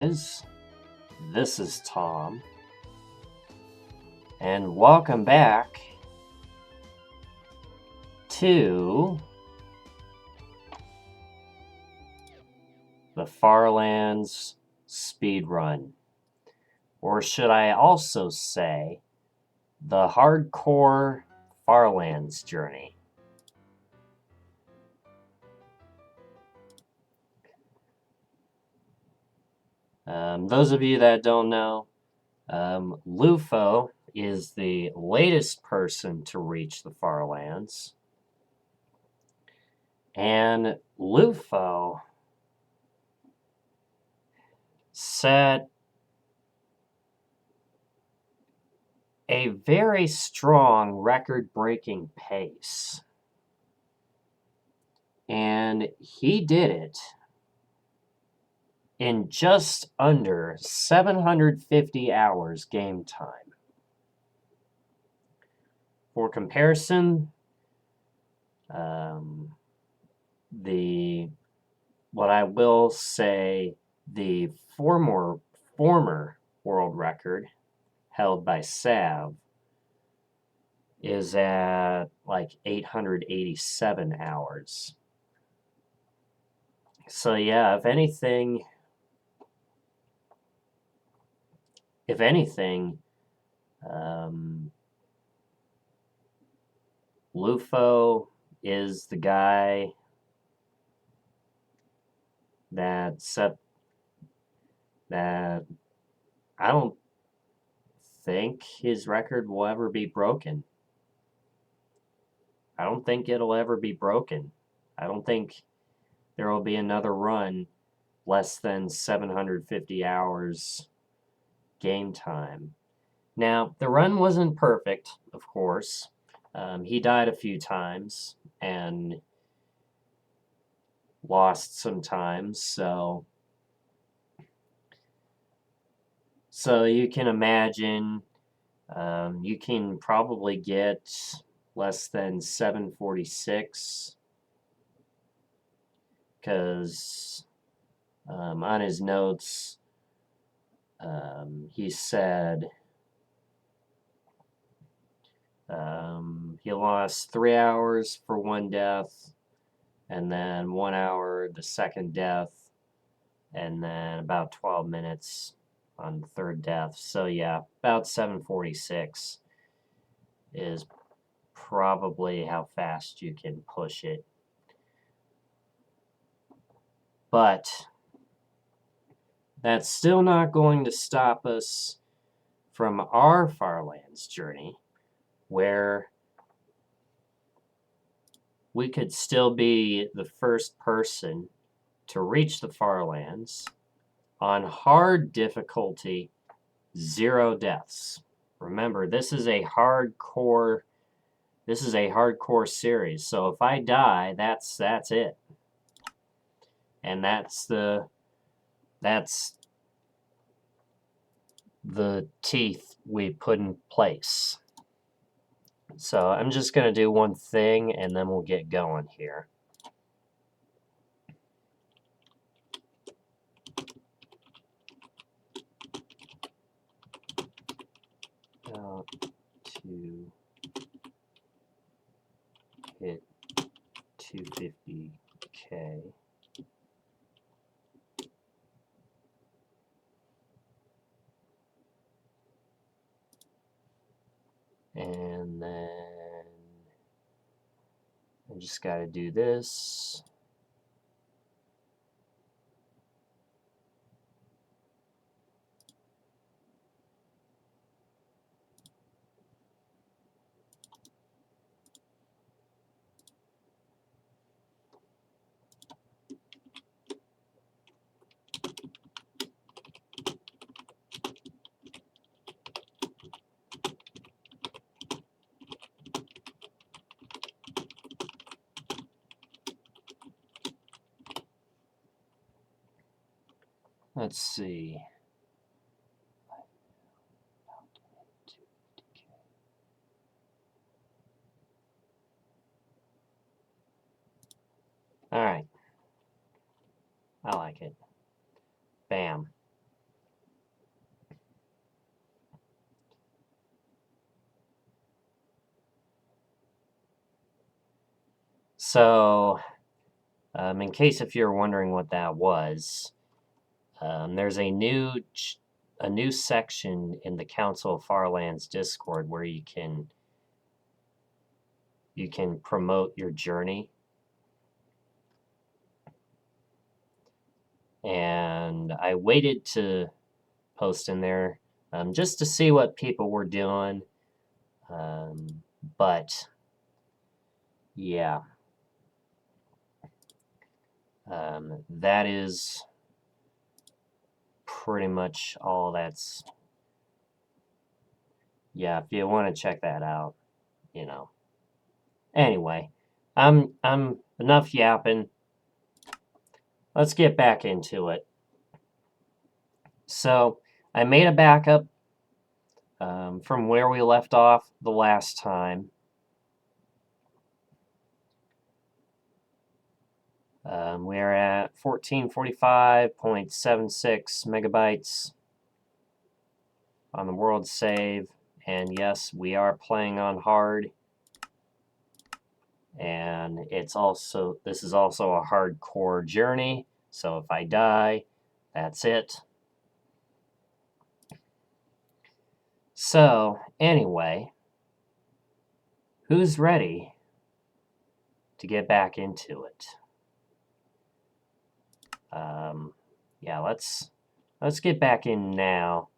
This is Tom, and welcome back to the Farlands Speedrun, or should I also say, the Hardcore Farlands Journey. Those of you that don't know, Lufo is the latest person to reach the Farlands. And Lufo set a very strong record-breaking pace. And he did it in just under 750 hours game time. For comparison, what I will say, the former world record held by Sav is at like 887 hours. So yeah, if anything, Lufo is the guy that I don't think his record will ever be broken. I don't think it'll ever be broken. I don't think there will be another run less than 750 hours game time. Now, the run wasn't perfect, of course. He died a few times and lost some times, so you can imagine you can probably get less than 746 because on his notes he said he lost 3 hours for one death, and then 1 hour the second death, and then about 12 minutes on the third death. So yeah, about 746 is probably how fast you can push it. But that's still not going to stop us from our Farlands journey, where we could still be the first person to reach the Farlands on hard difficulty, 0 deaths. Remember, this is a hardcore series. So if I die, that's it. And that's the teeth we put in place. So I'm just going to do one thing and then we'll get going here. To hit 250K. And then I just got to do this. Let's see. All right. I like it. Bam. So, in case if you're wondering what that was, there's a new section in the Council of Farlands Discord where you can promote your journey. And I waited to post in there just to see what people were doing. But yeah, that is pretty much all that's. Yeah, if you want to check that out, you know. Anyway, I'm enough yapping. Let's get back into it. So I made a backup from where we left off the last time. We're at 1445.76 megabytes on the world save. And yes, we are playing on hard. And this is also a hardcore journey. So if I die, that's it. So anyway, who's ready to get back into it? Yeah, let's get back in now,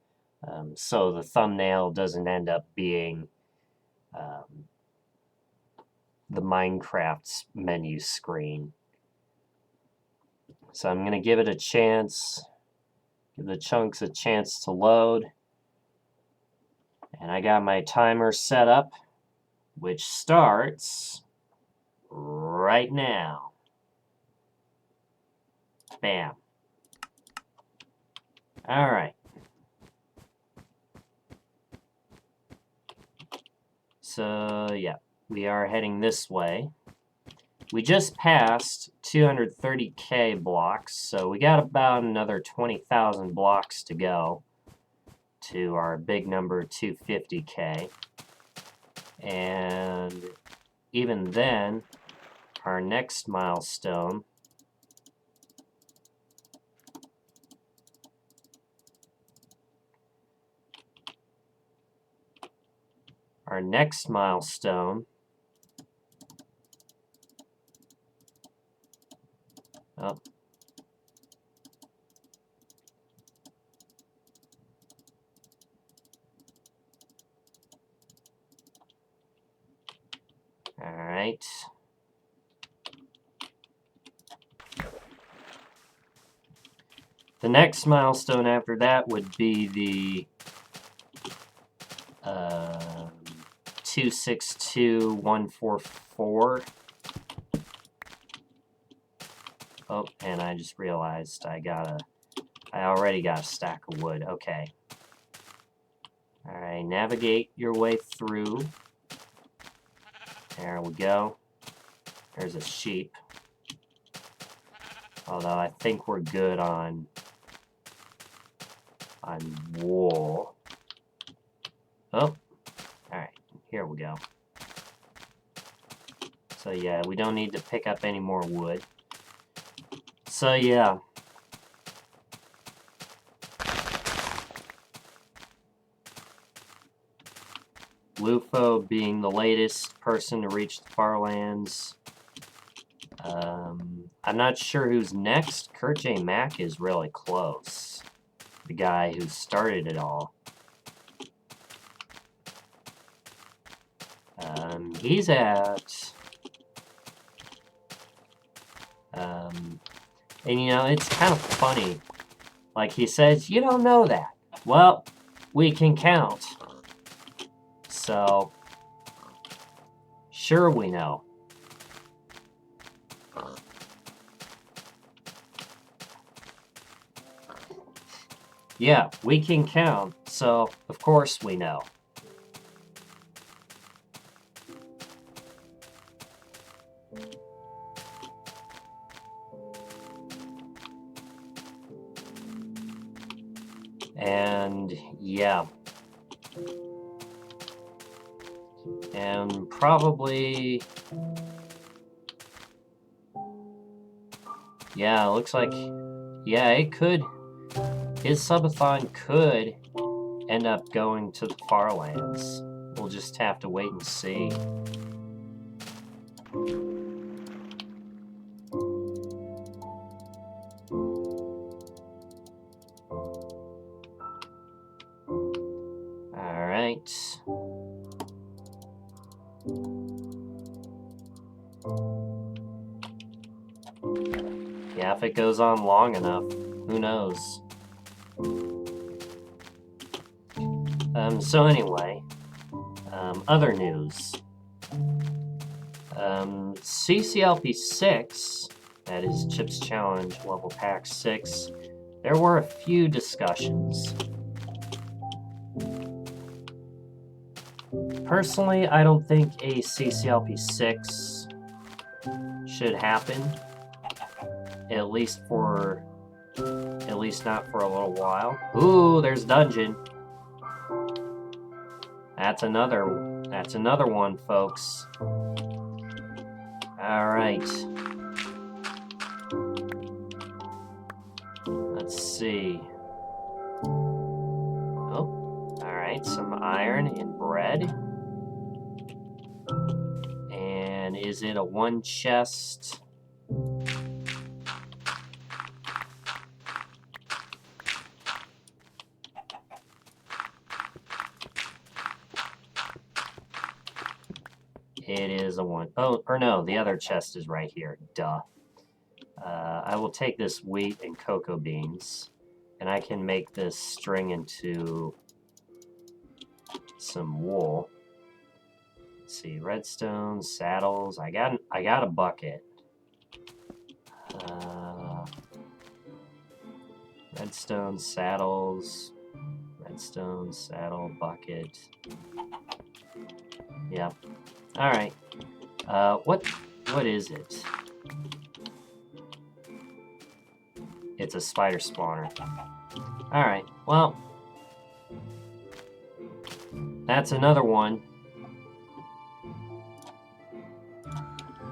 so the thumbnail doesn't end up being the Minecraft's menu screen. So I'm going to give it a chance, give the chunks a chance to load. And I got my timer set up, which starts right now. Bam. All right. So, yeah, we are heading this way. We just passed 230k blocks, so we got about another 20,000 blocks to go to our big number 250k. And even then, our next milestone oh, all right. The next milestone after that would be the 262144. Oh, and I just realized I already got a stack of wood. Okay. All right, navigate your way through. There we go. There's a sheep. Although I think we're good on wool. Oh, alright, here we go. So yeah, we don't need to pick up any more wood. So yeah. Lufo being the latest person to reach the Farlands. I'm not sure who's next. Kurt J. Mack is really close. The guy who started it all. He's at... and you know, it's kind of funny. Like he says, you don't know that. Well, we can count. So, sure we know. Yeah, we can count, so of course we know. And yeah. And probably Yeah, it looks like, yeah, it could, his subathon could end up going to the far lands. We'll just have to wait and see. Alright. Yeah, if it goes on long enough, who knows? So anyway, other news. CCLP 6, that is Chips Challenge Level Pack 6, there were a few discussions. Personally, I don't think a CCLP 6 should happen, at least not for a little while. Ooh, there's dungeon. That's another one, folks. All right. Let's see. Oh, all right, some iron and bread. And is it a one chest? It is a one. Oh, or no, the other chest is right here. Duh. I will take this wheat and cocoa beans, and I can make this string into some wool. Let's see, redstone, saddles. I got a bucket. Redstone, saddles, redstone, saddle, bucket. Yep. All right. What is it? It's a spider spawner. All right. Well, that's another one.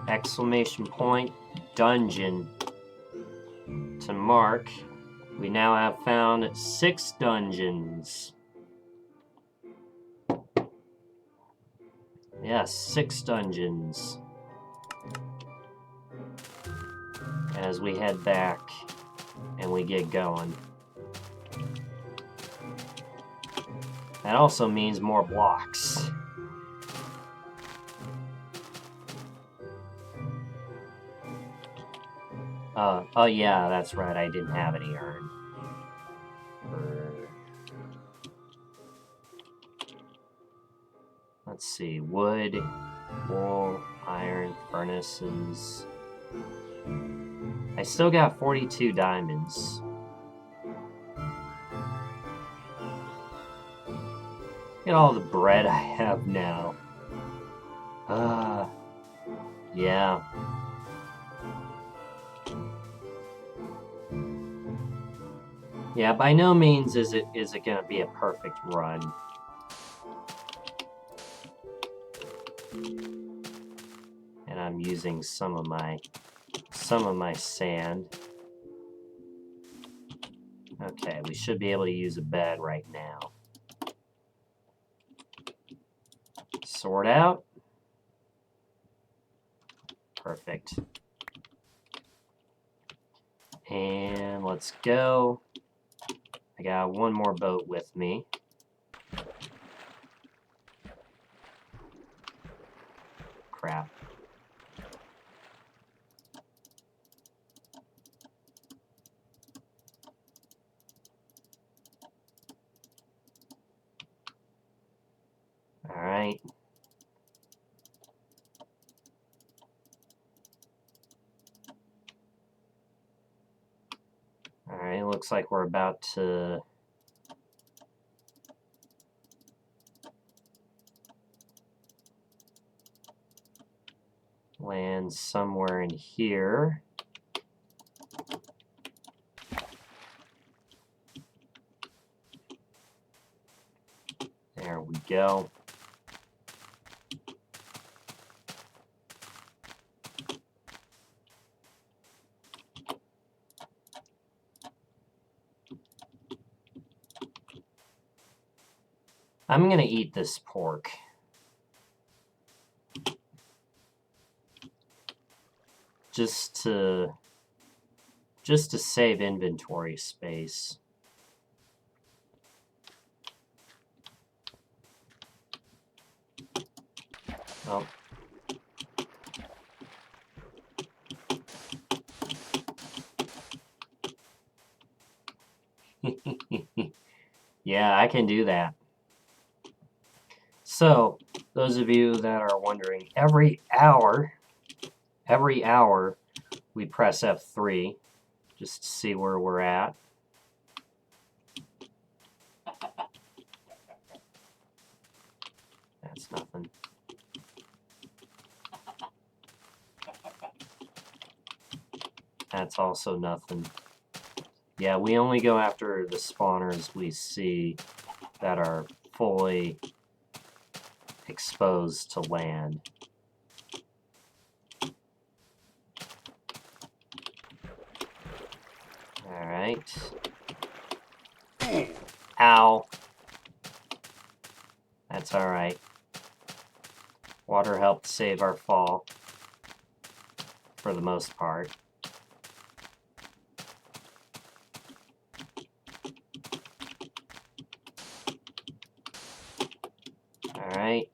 Exclamation point, dungeon. To mark, we now have found 6 dungeons. Yes, 6 dungeons. As we head back and we get going. That also means more blocks. Oh yeah, that's right, I didn't have any iron. Let's see, wood, wool, iron, furnaces. I still got 42 diamonds. Look at all the bread I have now. Yeah. Yeah, by no means is it gonna be a perfect run. And I'm using some of my sand. Okay, we should be able to use a bed right now. Sort out. Perfect. And let's go. I got one more boat with me. Crap. All right. All right, looks like we're about to land somewhere in here. There we go. I'm gonna eat this pork. Just to save inventory space. Oh. Yeah, I can do that. So, those of you that are wondering, every hour, we press F3 just to see where we're at. That's nothing. That's also nothing. Yeah, we only go after the spawners we see that are fully exposed to land. Alright. Ow. That's alright. Water helped save our fall. For the most part. Alright.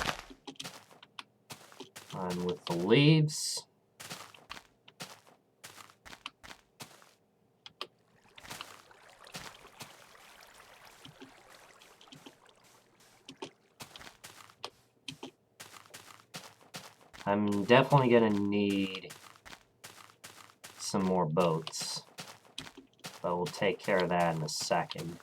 On with the leaves. I'm definitely gonna need some more boats, but we'll take care of that in a second.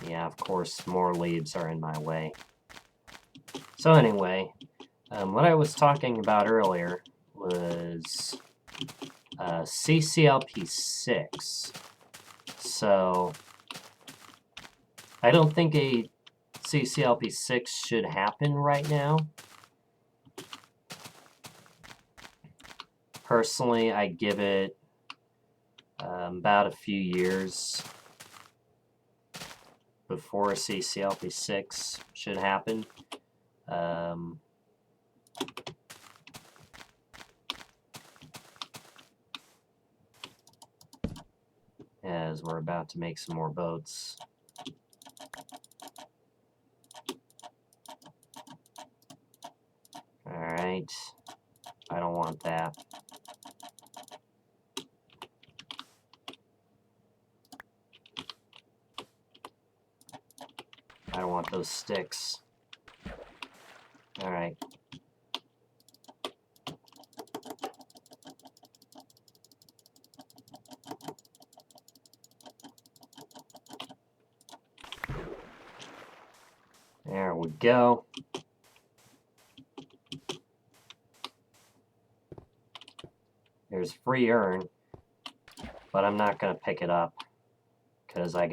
Yeah, of course, more leaves are in my way. So anyway, what I was talking about earlier was CCLP 6. So I don't think a CCLP 6 should happen right now. Personally, I give it about a few years before a CCLP 6 should happen. As we're about to make some more boats. Alright, I don't want that. I don't want those sticks. Alright. There we go. There's free urn, but I'm not going to pick it up because I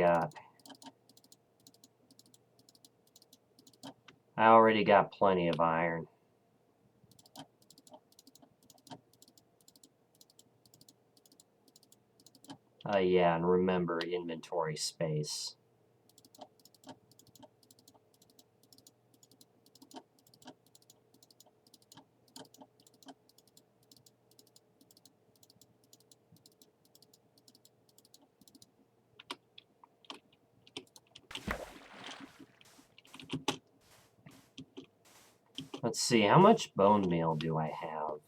already got plenty of iron. Yeah, and remember inventory space. Let's see, how much bone meal do I have?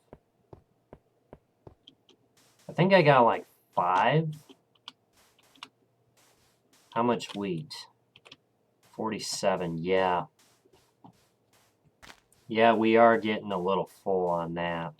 I think I got like 5. How much wheat? 47, yeah. Yeah, we are getting a little full on that.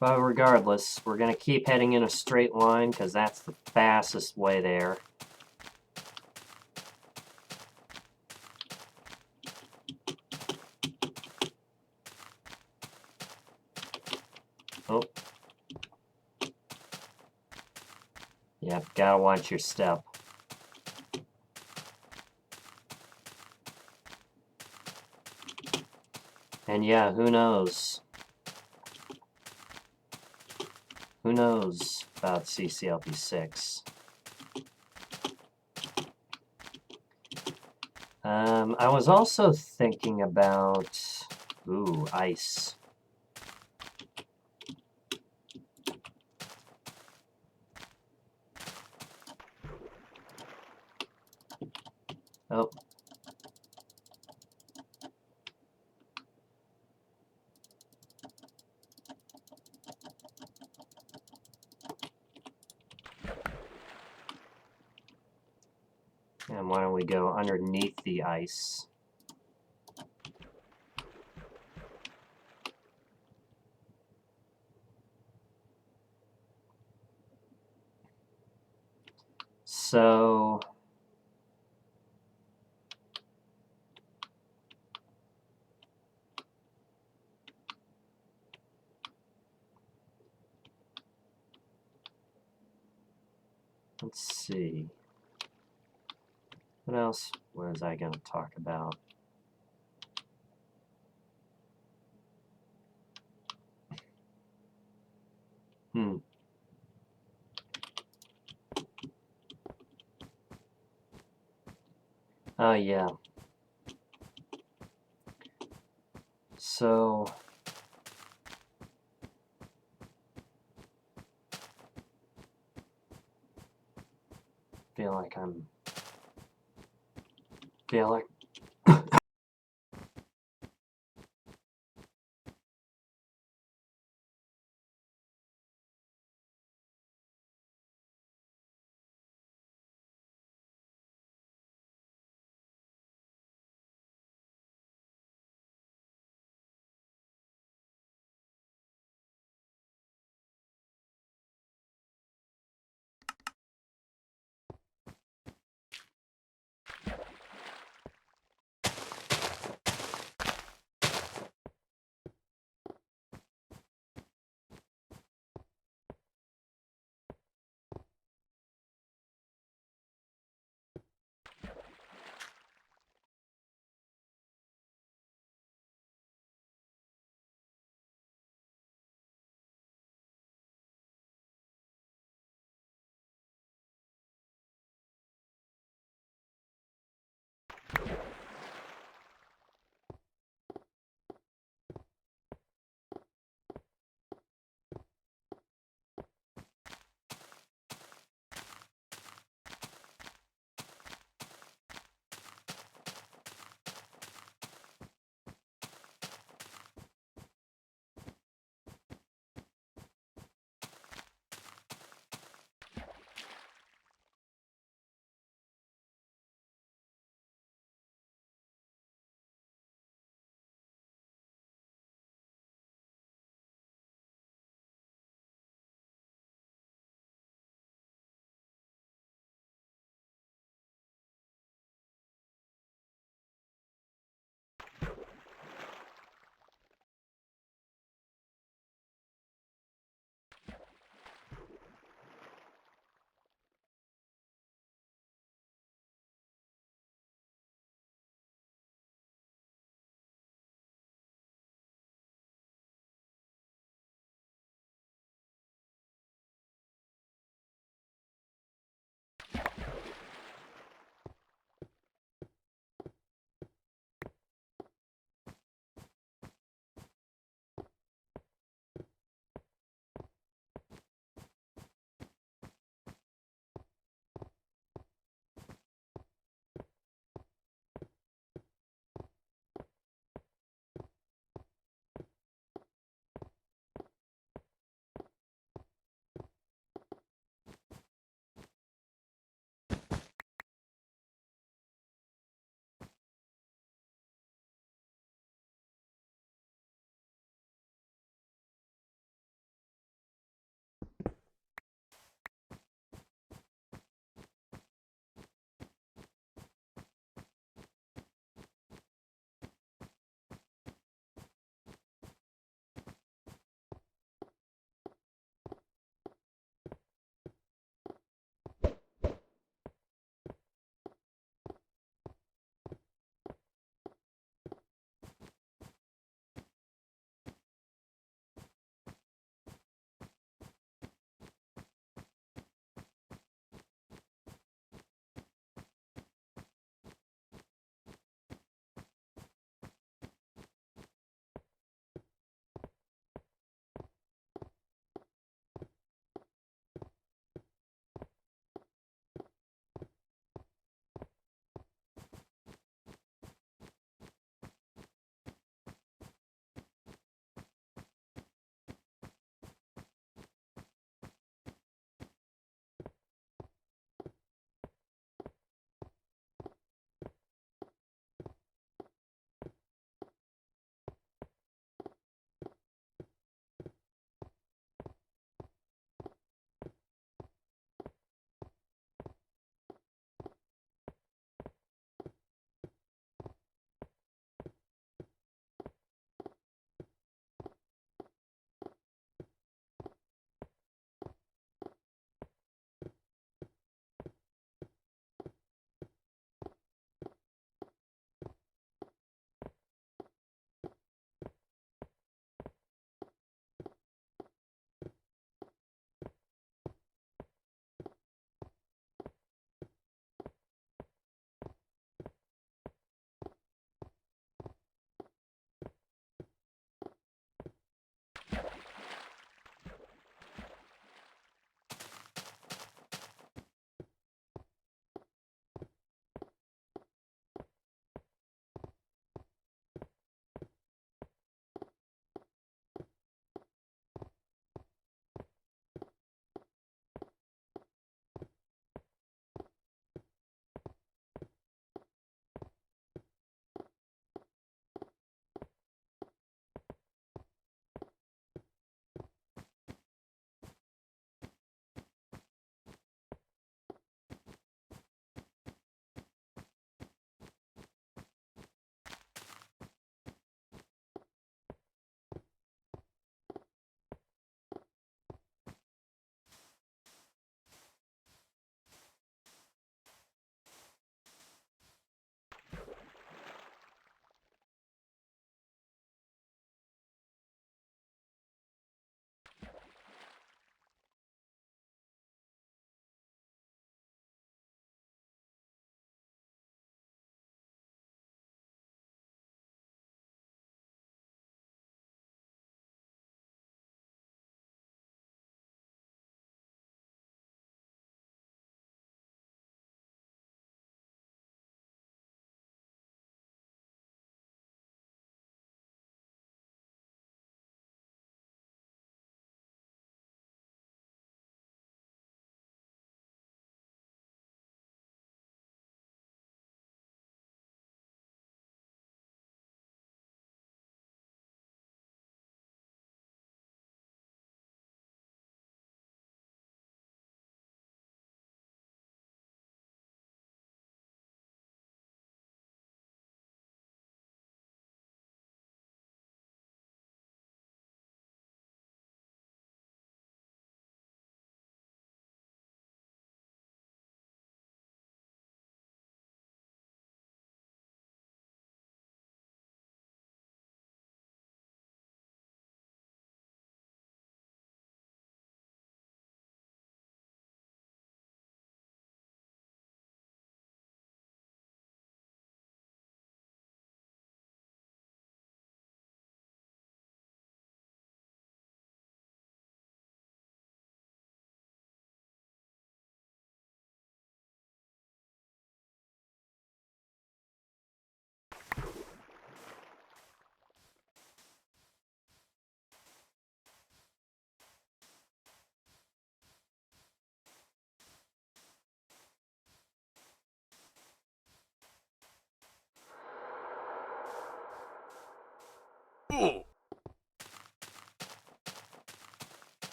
But regardless, we're going to keep heading in a straight line because that's the fastest way there. gotta watch your step. And yeah, who knows? Who knows about CCLP6? I was also thinking about, ooh, ice. Oh. And why don't we go underneath the ice? So let's see. What else was I going to talk about? Oh, yeah. So feel like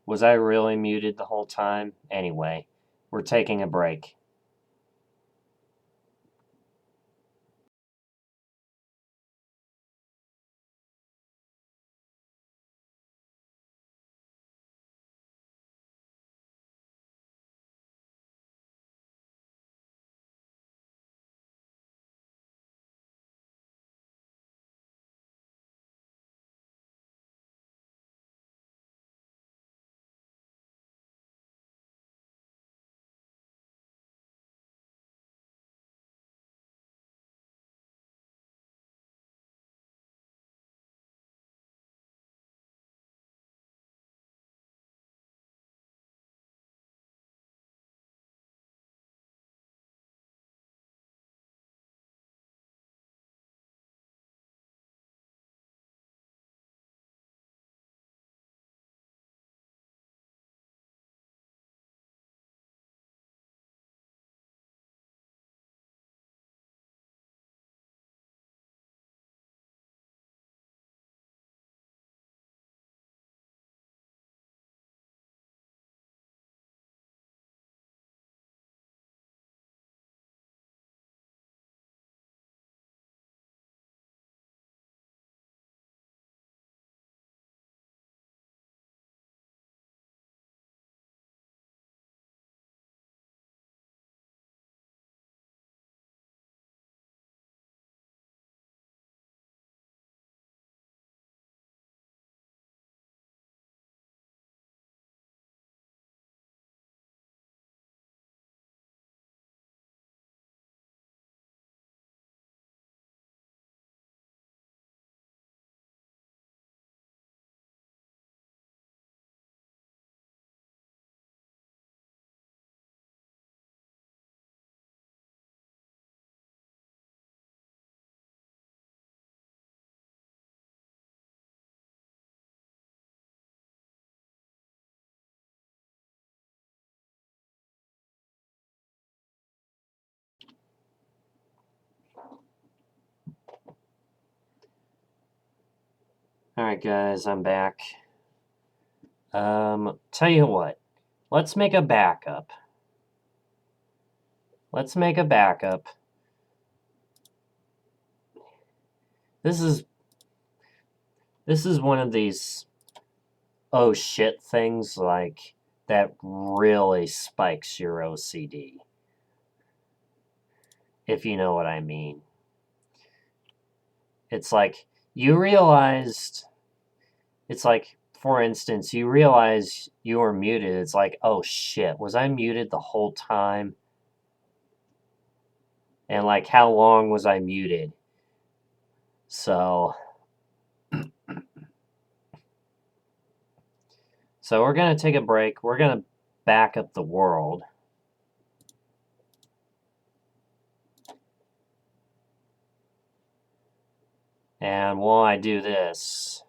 Was I really muted the whole time? Anyway, we're taking a break. Alright, guys, I'm back. Tell you what. Let's make a backup. Let's make a backup. This is one of these oh shit things like that really spikes your OCD. If you know what I mean. It's like you realized it's like, for instance, you realize you were muted. It's like, oh shit, was I muted the whole time? And like, how long was I muted? So we're going to take a break. We're going to back up the world. And while I do this,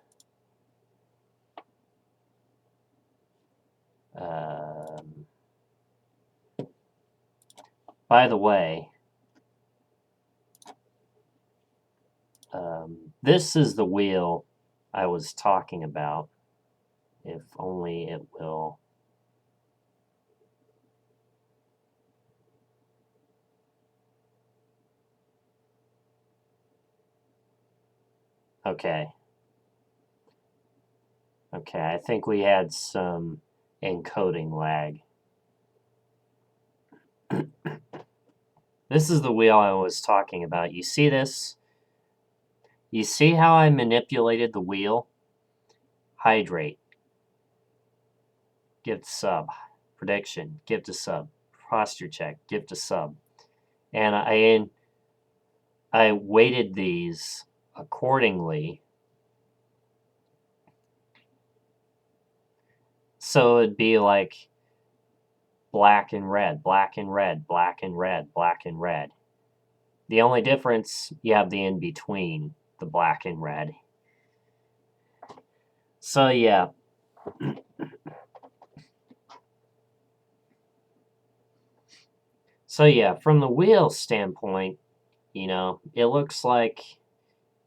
by the way, this is the wheel I was talking about. If only it will. Okay. Okay, I think we had some encoding lag. This is the wheel I was talking about. You see this? You see how I manipulated the wheel? Hydrate. Give to sub. Prediction. Give to sub. Posture check. Give to sub. And I weighted these accordingly. So it'd be like black and red, black and red, black and red, black and red. The only difference, you have the in-between, the black and red. So yeah. So yeah, from the wheel standpoint, you know, it looks like,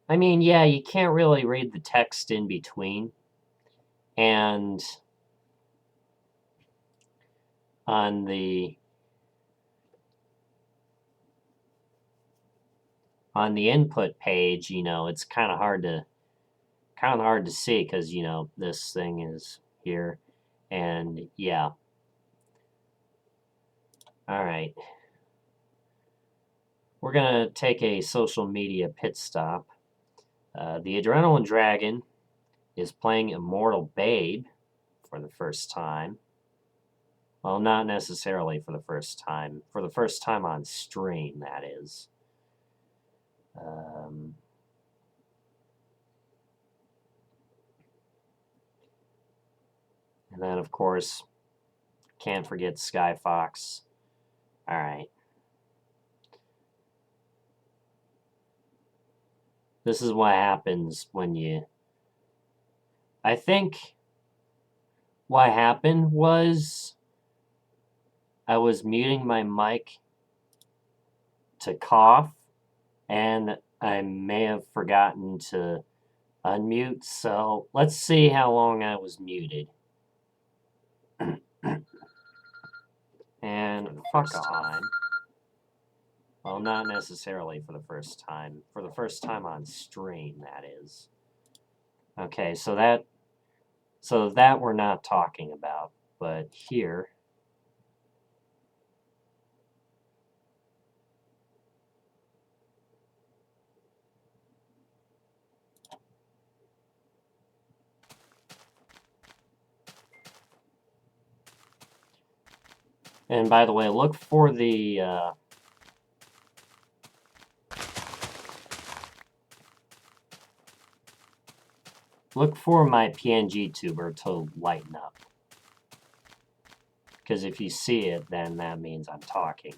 I mean, yeah, you can't really read the text in between. And on the input page, it's kind of hard to see because this thing is here, and yeah. All right. We're gonna take a social media pit stop. The Adrenaline Dragon is playing Immortal Babe for the first time. Well, not necessarily for the first time. For the first time on stream, that is. And then, of course, can't forget Sky Fox. All right. This is what happens when you... I think what happened was I was muting my mic to cough, and I may have forgotten to unmute, so let's see how long I was muted. And fuck time. Well, not necessarily for the first time. For the first time on stream, that is. Okay, so that we're not talking about, but here... And by the way, look for the... look for my PNG tuber to lighten up. Because if you see it, then that means I'm talking.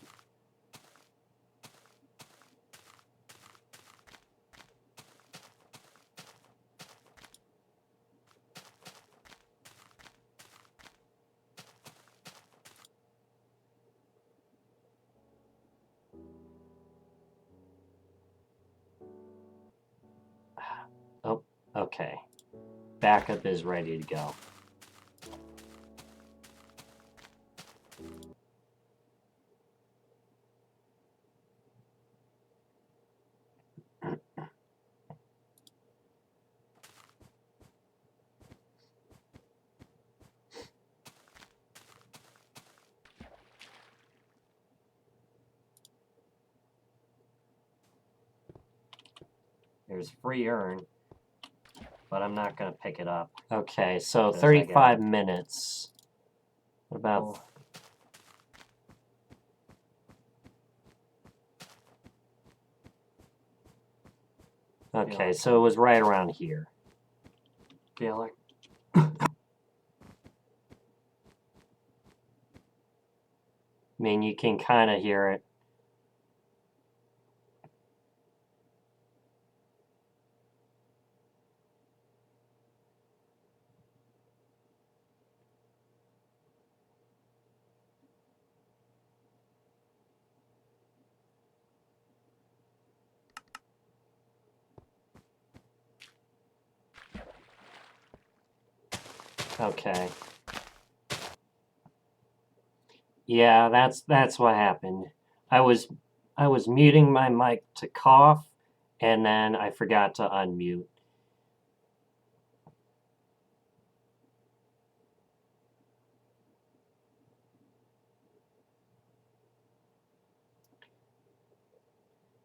Oh, okay. Backup is ready to go. There's free earn, but I'm not going to pick it up. Okay, so 35 minutes. What about... Okay, so it was right around here. Yeah, like... I mean, you can kind of hear it. Okay. Yeah, that's what happened. I was muting my mic to cough, and then I forgot to unmute.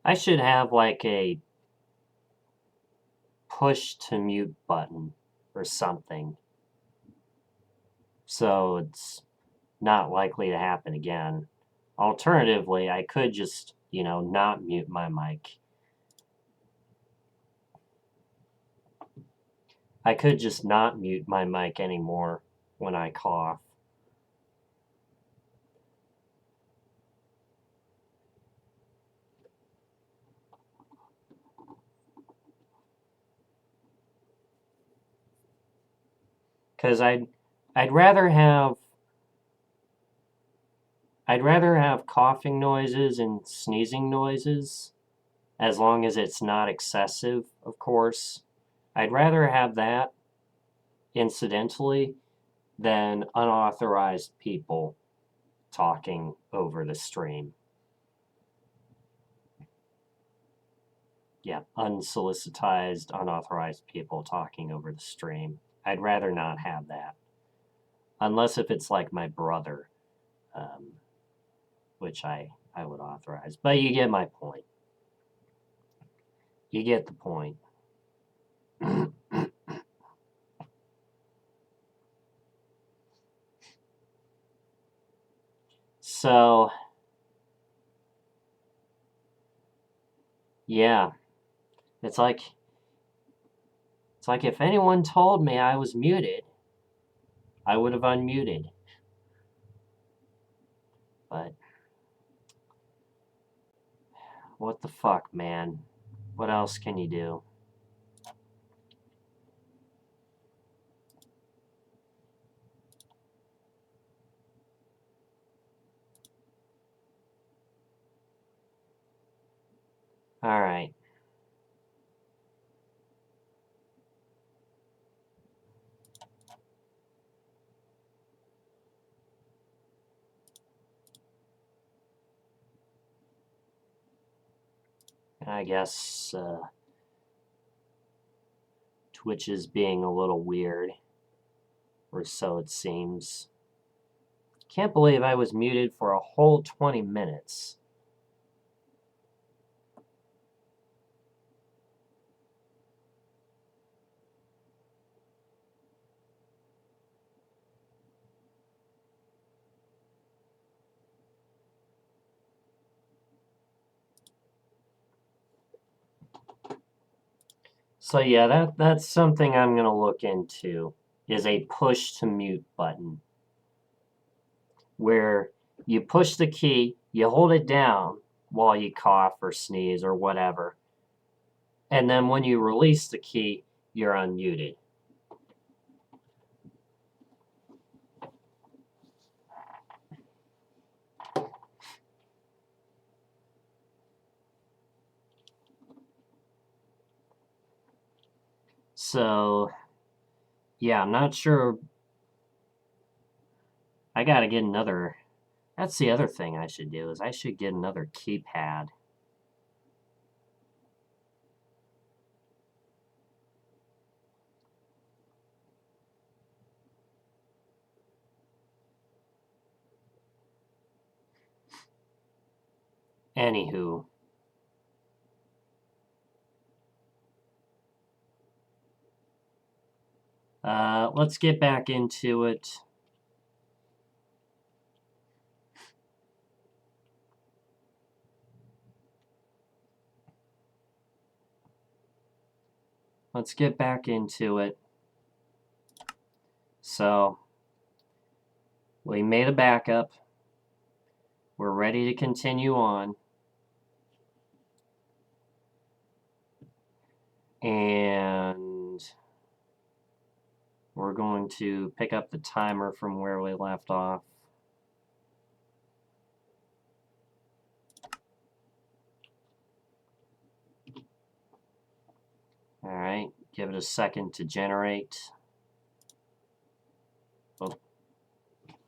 I should have like a push to mute button or something, so it's not likely to happen again. Alternatively, I could just, not mute my mic. I could just not mute my mic anymore when I cough. Because I'd rather have coughing noises and sneezing noises, as long as it's not excessive, of course. I'd rather have that incidentally than unauthorized people talking over the stream. Yeah, unsolicited, unauthorized people talking over the stream. I'd rather not have that. Unless if it's like my brother, which I would authorize. But you get my point. You get the point. So, yeah. It's like if anyone told me I was muted, I would have unmuted. But what the fuck, man? What else can you do? All right. I guess Twitch is being a little weird, or so it seems. Can't believe I was muted for a whole 20 minutes. So yeah, that's something I'm going to look into, is a push to mute button, where you push the key, you hold it down while you cough or sneeze or whatever, and then when you release the key, you're unmuted. So, yeah, I'm not sure. I gotta get another. That's the other thing I should do, is I should get another keypad. Anywho. Let's get back into it. Let's get back into it. So, we made a backup. We're ready to continue on. And we're going to pick up the timer from where we left off. All right, give it a second to generate. Oh,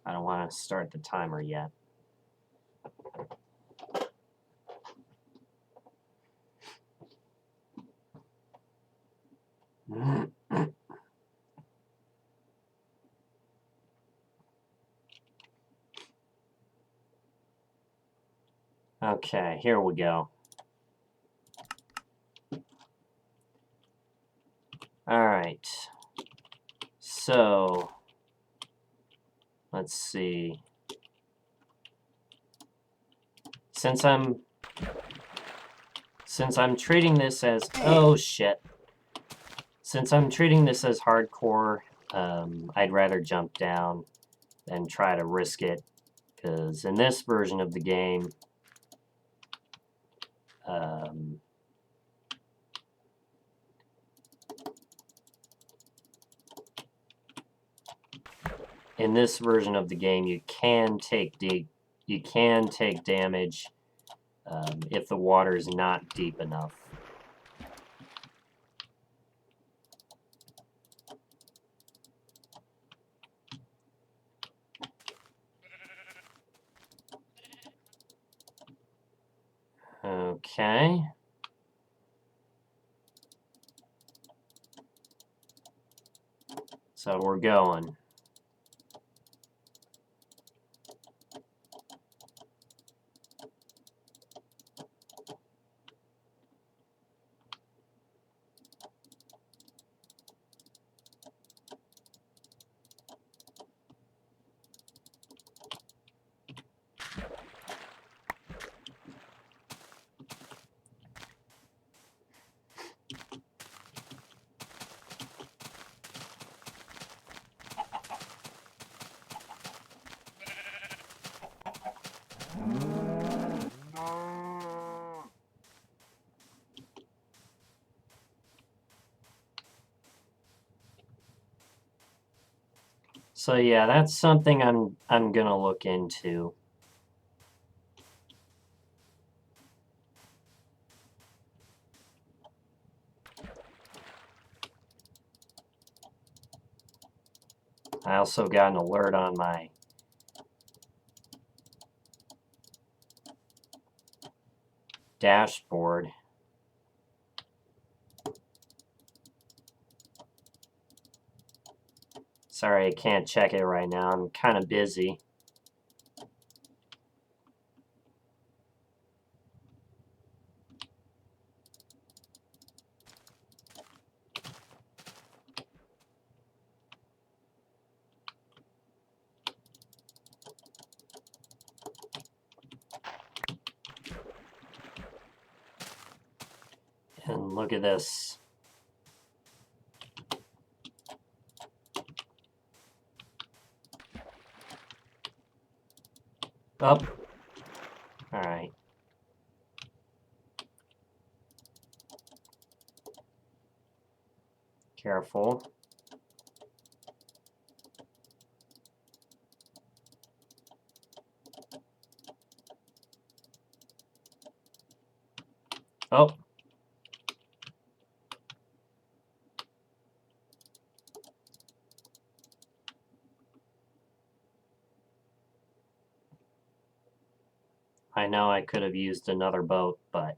I don't want to start the timer yet. Okay, here we go. All right. So, let's see. Since I'm treating this as, oh shit. Since I'm treating this as hardcore, I'd rather jump down than try to risk it, because in this version of the game, you can take damage if the water is not deep enough. Okay. So we're going. So yeah, that's something I'm gonna look into. I also got an alert on my dashboard. Sorry, I can't check it right now. I'm kind of busy. And look at this. Up. All right. Careful. Oh. I know I could have used another boat, but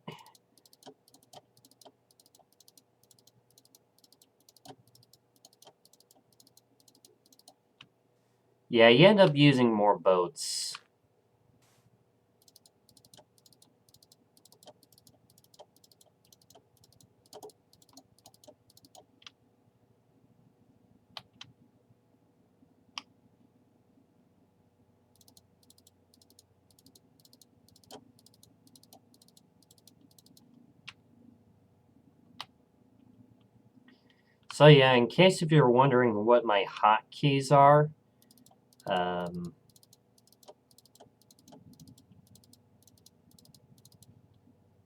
yeah, you end up using more boats. So yeah, in case if you're wondering what my hotkeys are,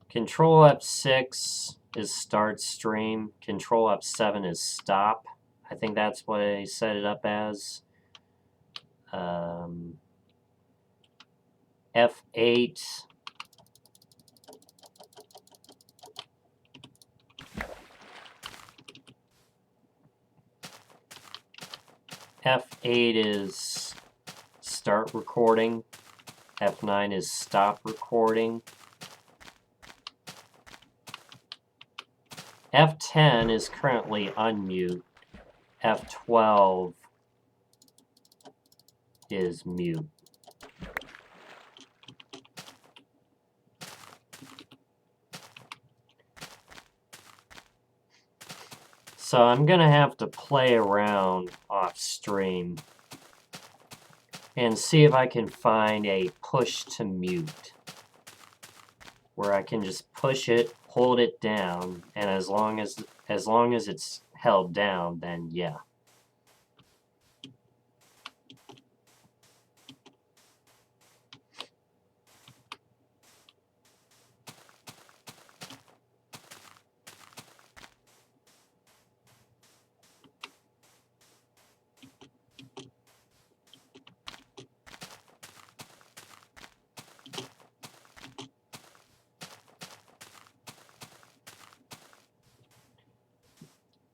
Control F6 is start stream. Control F7 is stop. I think that's what I set it up as. F8. F8 is start recording. F9 is stop recording. F10 is currently unmute. F12 is mute. So I'm going to have to play around off stream and see if I can find a push to mute where I can just push it, hold it down, and as long as it's held down, then yeah.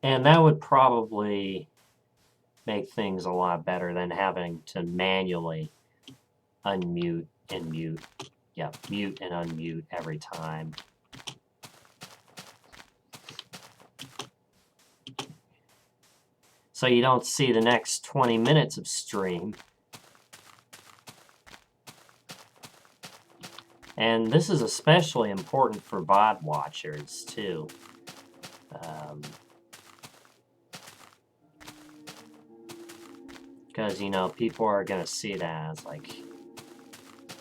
And that would probably make things a lot better than having to manually unmute and mute. yeah, mute and unmute every time. So you don't see the next 20 minutes of stream. And this is especially important for VOD watchers, too. Because, you know, people are going to see that as like,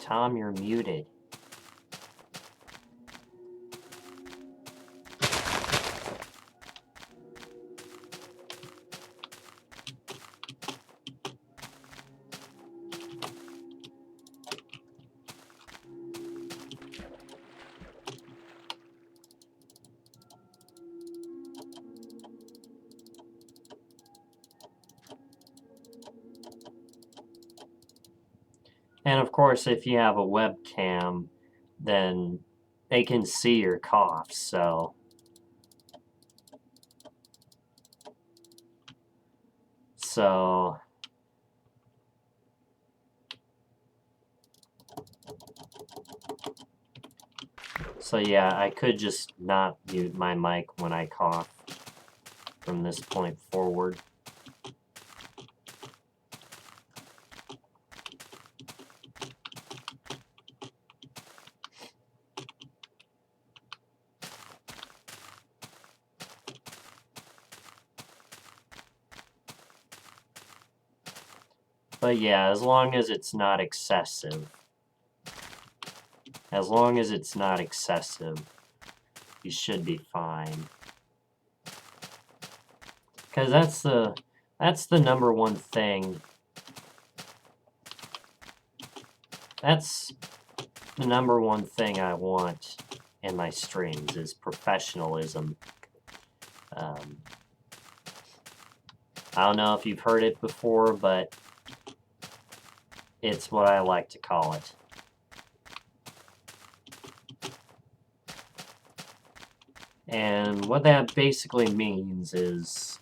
Tom, you're muted. And of course, if you have a webcam, then they can see your cough, so yeah, I could just not mute my mic when I cough from this point forward. But yeah, as long as it's not excessive. As long as it's not excessive, you should be fine. Because that's the number one thing. That's the number one thing I want in my streams is professionalism. I don't know if you've heard it before, but it's what I like to call it. And what that basically means is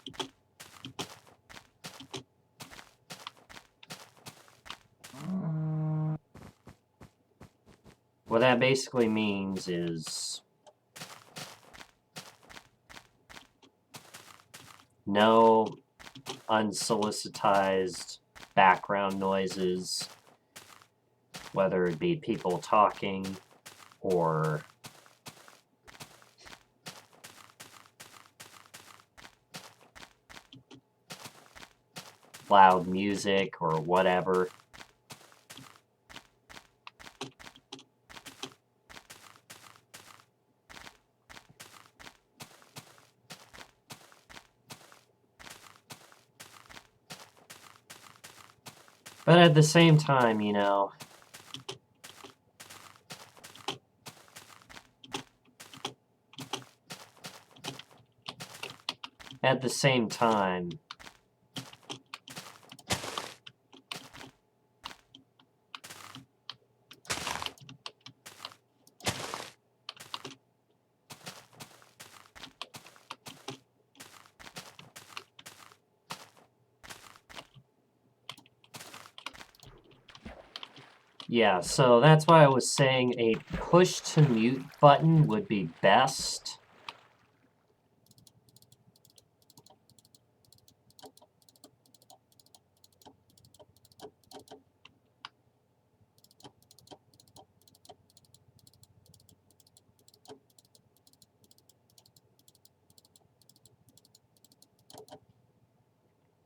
no unsolicited background noises, whether it be people talking or loud music or whatever. But at the same time, you know, yeah, so that's why I was saying a push to mute button would be best.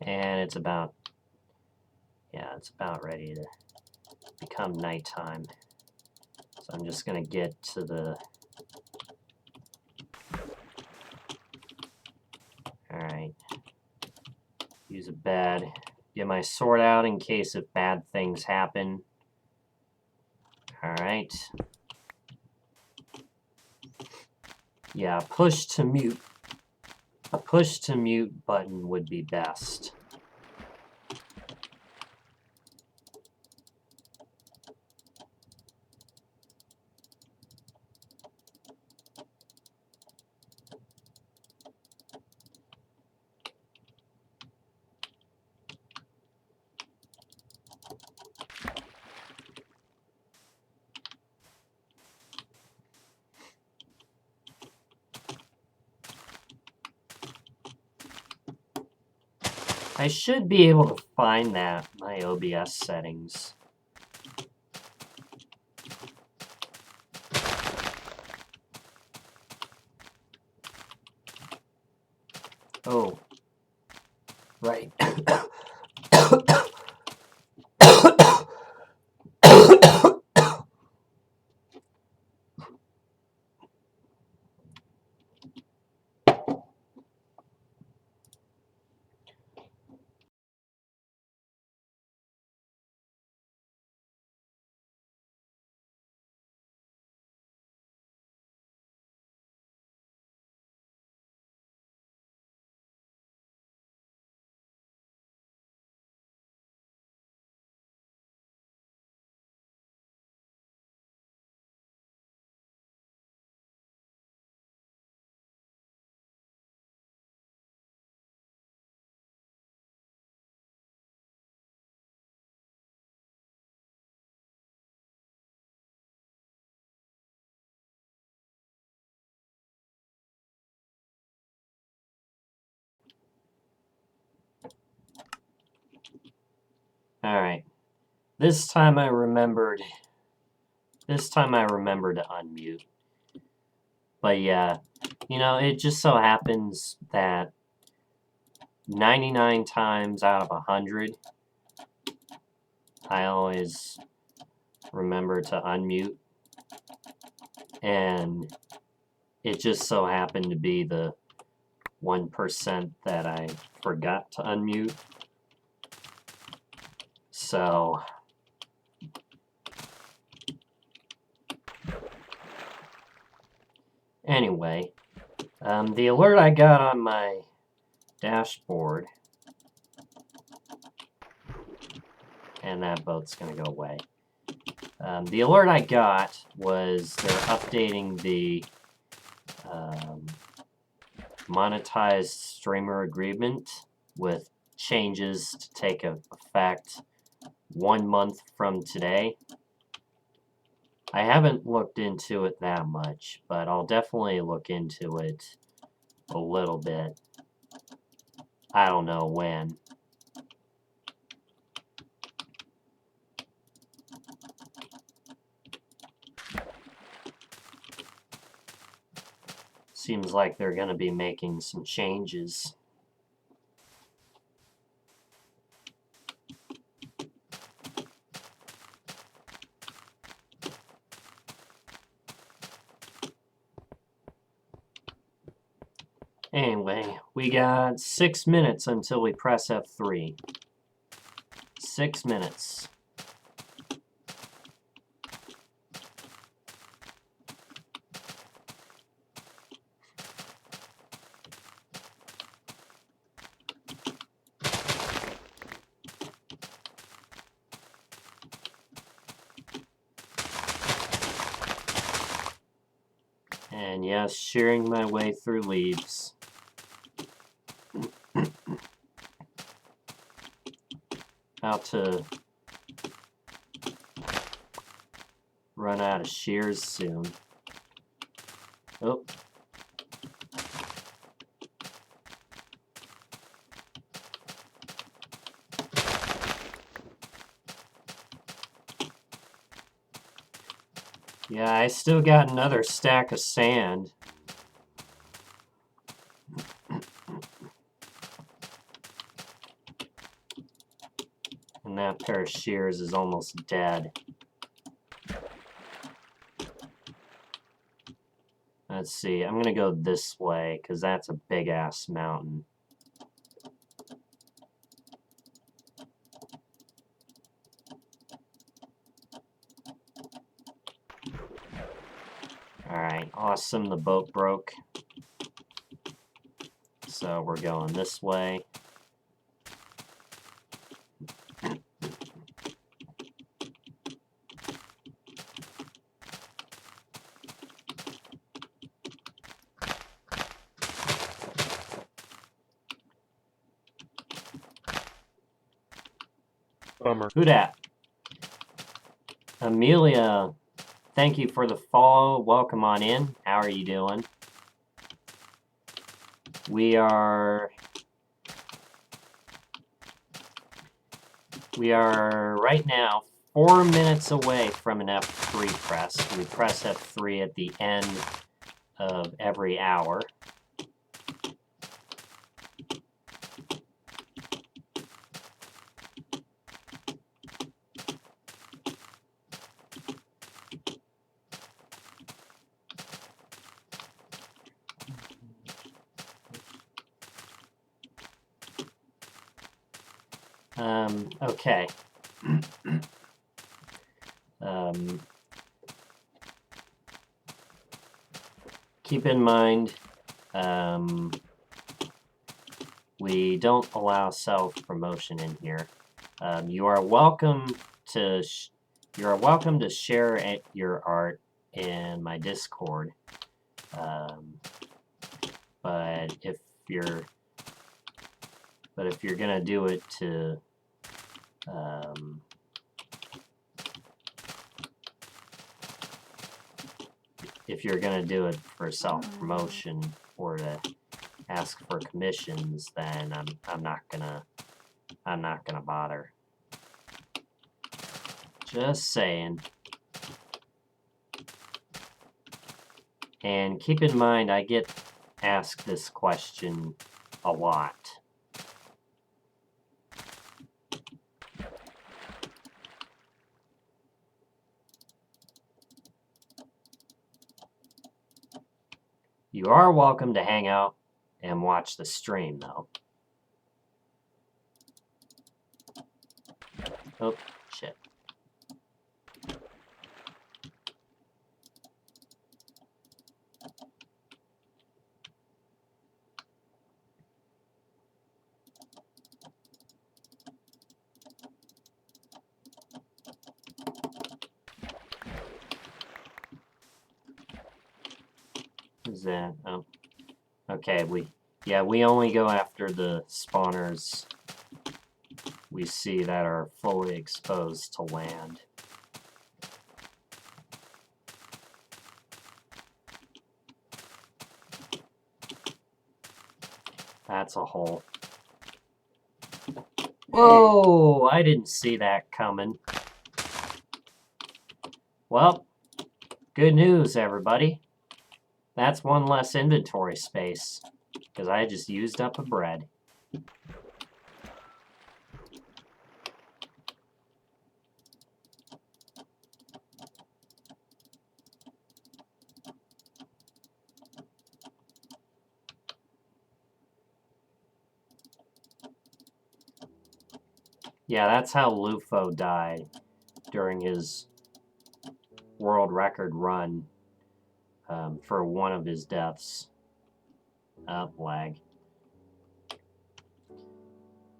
And it's about ready to become nighttime. So I'm just going to get to the... Alright. Use a bed. Get my sword out in case if bad things happen. Alright. Yeah, push to mute. A push to mute button would be best. I should be able to find that, my OBS settings. Oh, right. Alright. This time I remembered to unmute. But yeah, you know, it just so happens that 99 times out of 100, I always remember to unmute. And it just so happened to be the 1% that I forgot to unmute. So anyway, the alert I got on my dashboard, and that boat's going to go away. The alert I got was they're updating the monetized streamer agreement with changes to take effect 1 month from today. I haven't looked into it that much, but I'll definitely look into it a little bit. I don't know when. Seems like they're going to be making some changes. Anyway, we got 6 minutes until we press F3. 6 minutes. And yes, shearing my way through leaves. About to run out of shears soon. Oh. Yeah, I still got another stack of sand. And that pair of shears is almost dead. Let's see, I'm gonna go this way, because that's a big-ass mountain. Alright, awesome, the boat broke. So we're going this way. Bummer. Who dat? Amelia, thank you for the follow. Welcome on in. How are you doing? We are We are right now 4 minutes away from an F3 press. We press F3 at the end of every hour. Okay. Keep in mind, we don't allow self-promotion in here. You are welcome to share your art in my Discord, but if you're gonna do it to if you're gonna do it for self-promotion or to ask for commissions, then I'm not gonna bother. Just saying. And keep in mind, I get asked this question a lot. You are welcome to hang out and watch the stream, though. Oh, shit. Is that, oh, okay, we only go after the spawners we see that are fully exposed to land. That's a hole. Whoa, I didn't see that coming. Well, good news, everybody. That's one less inventory space, because I just used up a bread. Yeah, that's how Lufo died during his world record run for one of his deaths. Lag.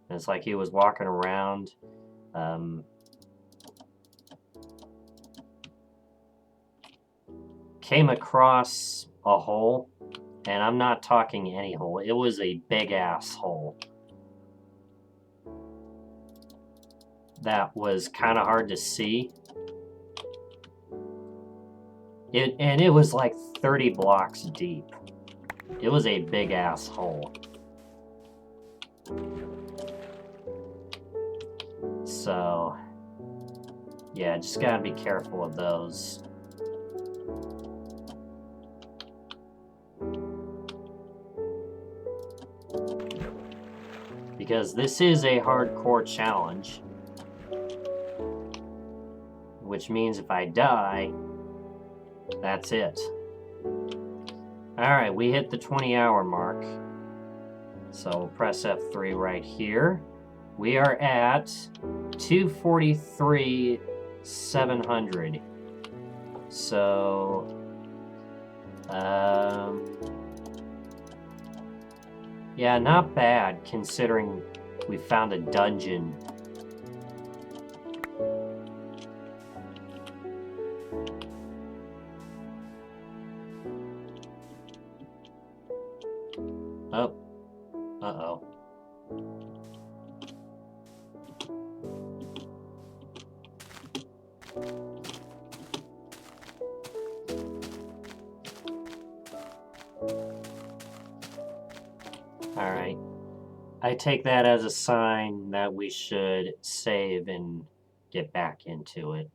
And it's like he was walking around. Came across a hole, and I'm not talking any hole. It was a big-ass hole. That was kind of hard to see. And it was like 30 blocks deep. It was a big-ass hole. So, yeah, just gotta be careful of those. Because this is a hardcore challenge. Which means if I die, that's it. Alright, we hit the 20-hour mark. So we'll press F3 right here. We are at 243,700. So, yeah, not bad considering we found a dungeon. Oh, uh-oh. Alright. I take that as a sign that we should save and get back into it.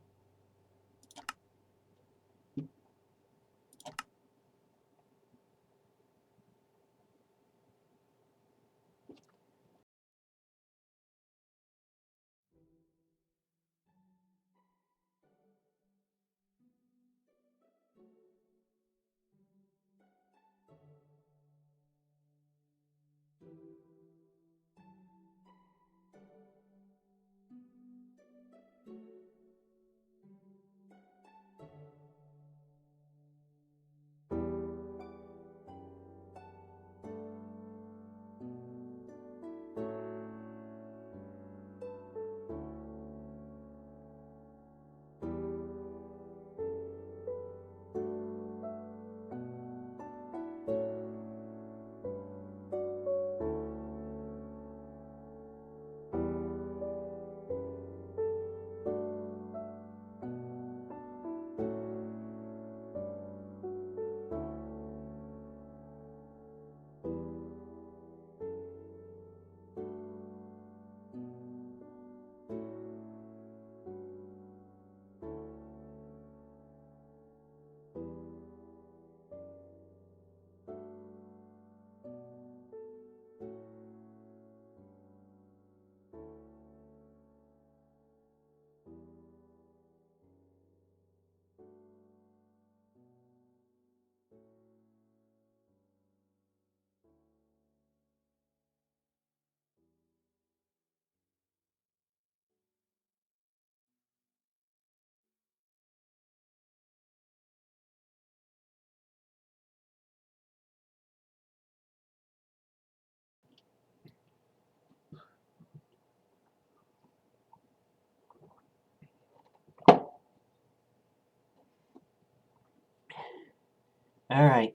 All right.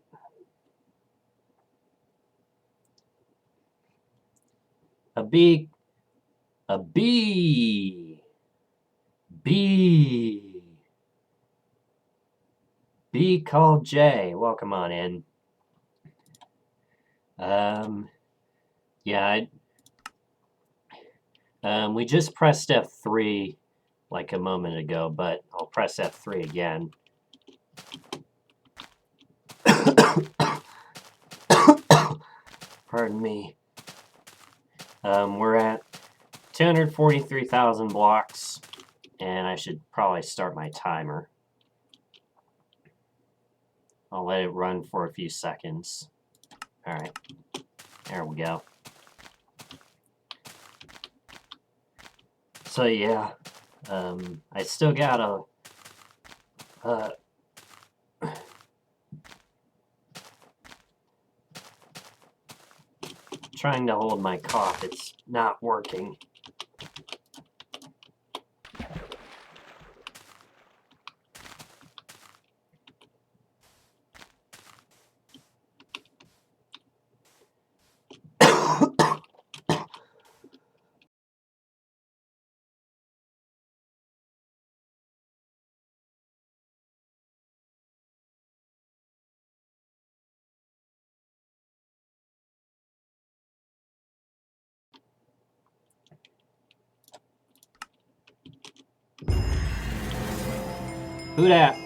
A bee. A bee. Bee. Bee called Jay. Welcome on in. Yeah, we just pressed F3 like a moment ago, but I'll press F3 again. Pardon me. We're at 243,000 blocks, and I should probably start my timer. I'll let it run for a few seconds. All right, there we go. So yeah, I still got trying to hold my cough. It's not working. Who dat?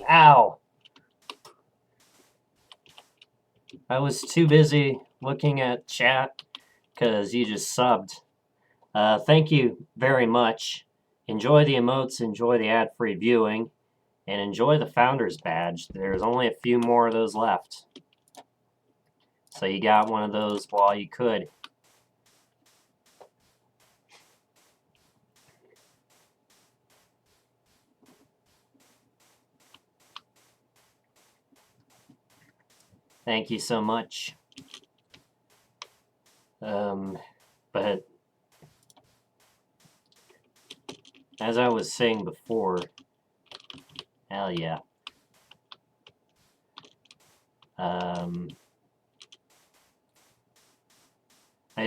Ow! I was too busy looking at chat because you just subbed. Thank you very much. Enjoy the emotes, enjoy the ad-free viewing, and enjoy the Founders Badge. There's only a few more of those left. So you got one of those while you could. Thank you so much. But as I was saying before, hell yeah. I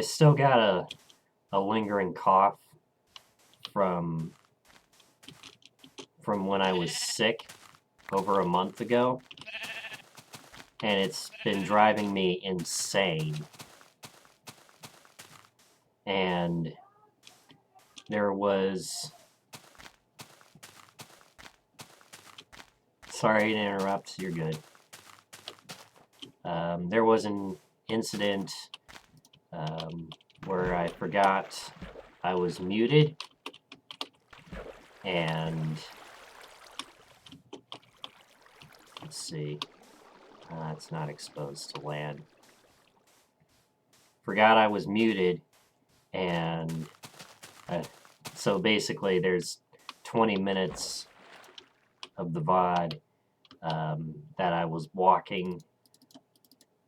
still got a lingering cough from when I was sick over a month ago. and it's been driving me insane. And there was... Sorry to interrupt, you're good. There was an incident where I forgot I was muted, and let's see, it's not exposed to land. Forgot I was muted, and so basically there's 20 minutes of the VOD that I was walking,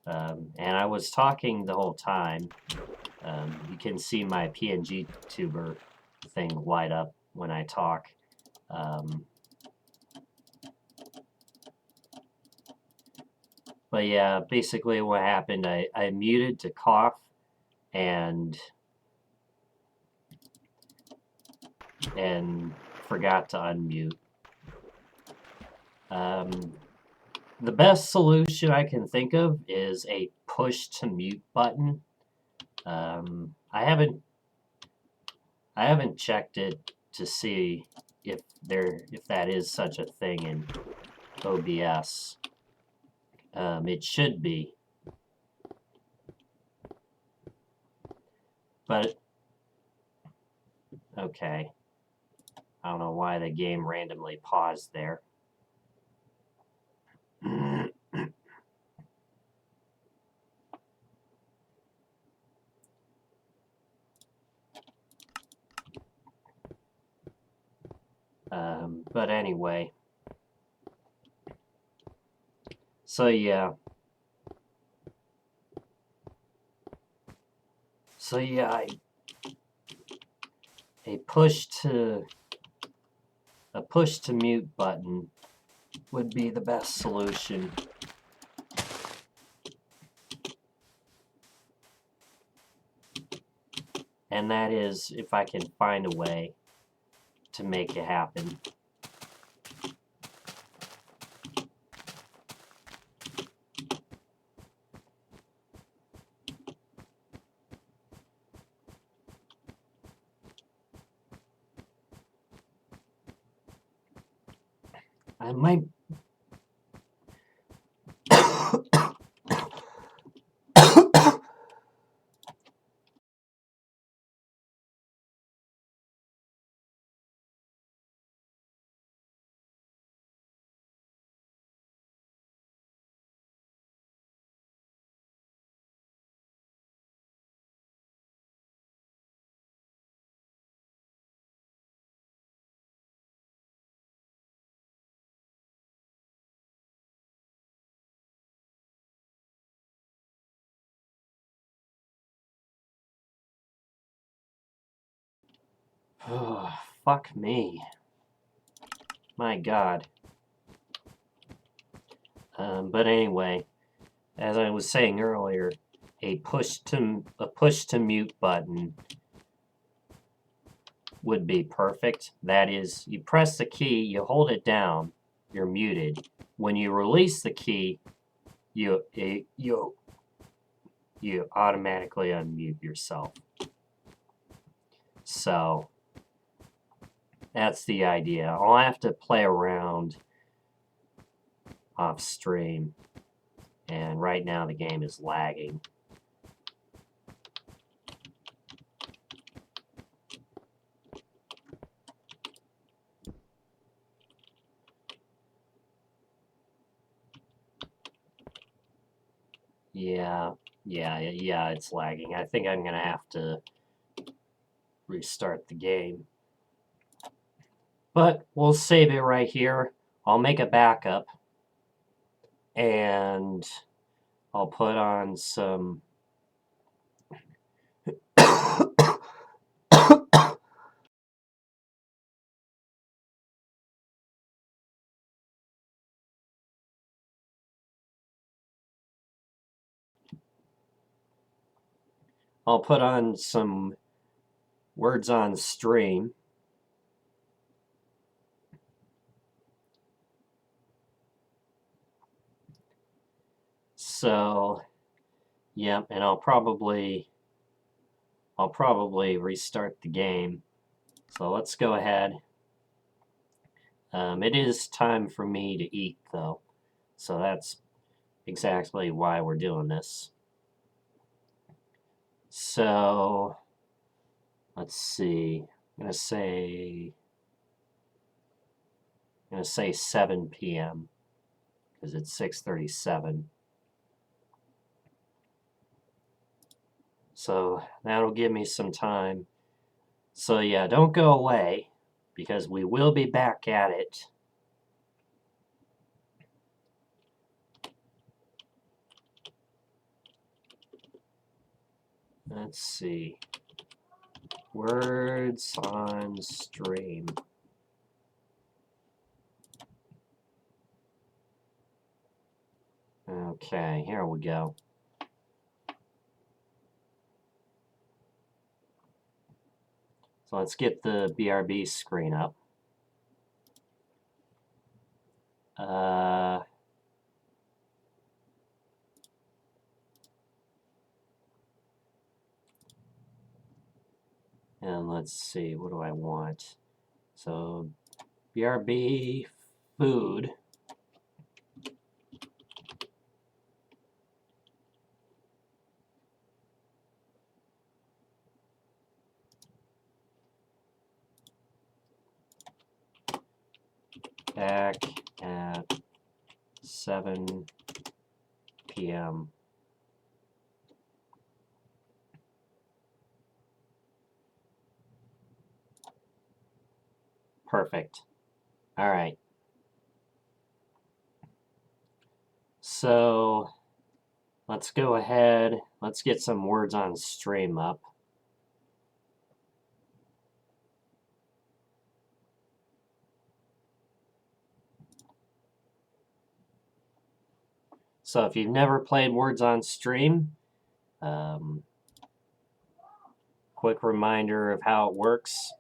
and I was talking the whole time. You can see my PNG tuber thing light up when I talk. But yeah, basically what happened, I muted to cough and forgot to unmute. The best solution I can think of is a push to mute button. I haven't checked it to see if that is such a thing in OBS. It should be, but okay. I don't know why the game randomly paused there. But anyway, so yeah, a push to mute button would be the best solution. And that is if I can find a way to make it happen. I might... Oh, fuck me. My God. But anyway, as I was saying earlier, a push to mute button would be perfect. That is, you press the key, you hold it down, you're muted. When you release the key, you automatically unmute yourself. So that's the idea. I'll have to play around off stream, and right now the game is lagging. Yeah, it's lagging. I think I'm gonna have to restart the game. But we'll save it right here. I'll make a backup, and I'll put on some... I'll put on some words on stream. So, yep, and I'll probably restart the game. So let's go ahead. It is time for me to eat, though. So that's exactly why we're doing this. So, let's see. I'm gonna say 7 p.m. because it's 6:37. So that'll give me some time. So yeah, don't go away because we will be back at it. Let's see. Words on stream. Okay, here we go. So let's get the BRB screen up. And let's see, what do I want? So BRB food. Back at 7 p.m. Perfect. All right. So let's go ahead. Let's get some words on stream up. So if you've never played Words on Stream, quick reminder of how it works.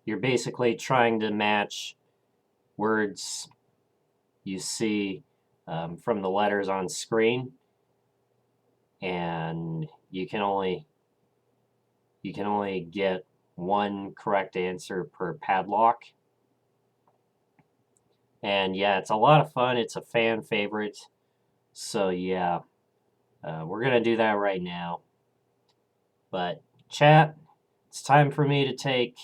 You're basically trying to match words you see from the letters on screen, and you can only get one correct answer per padlock. And yeah, it's a lot of fun. It's a fan favorite. So yeah, we're gonna do that right now. But chat, it's time for me to take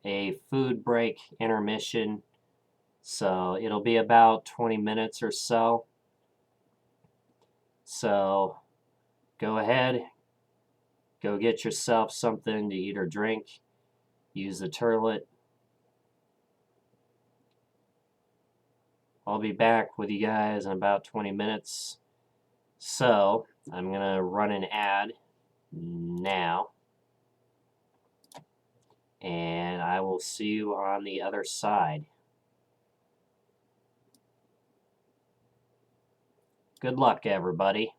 a food break intermission. So it'll be about 20 minutes or so. So go ahead, go get yourself something to eat or drink. Use the turlet. I'll be back with you guys in about 20 minutes. So I'm going to run an ad now. And I will see you on the other side. Good luck, everybody.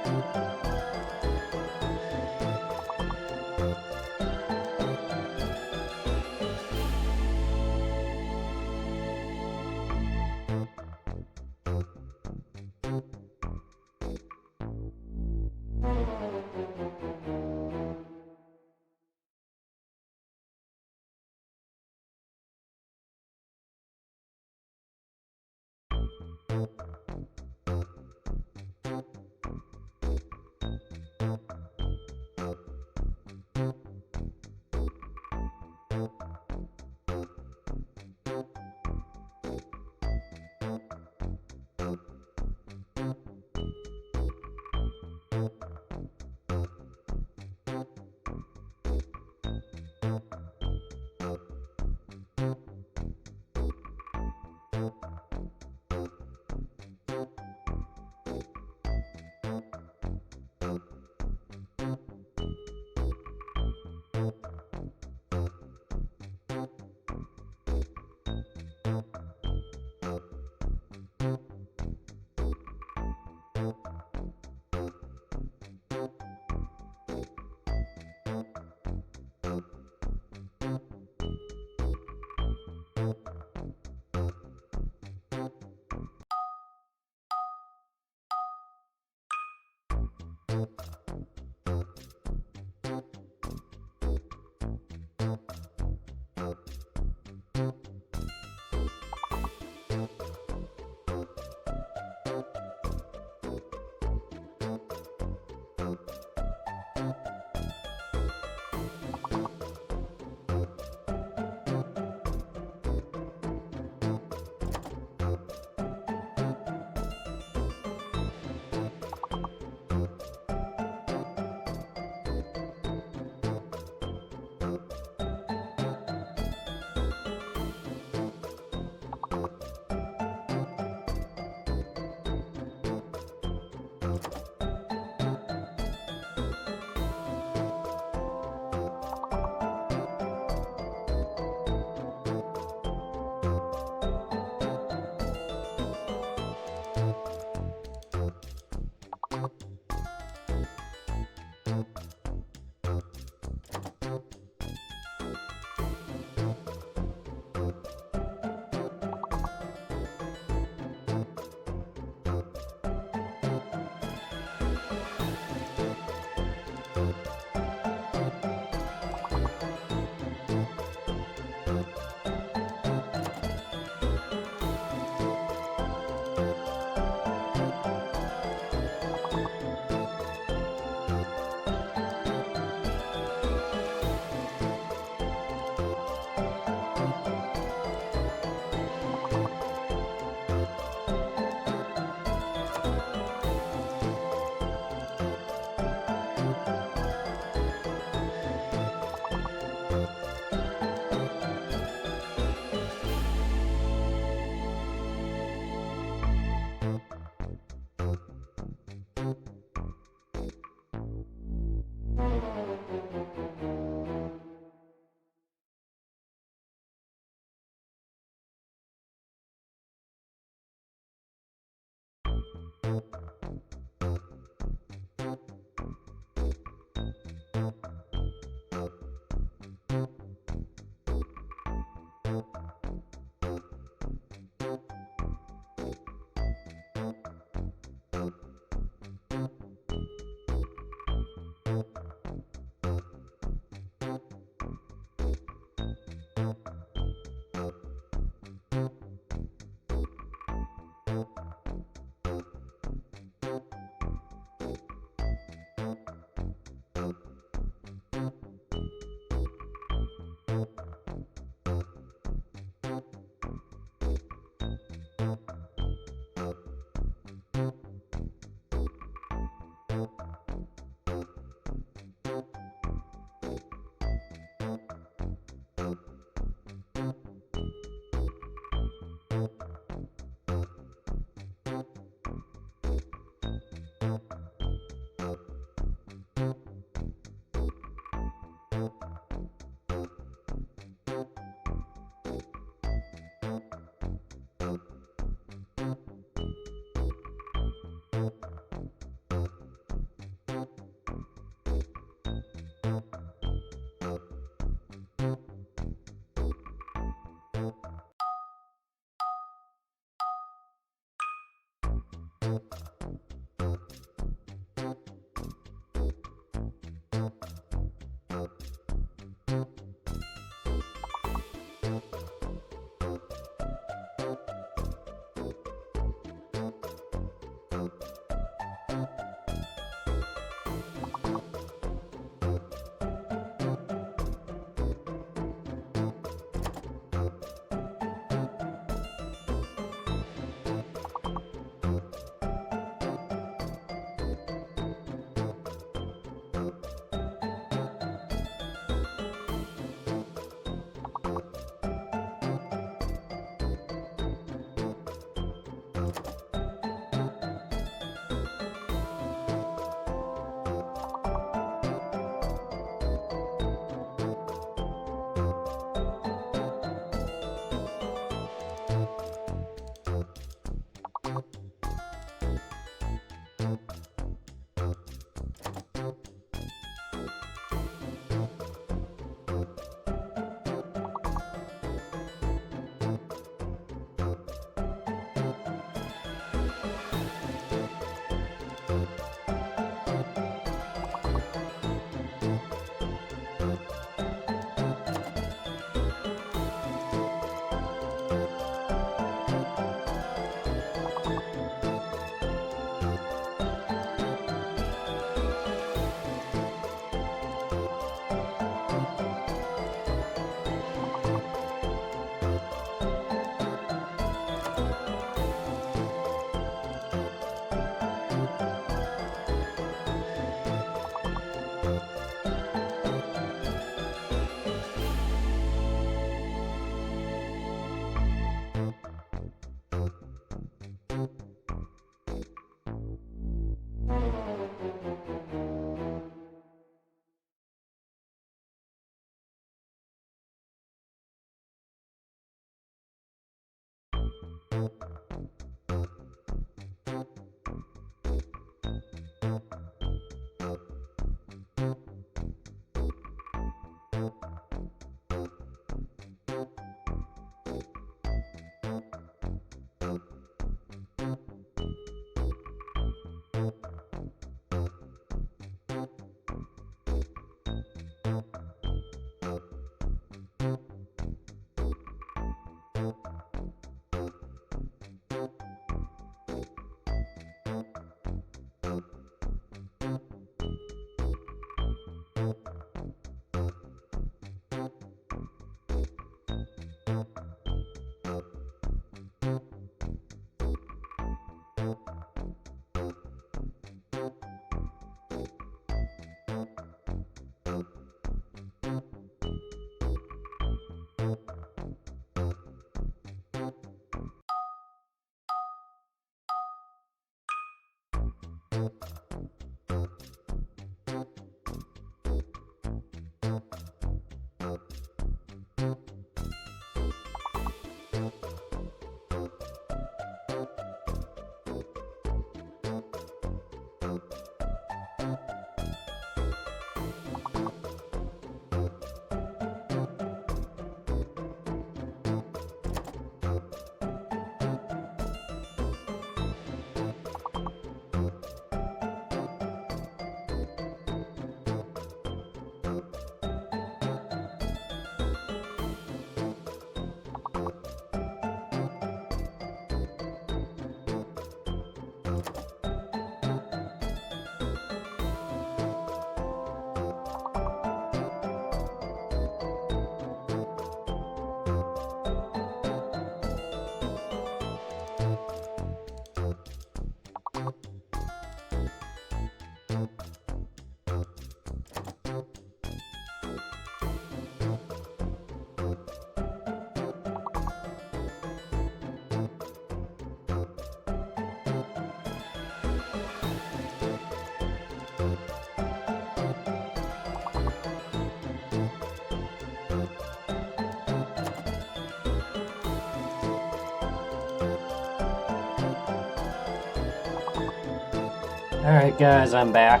Alright guys, I'm back.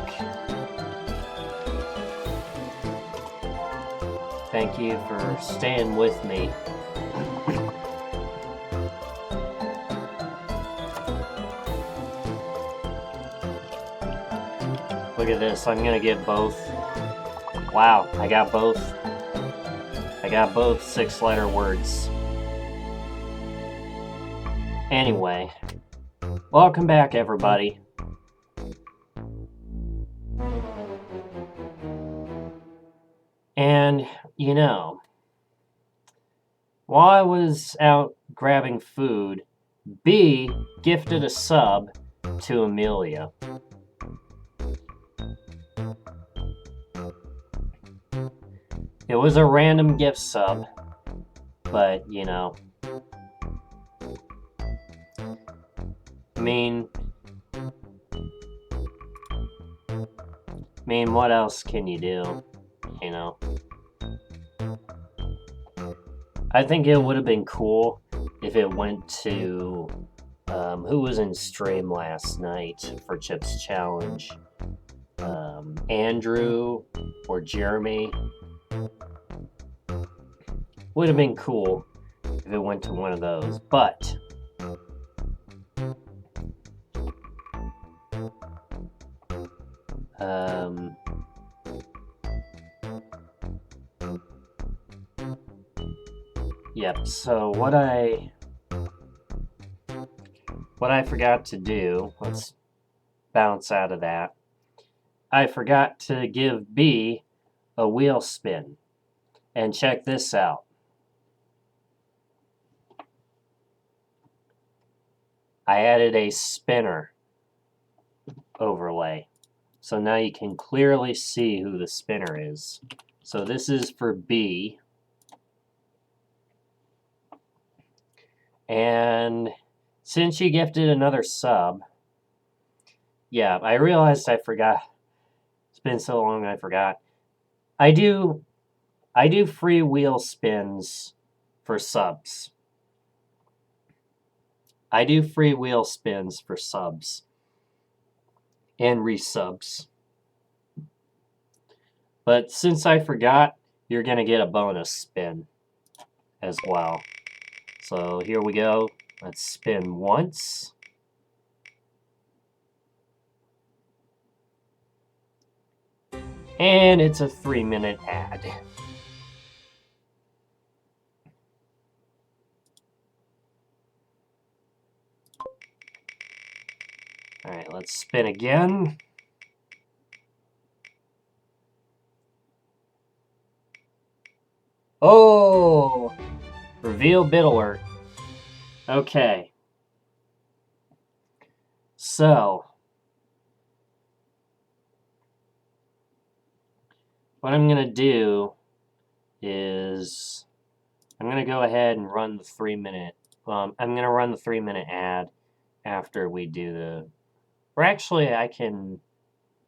Thank you for staying with me. Look at this, I'm gonna get both. Wow, I got both 6-letter words. Anyway, welcome back everybody. And, you know, while I was out grabbing food, B gifted a sub to Amelia. It was a random gift sub, but, you know, I mean, what else can you do, you know? I think it would have been cool if it went to, who was in stream last night for Chip's Challenge? Andrew or Jeremy. Would have been cool if it went to one of those, but yep, so what I forgot to do, let's bounce out of that. I forgot to give B a wheel spin. And check this out. I added a spinner overlay. So now you can clearly see who the spinner is. So this is for B. And since you gifted another sub, yeah, I realized I forgot. It's been so long I forgot. I do free wheel spins for subs. I do free wheel spins for subs and resubs. But since I forgot, you're going to get a bonus spin as well. So here we go. Let's spin once. And it's a 3-minute ad. Alright, let's spin again. Oh! Reveal bid alert. Okay. So, what I'm going to do is I'm going to go ahead and run the 3-minute. I'm going to run the 3-minute ad after we do the. Or actually, I can.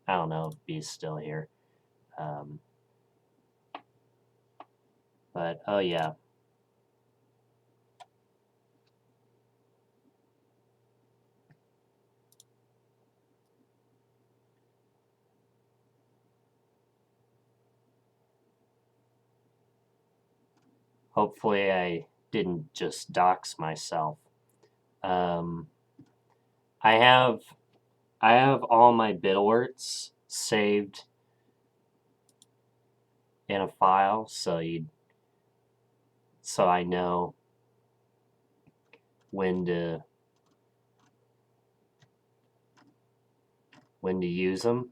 I don't know if B's still here. But oh yeah. Hopefully I didn't just dox myself. I have all my bid alerts saved in a file, so I know when to use them.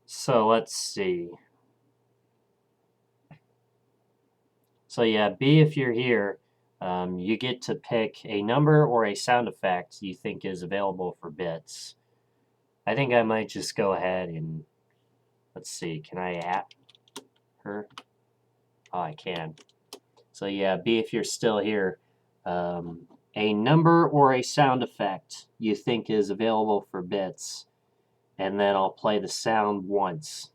So let's see. So yeah, B, if you're here, you get to pick a number or a sound effect you think is available for bits. I think I might just go ahead and, let's see, can I add her? Oh, I can. So yeah, B, if you're still here, a number or a sound effect you think is available for bits, and then I'll play the sound once.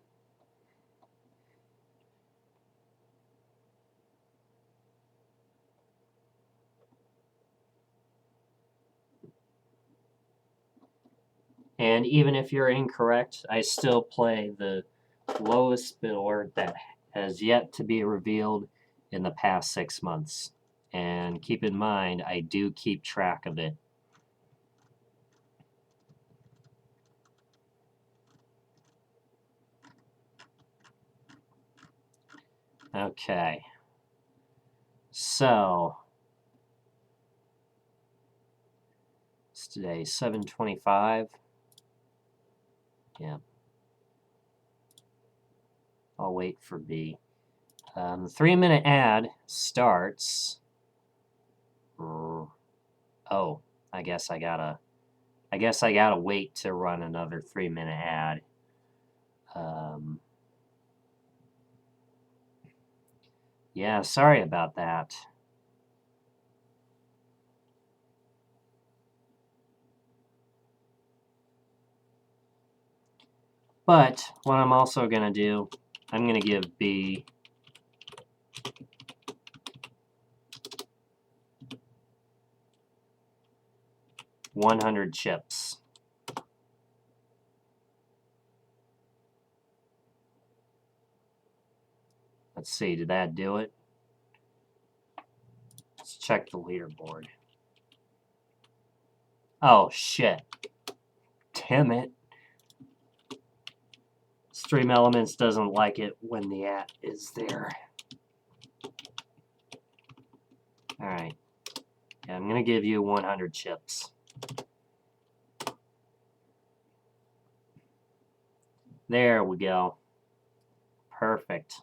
And even if you're incorrect, I still play the lowest bidder that has yet to be revealed in the past 6 months. And keep in mind, I do keep track of it. Okay. So, it's today 7:25. Yeah. I'll wait for B. The 3-minute ad starts. Oh, I guess I gotta wait to run another 3-minute ad. Yeah, sorry about that. But what I'm also gonna do, I'm gonna give B 100 chips. Let's see, did that do it? Let's check the leaderboard. Oh, shit. Damn it. Stream Elements doesn't like it when the ad is there. Alright. Yeah, I'm going to give you 100 chips. There we go. Perfect.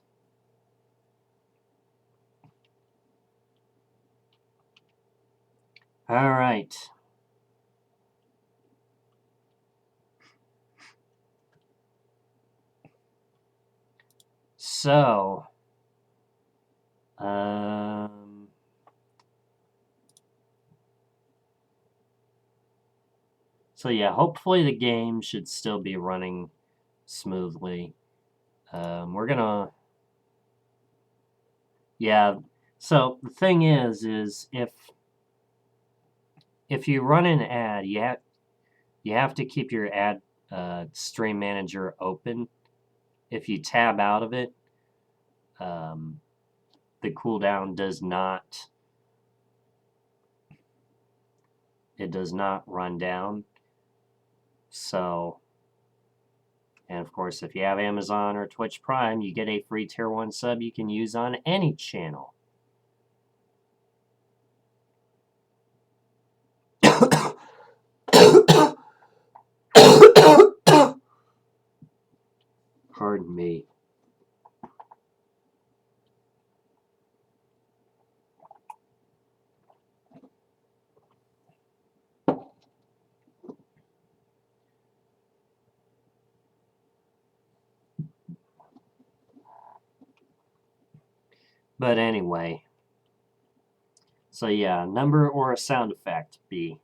Alright. So, yeah, hopefully the game should still be running smoothly. We're gonna, yeah. So the thing is if you run an ad, you have to keep your ad stream manager open. If you tab out of it, the cooldown does not run down. So, and of course, if you have Amazon or Twitch Prime, you get a free tier 1 sub you can use on any channel. Pardon me. But anyway. So yeah, number or a sound effect, B.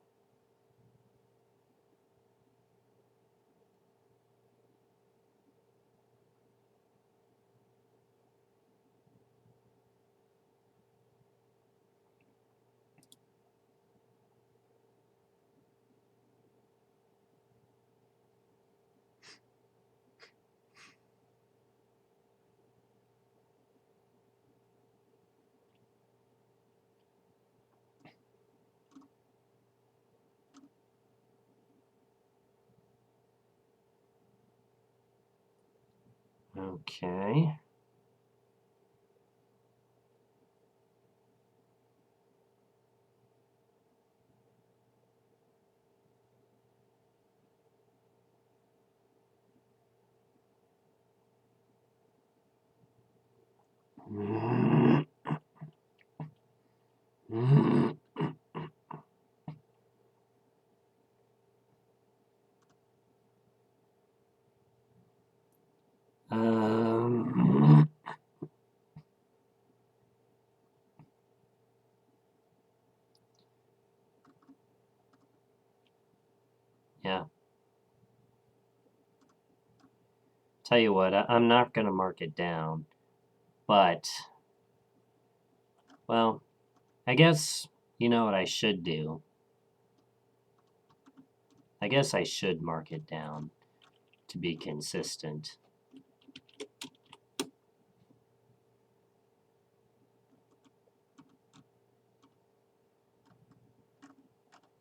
Okay. Yeah. Tell you what, I'm not going to mark it down, but, well, I guess you know what I should do. I guess I should mark it down to be consistent.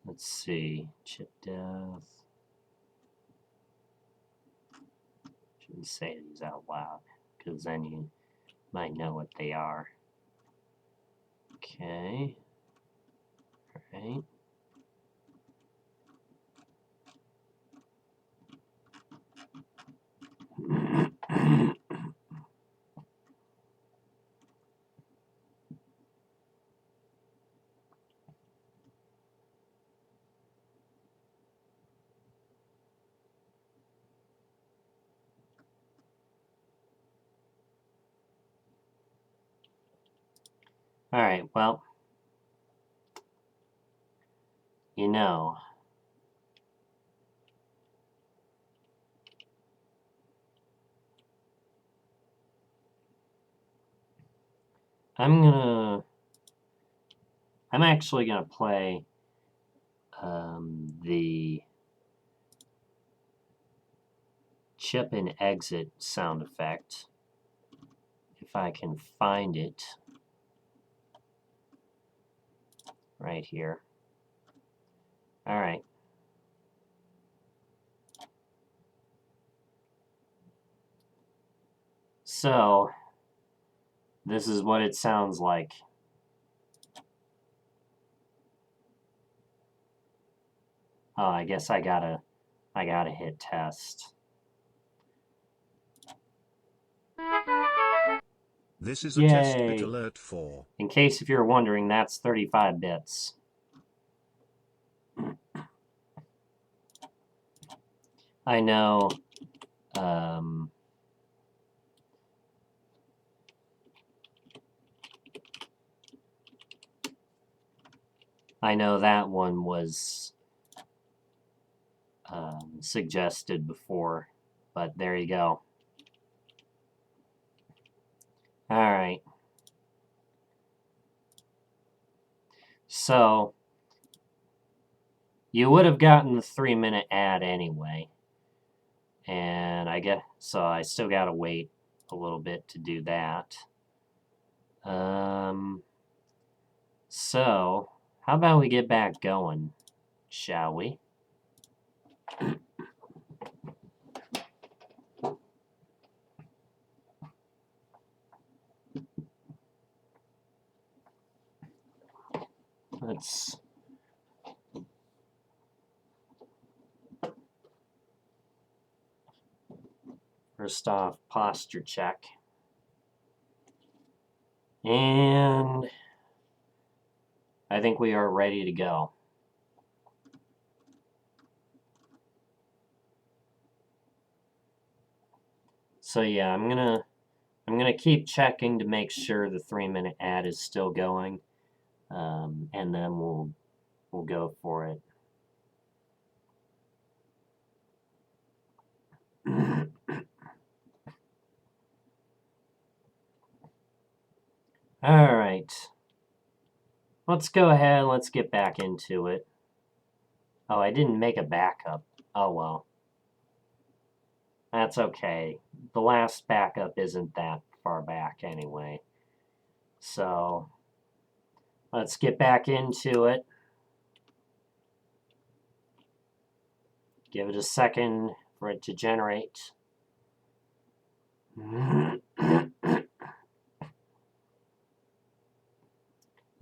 Let's see, chip depth. Shouldn't say these out loud, because then you might know what they are. Okay. All right. All right, well, you know, I'm actually gonna play the chip and exit sound effect, if I can find it right here. All right. So this is what it sounds like. Oh, I guess I gotta hit test. This is a test bit Yay! alert for. In case if you're wondering, that's 35 bits. I know. I know that one was suggested before, but there you go. All right. So you would have gotten the 3-minute ad anyway, and I guess so. I still gotta wait a little bit to do that. So how about we get back going, shall we? Let's first off posture check. And I think we are ready to go. So yeah, I'm gonna keep checking to make sure the 3-minute ad is still going, and then we'll go for it. All right, let's go ahead. Let's get back into it. Oh, I didn't make a backup. Oh well, that's okay. The last backup isn't that far back anyway. So let's get back into it. Give it a second for it to generate.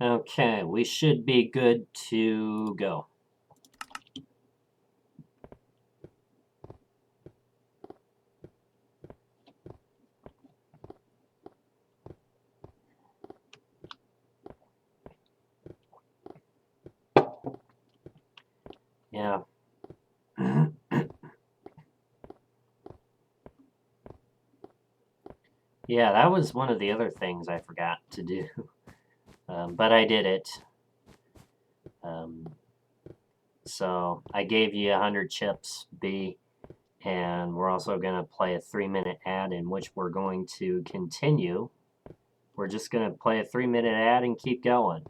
Okay, we should be good to go. Yeah. Yeah, that was one of the other things I forgot to do. But I did it. So I gave you 100 chips, B, and we're also going to play a 3-minute ad in which we're going to continue. We're just going to play a 3-minute ad and keep going.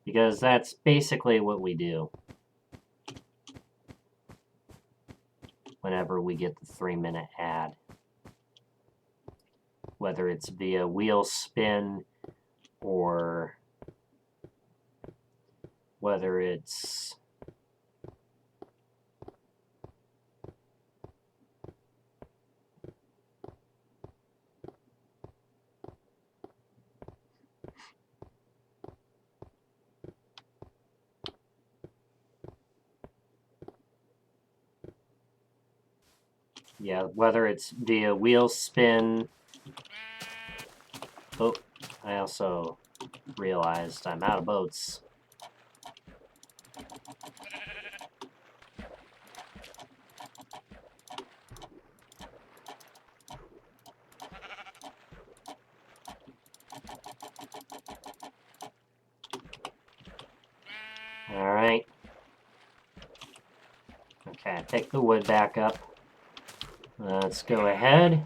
Because that's basically what we do. whenever we get the 3-minute ad. Whether it's via wheel spin or whether it's whether it's via wheel spin. Oh, I also realized I'm out of boats. Alright. Okay, I picked the wood back up. Let's go ahead.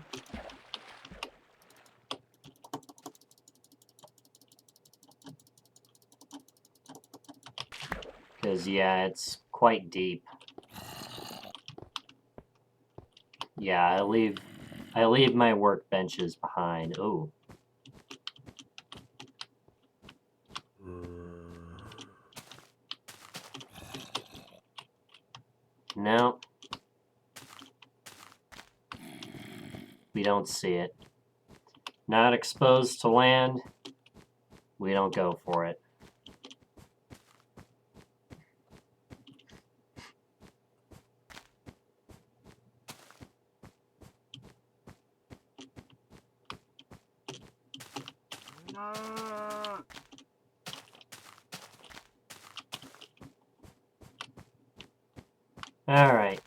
Because, yeah, it's quite deep. Yeah, I leave my workbenches behind. Ooh. No. We don't see it. Not exposed to land. We don't go for it. All right.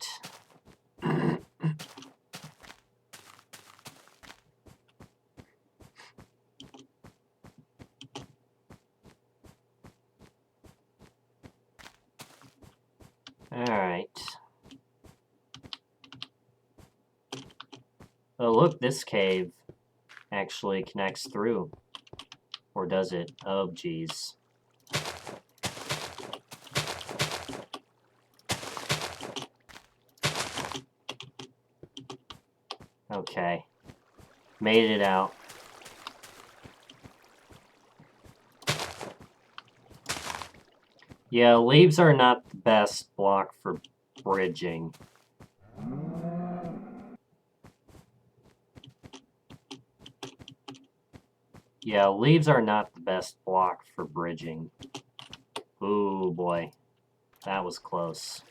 All right. Oh, look, this cave actually connects through. Or does it? Oh, geez. Okay. Made it out. Yeah, leaves are not the best block for bridging. Yeah, leaves are not the best block for bridging. Ooh, boy. That was close.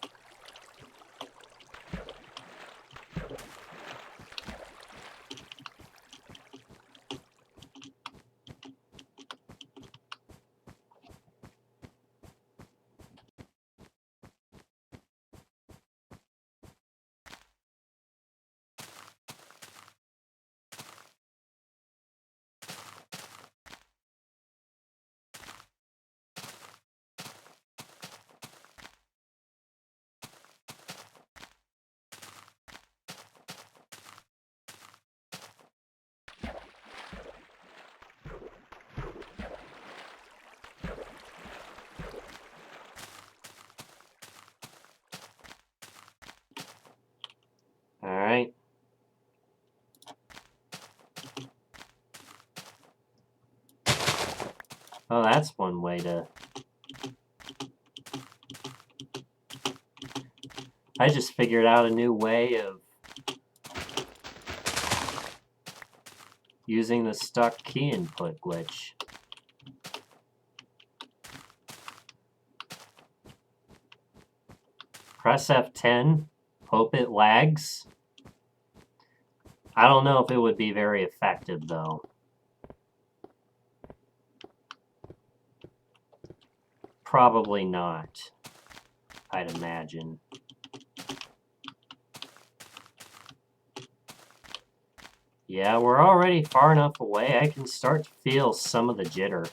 Alright. Oh, that's one way to... I just figured out a new way of using the stuck key input glitch. Press F10, hope it lags. I don't know if it would be very effective, though. Probably not, I'd imagine. Yeah, we're already far enough away. I can start to feel some of the jitter.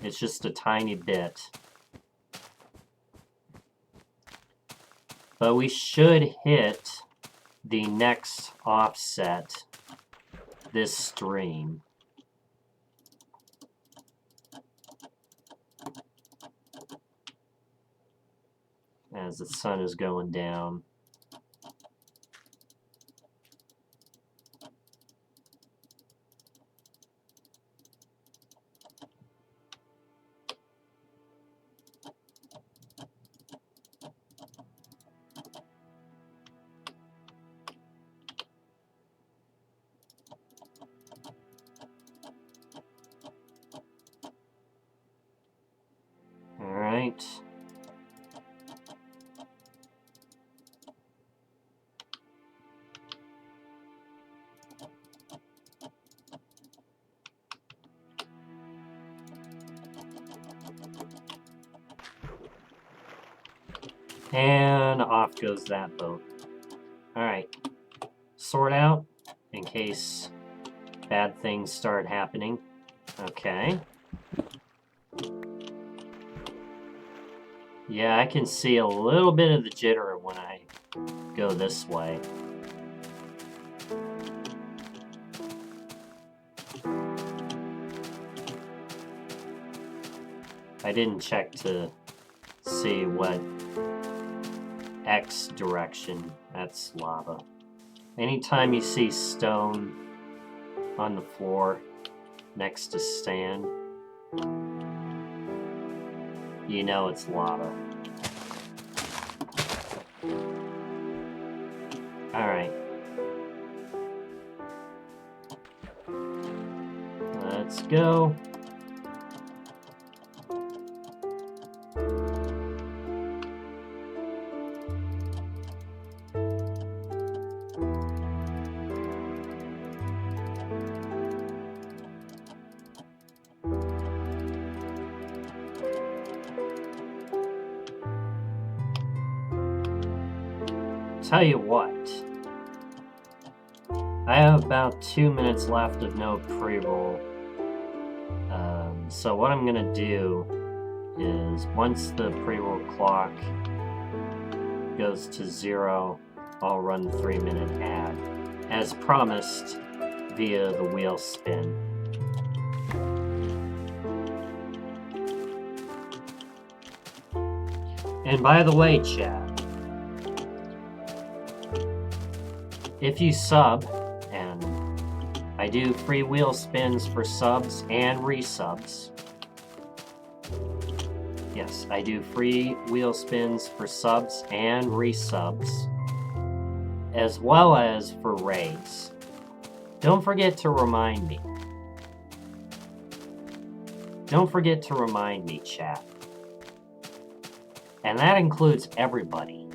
It's just a tiny bit. But we should hit the next offset this stream. as the sun is going down. All right. And off goes that boat. Alright. Sort out in case bad things start happening. Okay. Yeah, I can see a little bit of the jitter when I go this way. I didn't check to see what X direction. That's lava. Anytime you see stone on the floor next to sand, you know it's lava. Alright. Let's go. Tell you what, I have about 2 minutes left of no pre-roll. So what I'm gonna do is once the pre-roll clock goes to 0, I'll run the 3-minute ad, as promised via the wheel spin. And by the way, chat, if you sub, and I do free wheel spins for subs and resubs. Yes, I do free wheel spins for subs and resubs, as well as for raids. Don't forget to remind me. Don't forget to remind me, chat. And that includes everybody,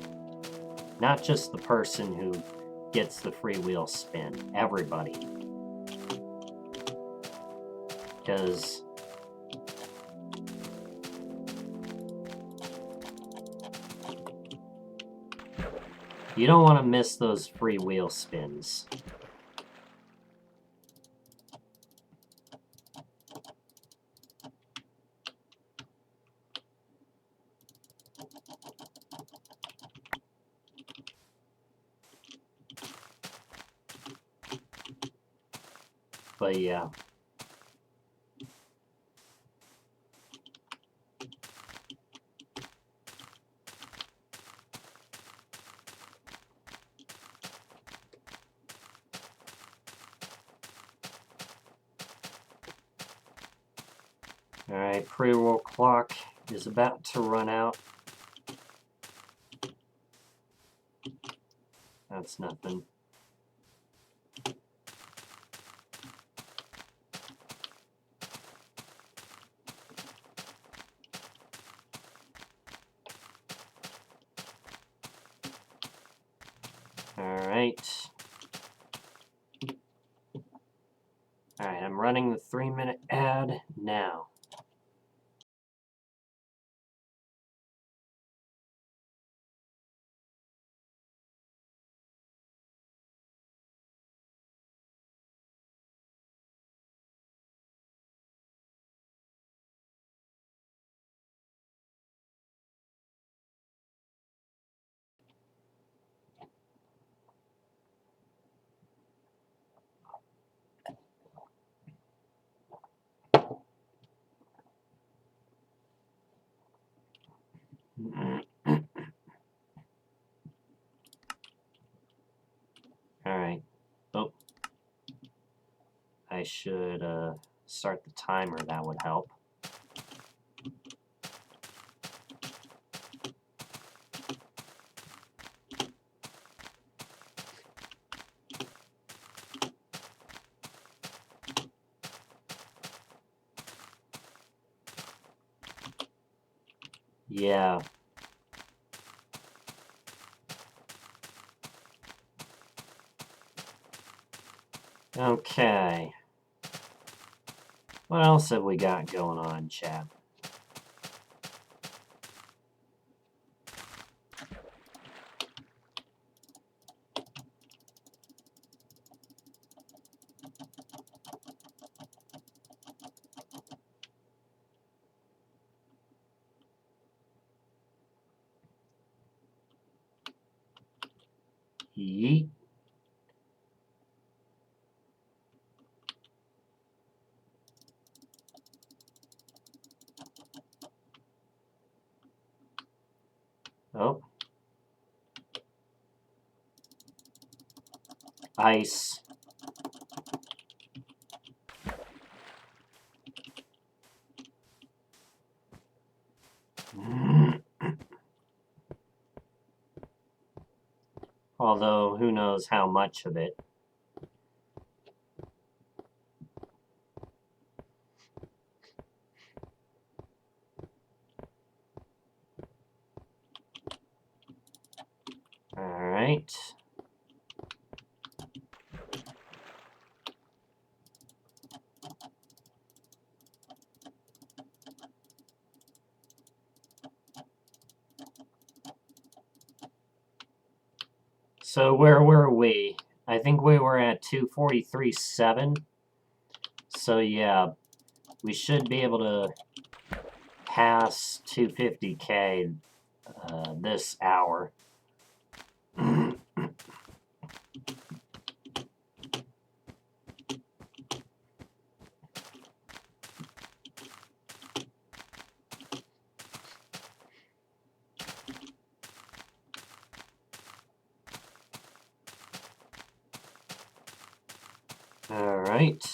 not just the person who gets the free wheel spin. Everybody. Because you don't want to miss those free wheel spins. But yeah. Alright, pre-roll clock is about to run out. That's nothing. Alright. Alright, I'm running the 3-minute ad now. I should start the timer. That would help. Yeah. Okay. What else have we got going on, chat? Yeet. Oh. Ice. Although, who knows how much of it. Alright. So where were we? I think we were at 243.7. So yeah, we should be able to pass 250K this hour. Alright.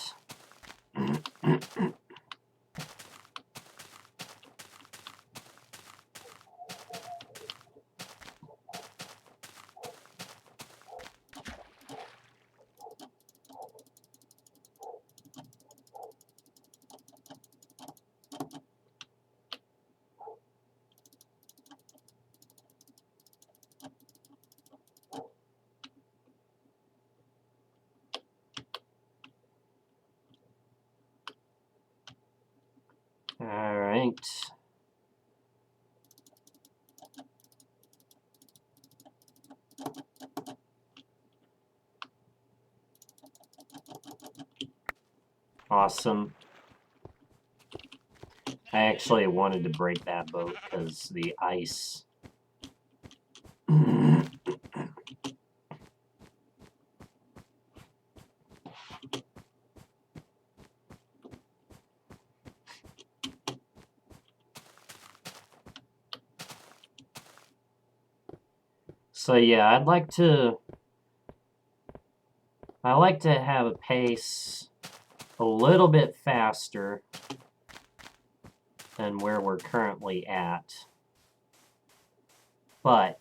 Alright. Awesome. I actually wanted to break that boat because the ice. So yeah, I like to have a pace a little bit faster than where we're currently at. But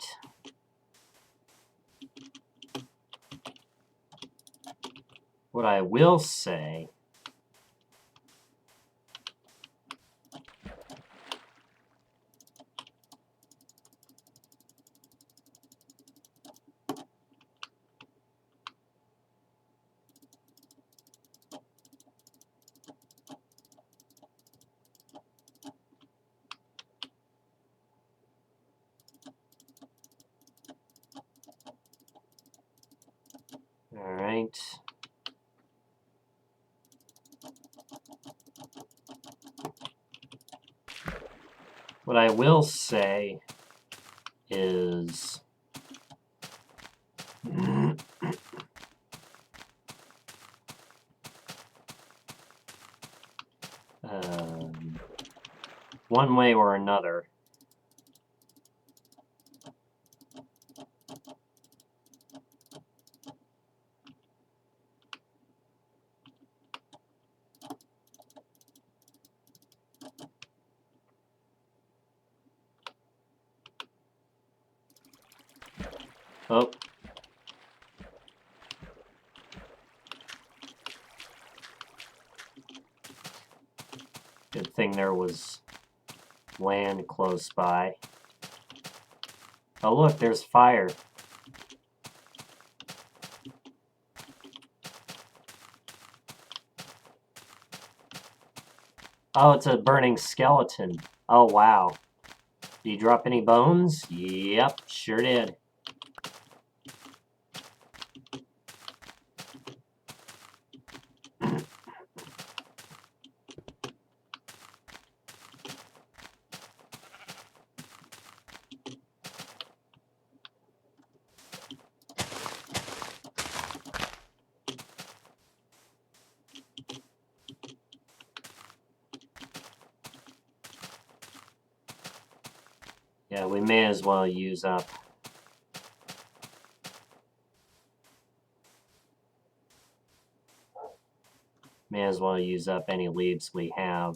what I will say Alright. What I will say is one way or another, Oh. Good thing there was land close by. Oh look, there's fire. Oh, it's a burning skeleton. Oh wow. Did you drop any bones? Yep, sure did. Yeah, we may as well use up. May as well use up any leaves we have.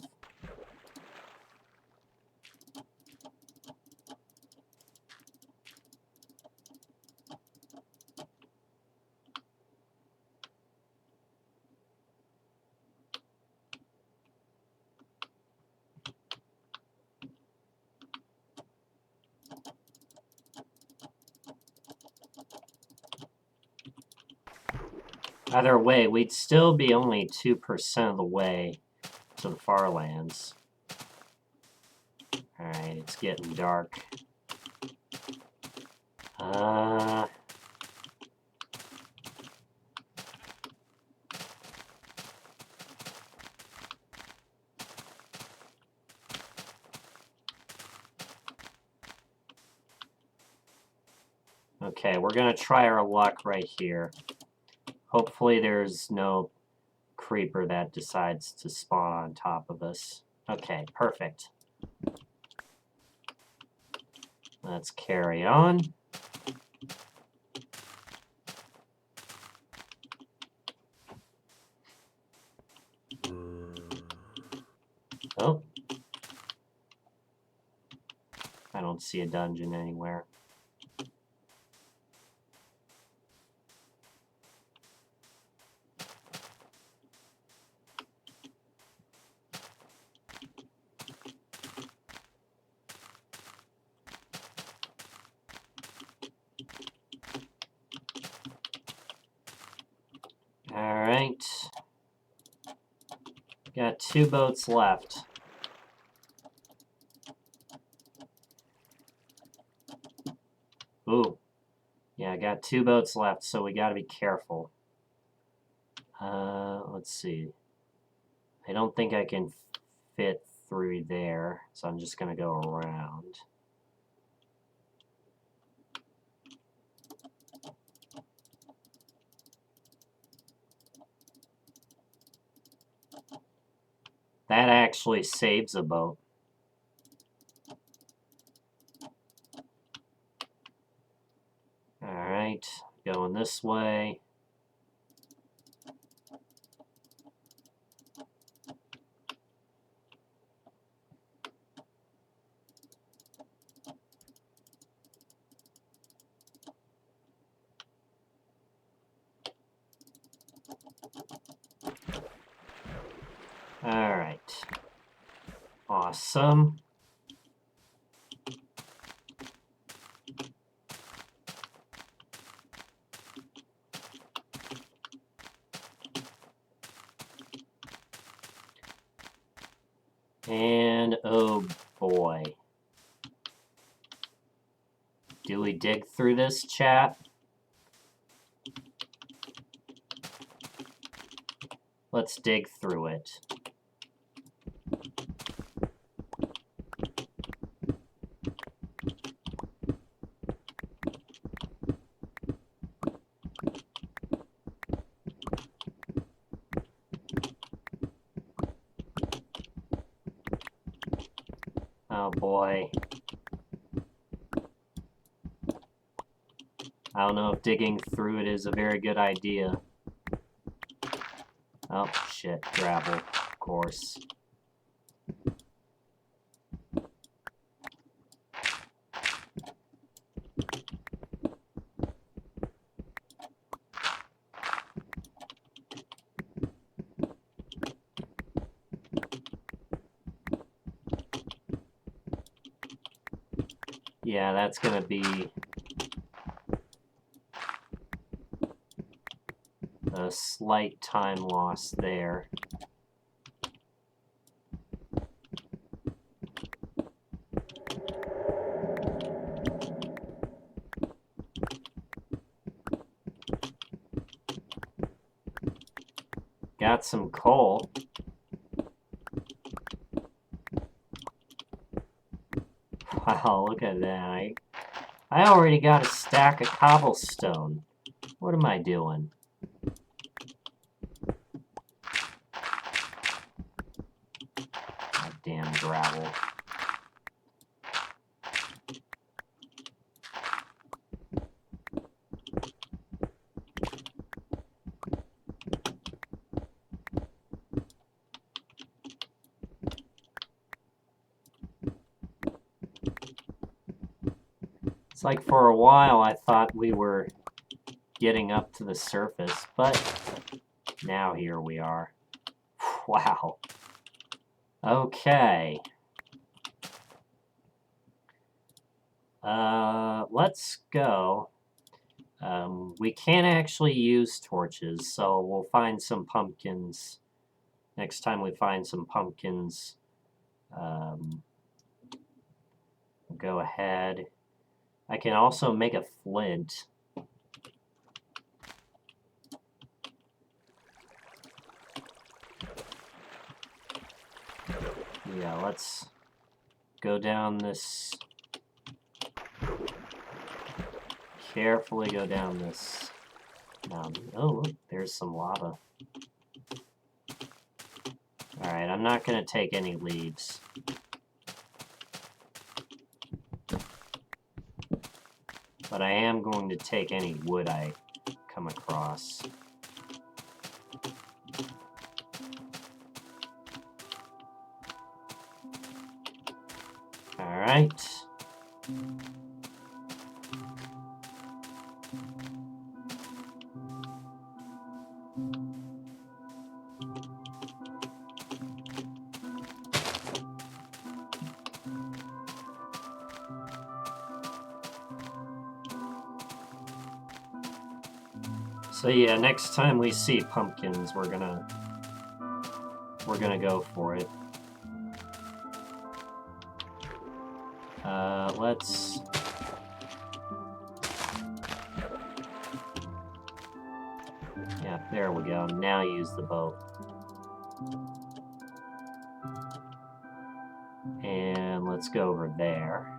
Either way, we'd still be only 2% of the way to the far lands. Alright, it's getting dark. Okay, we're gonna try our luck right here. Hopefully there's no creeper that decides to spawn on top of us. Okay, perfect. Let's carry on. Oh. I don't see a dungeon anywhere. Alright. Got 2 boats left. Ooh. Yeah, I got 2 boats left, so we gotta be careful. Let's see. I don't think I can fit through there, so I'm just gonna go around. That actually saves a boat. Alright, going this way. Alright. Awesome. And oh boy. Do we dig through this, chat? Let's dig through it. Oh boy. I don't know if digging through it is a very good idea. Oh, shit. Gravel, of course. Yeah, that's gonna be a slight time loss there. Got some coal. Wow, look at that. I already got a stack of cobblestone. What am I doing? Damn gravel. It's like for a while I thought we were getting up to the surface, but now here we are. Wow. Okay. Let's go. We can't actually use torches, so we'll find some pumpkins. Next time we find some pumpkins, go ahead. I can also make a flint. Yeah, let's go down this. Carefully go down this mountain. Oh, look, there's some lava. Alright, I'm not going to take any leaves. But I am going to take any wood I come across. Alright. So yeah, next time we see pumpkins, we're gonna go for it. Let's... Yeah, there we go. Now use the boat. And let's go over there.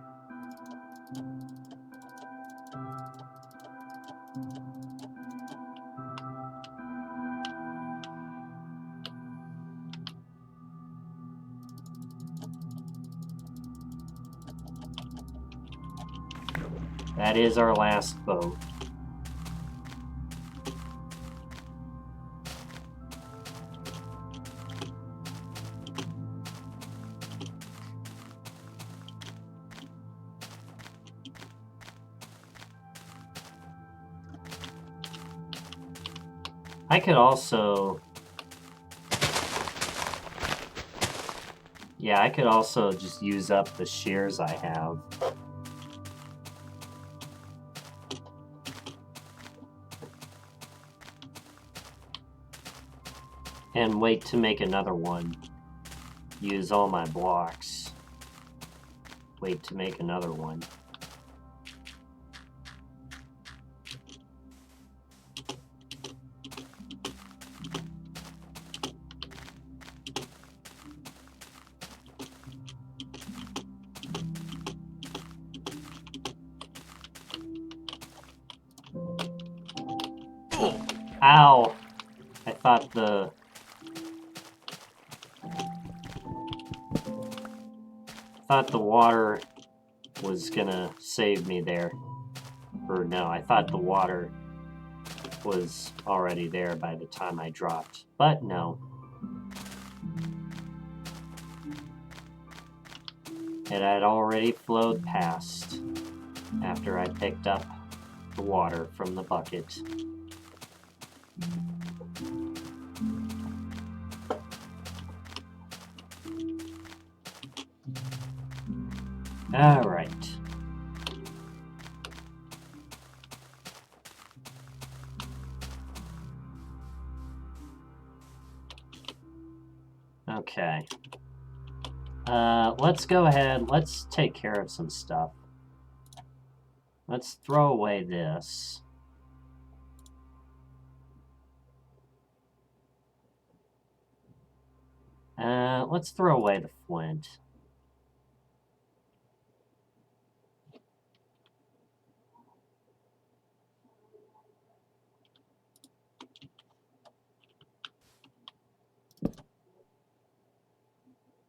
That is our last boat. I could also... Yeah, I could also just use up the shears I have. And wait to make another one. Use all my blocks. Wait to make another one. Ow! I thought the water was gonna save me there. Or no, I thought the water was already there by the time I dropped. But no. It had already flowed past after I picked up the water from the bucket. Alright. Okay. Let's go ahead. Let's take care of some stuff. Let's throw away this. Let's throw away the flint.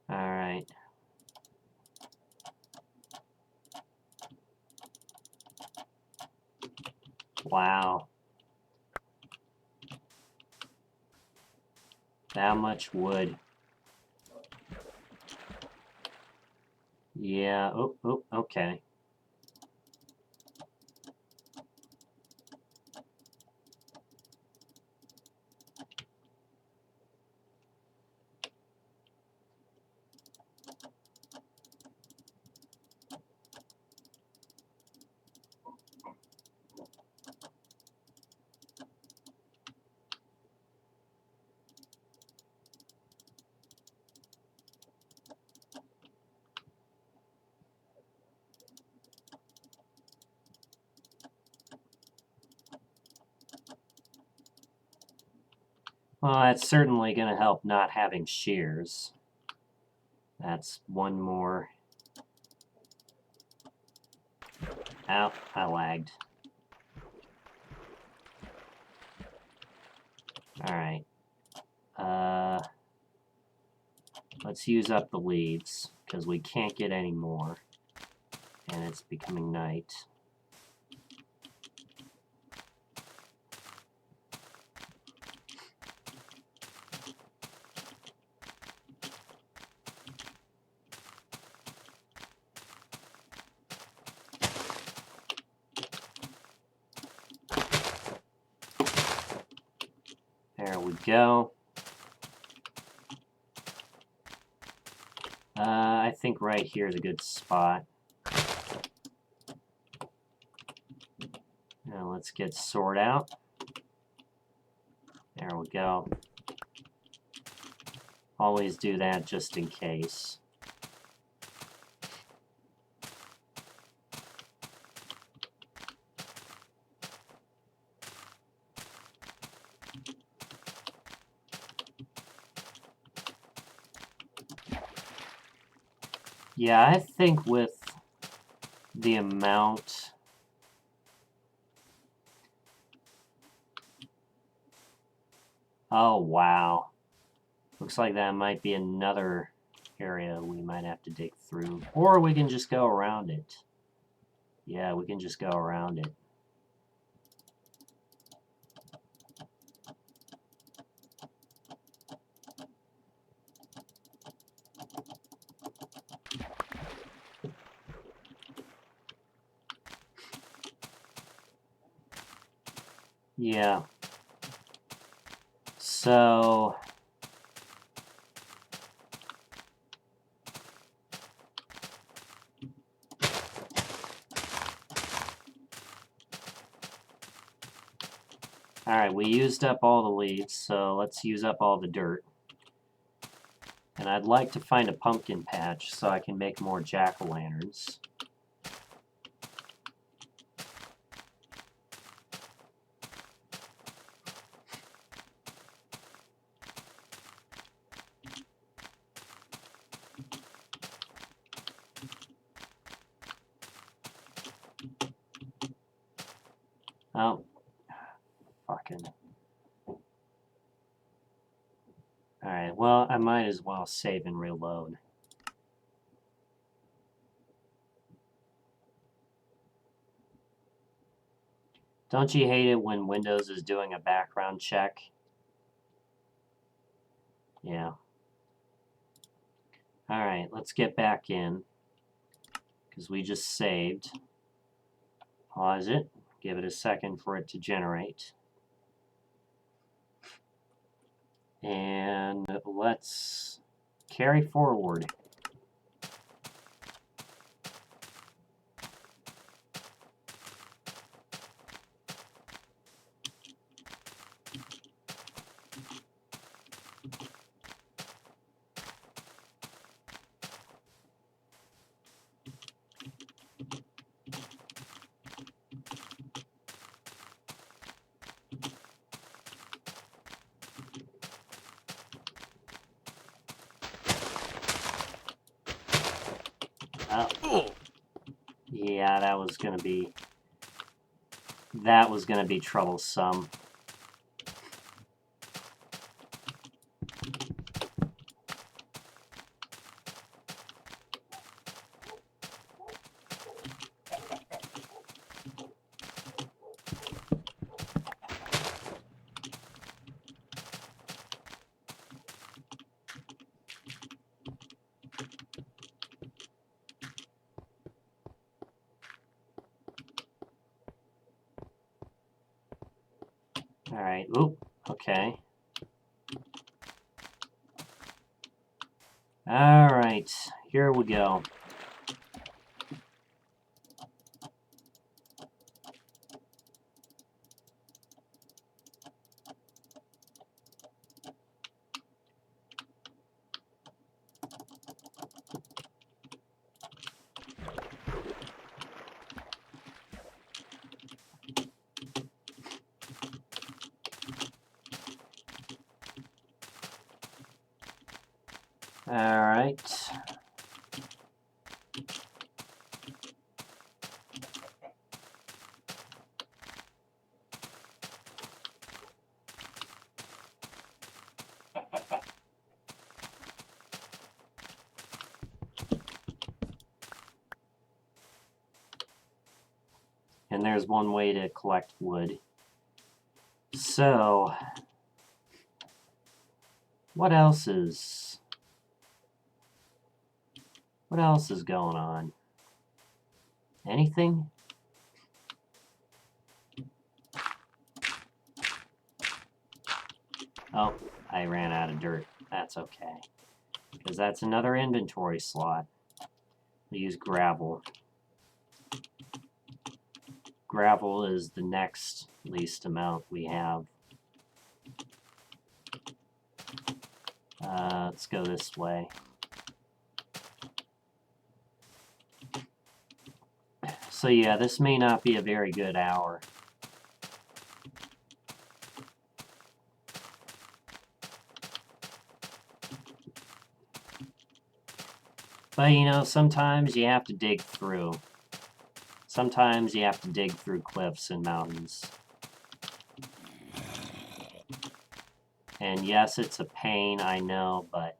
All right. Wow. That much wood. Yeah, oh, okay. Well, that's certainly going to help not having shears. That's one more. Ow, I lagged. Alright. Let's use up the leaves, because we can't get any more. And it's becoming night. There we go. I think right here is a good spot. Now let's get sword out. There we go. Always do that just in case. Yeah, I think with the amount... Oh, wow. Looks like that might be another area we might have to dig through. Or we can just go around it. Yeah, we can just go around it. Yeah. So... Alright, we used up all the leaves, so let's use up all the dirt. And I'd like to find a pumpkin patch so I can make more jack-o'-lanterns. Oh. Fucking... Alright, well, I might as well save and reload. Don't you hate it when Windows is doing a background check? Yeah. Alright, let's get back in. Because we just saved. Pause it. Give it a second for it to generate. And let's carry forward. Yeah, that was gonna be troublesome. Alright, oop, okay. Alright, here we go. Alright. And there's one way to collect wood. So, what else is going on? Anything? Oh, I ran out of dirt. That's okay. Because that's another inventory slot. We use gravel. Gravel is the next least amount we have. Let's go this way. So yeah, this may not be a very good hour. But you know, sometimes you have to dig through. Sometimes you have to dig through cliffs and mountains. And yes, it's a pain, I know, but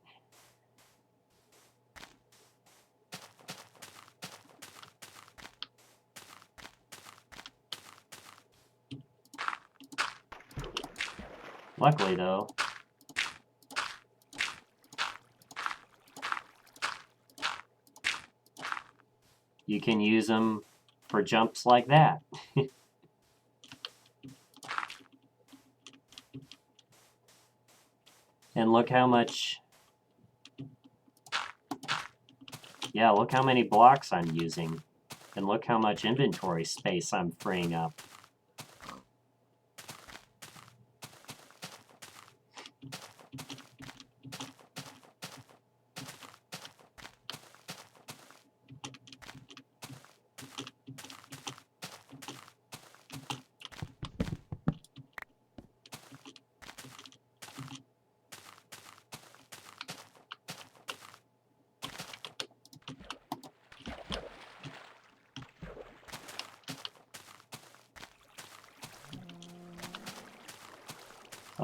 luckily though, you can use them for jumps like that. And look how much... Yeah, look how many blocks I'm using. And look how much inventory space I'm freeing up.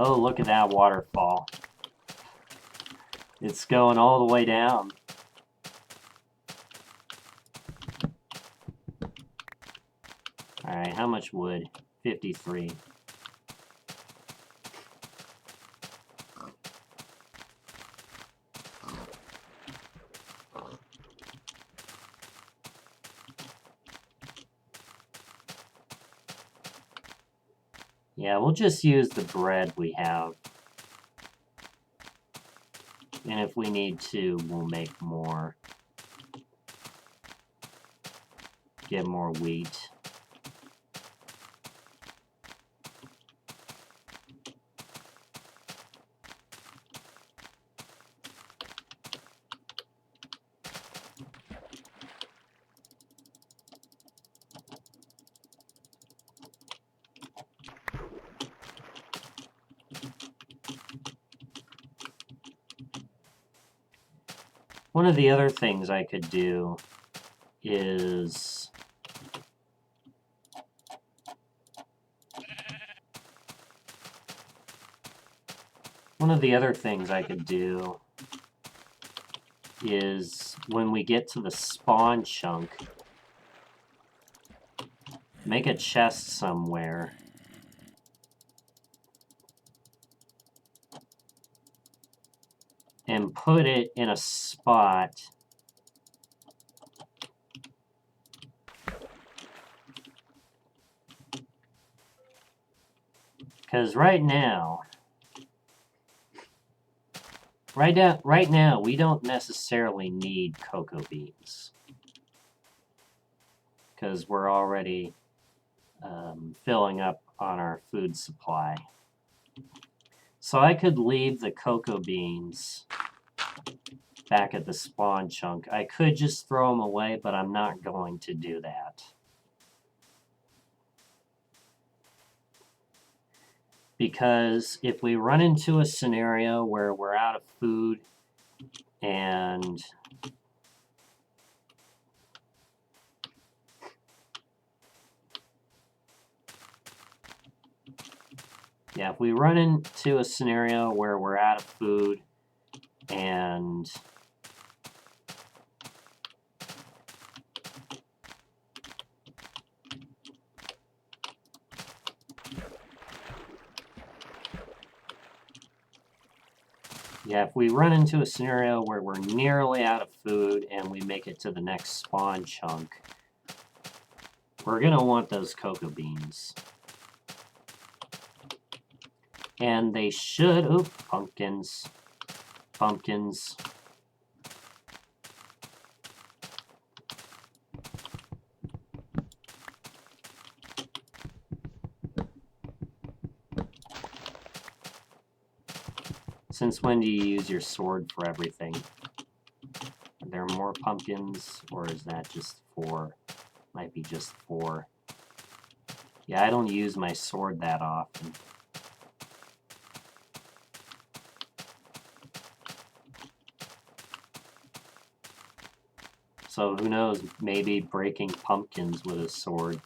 Oh, look at that waterfall. It's going all the way down. Alright, how much wood? 53. Yeah, we'll just use the bread we have. And if we need to, we'll make more. Get more wheat. One of the other things I could do is One of the other things I could do is when we get to the spawn chunk, make a chest somewhere. And put it in a spot because right now we don't necessarily need cocoa beans because we're already filling up on our food supply. So I could leave the cocoa beans back at the spawn chunk. I could just throw them away, but I'm not going to do that. Because if we run into a scenario where we're out of food and if we run into a scenario where we're out of food and if we run into a scenario where we're nearly out of food and we make it to the next spawn chunk, we're going to want those cocoa beans. And they should, pumpkins. Since when do you use your sword for everything? Are there more pumpkins, or is that just 4? Might be just 4. Yeah, I don't use my sword that often. So who knows, maybe breaking pumpkins with a sword.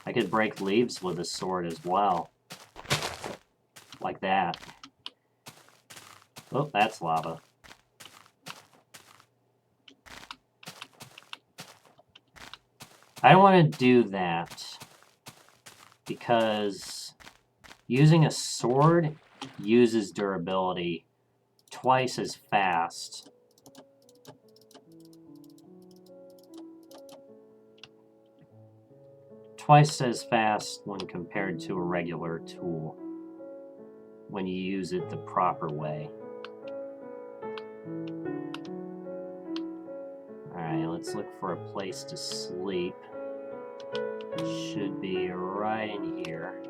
I could break leaves with a sword as well. Like that. Oh, that's lava. I don't want to do that because using a sword uses durability twice as fast. Twice as fast when compared to a regular tool when you use it the proper way. Alright, let's look for a place to sleep. Should be right in here.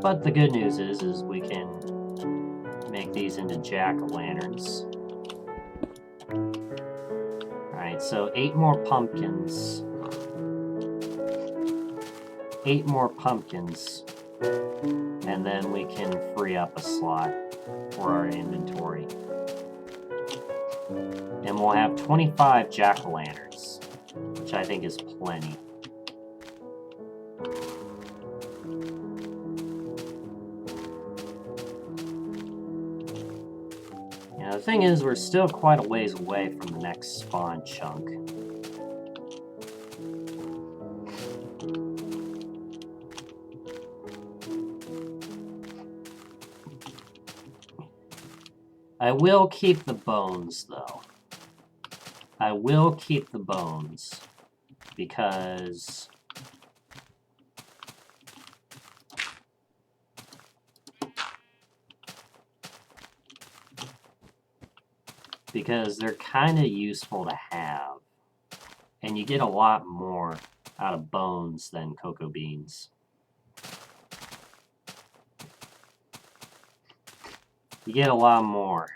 But the good news is we can make these into jack-o'-lanterns. Alright, so 8 more pumpkins. 8 more pumpkins. And then we can free up a slot for our inventory. And we'll have 25 jack-o'-lanterns, which I think is plenty. The thing is, we're still quite a ways away from the next spawn chunk. I will keep the bones, though. I will keep the bones, because they're kind of useful to have. And you get a lot more out of bones than cocoa beans. You get a lot more.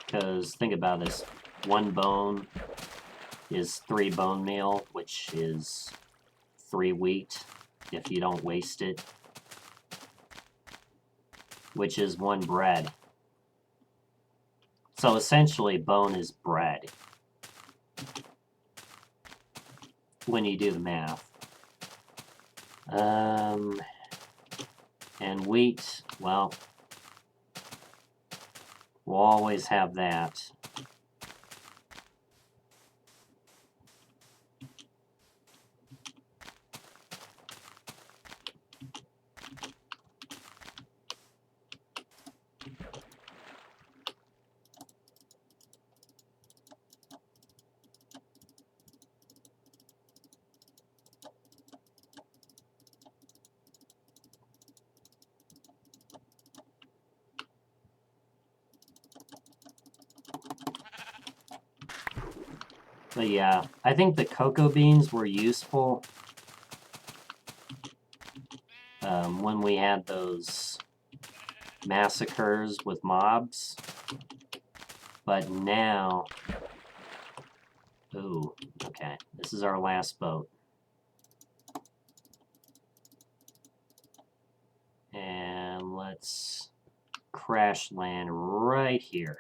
Because think about this. 1 bone is 3 bone meal, which is 3 wheat if you don't waste it. Which is 1 bread. So essentially, bone is bread. when you do the math. And wheat, well, we'll always have that. But yeah, I think the cocoa beans were useful when we had those massacres with mobs. But now, ooh, okay, this is our last boat. And let's crash land right here.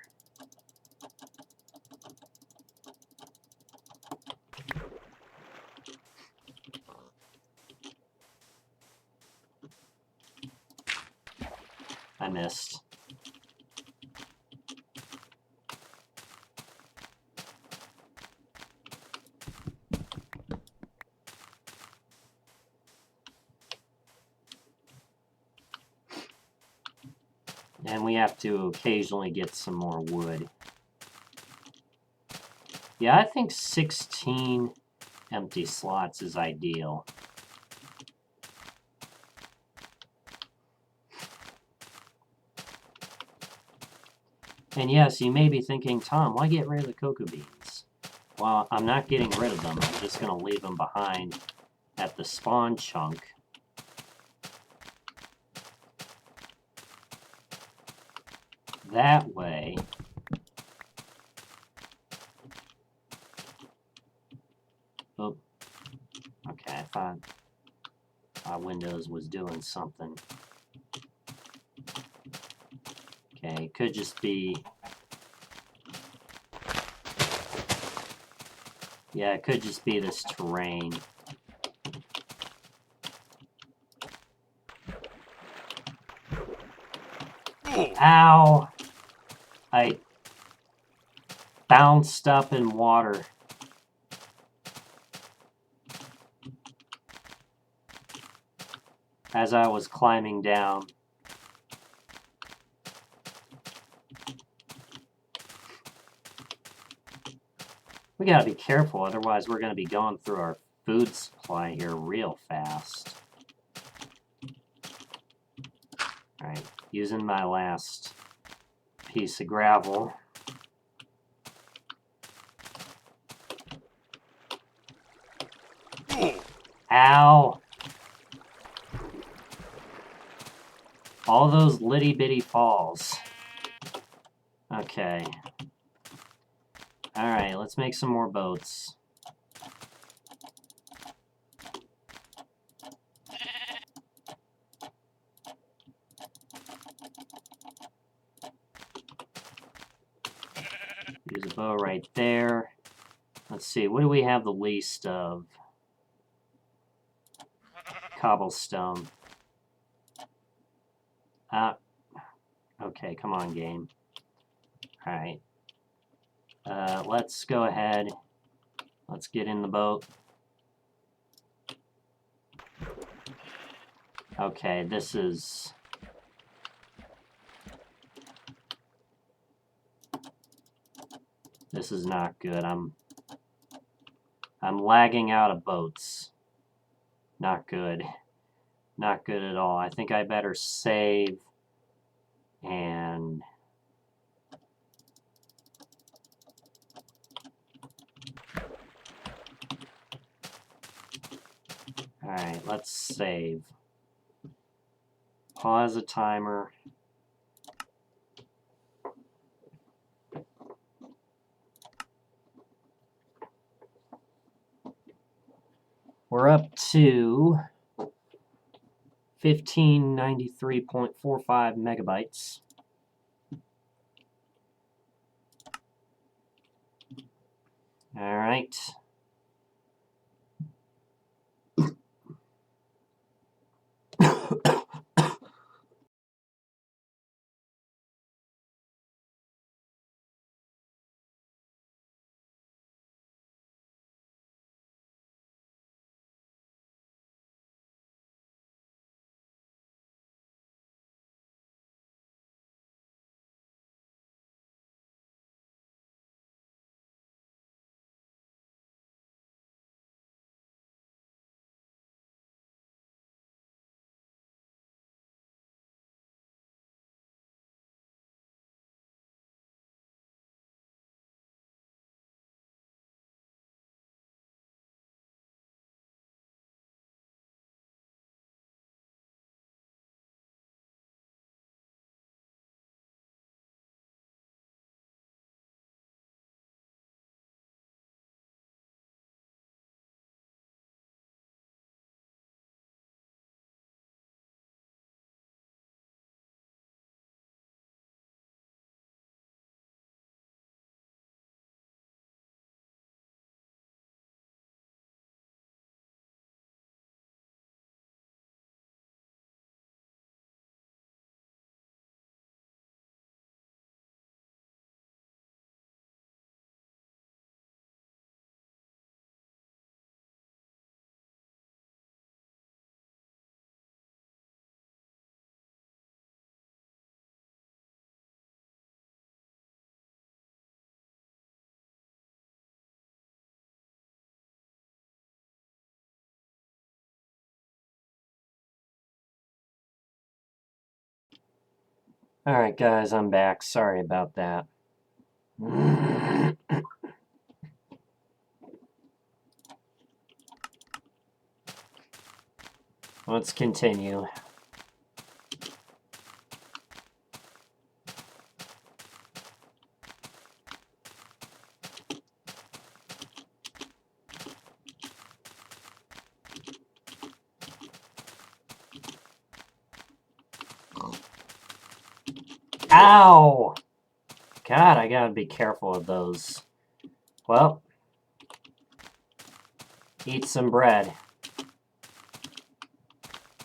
I missed. And we have to occasionally get some more wood. Yeah, I think 16 empty slots is ideal. And yes, you may be thinking, Tom, why get rid of the cocoa beans? Well, I'm not getting rid of them. I'm just going to leave them behind at the spawn chunk. That way, oh, okay, I thought Windows was doing something. Okay, it could just be, yeah, it could just be this terrain. Ow! I bounced up in water. As I was climbing down. We gotta be careful, otherwise we're gonna be going through our food supply here real fast. Alright, using my last piece of gravel. Ow! All those litty-bitty falls. Okay. Alright, let's make some more boats. Use a bow right there. Let's see, what do we have the least of? Cobblestone. Okay, come on, game. Alright. Let's go ahead. Let's get in the boat. Okay, this is... This is not good. I'm lagging out of boats. Not good. Not good at all. I think I better save and... Alright, let's save. Pause the timer. We're up to 1593.45 megabytes. All right. Alright guys, I'm back. Sorry about that. Let's continue. Ow! God, I gotta be careful of those. Well, eat some bread.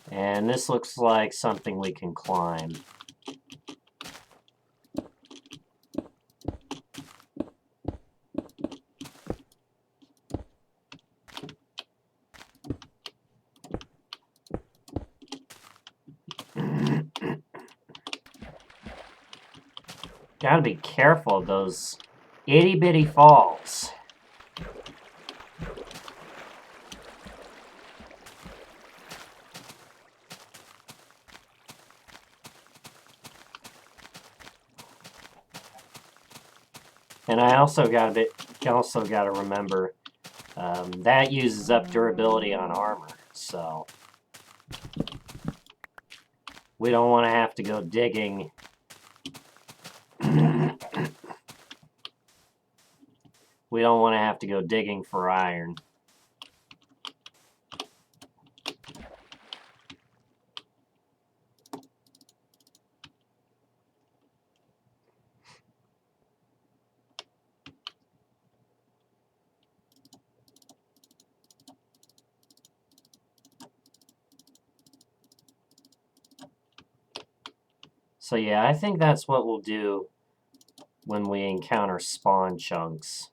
And this looks like something we can climb. Gotta be careful of those itty-bitty falls. And I also gotta remember that uses up durability on armor, so we don't want to have to go digging. We don't want to have to go digging for iron. So yeah, I think that's what we'll do when we encounter spawn chunks.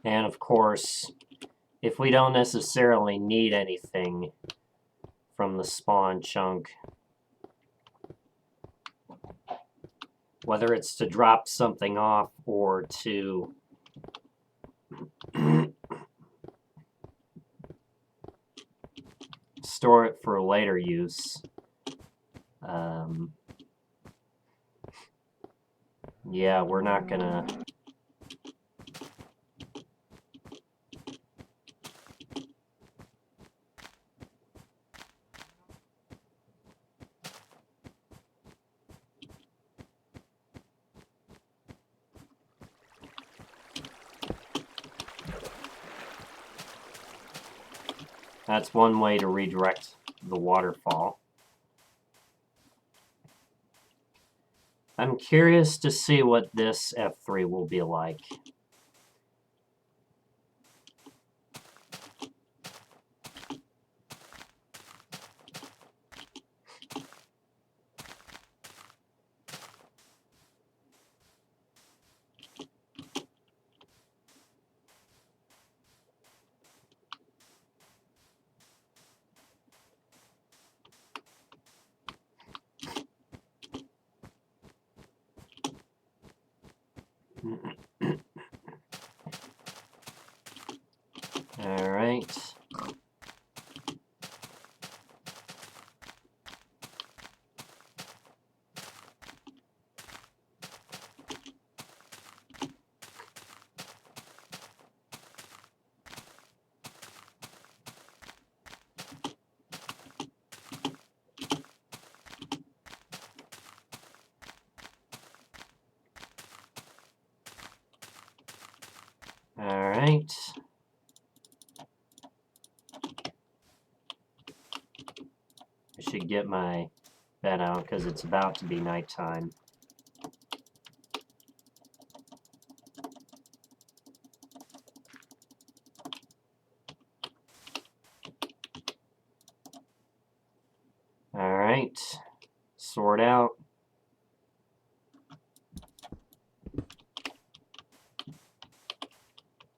And of course, if we don't necessarily need anything from the spawn chunk, whether it's to drop something off or to store it for later use, yeah, we're not gonna... That's one way to redirect the waterfall. I'm curious to see what this F3 will be like. All right. All right. I should get my bed out because it's about to be nighttime. All right. Sort out.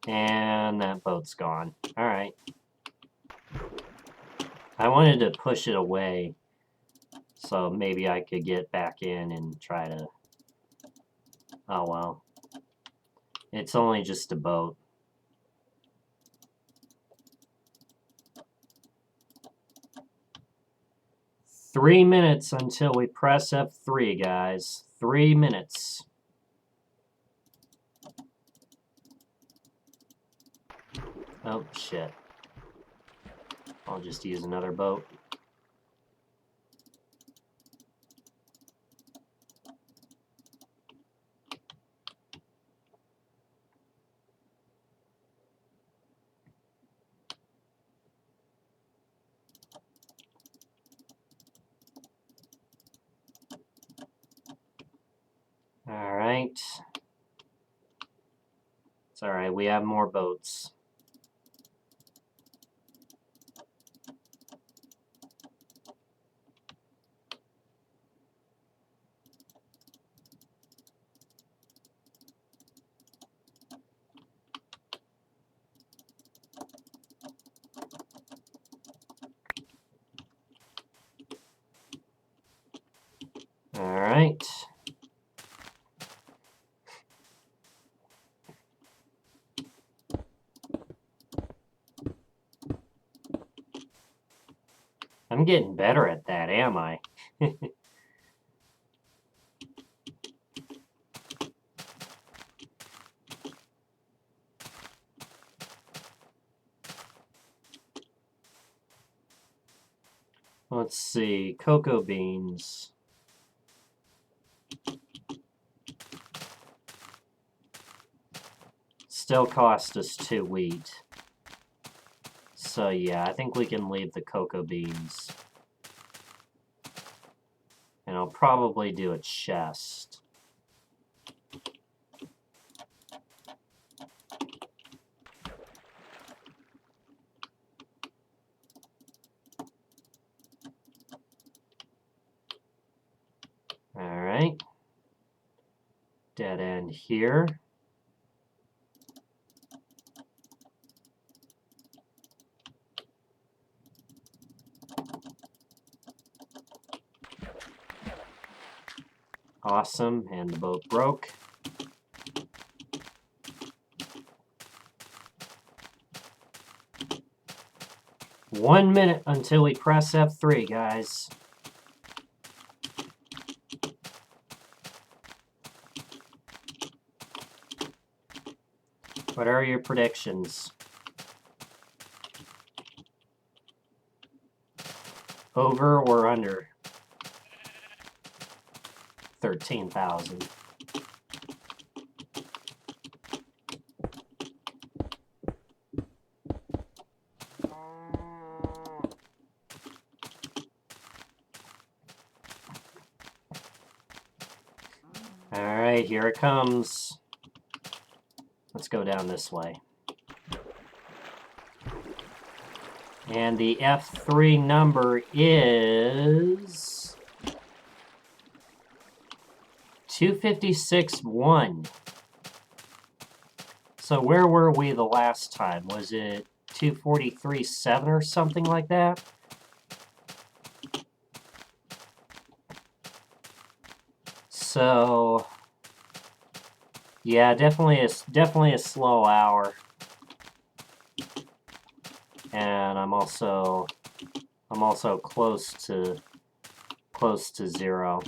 And that boat's gone. All right. I wanted to push it away so maybe I could get back in and try to... Oh, well. It's only just a boat. Three minutes until we press F3, guys. 3 minutes. Oh, shit. I'll just use another boat. All right. It's all right. We have more boats. All right. I'm getting better at that, am I? Let's see. Cocoa beans. Still cost us 2 wheat. So yeah, I think we can leave the cocoa beans. And I'll probably do a chest. Alright. Dead end here. Awesome, and the boat broke. One minute until we press F3, guys. What are your predictions? Over or under 13,000? Alright, here it comes. Let's go down this way. And the F3 number is 256-1. So where were we the last time? Was it 243-7 or something like that? So yeah, definitely a slow hour. And I'm also close to zero.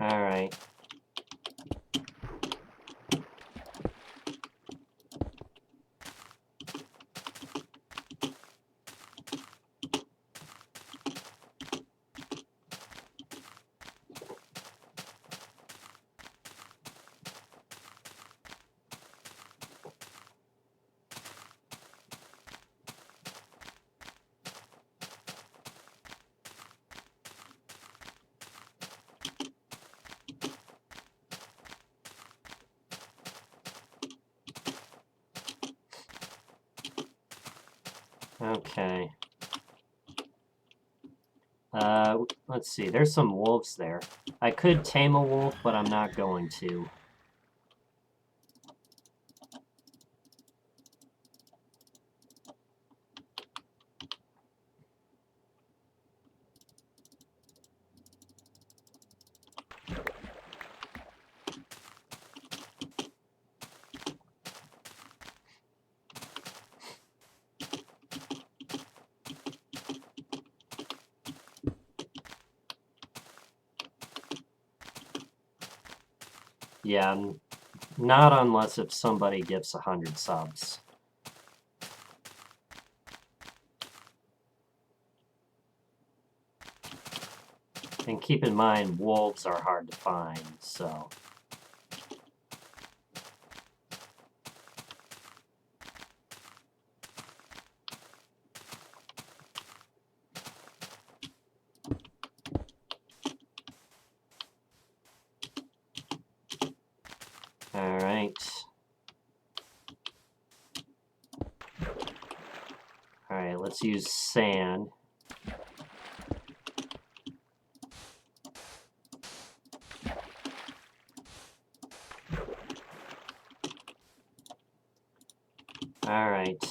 Alright. Okay. Let's see. There's some wolves there. I could tame a wolf, but I'm not going to. Yeah, not unless if somebody gives 100 subs. And keep in mind, wolves are hard to find, so... Alright. Alright, let's use sand. Alright.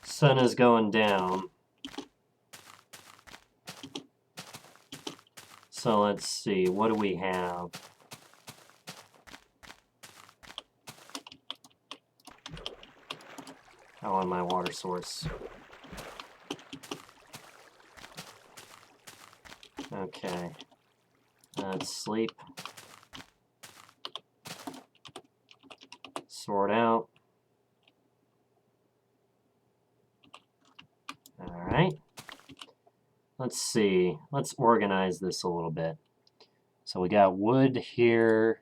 Sun is going down. So let's see, what do we have? I want my water source. Okay. Let's sleep. Sort out. Alright. Let's see. Let's organize this a little bit. So we got wood here.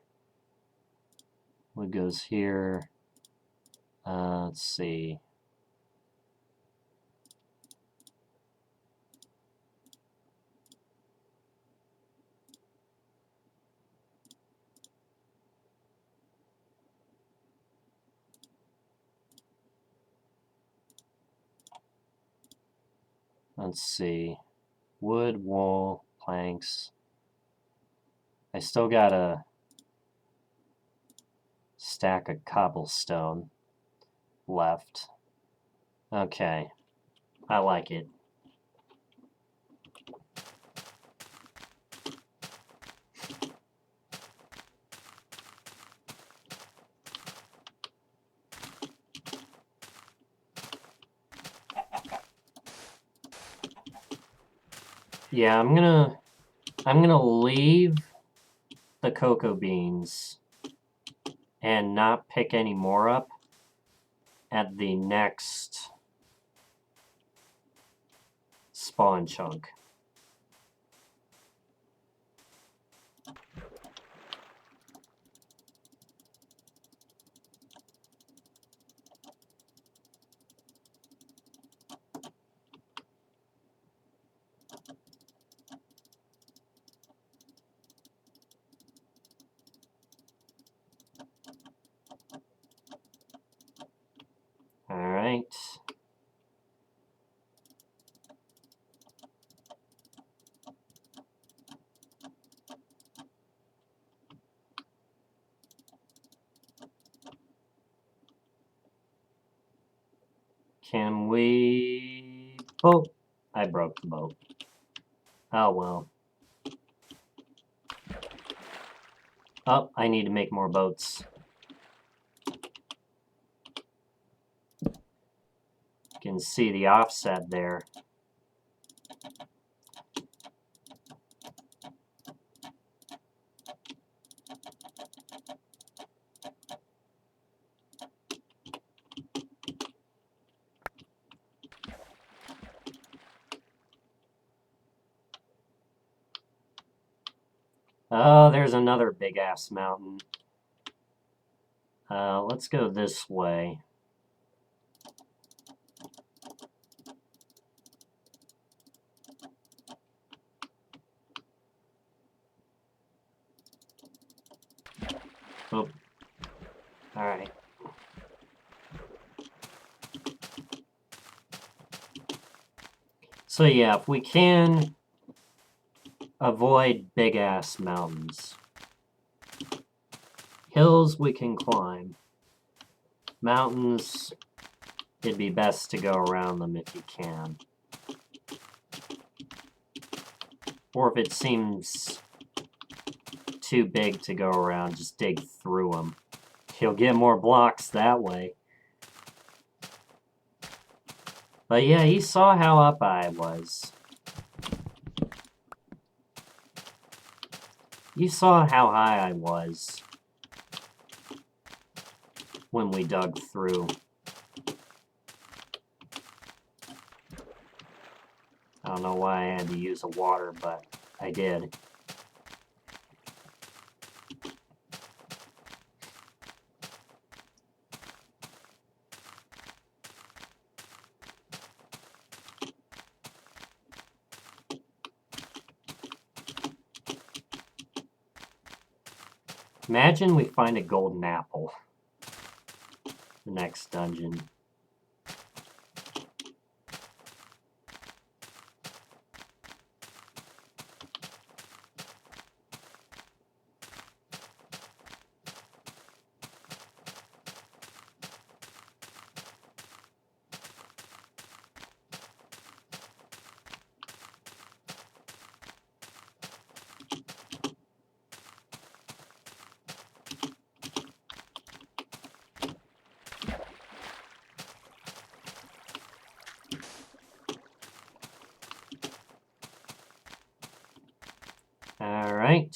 Wood goes here. Let's see. Let's see. Wood, wool, planks. I still got a stack of cobblestone left. Okay. I like it. Yeah, I'm gonna leave the cocoa beans and not pick any more up at the next spawn chunk. Alright. Can we... Oh, I broke the boat. Oh well. Oh, I need to make more boats. You can see the offset there. Oh, there's another big-ass mountain. Let's go this way. Oh. Alright. So yeah, if we can avoid big-ass mountains. Hills we can climb. Mountains, it'd be best to go around them if you can. Or if it seems too big to go around, just dig through them. You'll get more blocks that way. But yeah, you saw how up I was. You saw how high I was when we dug through. I don't know why I had to use a water, but I did. Imagine we find a golden apple. The next dungeon. All right.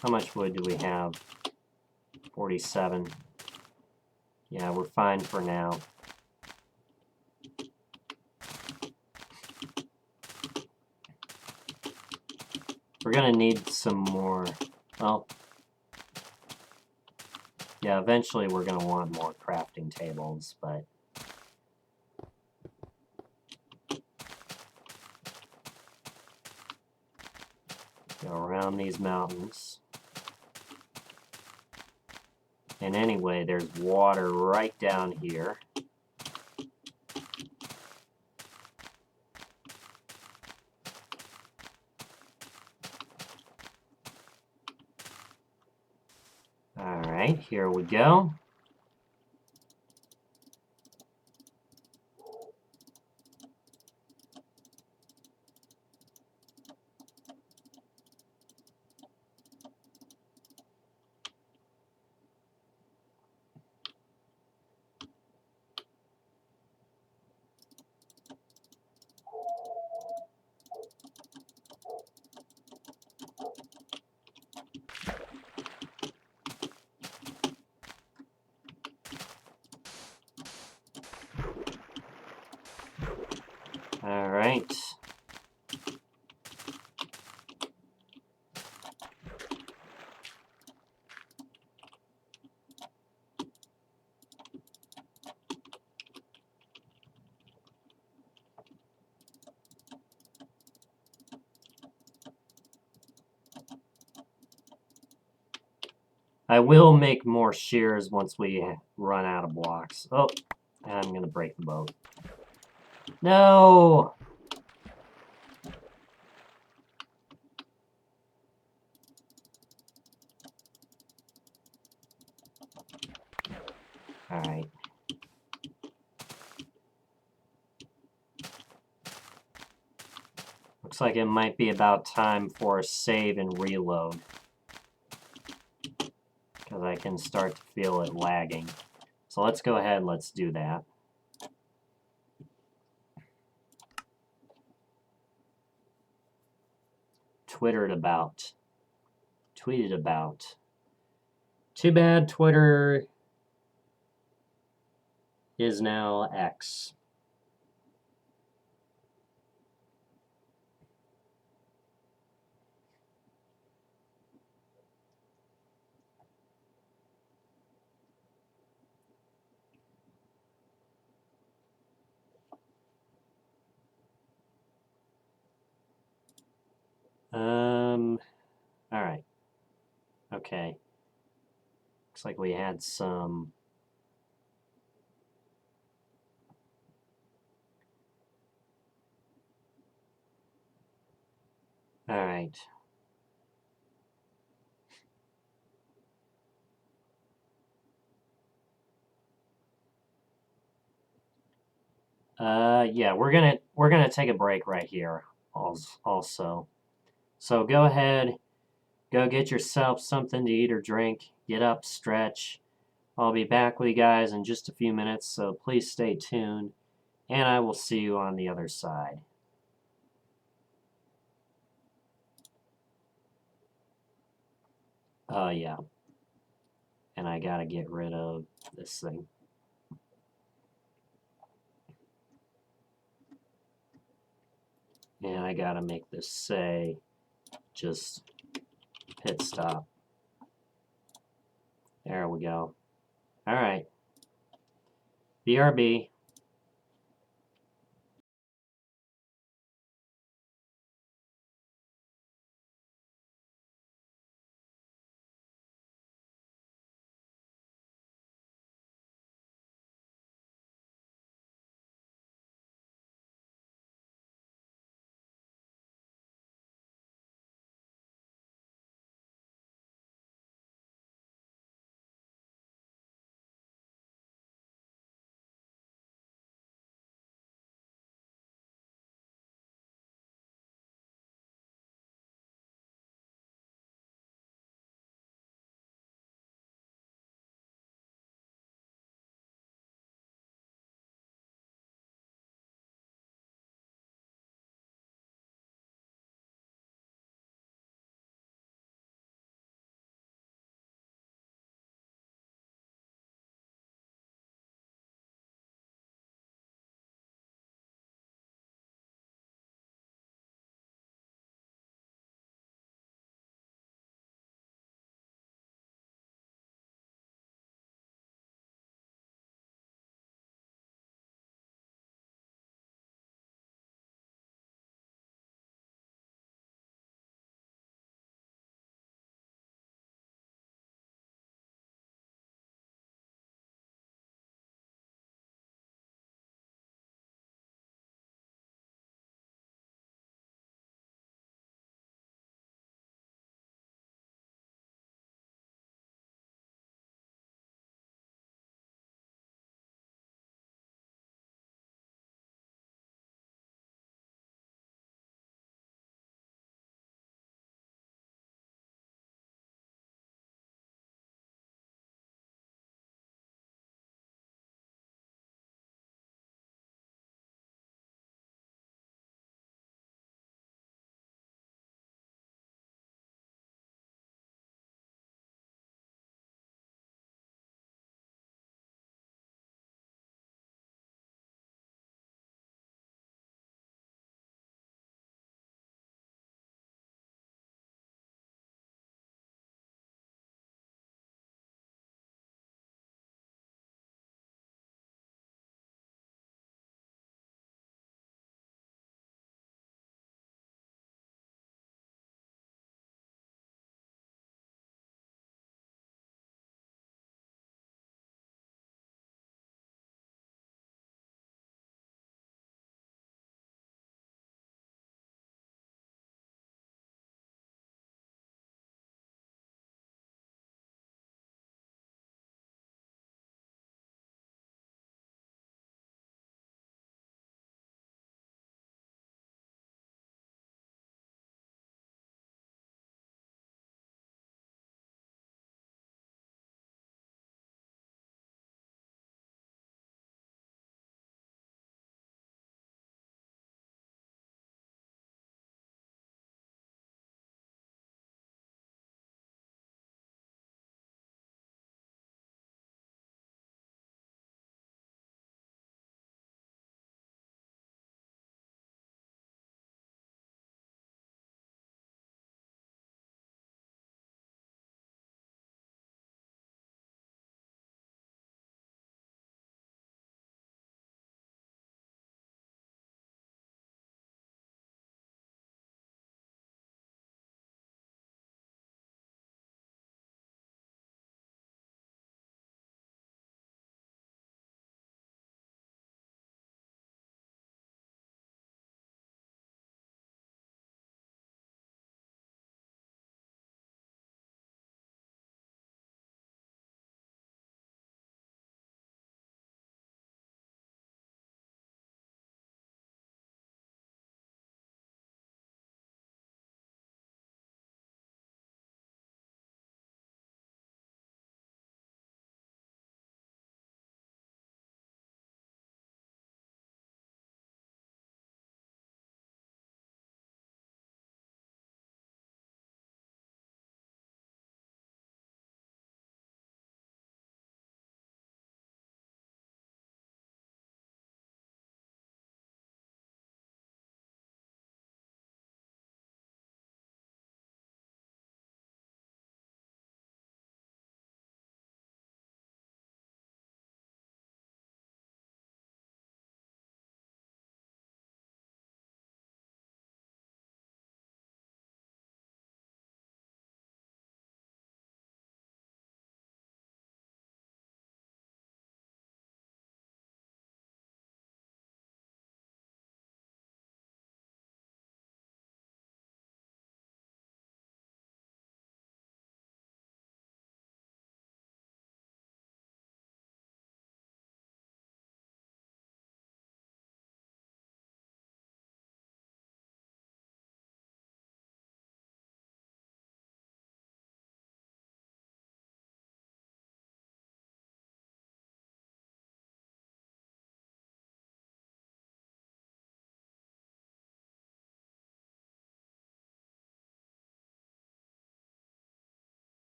How much wood do we have? 47. Yeah, we're fine for now. We're gonna need some more. Well, yeah, eventually we're gonna want more crafting tables, but go around these mountains. And anyway, there's water right down here. All right, here we go. All right. I will make more shears once we run out of blocks. Oh, I'm gonna break the boat. No! All right. Looks like it might be about time for a save and reload. Because I can start to feel it lagging. So let's go ahead and let's do that. Tweeted about. Too bad Twitter is now X. All right. Okay. Looks like we had some. All right. Yeah, we're gonna take a break right here. Also, so go ahead, go get yourself something to eat or drink. Get up, stretch. I'll be back with you guys in just a few minutes, so please stay tuned, and I will see you on the other side. Yeah. And I gotta get rid of this thing. And I gotta make this say just hit stop. There we go. All right. BRB.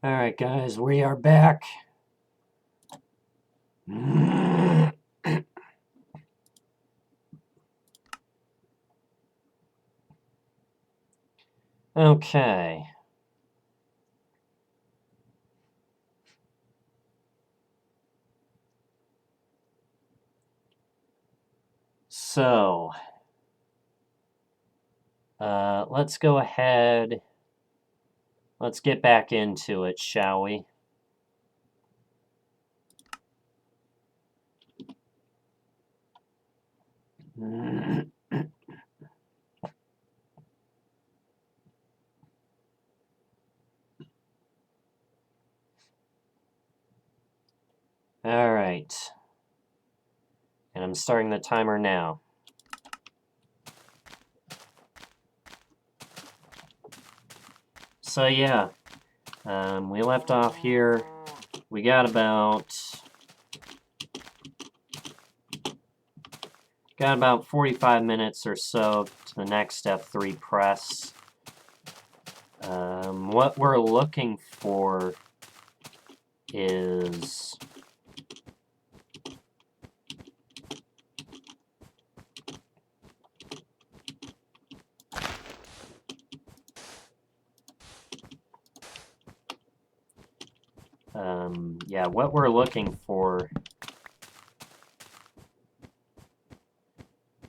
Alright, guys, we are back. Okay. So, let's go ahead. Let's get back into it, shall we? All right. And I'm starting the timer now. So yeah, we left off here. We got about 45 minutes or so to the next F3 press. What we're looking for is what we're looking for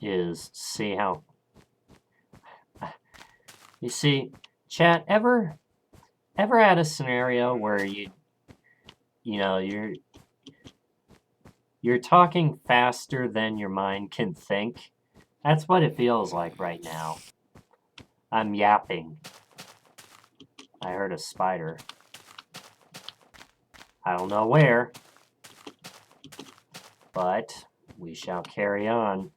is see how you see, chat, ever had a scenario where you're talking faster than your mind can think? That's what it feels like right now. I'm yapping. I heard a spider. I don't know where, but we shall carry on.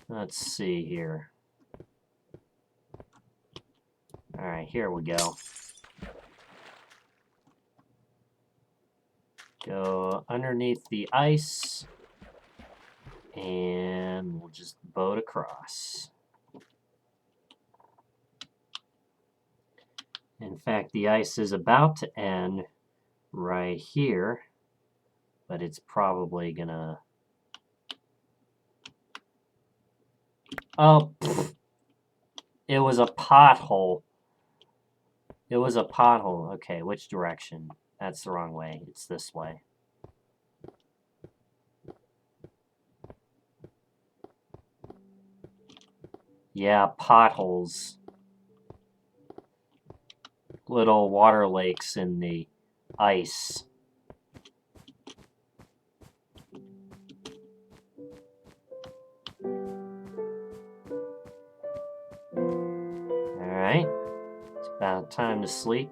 Let's see here. All right, here we go. Go underneath the ice, and we'll just boat across. In fact, the ice is about to end right here, but it's probably gonna... Oh, pfft. It was a pothole. It was a pothole. Okay, which direction? That's the wrong way. It's this way. Yeah, potholes. Little water lakes in the ice. Alright. It's about time to sleep.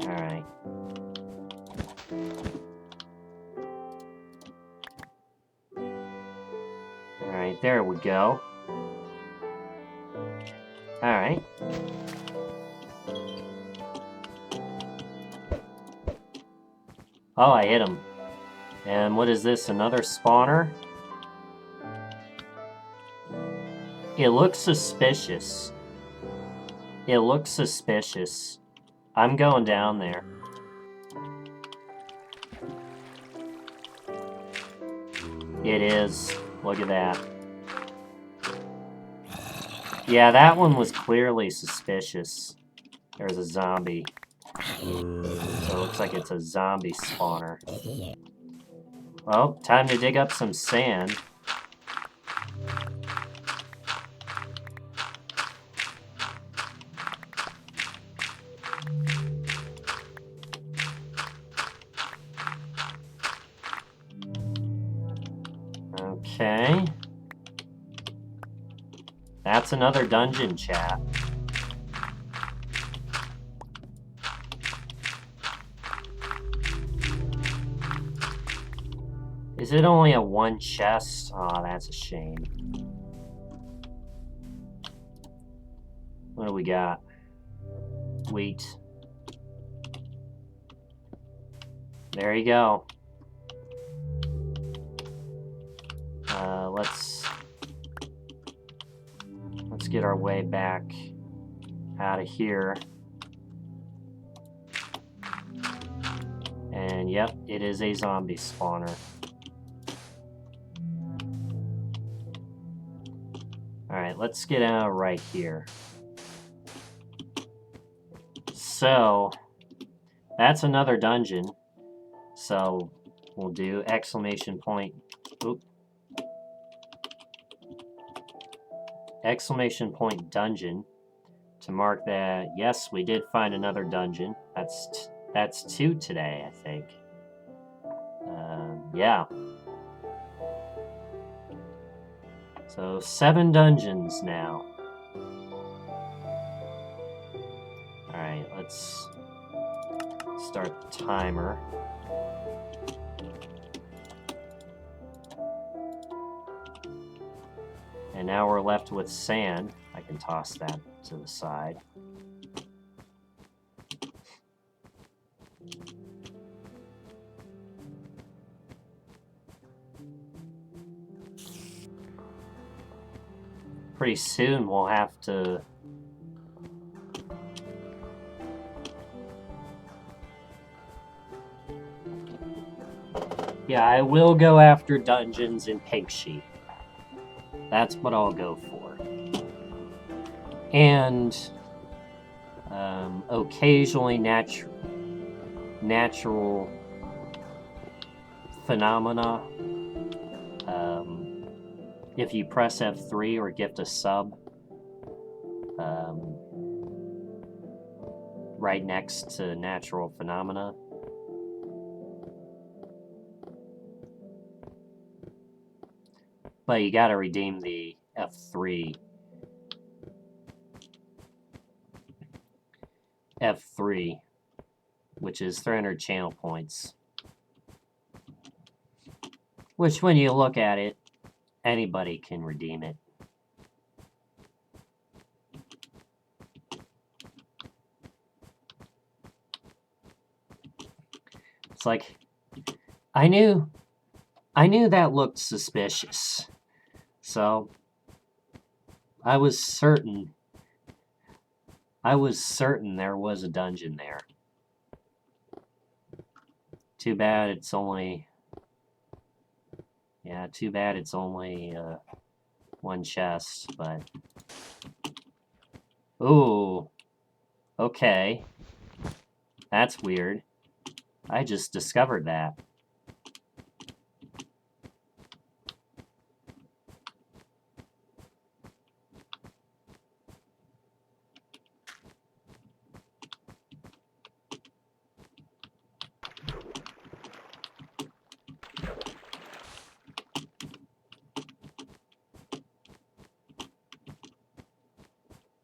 Alright. Alright, there we go. Alright. Oh, I hit him. And what is this? Another spawner? It looks suspicious. It looks suspicious. I'm going down there. It is. Look at that. Yeah, that one was clearly suspicious. There's a zombie. So it looks like it's a zombie spawner. Well, time to dig up some sand. Okay. That's another dungeon, chat. Is it only a one chest? Oh, that's a shame. What do we got? Wheat. There you go. Let's get our way back out of here. And yep, it is a zombie spawner. Alright, let's get out right here. So, that's another dungeon. So, we'll do exclamation point. Oop. Exclamation point dungeon to mark that, yes, we did find another dungeon. That's 2 today, I think. Yeah. So 7 dungeons now. Alright, let's start the timer. And now we're left with sand. I can toss that to the side. Pretty soon we'll have to... Yeah, I will go after dungeons in Pink Sheep. That's what I'll go for. And occasionally natural phenomena. If you press F3 or gift a sub right next to natural phenomena. But you gotta redeem the F3. F3, which is 300 channel points. Which, when you look at it, anybody can redeem it. It's like, I knew that looked suspicious. So, I was certain there was a dungeon there. Too bad it's only... Yeah, too bad it's only one chest, but... Ooh. Okay. That's weird. I just discovered that.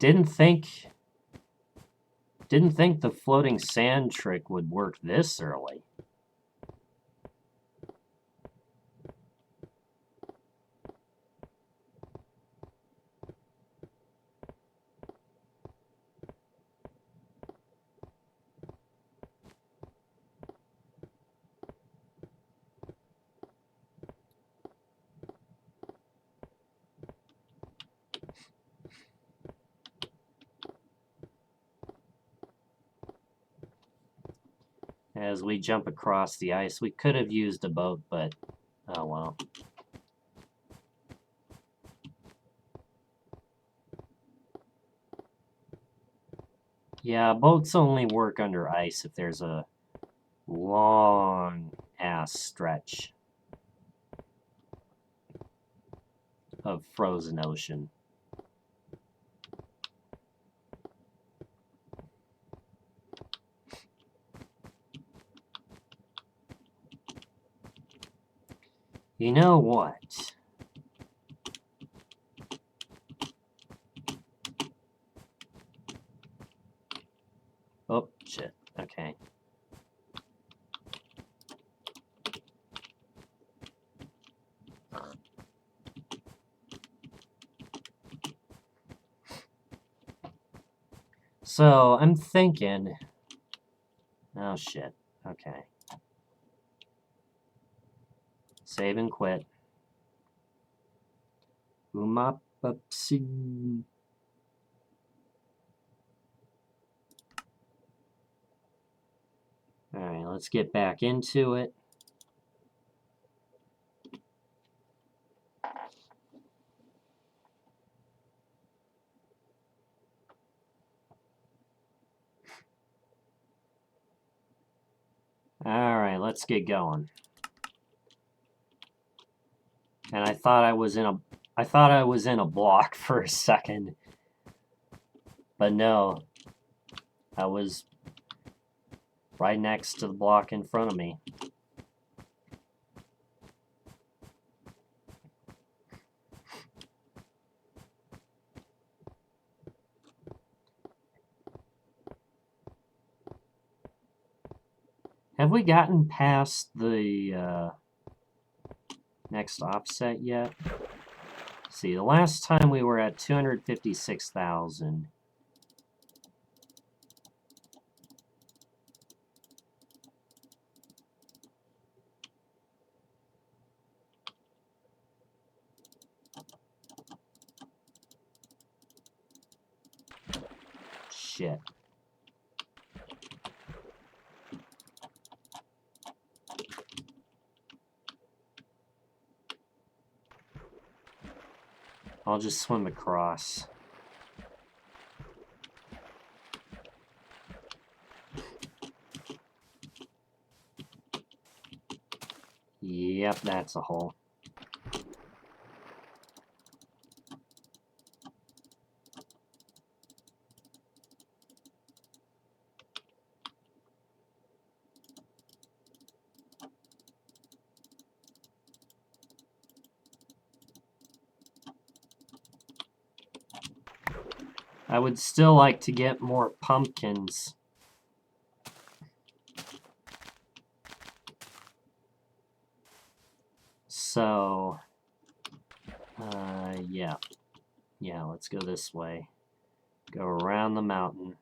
Didn't think the floating sand trick would work this early. As we jump across the ice, we could have used a boat, but oh well. Yeah, boats only work under ice if there's a long-ass stretch of frozen ocean. You know what? Oh, shit. Okay. So I'm thinking. Oh shit. Okay. Save and quit. Oomapapsi. Alright, let's get back into it. Alright, let's get going. And I thought I was in a block for a second. But no. I was right next to the block in front of me. Have we gotten past the next offset yet? See, the last time we were at 256,000. Shit. I'll just swim across. Yep, that's a hole. I would still like to get more pumpkins. So, yeah. Yeah, let's go this way. Go around the mountain.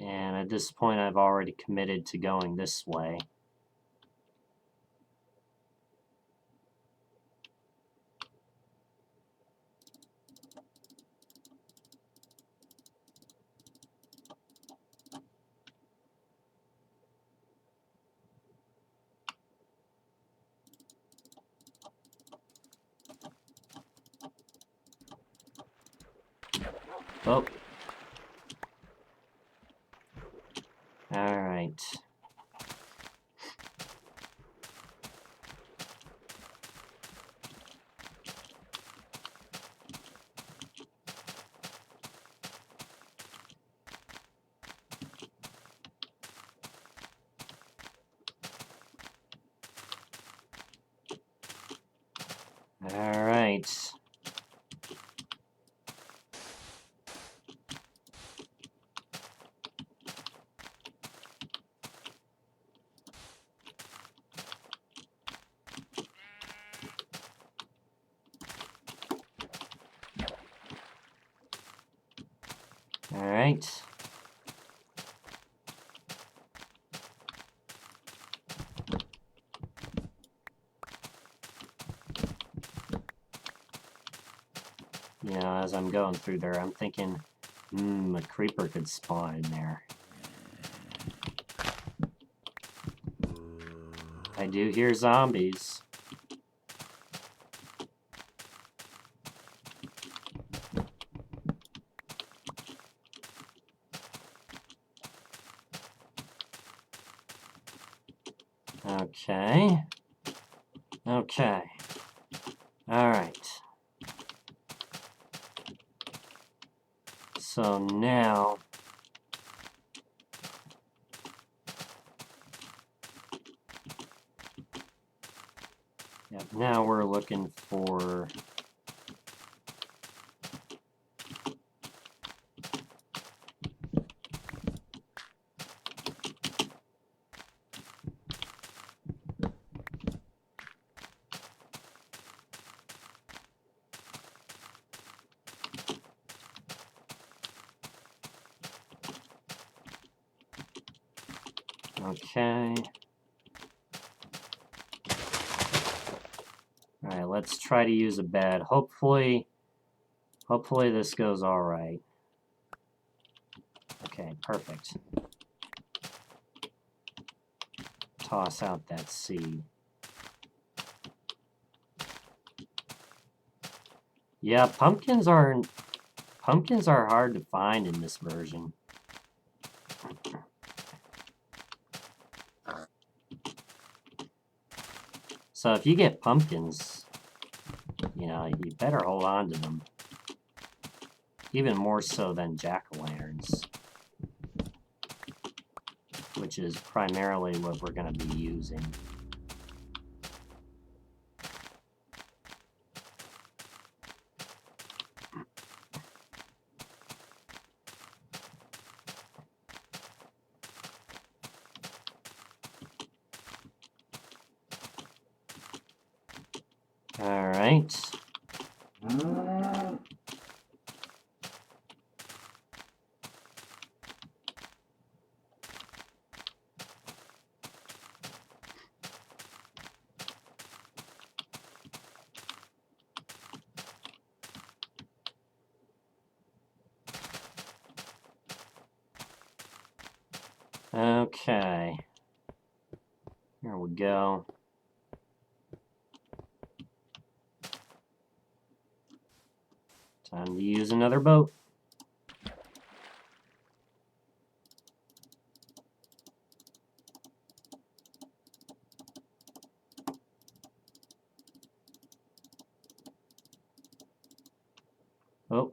And at this point, I've already committed to going this way. Oh. Alright. Alright. Alright. You know, as I'm going through there, I'm thinking, a creeper could spawn in there. I do hear zombies. Okay. Okay. Alright. So now... Yep, now we're looking for... Okay. Alright, let's try to use a bed. Hopefully this goes alright. Okay, perfect. Toss out that seed. Yeah, pumpkins are hard to find in this version. So if you get pumpkins, you know, you better hold on to them. Even more so than jack-o'-lanterns, which is primarily what we're going to be using. All right. Okay. Here we go. Time to use another boat. Oh.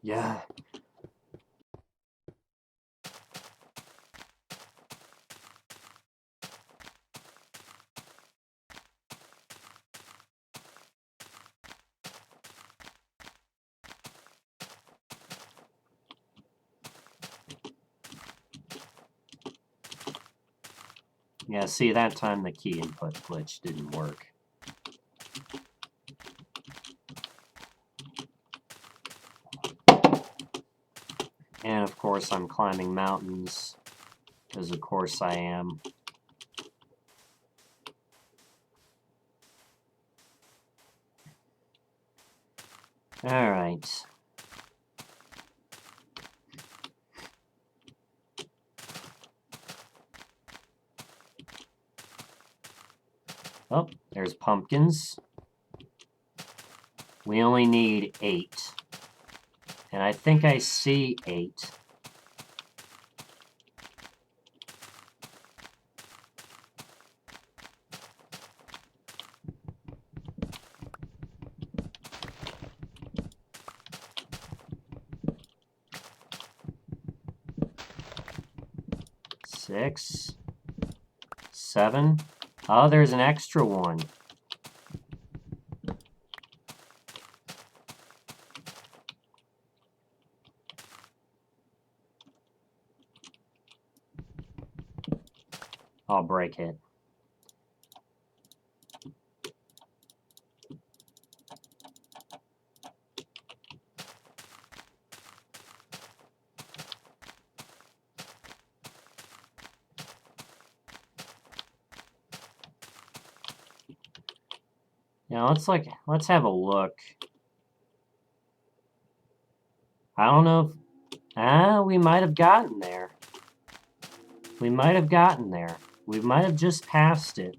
Yeah. Yeah, see, that time the key input glitch didn't work. And of course I'm climbing mountains, because of course I am. Alright. Oh, there's pumpkins. We only need 8. And I think I see 8. Six, 7. Oh, there's an extra one. I'll break it. Now let's have a look. I don't know if we might have gotten there. We might have gotten there. We might have just passed it.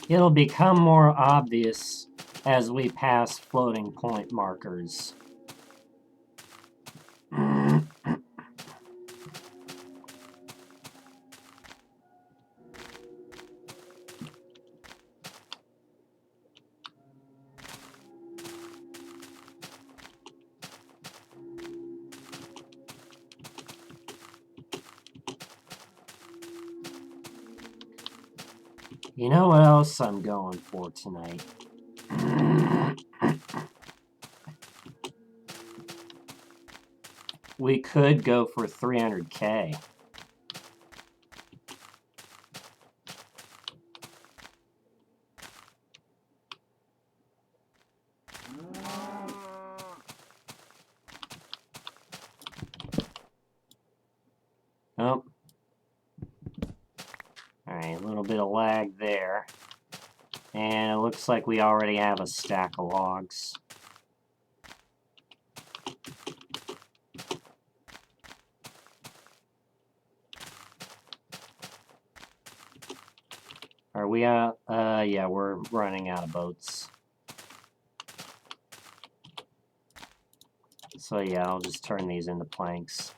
It'll become more obvious as we pass floating point markers. You know what else I'm going for tonight? We could go for 300K. Oh. Alright, a little bit of lag there. And it looks like we already have a stack of logs. Are we out? Yeah, we're running out of boats. So yeah, I'll just turn these into planks.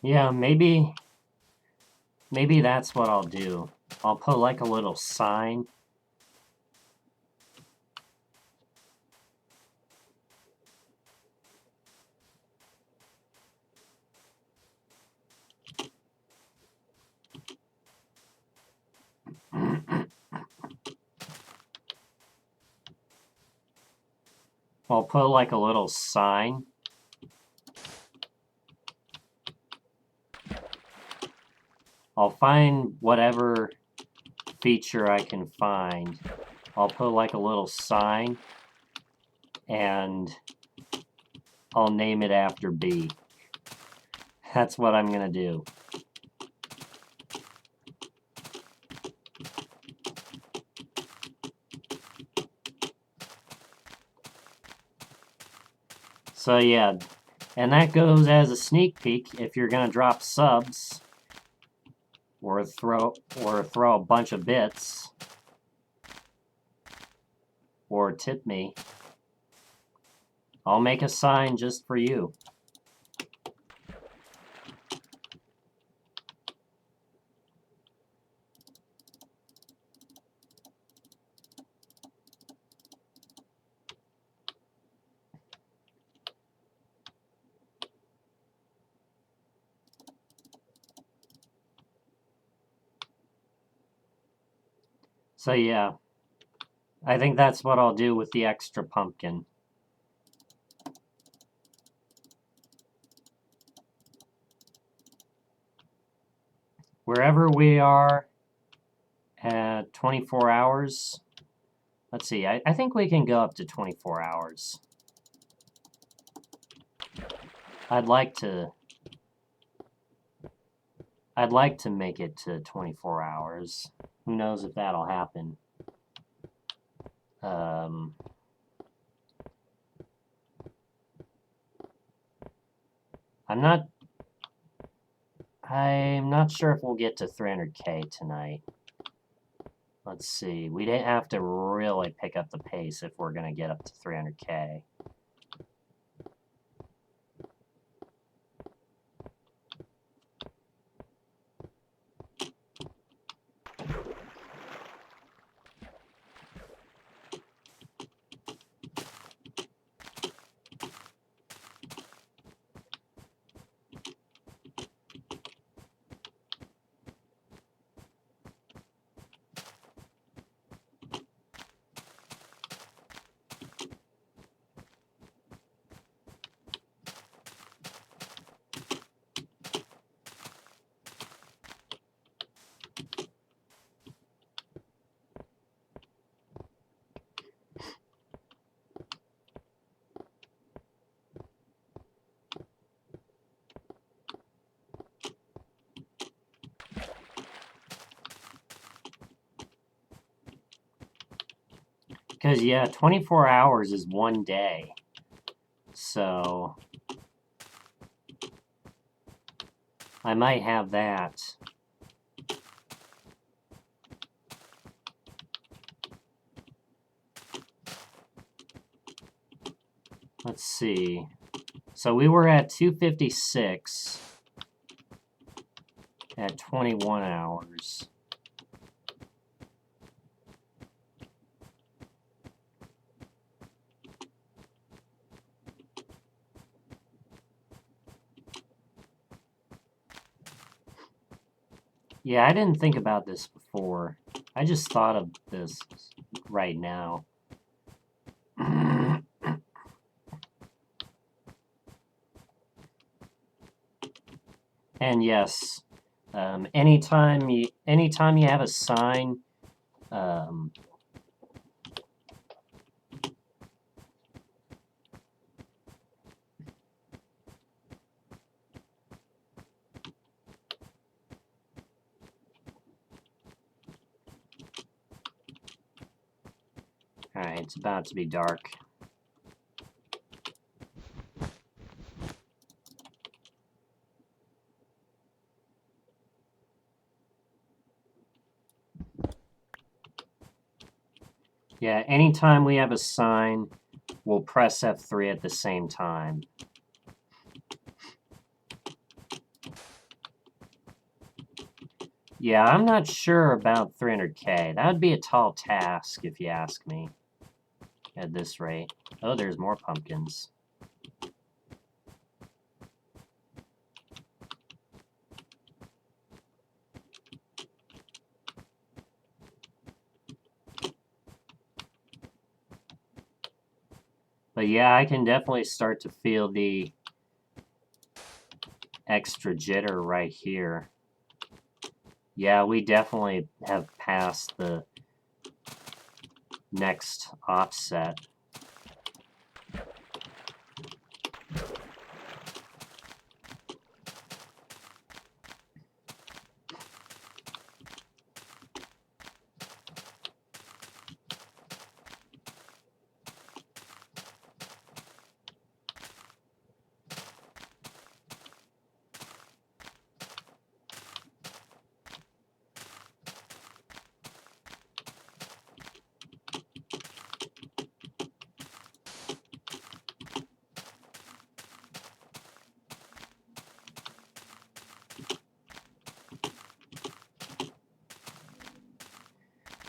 Yeah, maybe that's what I'll do. I'll put like a little sign. I'll put like a little sign. I'll find whatever feature I can find. I'll put like a little sign and I'll name it after B. That's what I'm gonna do. So yeah, and that goes as a sneak peek if you're gonna drop subs or throw a bunch of bits or tip me. I'll make a sign just for you. So yeah, I think that's what I'll do with the extra pumpkin. Wherever we are at 24 hours, let's see, I think we can go up to 24 hours. I'd like to make it to 24 hours. Who knows if that'll happen. I'm not sure if we'll get to 300k tonight. Let's see. We didn't have to really pick up the pace if we're going to get up to 300k. Because, yeah, 24 hours is one day. So I might have that. Let's see. So we were at 256 at 21 hours. Yeah, I didn't think about this before. I just thought of this right now. And yes, anytime you have a sign, alright, it's about to be dark. Yeah, anytime we have a sign, we'll press F3 at the same time. Yeah, I'm not sure about 300k. That would be a tall task, if you ask me, at this rate. Oh, there's more pumpkins. But yeah, I can definitely start to feel the extra jitter right here. Yeah, we definitely have passed the next offset.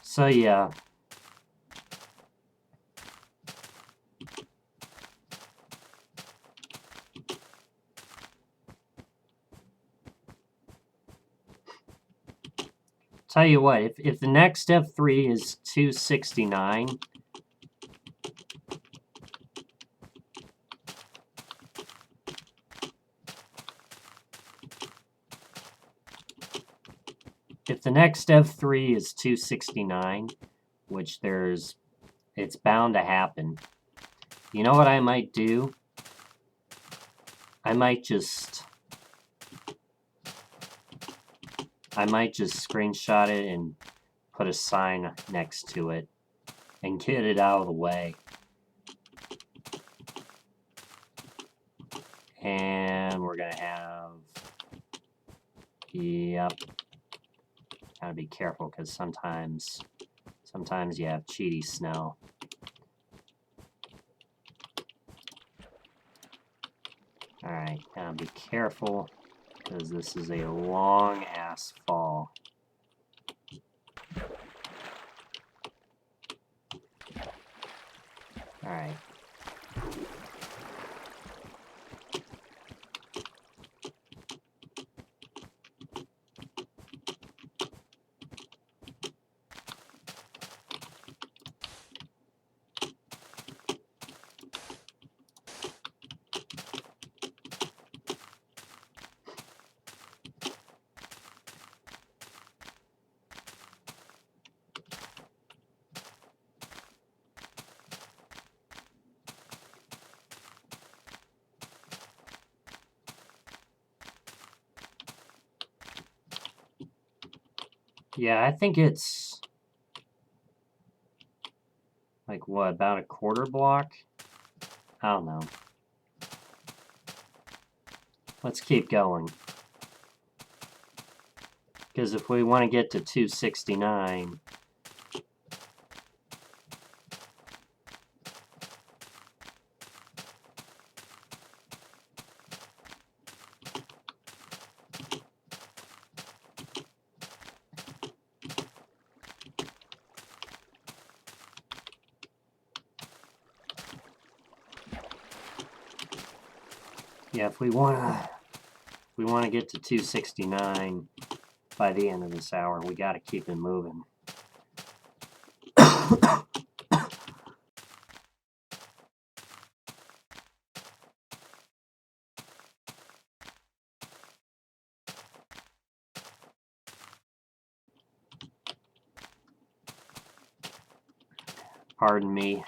So yeah. Tell you what, if the next F3 is 269, if the next F3 is 269, which it's bound to happen, you know what I might do? I might just screenshot it and put a sign next to it and get it out of the way. And we're gonna have, yep, gotta be careful because sometimes you have cheaty snow. Alright, now be careful because this is a long ass fall. Alright. Yeah, I think it's like what, about a quarter block? I don't know. Let's keep going. Because if we want to get to 269, yeah, if we want to get to 269 by the end of this hour, we got to keep it moving. Pardon me.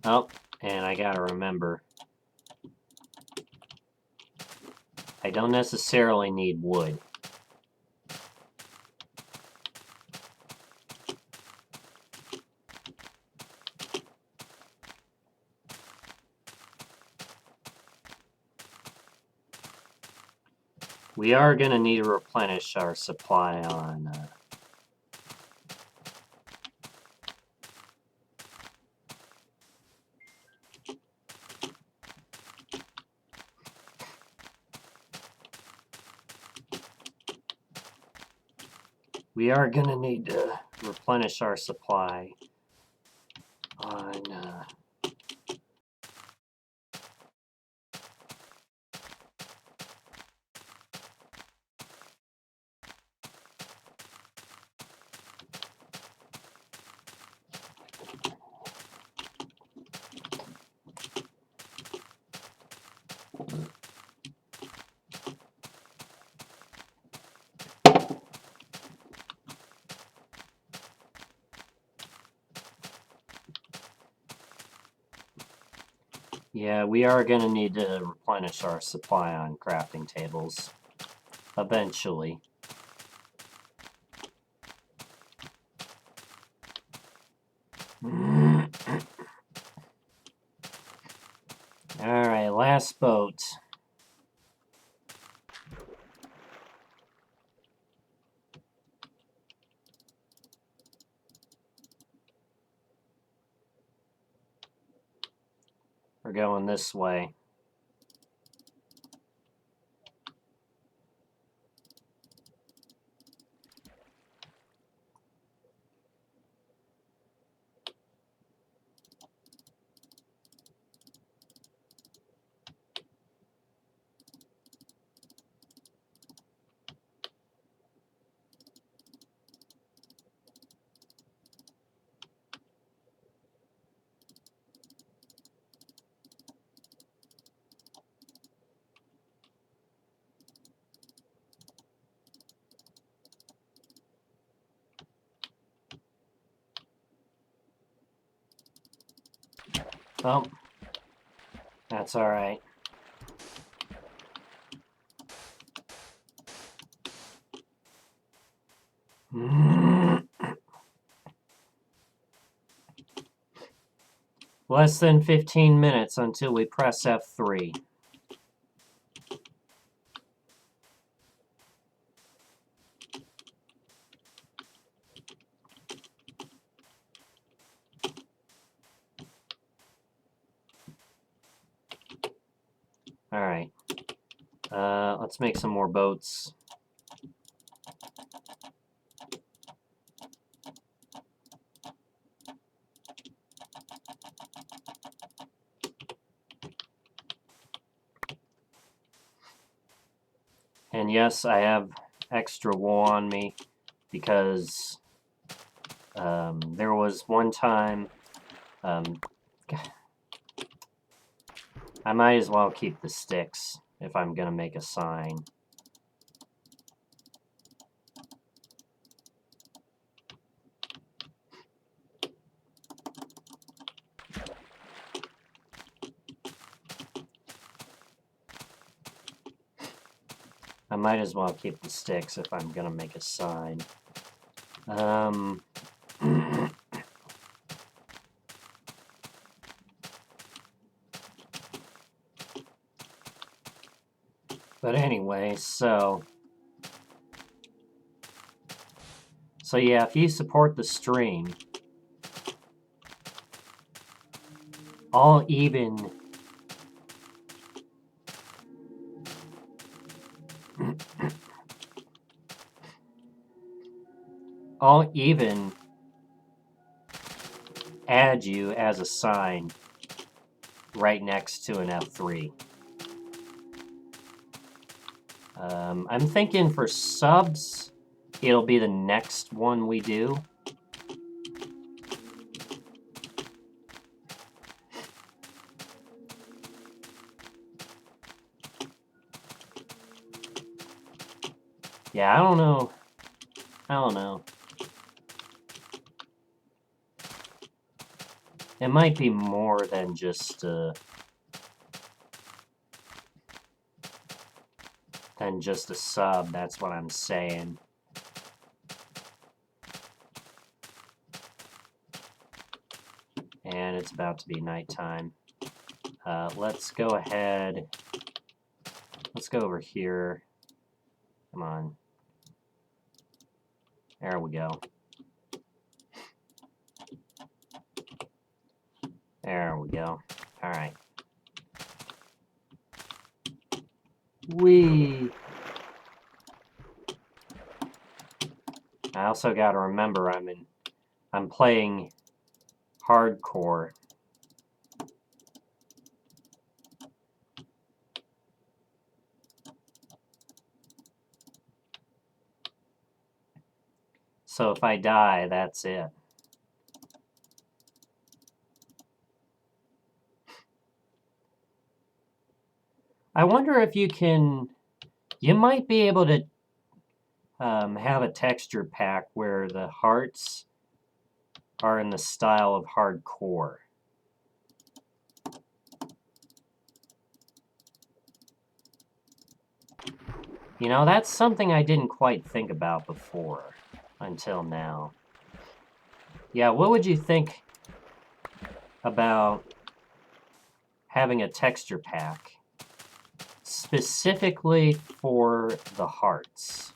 Oh, and I gotta remember, I don't necessarily need wood. We are gonna need to replenish our supply on we are gonna need to replenish our supply on yeah, we are gonna need to replenish our supply on crafting tables eventually. Alright, last boat. We're going this way. Oh, that's alright. Less than 15 minutes until we press F3. Alright. Let's make some more boats. And yes, I have extra wool on me because there was one time I might as well keep the sticks if I'm gonna make a sign. I might as well keep the sticks if I'm gonna make a sign. But anyway, so yeah, if you support the stream, I'll even add you as a sign right next to an F3. I'm thinking for subs, it'll be the next one we do. Yeah, I don't know. It might be more than just a sub. That's what I'm saying. And it's about to be nighttime. Let's go ahead. Let's go over here. Come on. There we go. There we go. All right. Whee! I also got to remember I'm playing hardcore. So if I die, that's it. I wonder if you might be able to have a texture pack where the hearts are in the style of hardcore. You know, that's something I didn't quite think about before, until now. Yeah, what would you think about having a texture pack specifically for the hearts?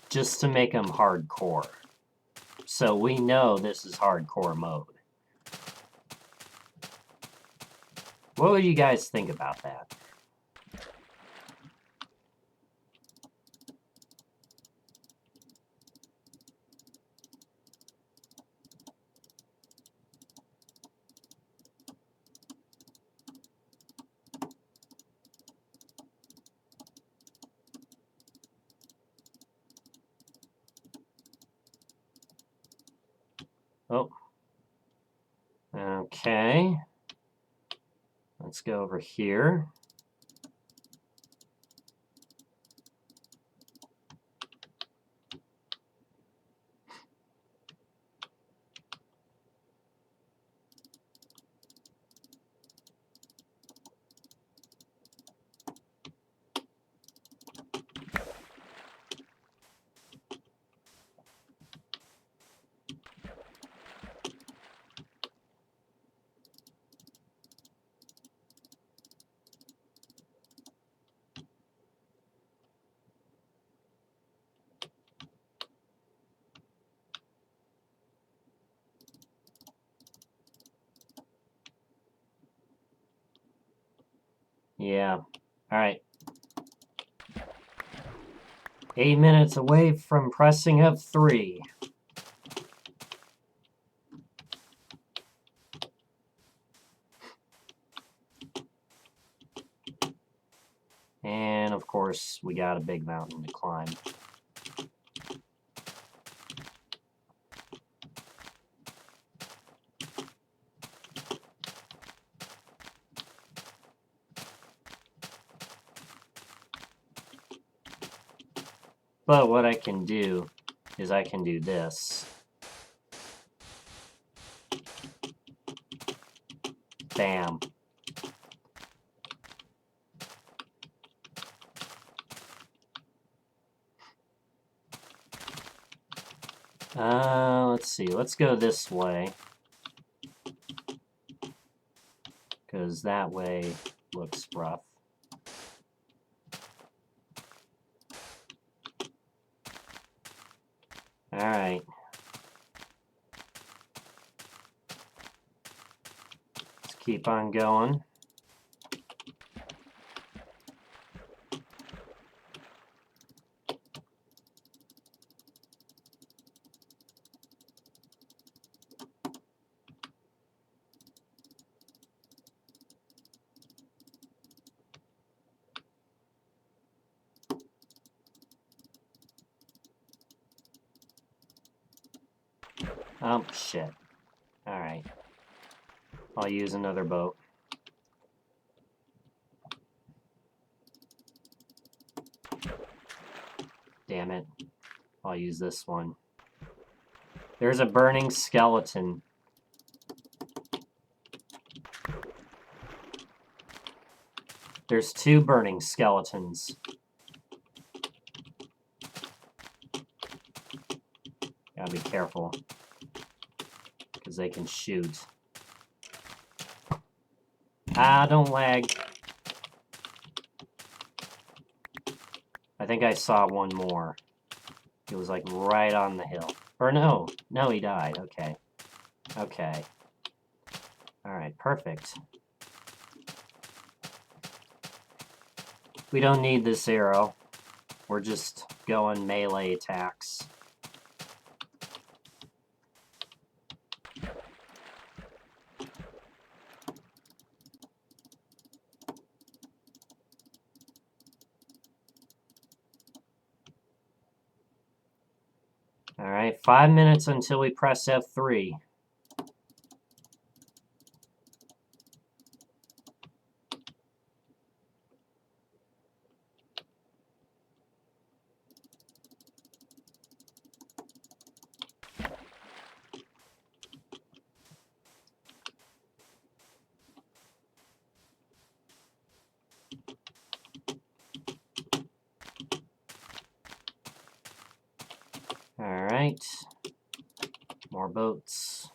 Just to make them hardcore. So we know this is hardcore mode. What would you guys think about that? Oh. Okay. Let's go over here. Yeah. All right. 8 minutes away from pressing F3. And of course, we got a big mountain to climb. But what I can do is I can do this. Bam. Let's see. Let's go this way. Because that way looks rough. Alright. Let's keep on going. Oh, shit. Alright. I'll use another boat. Damn it. I'll use this one. There's a burning skeleton. There's 2 burning skeletons. Gotta be careful. Because they can shoot. Ah, don't lag. I think I saw one more. He was like right on the hill. Or no. No, he died. Okay. Okay. Alright, perfect. We don't need this arrow. We're just going melee attacks. Alright, 5 minutes until we press F3. Alright. More boats.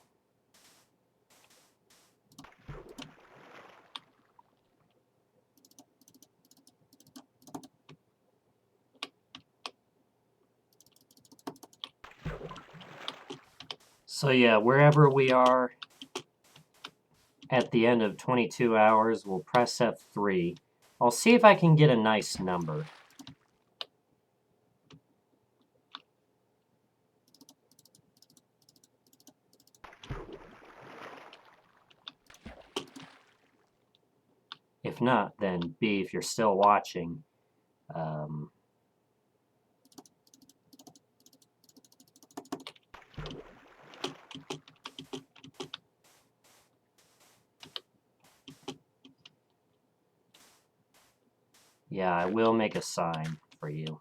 So yeah, wherever we are at the end of 22 hours, we'll press F3. I'll see if I can get a nice number. If not, then B, if you're still watching, yeah, I will make a sign for you.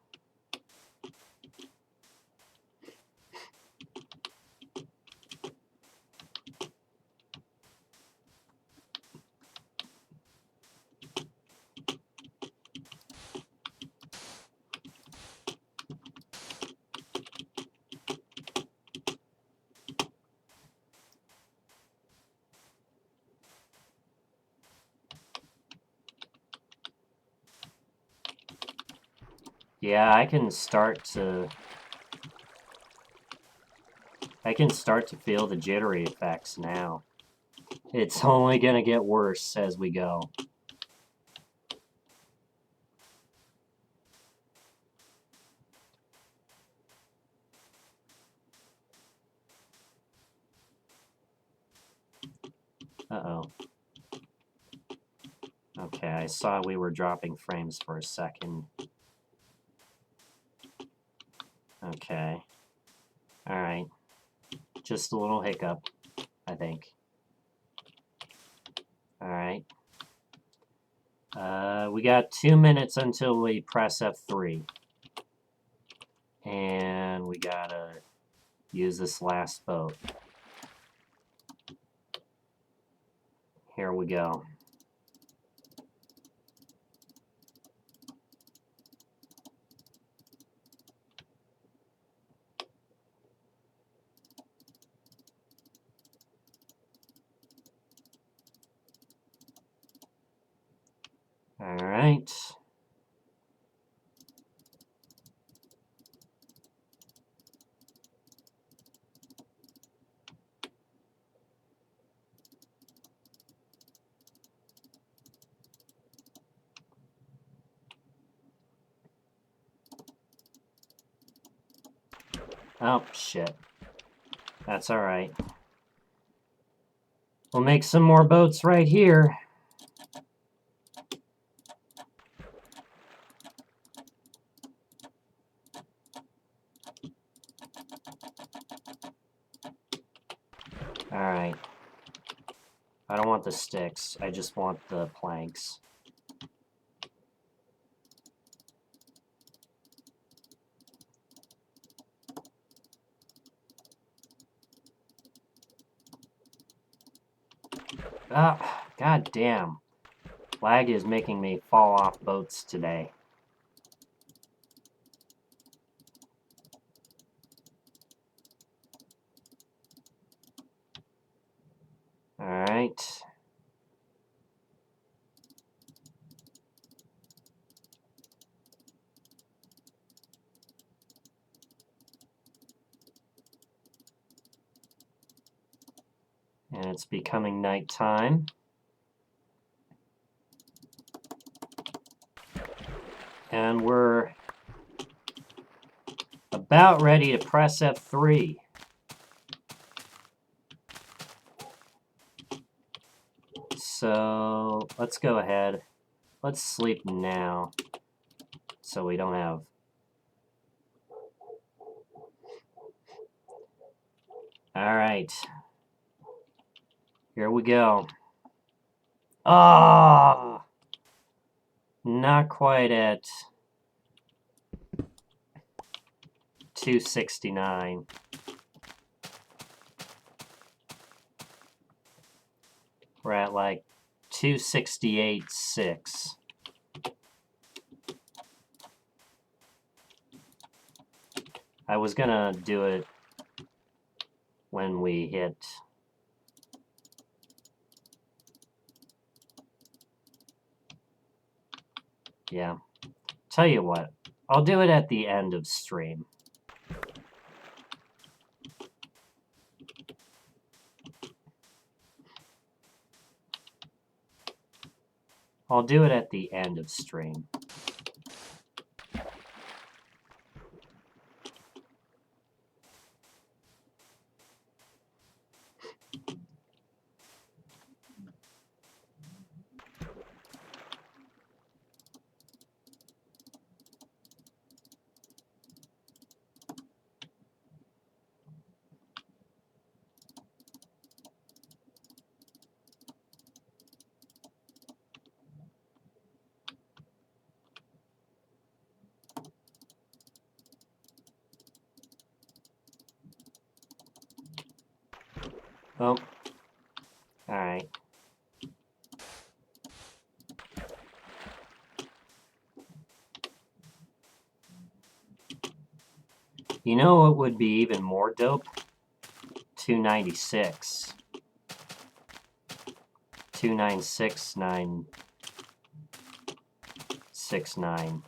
Yeah, I can start to feel the jittery effects now. It's only gonna get worse as we go. Uh-oh. Okay, I saw we were dropping frames for a second. Okay. Alright. Just a little hiccup, I think. Alright. We got 2 minutes until we press F3. And we gotta use this last boat. Here we go. Alright. Oh, shit. That's alright. We'll make some more boats right here. I don't want the sticks. I just want the planks. Ah, god damn. Lag is making me fall off boats today. Alright. And it's becoming nighttime. And we're about ready to press F3. So let's go ahead. Let's sleep now so we don't have... Alright. Here we go. Ah! Not quite at 269. We're at like 268.6. I was gonna do it when we hit... Yeah. Tell you what, I'll do it at the end of stream. I'll do it at the end of stream. Oh. Alright. You know what would be even more dope? 296. 296.969.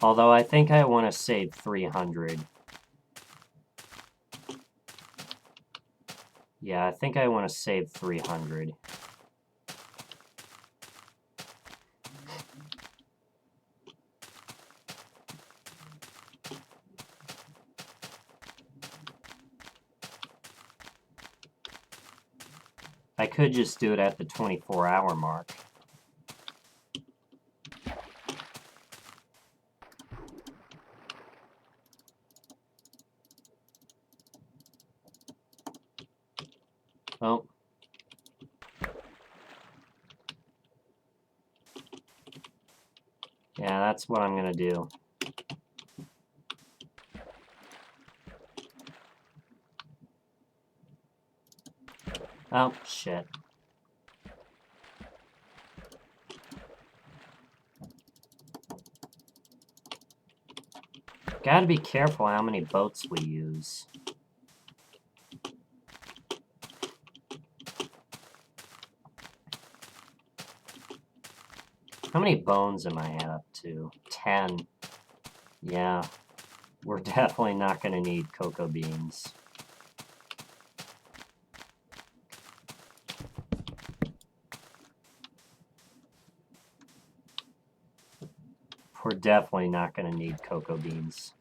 Although I think I want to save 300. Yeah, I think I want to save 300. I could just do it at the 24-hour mark. Oh. Yeah, that's what I'm gonna do. Oh, shit. Gotta be careful how many boats we use. How many bones am I up to? 10. Yeah. We're definitely not gonna need cocoa beans. We're definitely not gonna need cocoa beans.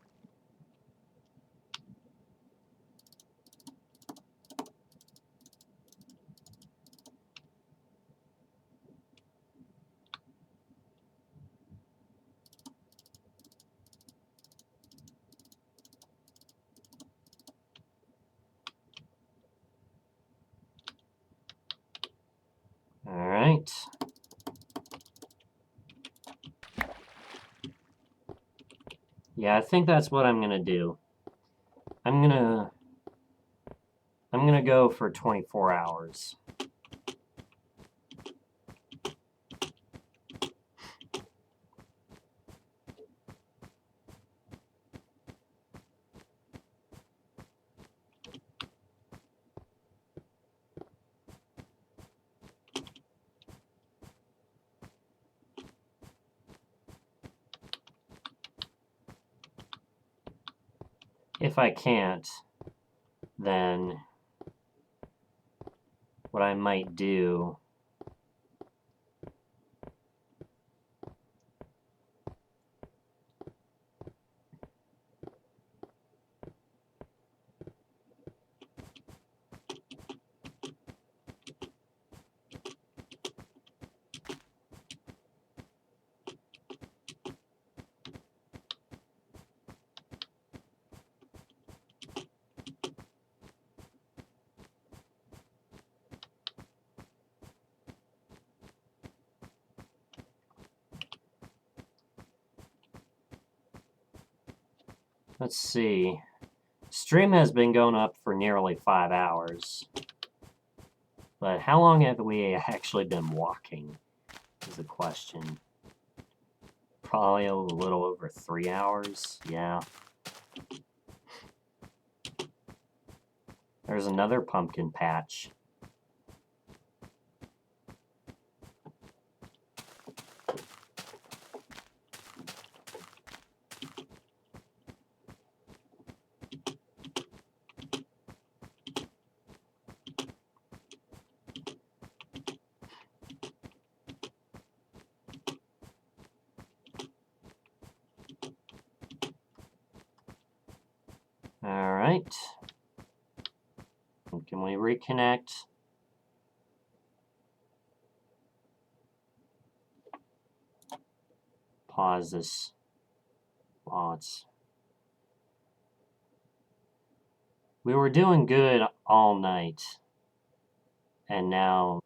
right. Yeah, I think that's what I'm gonna do. I'm gonna go for 24 hours. If I can't, then what I might do let's see. Stream has been going up for nearly 5 hours. But how long have we actually been walking is the question. Probably a little over 3 hours. Yeah. There's another pumpkin patch. Alright. Can we reconnect? Pause this while it's... We were doing good all night. And now...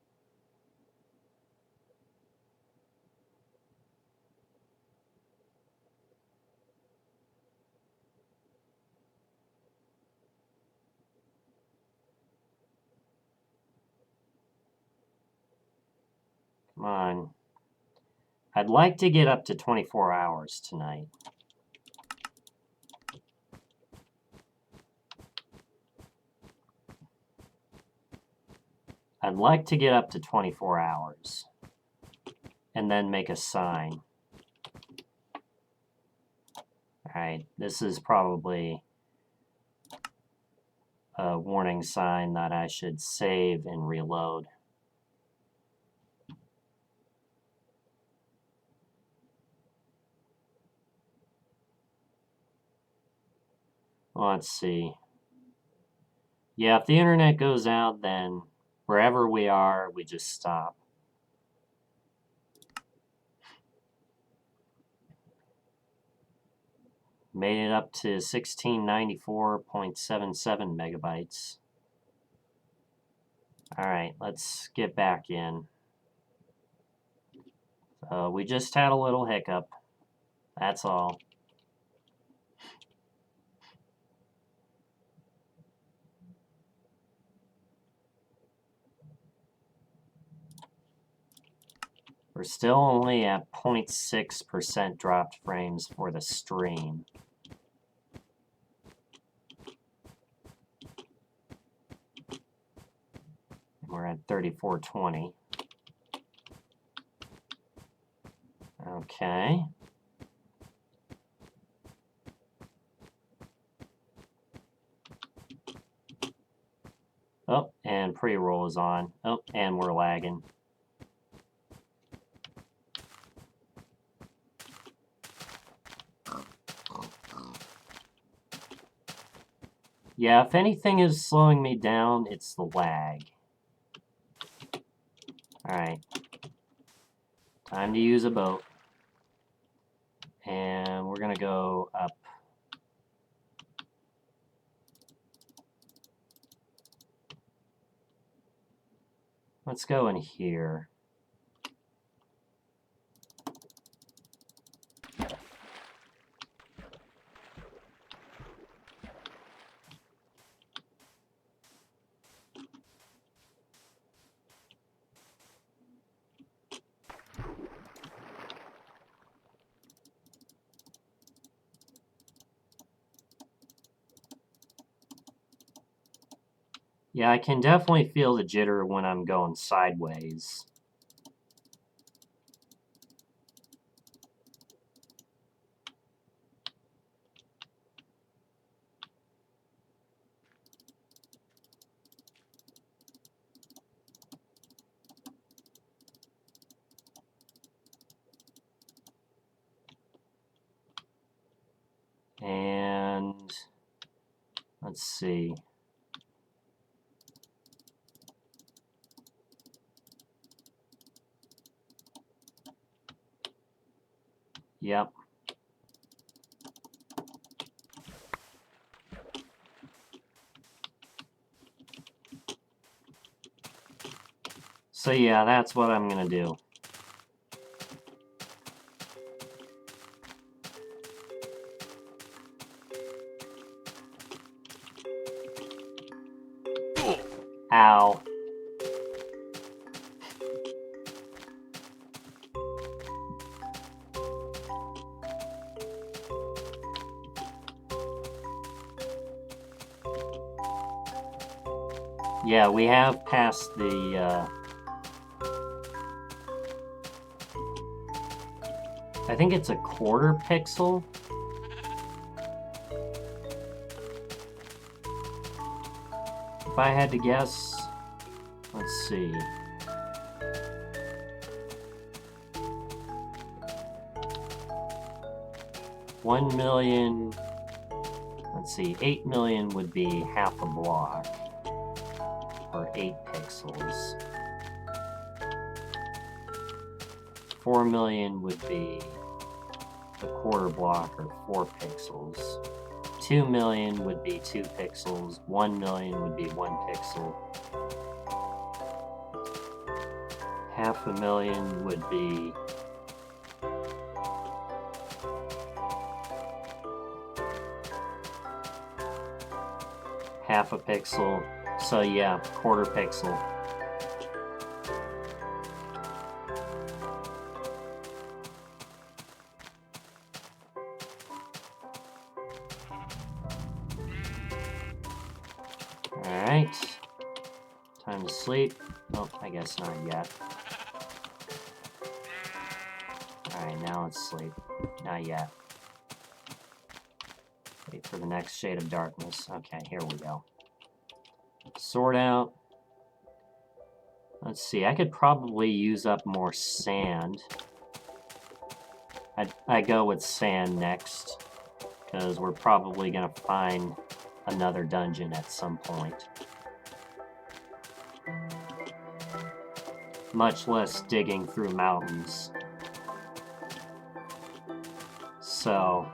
Come on. I'd like to get up to 24 hours tonight. I'd like to get up to 24 hours. And then make a sign. Alright, this is probably a warning sign that I should save and reload. Let's see. Yeah, if the internet goes out, then wherever we are, we just stop. Made it up to 1694.77 megabytes. Alright, let's get back in. We just had a little hiccup. That's all. We're still only at 0.6% dropped frames for the stream. We're at 3420. Okay. Oh, and pre-roll is on. Oh, and we're lagging. Yeah, if anything is slowing me down, it's the lag. Alright. Time to use a boat. And we're going to go up. Let's go in here. Yeah, I can definitely feel the jitter when I'm going sideways. And let's see. Yep. So yeah, that's what I'm gonna do. Ow. Yeah, we have passed the, I think it's a quarter pixel. If I had to guess, let's see. $1 million, let's see, 8 million would be half a block, or 8 pixels. 4 million would be a quarter block, or 4 pixels. 2 million would be 2 pixels. 1 million would be 1 pixel. Half a million would be half a pixel. So yeah, quarter pixel. Alright. Time to sleep. Oh, I guess not yet. Alright, now let's sleep. Not yet. Wait for the next shade of darkness. Okay, here we go. Sort out. Let's see, I could probably use up more sand. I go with sand next, because we're probably going to find another dungeon at some point. Much less digging through mountains. So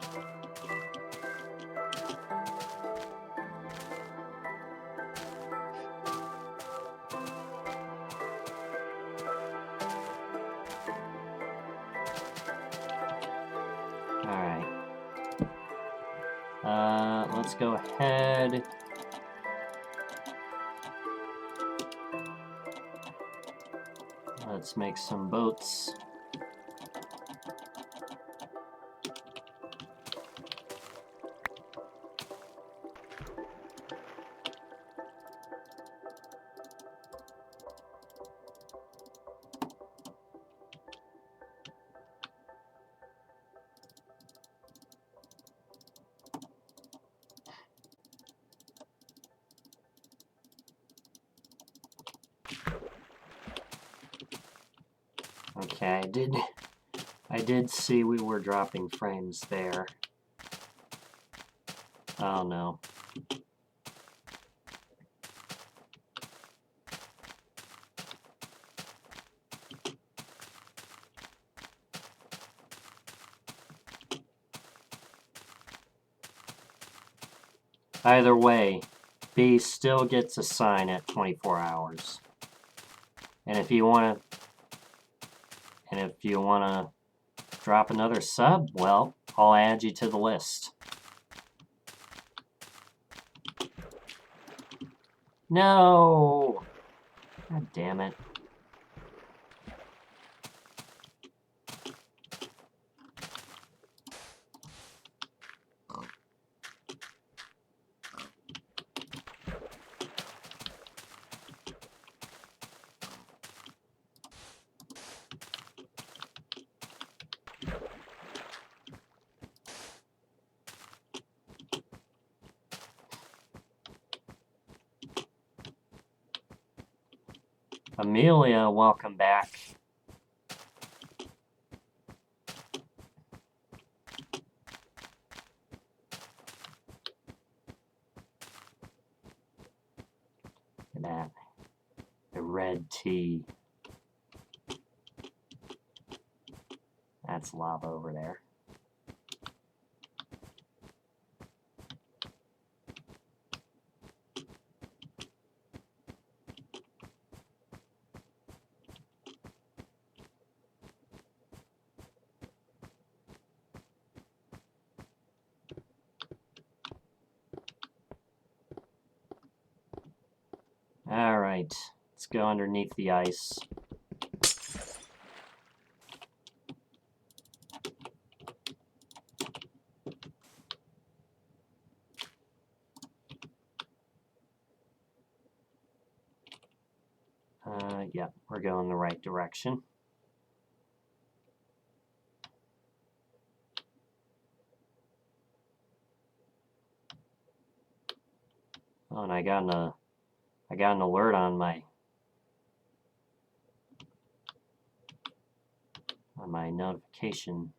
alright. Let's go ahead. Let's make some boats. Okay, I did see we were dropping frames there. Oh no. Either way, B still gets a sign at 24 hours. And if you want to drop another sub, well, I'll add you to the list. No! God damn it. Amelia, welcome back. Look at that. The red tea. That's lava over there. All right, let's go underneath the ice. Yeah, we're going the right direction. Oh, and I got an alert on my notification.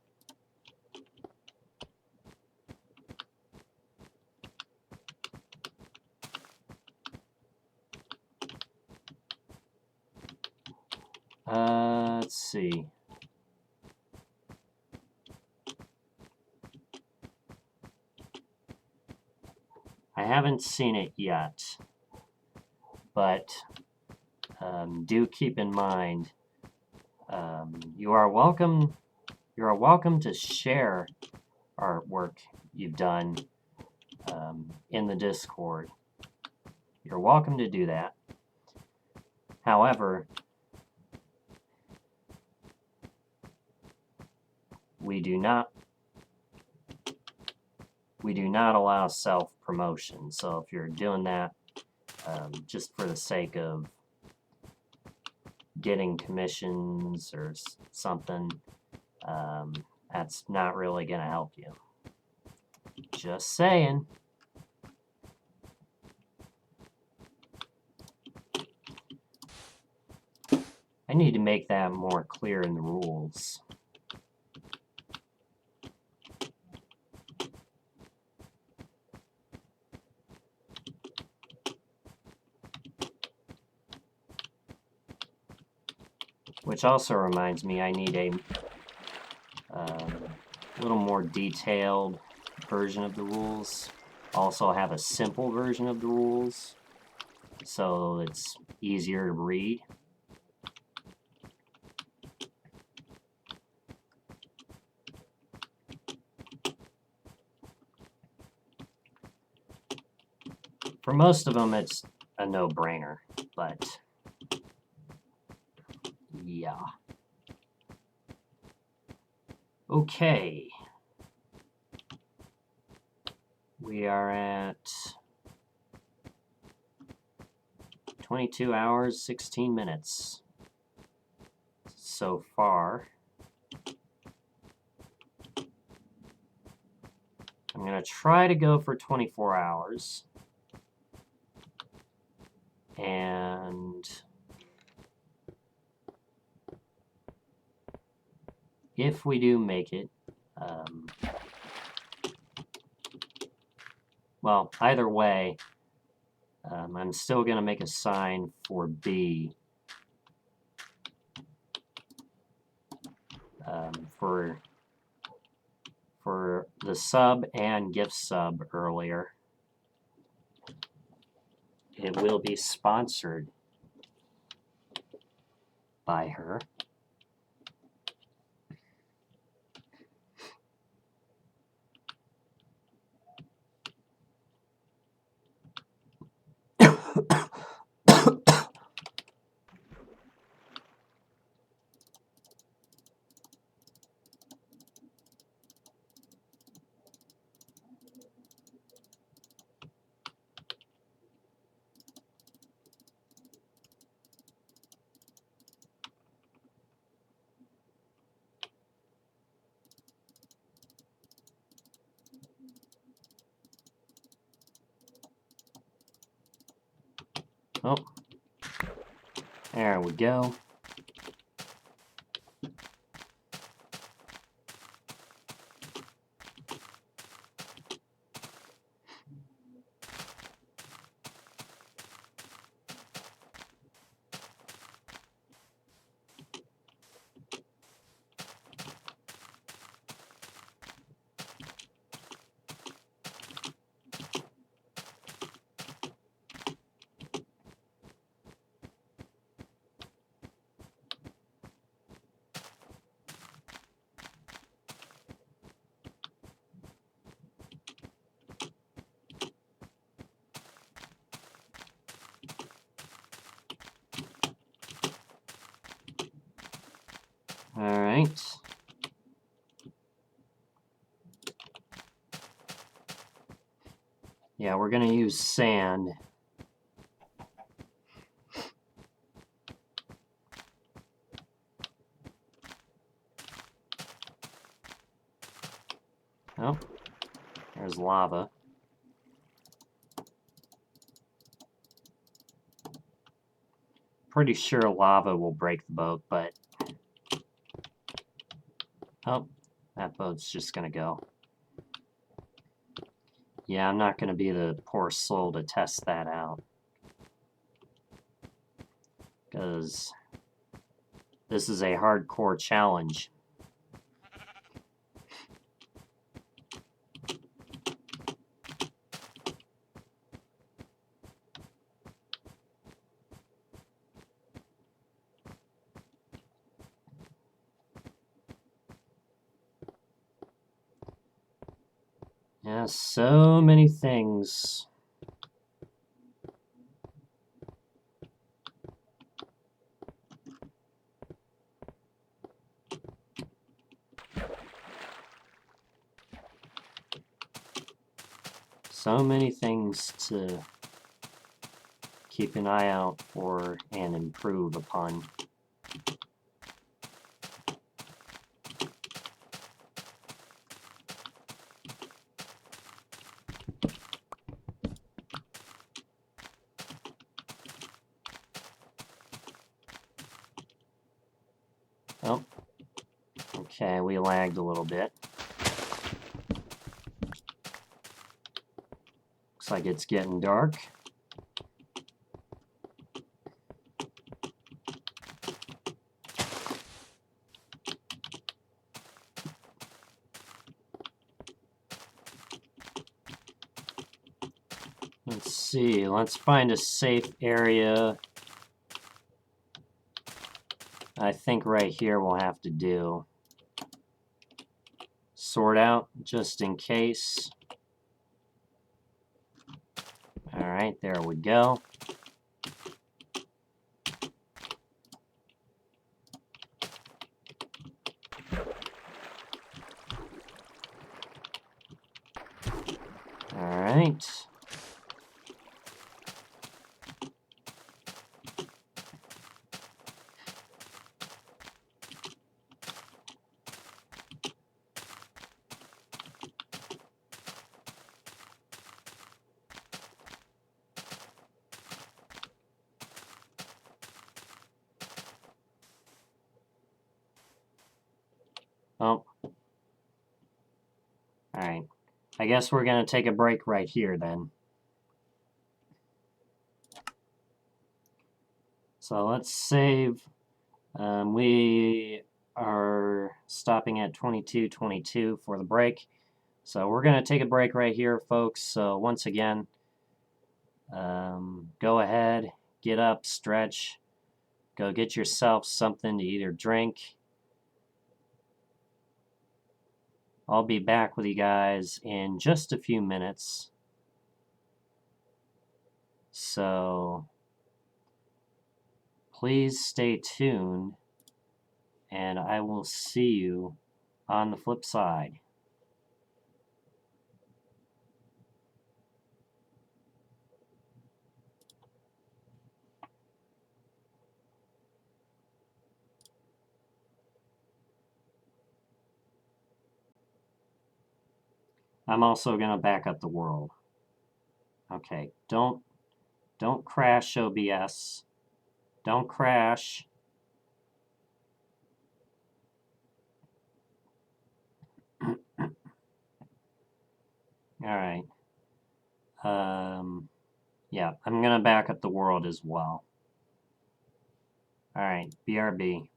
Let's see. I haven't seen it yet, but do keep in mind you are welcome to share artwork you've done in the Discord. You're welcome to do that. However, we do not allow self-promotion. So if you're doing that just for the sake of getting commissions or something, that's not really going to help you. Just saying. I need to make that more clear in the rules. Which also reminds me, I need a little more detailed version of the rules. Also have a simple version of the rules, so it's easier to read. For most of them, it's a no-brainer, but yeah. Okay. We are at 22 hours, 16 minutes so far. I'm going to try to go for 24 hours. And if we do make it, well, either way, I'm still going to make a sign for B for the sub and gift sub earlier. It will be sponsored by her. Oh, There we go. All right. Yeah, we're going to use sand. Oh, there's lava. Pretty sure lava will break the boat, but... Oh, that boat's just going to go. Yeah, I'm not going to be the poor soul to test that out. Because this is a hardcore challenge. Yeah, so many things. So many things to keep an eye out for and improve upon. Oh, okay, we lagged a little bit. Looks like it's getting dark. Let's see, let's find a safe area. I think right here we'll have to do. Sort out, just in case. Alright, there we go. Alright. Oh. Alright. I guess we're going to take a break right here then. So let's save. We are stopping at 22:22 for the break. So we're going to take a break right here, folks. So once again, go ahead, get up, stretch, go get yourself something to either drink. I'll be back with you guys in just a few minutes. So please stay tuned, and I will see you on the flip side. I'm also going to back up the world. Okay, don't crash OBS. Don't crash. Alright. Yeah, I'm gonna back up the world as well. Alright, BRB.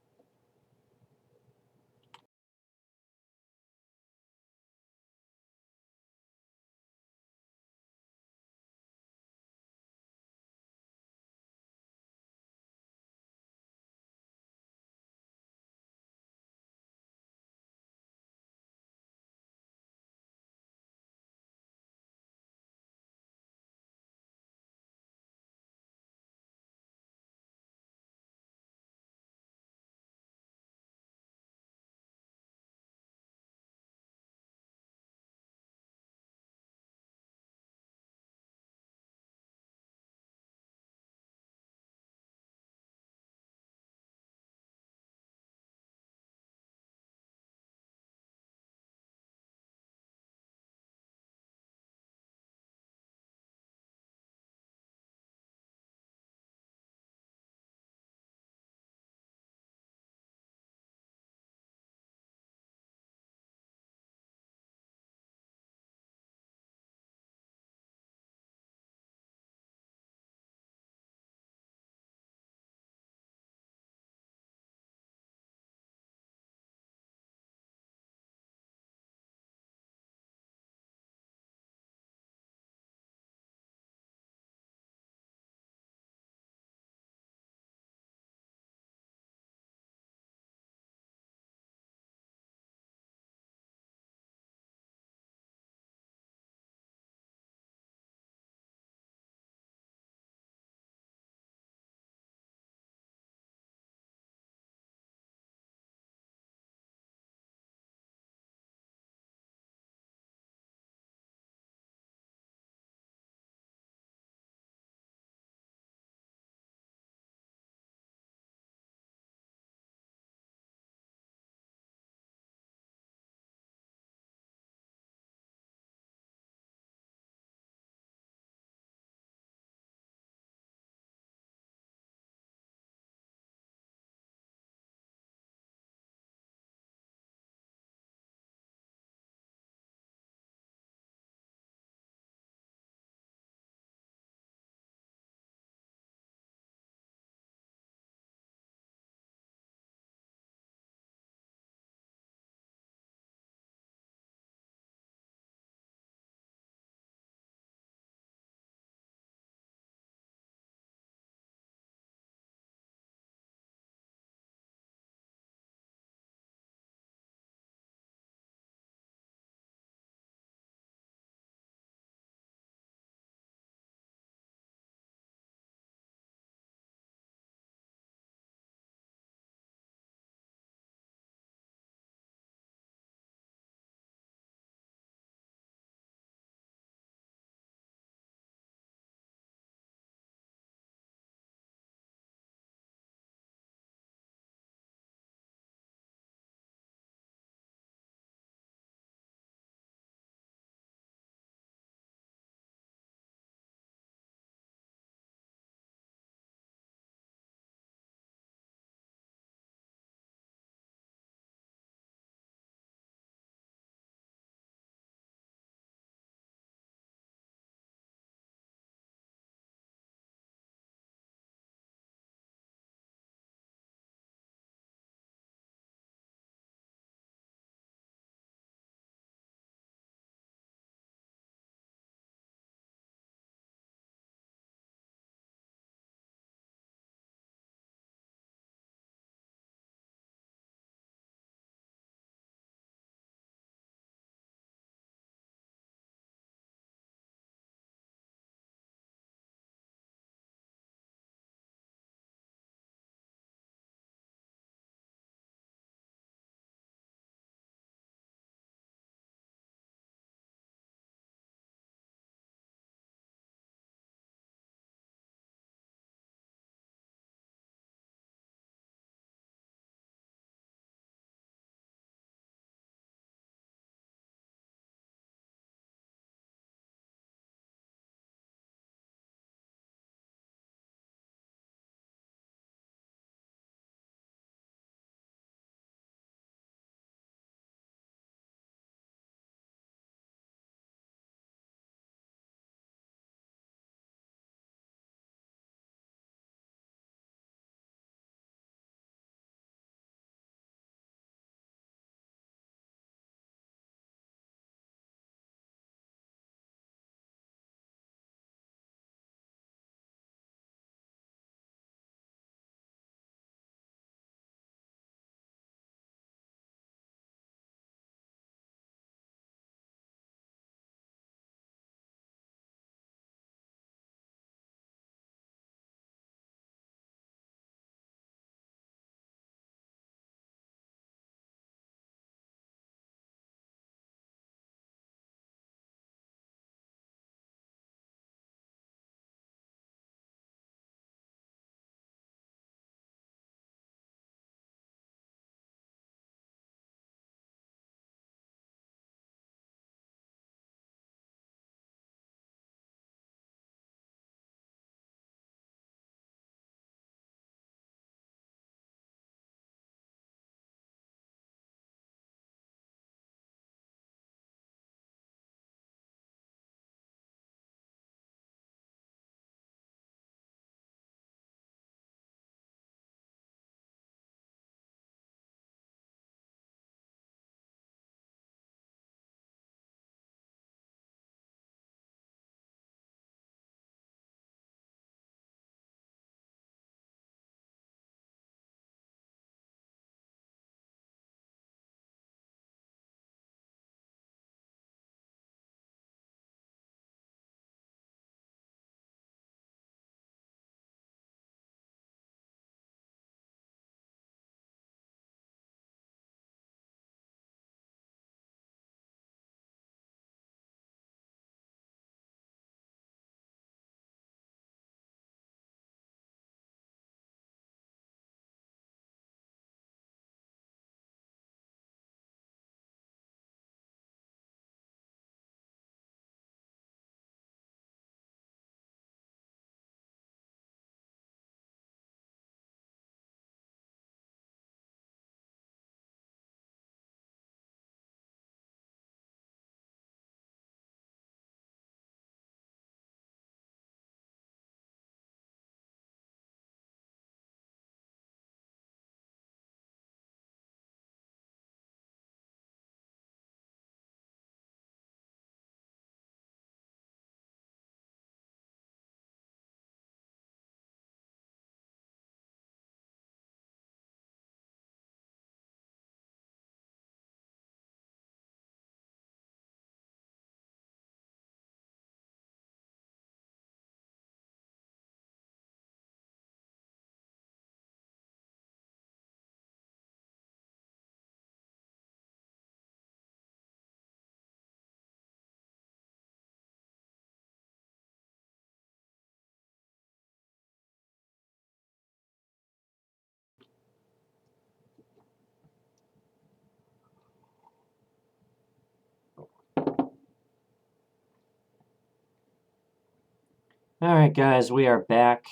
Alright guys, we are back.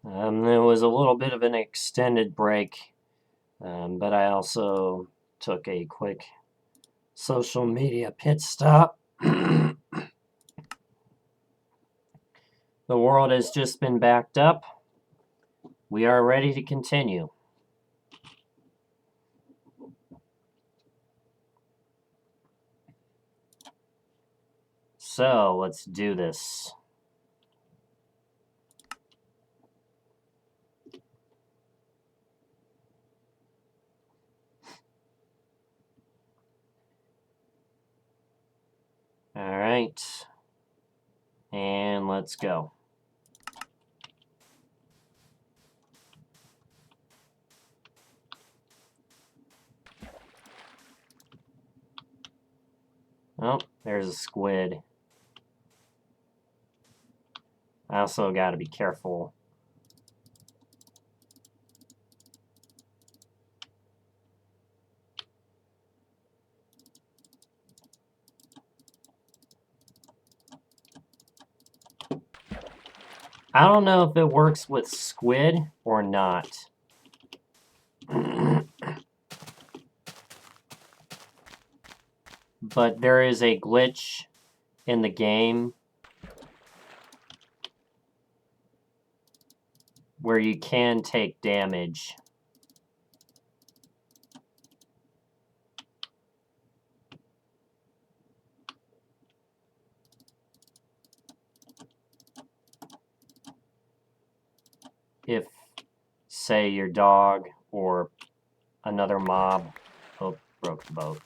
There was a little bit of an extended break, but I also took a quick social media pit stop. The world has just been backed up. We are ready to continue. So, let's do this. Alright. And let's go. Oh, there's a squid. I also gotta be careful. I don't know if it works with squid or not. But there is a glitch in the game where you can take damage. If, say, your dog or another mob... Oh, broke the boat.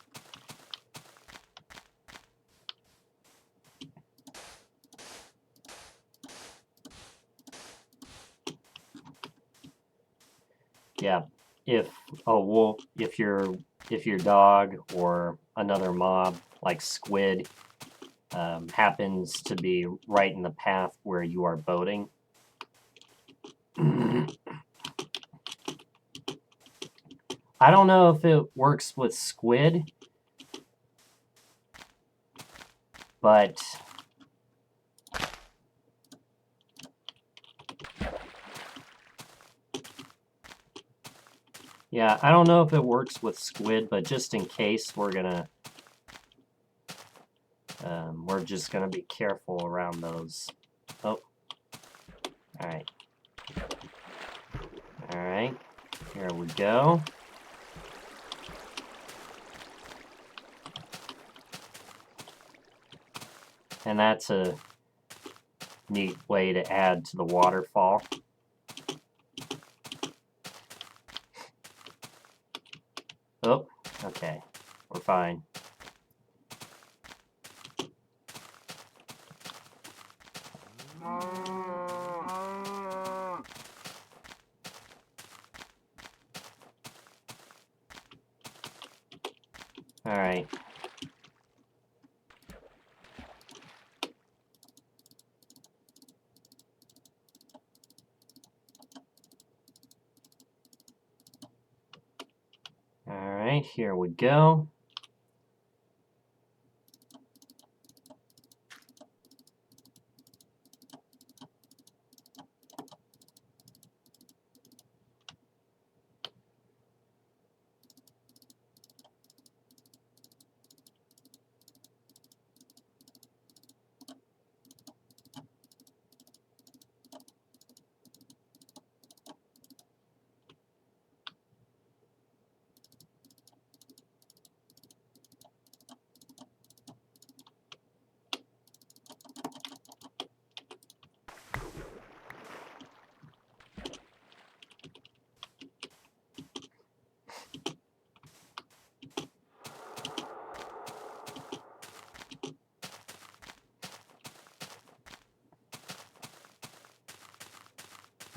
Yeah, if a wolf, if your dog or another mob like squid happens to be right in the path where you are boating, I don't know if it works with squid, but yeah, I don't know if it works with squid, but just in case, we're just gonna be careful around those. Oh, all right, all right. Here we go. And that's a neat way to add to the waterfall. Oh, okay, we're fine. All right. All right, here we go.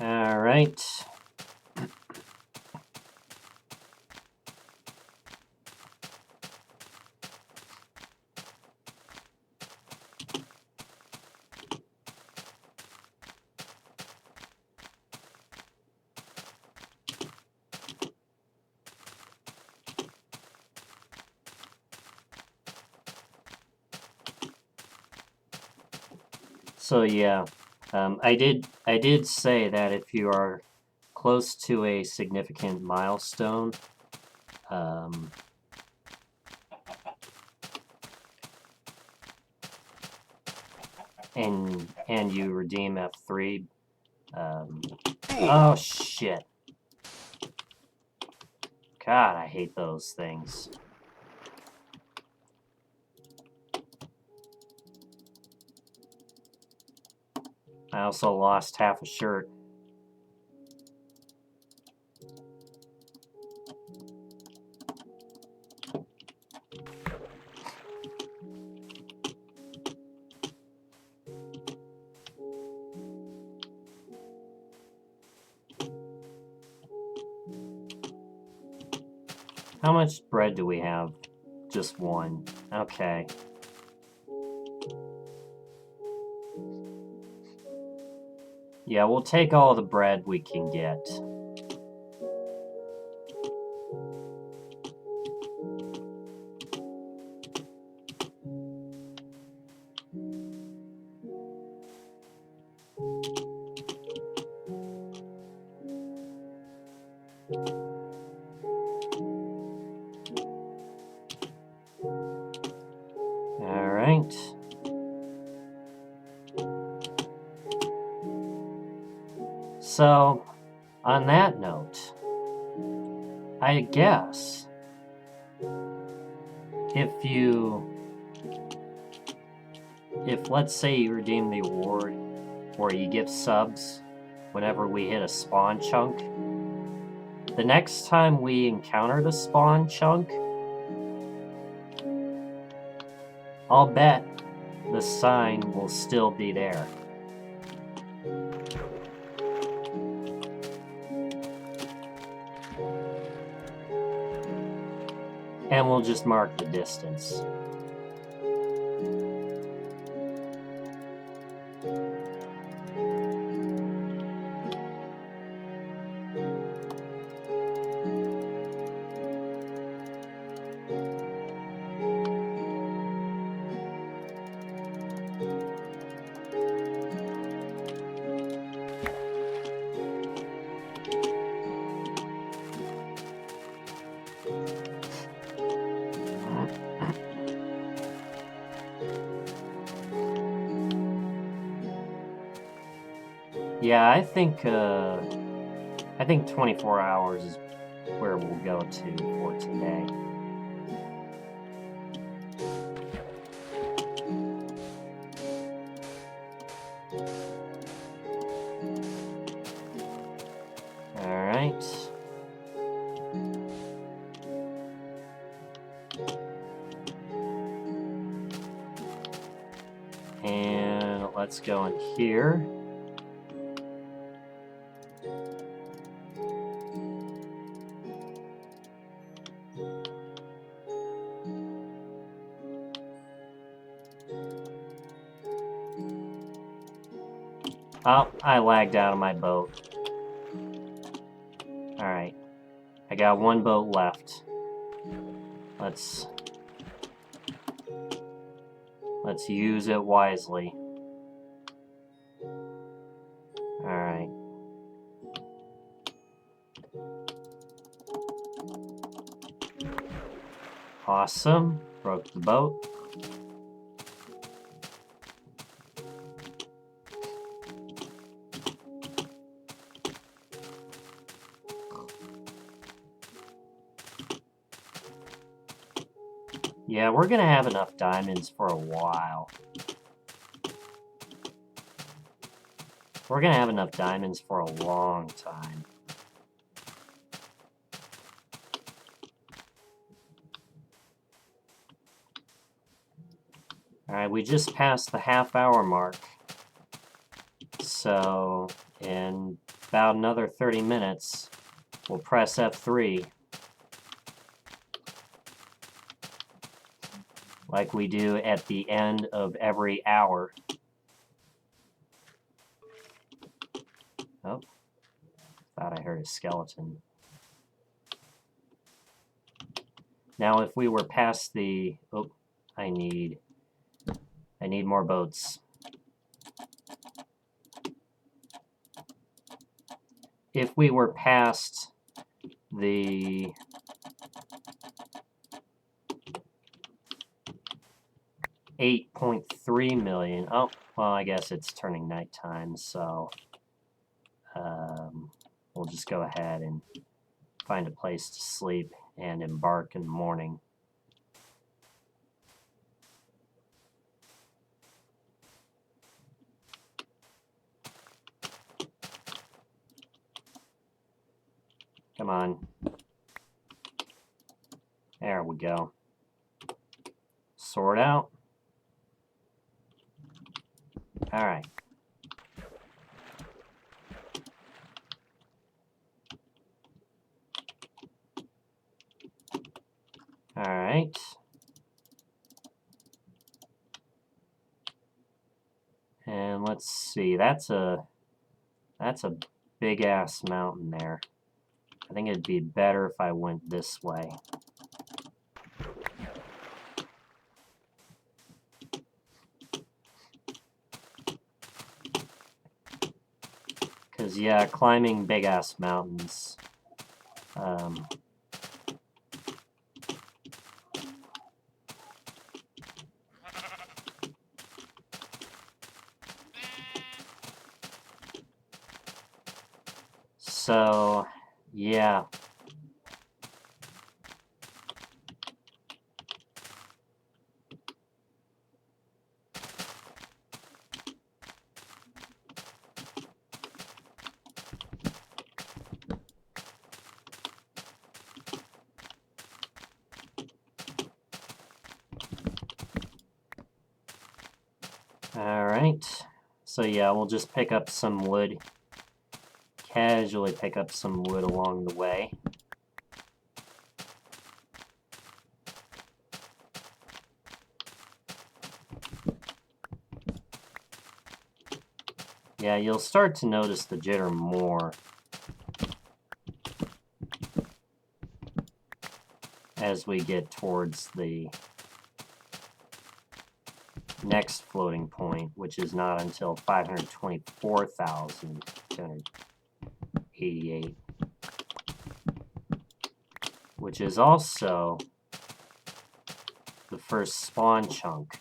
All right. So yeah, I did say that if you are close to a significant milestone, and you redeem F3. Oh shit! God, I hate those things. I also lost half a shirt. How much bread do we have? Just one. Okay. Yeah, we'll take all the bread we can get. Alright. So, on that note, I guess if let's say you redeem the award or you give subs whenever we hit a spawn chunk, the next time we encounter the spawn chunk, I'll bet the sign will still be there. And we'll just mark the distance. Yeah, I think 24 hours is where we'll go to for today. Alright. And let's go in here. Oh, I lagged out of my boat. Alright. I got one boat left. Let's use it wisely. Alright. Awesome. Broke the boat. Yeah, we're gonna have enough diamonds for a while. We're gonna have enough diamonds for a long time. Alright, we just passed the half-hour mark. So, in about another 30 minutes, we'll press F3. Like we do at the end of every hour. Oh, thought I heard a skeleton. Now if we were past the... Oh, I need more boats. if we were past the $8.3 million, oh, well, I guess it's turning nighttime, so we'll just go ahead and find a place to sleep and embark in the morning. Come on. There we go. Sort out. All right. All right. And let's see. That's a big ass mountain there. I think it'd be better if I went this way. Because, yeah, climbing big-ass mountains. So, yeah. Alright, so yeah, we'll just pick up some wood, casually pick up some wood along the way. Yeah, you'll start to notice the jitter more as we get towards the next floating point, which is not until 524,288, which is also the first spawn chunk.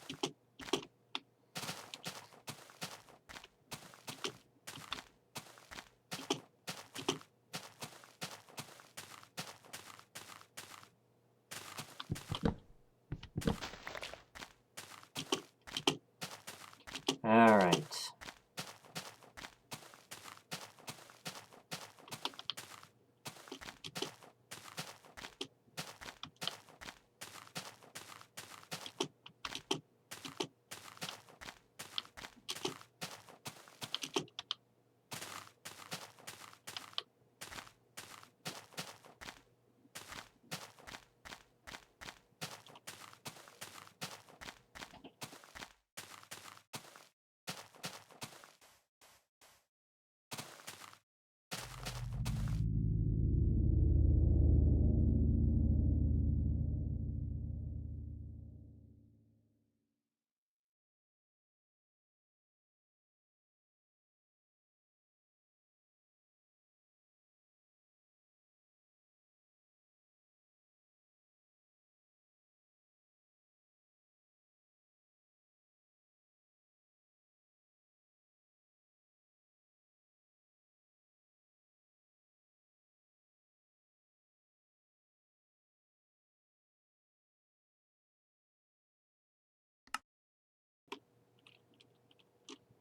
All right.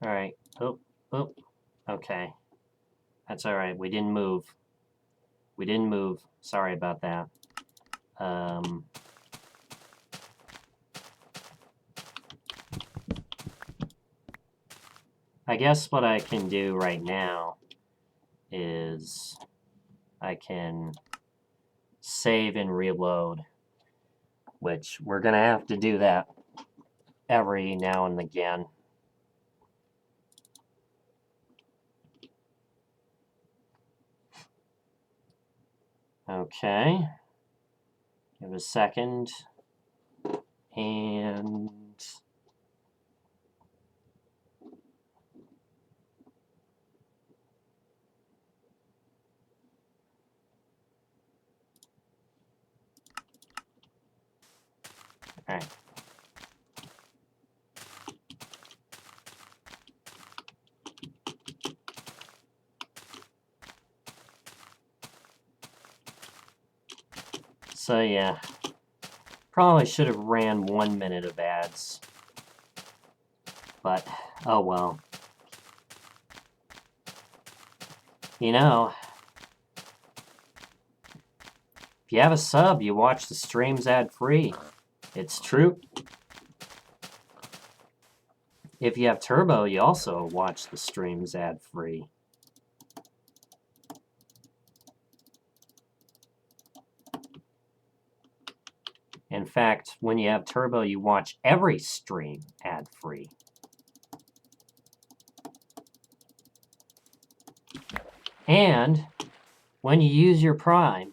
All right. Oh, oh. Okay. That's all right. We didn't move. We didn't move. Sorry about that. I guess what I can do right now is I can save and reload, which we're going to have to do that every now and again. Okay. Give it a second. And Alright. So yeah, probably should have ran 1 minute of ads, but oh well. You know, if you have a sub, you watch the streams ad-free. It's true. If you have Turbo, you also watch the streams ad-free. In fact, when you have Turbo, you watch every stream ad-free. And when you use your Prime,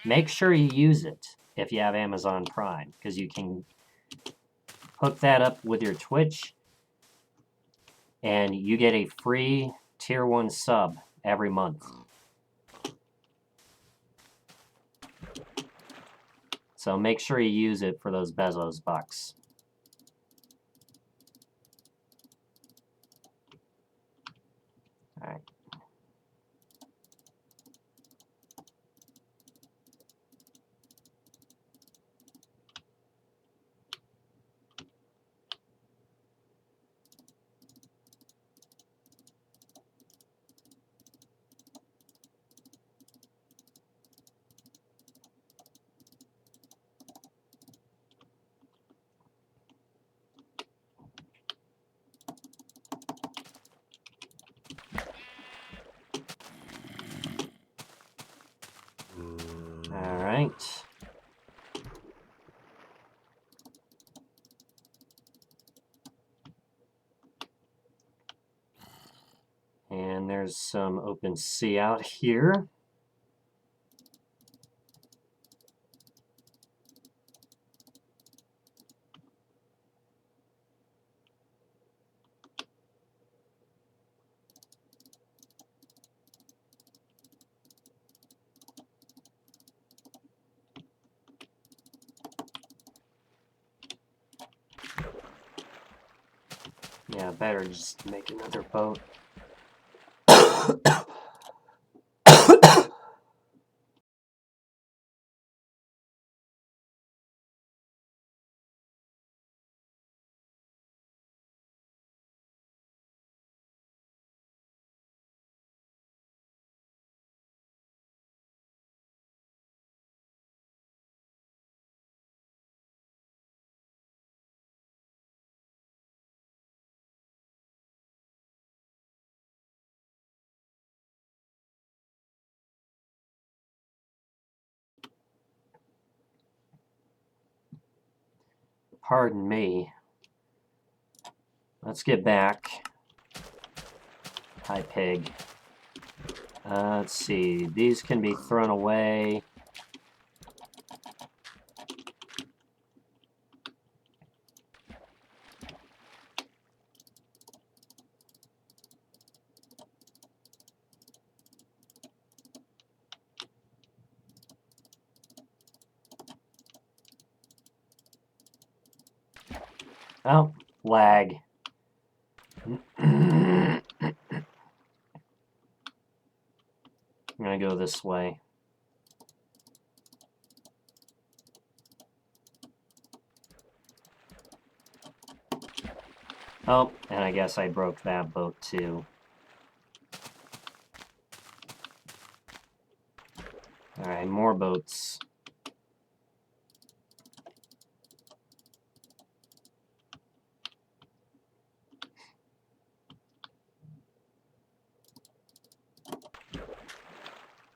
make sure you use it if you have Amazon Prime, because you can hook that up with your Twitch, and you get a free Tier 1 sub every month. So make sure you use it for those Bezos bucks. All right. All right. And there's some open sea out here. Yeah, better just make another boat. Pardon me. Let's get back. Hi, pig. Let's see. These can be thrown away. Oh, lag. I'm gonna go this way. Oh, and I guess I broke that boat too. Alright, more boats.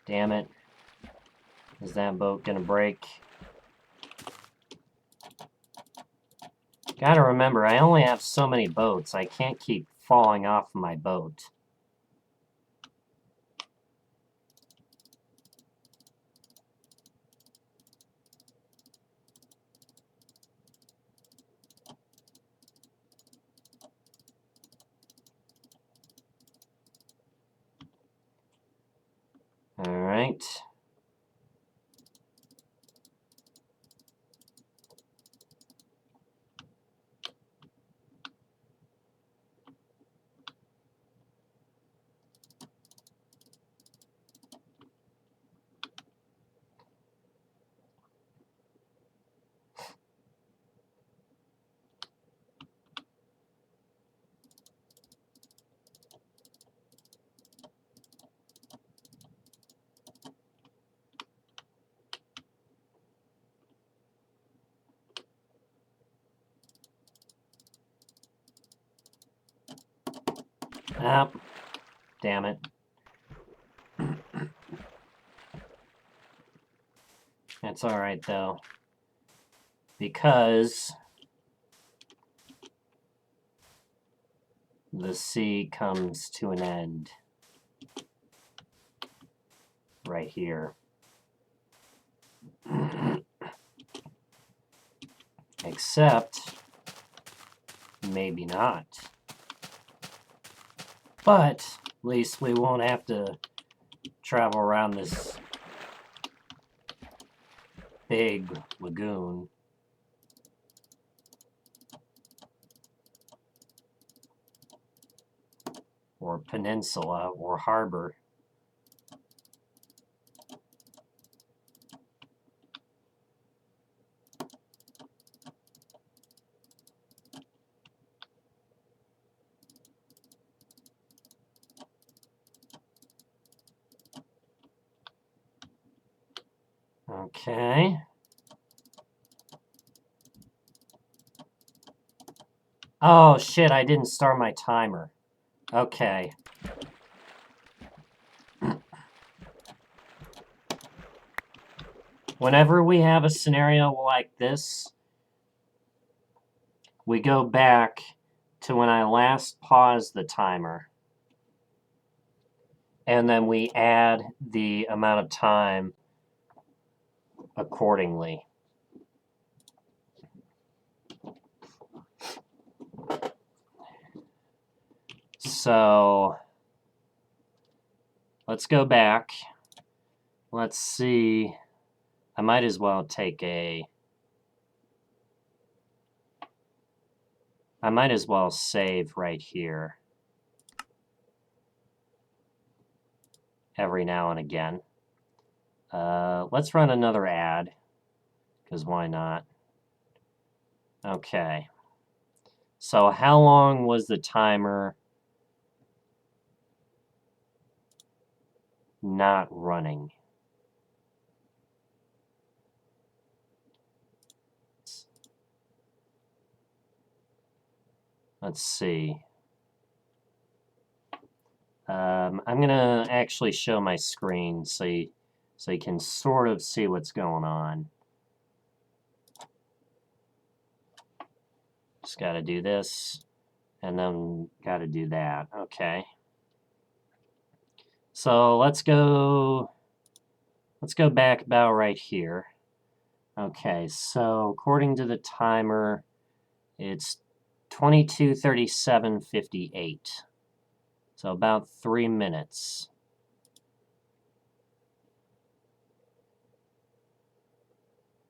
Damn it. Is that boat gonna break? Gotta remember, I only have so many boats. I can't keep falling off my boat. Alright. Ah, damn it. That's alright, though. Because the sea comes to an end right here. Except, maybe not. But, at least we won't have to travel around this big lagoon. Or peninsula, or harbor. Okay. Oh shit, I didn't start my timer. Okay. Whenever we have a scenario like this, we go back to when I last paused the timer. And then we add the amount of time accordingly. So let's go back. Let's see. I might as well take a... I might as well save right here. Every now and again. Let's run another ad. Because why not? Okay. So how long was the timer not running? Let's see. I'm going to actually show my screen so you can sort of see what's going on. Just got to do this, and then got to do that. Okay. So let's go back about right here. Okay, so according to the timer, it's 22:37:58. So about 3 minutes.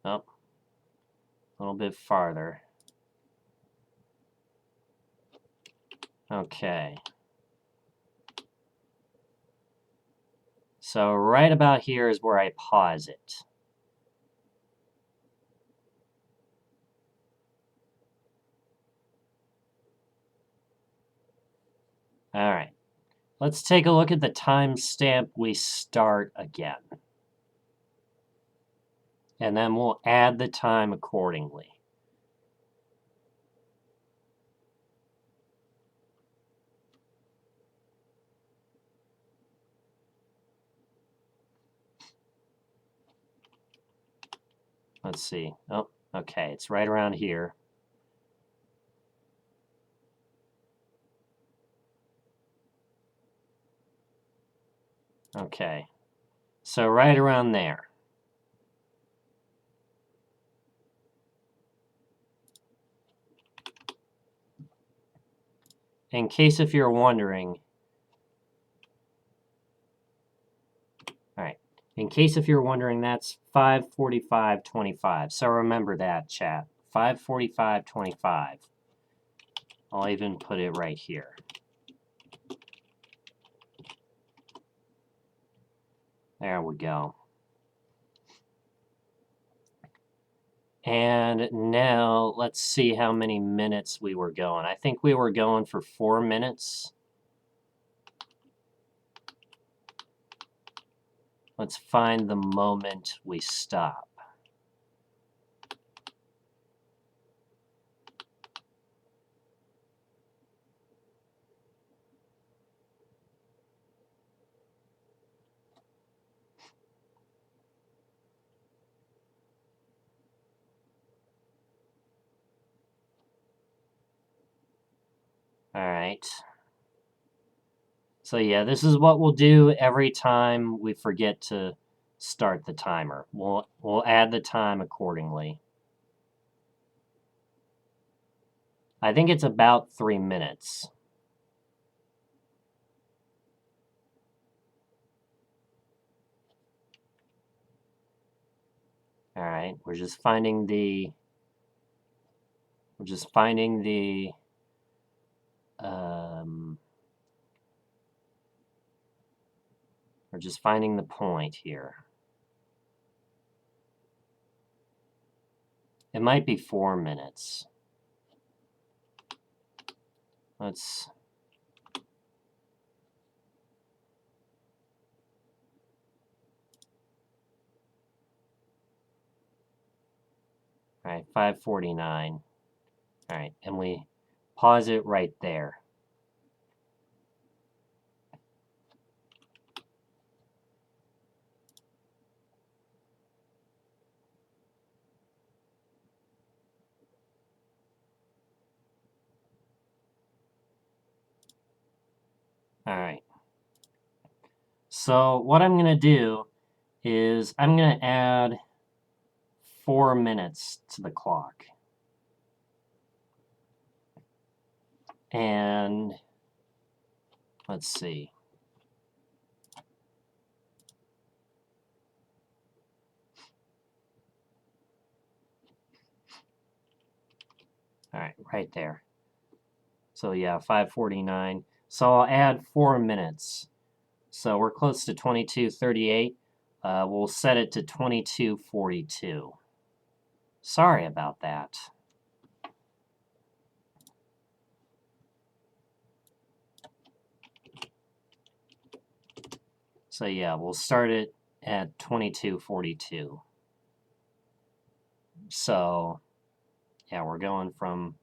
Oh, a little bit farther. Okay. So right about here is where I pause it. All right. Let's take a look at the timestamp we start again. And then we'll add the time accordingly. Let's see. Oh, okay. It's right around here. Okay. So right around there. In case if you're wondering, in case if you're wondering, that's 5:45:25. So remember that, chat. 5:45:25. I'll even put it right here. There we go. And now let's see how many minutes we were going. I think we were going for 4 minutes. Let's find the moment we stop. Alright. So yeah, this is what we'll do every time we forget to start the timer. We'll add the time accordingly. I think it's about 3 minutes. Alright, we're just finding the point here. It might be 4 minutes. Let's... Alright, 5:49. Alright, and we pause it right there. Alright. So what I'm going to do is I'm going to add 4 minutes to the clock. And let's see. Alright, right there. So yeah, 5:49. So I'll add 4 minutes. So we're close to 22:38. We'll set it to 22:42. Sorry about that. So yeah, we'll start it at 22:42. So yeah, we're going from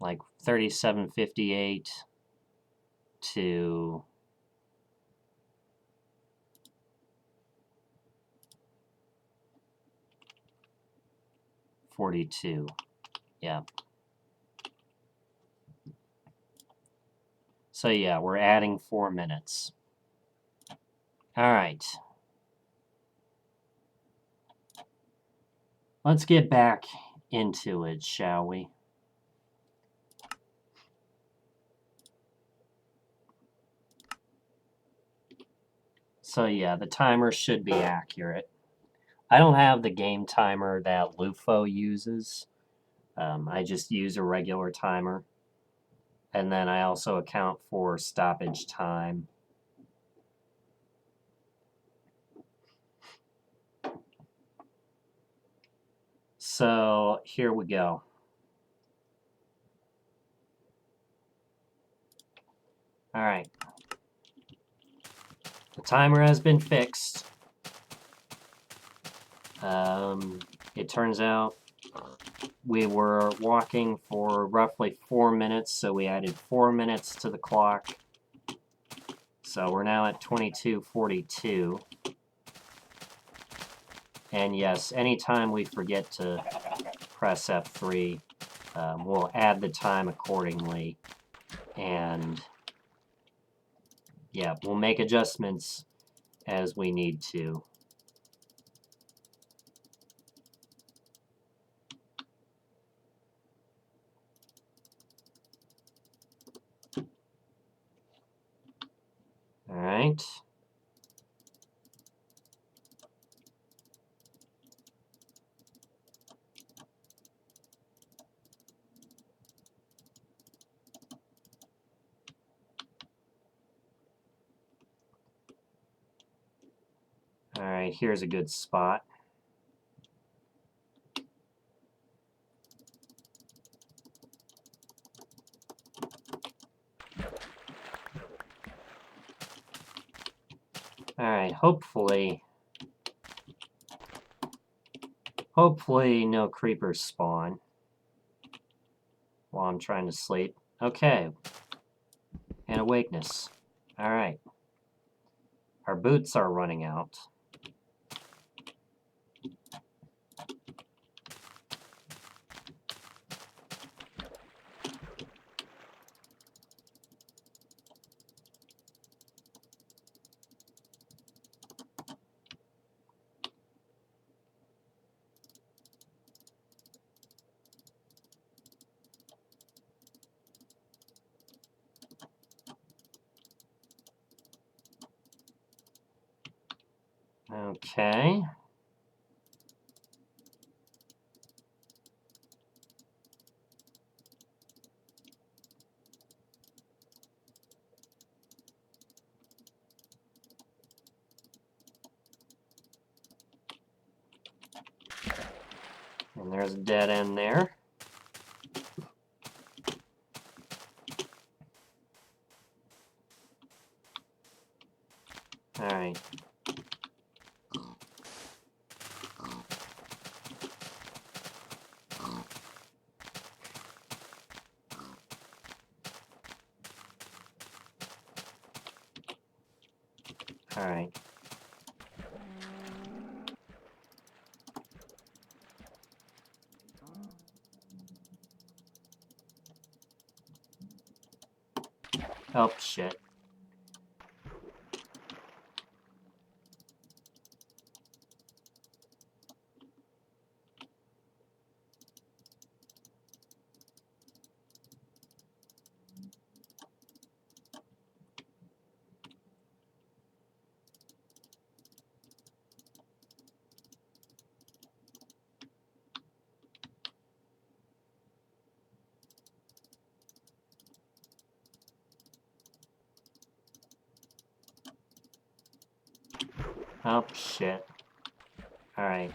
like 37:58 to 42. Yeah. So yeah, we're adding 4 minutes. All right. Let's get back into it, shall we? So yeah, the timer should be accurate. I don't have the game timer that Lufo uses. I just use a regular timer. And then I also account for stoppage time. So here we go. All right. The timer has been fixed. It turns out we were walking for roughly 4 minutes, so we added 4 minutes to the clock. So we're now at 22:42. And yes, anytime we forget to press F3, we'll add the time accordingly. And yeah, we'll make adjustments as we need to. All right. All right, here's a good spot. All right, hopefully no creepers spawn while I'm trying to sleep. Okay. And awakeness. All right. Our boots are running out. Okay. And there's a dead end there. All right. All right. Oh, shit. Oh, shit. All right.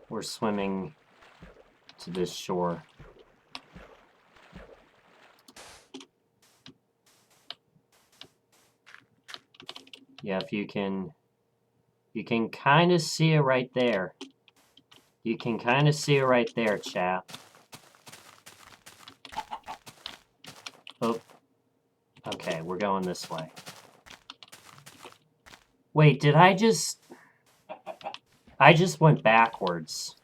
We're swimming to this shore. Yeah, if you can kind of see it right there. You can kind of see it right there, chat. Oh, okay, we're going this way. Wait, did I just went backwards.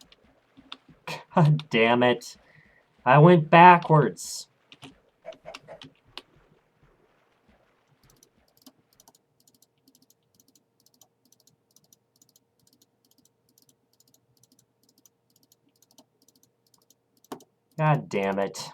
God damn it. I went backwards. God damn it.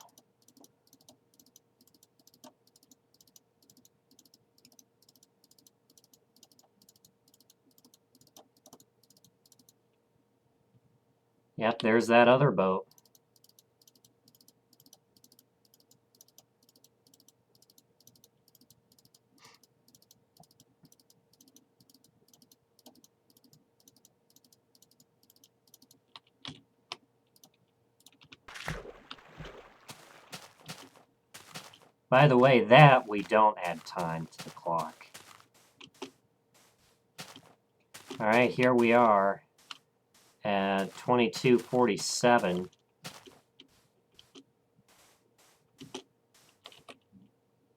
Yep, there's that other boat. By the way, that we don't add time to the clock. Alright, here we are at 22:47.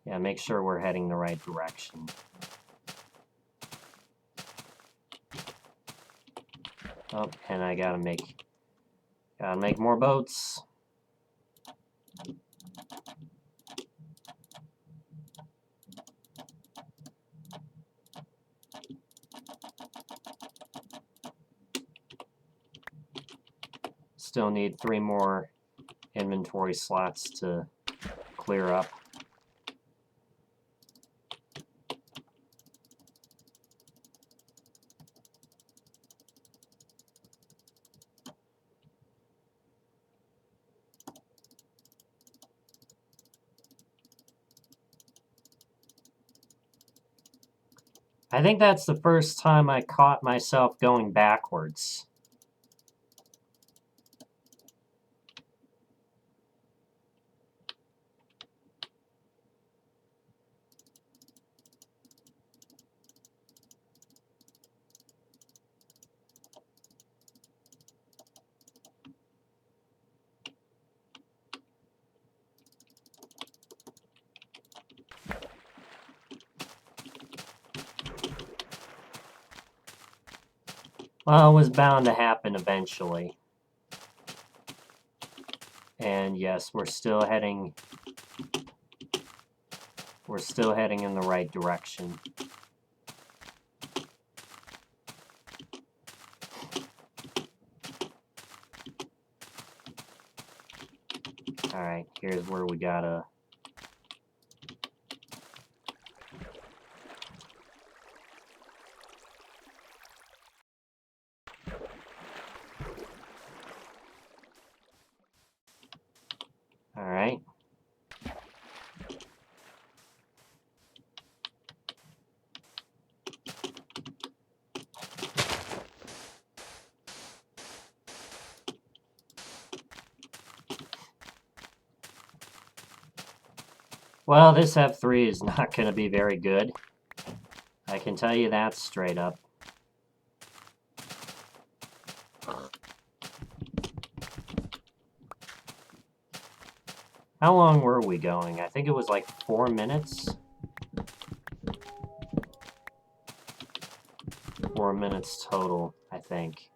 Yeah, make sure we're heading the right direction. Oh, and I gotta make more boats. Still need 3 more inventory slots to clear up. I think that's the first time I caught myself going backwards. Well, it was bound to happen eventually. And yes, we're still heading in the right direction. Alright, here's where we gotta... Well, this F3 is not going to be very good. I can tell you that straight up. How long were we going? I think it was like 4 minutes. 4 minutes total, I think.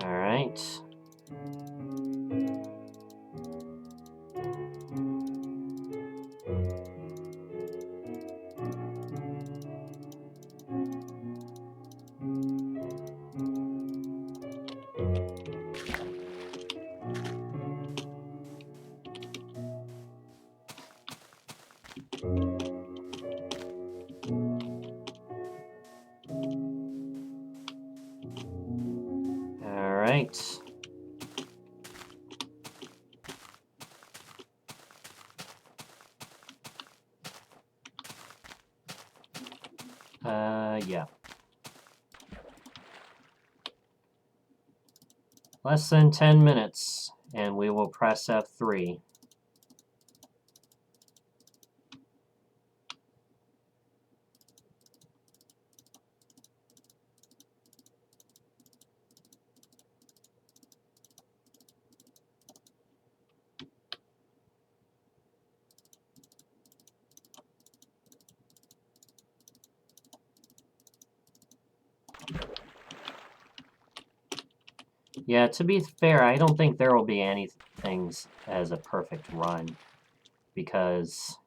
All right. All right. Yeah. Less than 10 minutes, and we will press F3. Yeah, to be fair, I don't think there will be anything as a perfect run, because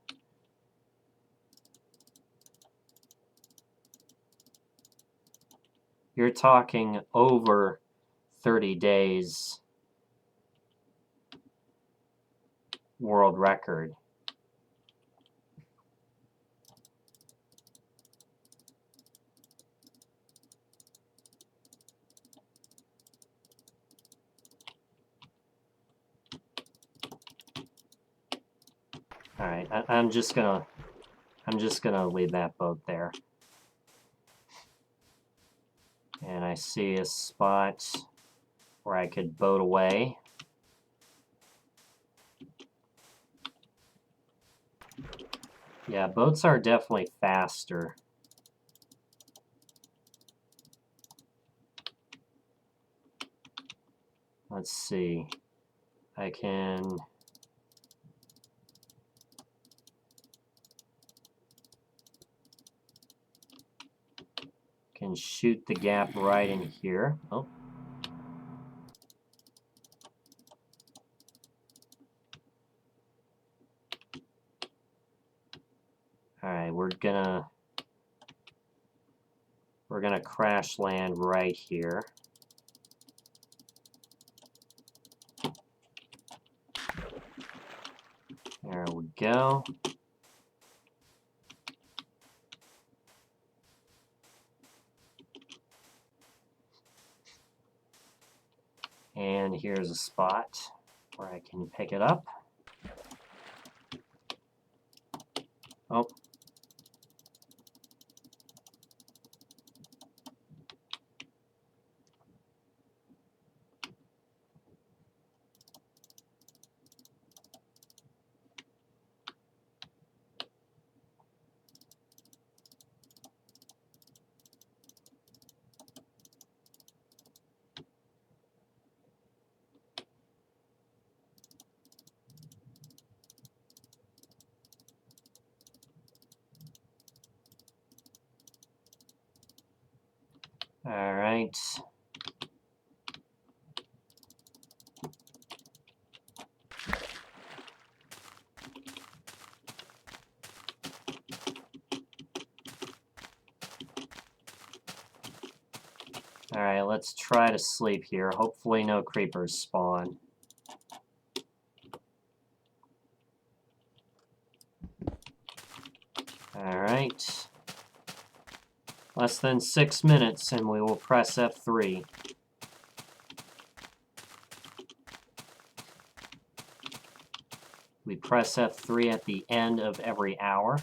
you're talking over 30 days world record. All right, I'm just gonna leave that boat there. And I see a spot where I could boat away. Yeah, boats are definitely faster. Let's see. I can shoot the gap right in here. Oh. All right, we're gonna crash land right here. There we go. And here's a spot where I can pick it up. Oh. All right. All right, let's try to sleep here. Hopefully no creepers spawn. All right. Less than 6 minutes, and we will press F3. We press F3 at the end of every hour.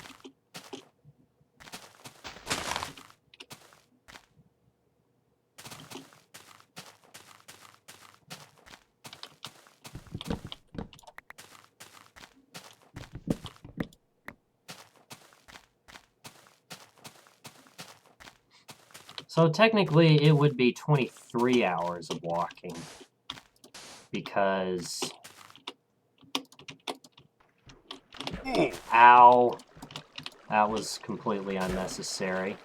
So technically it would be 23 hours of walking, because... Ow! That was completely unnecessary.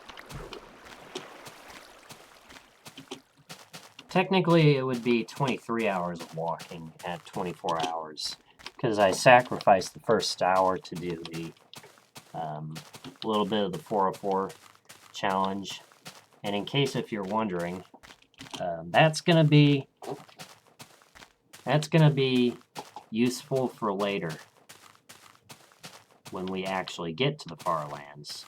Technically it would be 23 hours of walking at 24 hours, because I sacrificed the first hour to do the little bit of the 404 challenge. And in case if you're wondering, that's gonna be useful for later when we actually get to the far lands.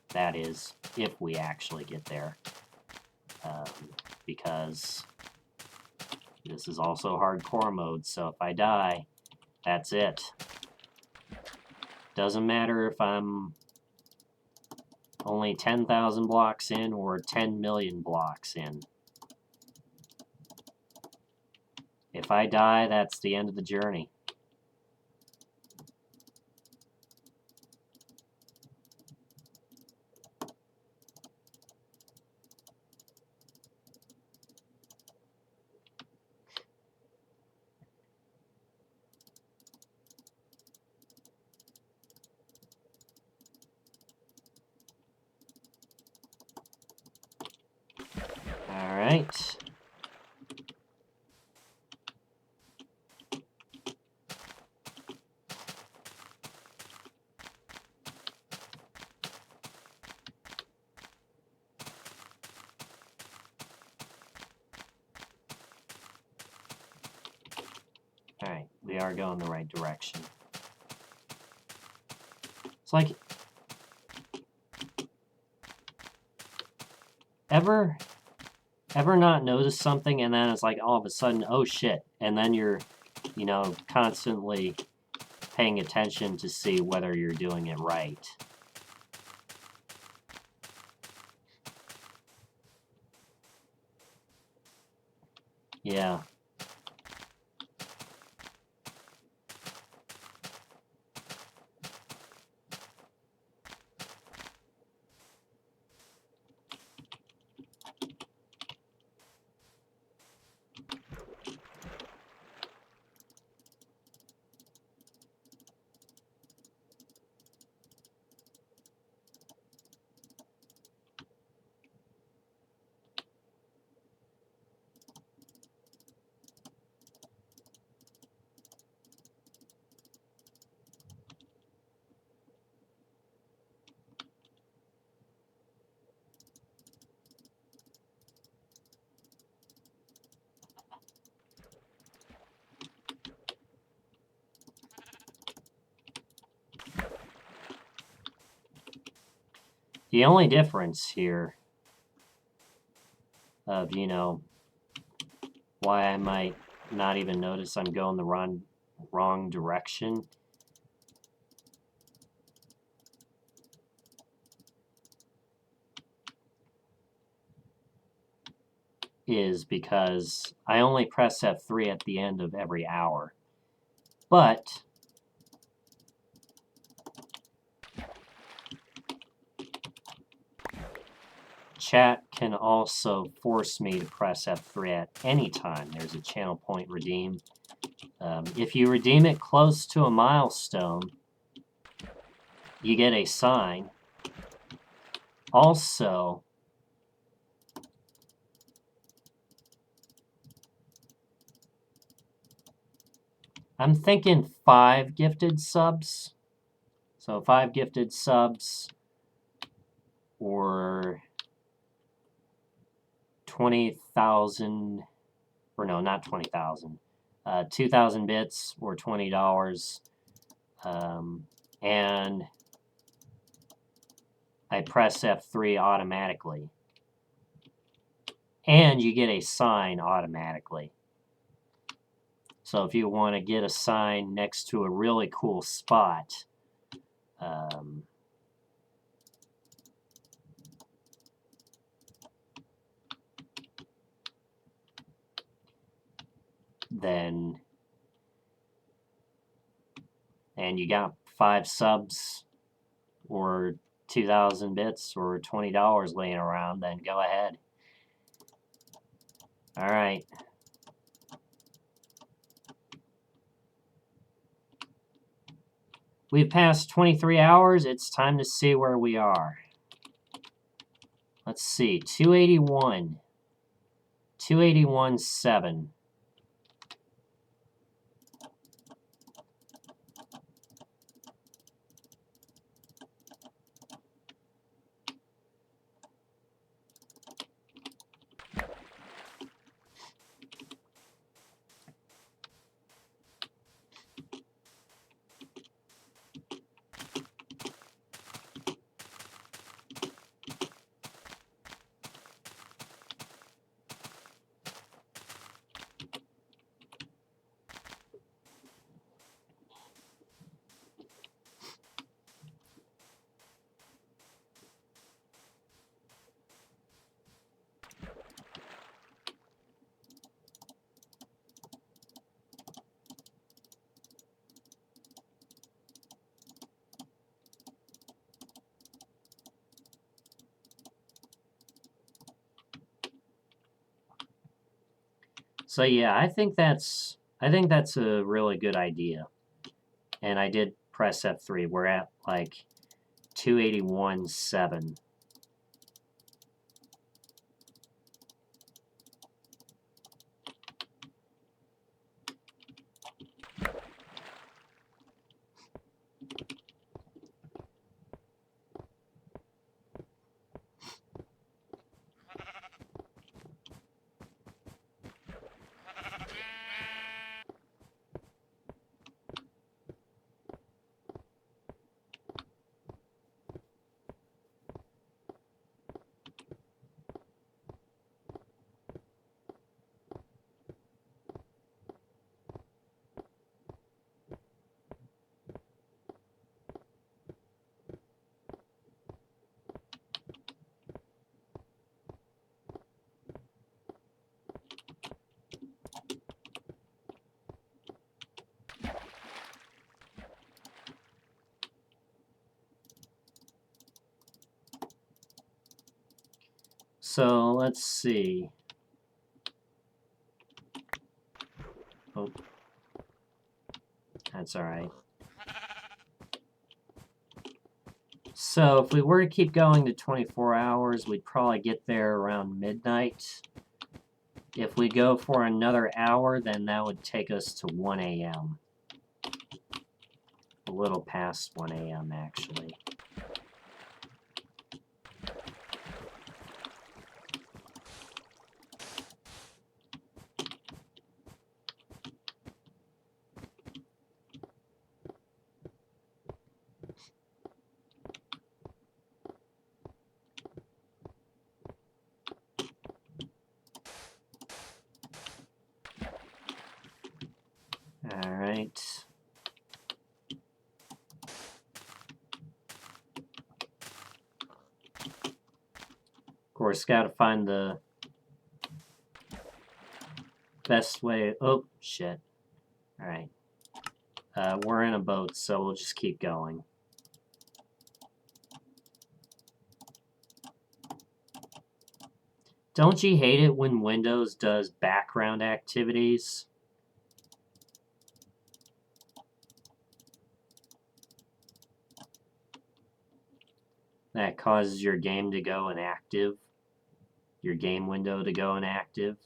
That is, if we actually get there, because this is also hardcore mode. So if I die, that's it. Doesn't matter if I'm only 10,000 blocks in or 10 million blocks in. If I die, that's the end of the journey. All right. Alright, we are going the right direction. It's like... Ever not notice something and then it's like all of a sudden, oh shit, and then you're, you know, constantly paying attention to see whether you're doing it right. Yeah. The only difference here of, you know, why I might not even notice I'm going the wrong direction is because I only press F3 at the end of every hour. But chat can also force me to press F3 at any time. There's a channel point redeem. If you redeem it close to a milestone, you get a sign. Also, I'm thinking 5 gifted subs. So 5 gifted subs or 20,000, or no, not 20,000. 2,000 bits or $20. And I press F3 automatically. And you get a sign automatically. So if you want to get a sign next to a really cool spot, then, and you got 5 subs or 2,000 bits or $20 laying around, then go ahead. All right. We've passed 23 hours. It's time to see where we are. Let's see. 281. 281.7. So yeah, I think that's a really good idea. And I did press F3. We're at like 281.7. So let's see. Oh, that's all right. So if we were to keep going to 24 hours, we'd probably get there around midnight. If we go for another hour, then that would take us to 1 a.m. A little past 1 a.m. actually. All right. Of course, got to find the best way. Oh, shit. All right. We're in a boat, so we'll just keep going. Don't you hate it when Windows does background activities? That causes your game to go inactive. Your game window to go inactive.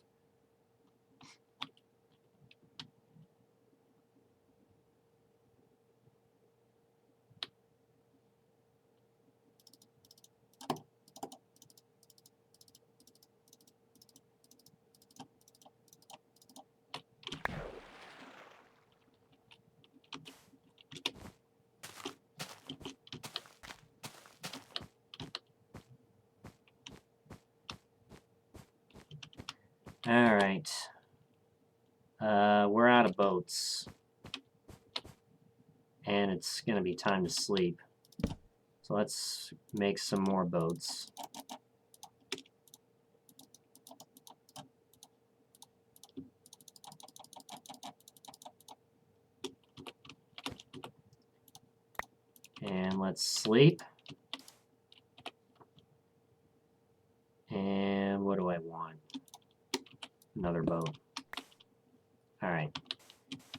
Alright. We're out of boats. And it's going to be time to sleep. So let's make some more boats. And let's sleep. And what do I want? Another boat. Alright.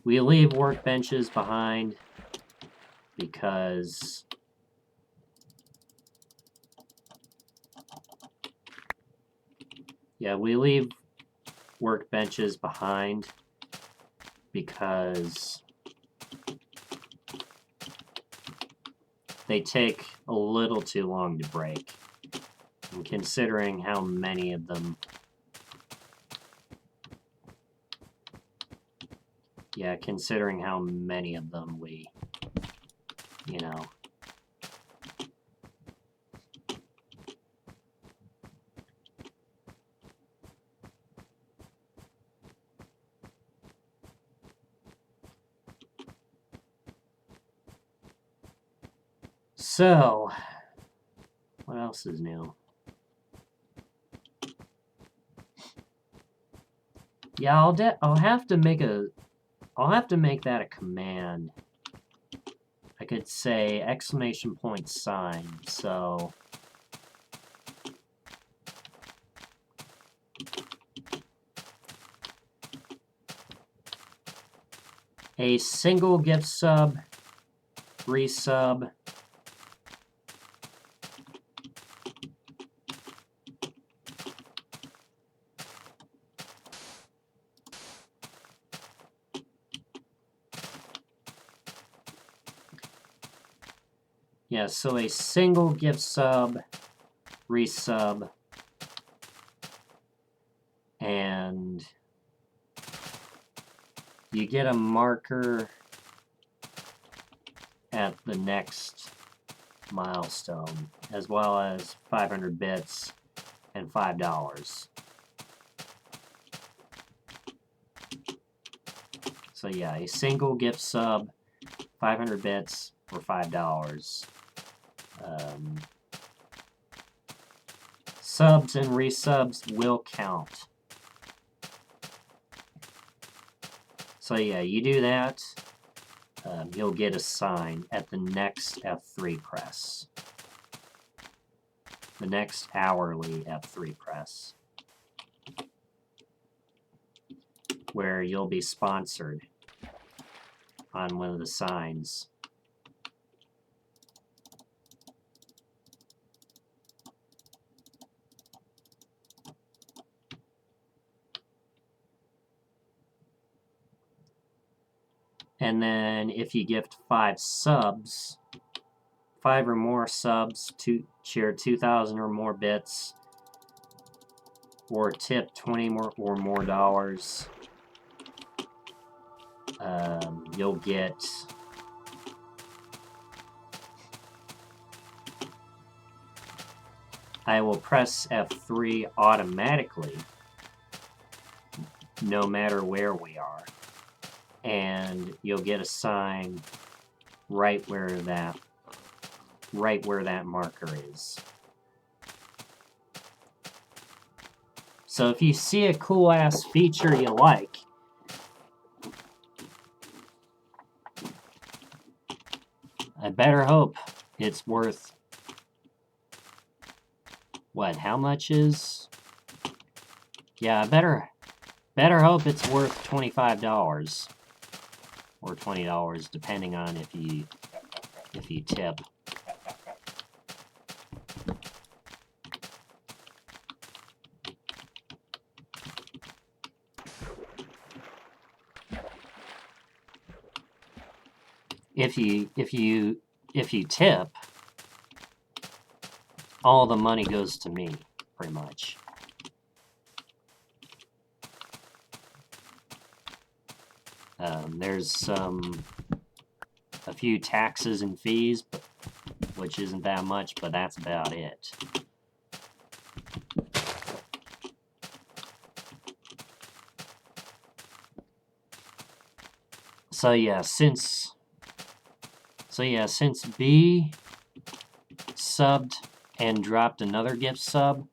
We leave workbenches behind because we leave workbenches behind because they take a little too long to break. And considering how many of them we, you know. So, what else is new? Yeah, I'll have to make that a command. I could say exclamation point sign. So a single gift sub, resub, yeah, so a single gift sub, resub, and you get a marker at the next milestone, as well as 500 bits and $5. So yeah, a single gift sub, 500 bits for $5. Subs and resubs will count. So yeah, you do that, you'll get a sign at the next F3 press. The next hourly F3 press. Where you'll be sponsored on one of the signs. And then if you gift 5 subs, 5 or more subs, share 2,000 or more bits, or tip 20 or more dollars, you'll get I will press F3 automatically no matter where we are, and you'll get a sign right where that marker is. So if you see a cool ass feature you like, I better hope it's worth, what, how much is? Yeah, I better hope it's worth $25 or $20, depending on if you tip. If you tip, all the money goes to me, pretty much. There's a few taxes and fees, which isn't that much, but that's about it. So yeah, since B subbed and dropped another gift sub,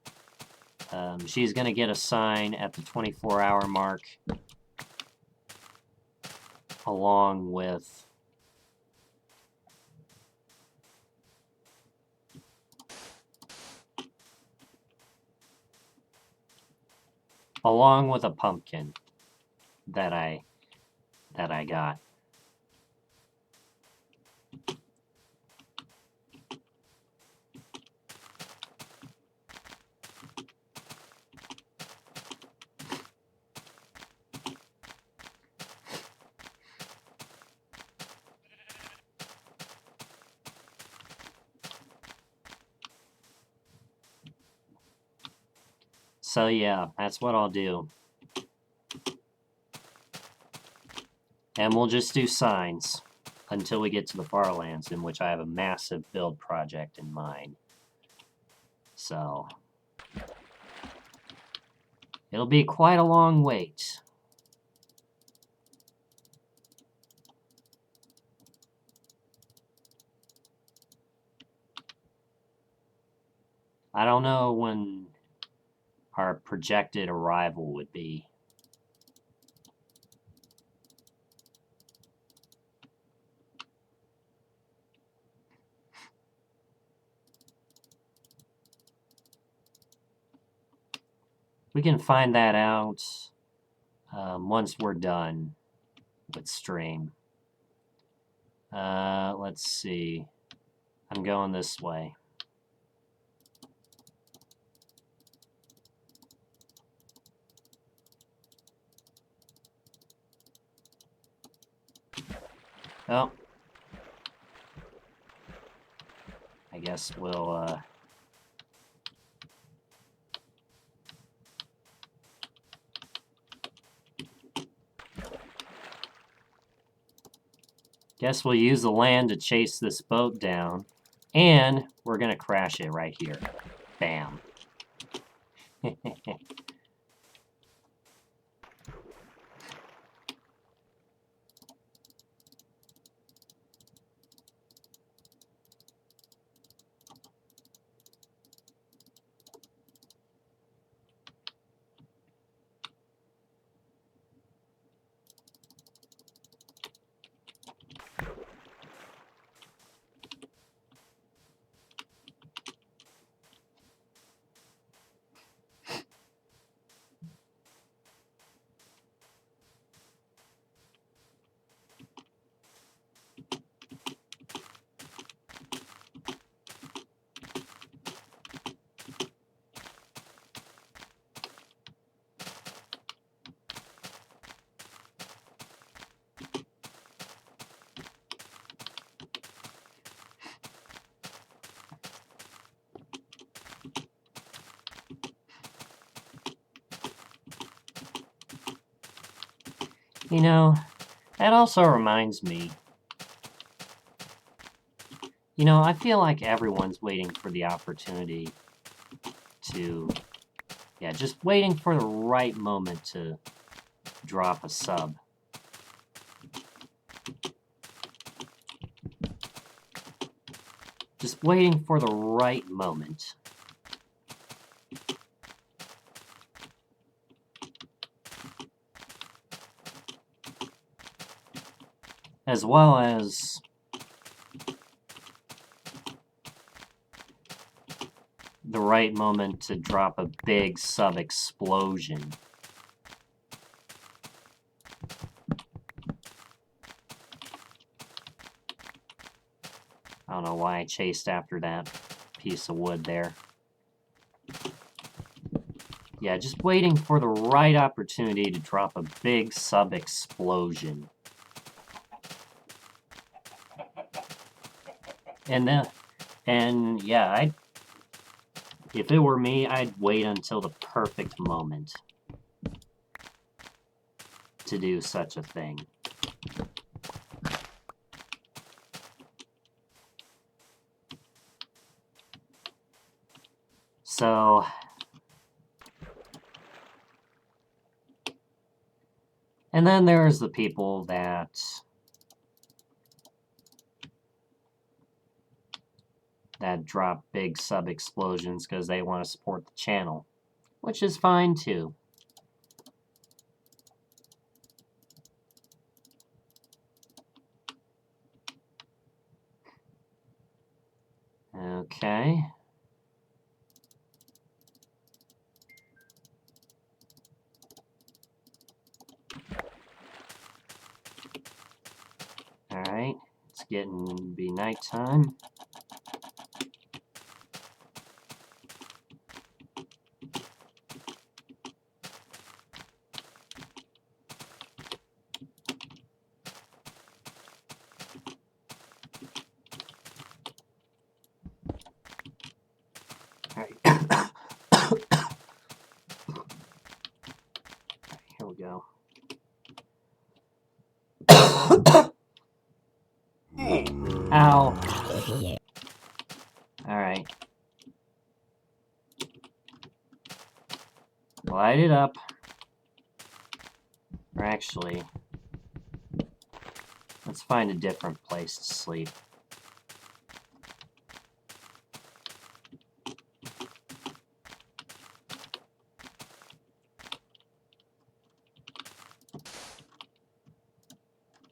she's gonna get a sign at the 24-hour mark, along with a pumpkin that I got. So yeah, that's what I'll do. And we'll just do signs until we get to the Far Lands, in which I have a massive build project in mind. So it'll be quite a long wait. I don't know when our projected arrival would be. We can find that out once we're done with stream. Let's see. I'm going this way. Oh. I guess we'll, guess we'll use the land to chase this boat down. And we're gonna crash it right here. Bam. You know, that also reminds me. You know, I feel like everyone's waiting for the opportunity to... Yeah, just waiting for the right moment to drop a sub. Just waiting for the right moment. As well as the right moment to drop a big sub explosion. I don't know why I chased after that piece of wood there. Yeah, just waiting for the right opportunity to drop a big sub explosion. And yeah, if it were me, I'd wait until the perfect moment to do such a thing. So, and then there's the people that that drop big sub explosions because they want to support the channel, which is fine too. Okay. Alright, it's getting to be nighttime. Alright. Here we go. Ow. Alright. Light it up. Or actually, let's find a different place to sleep.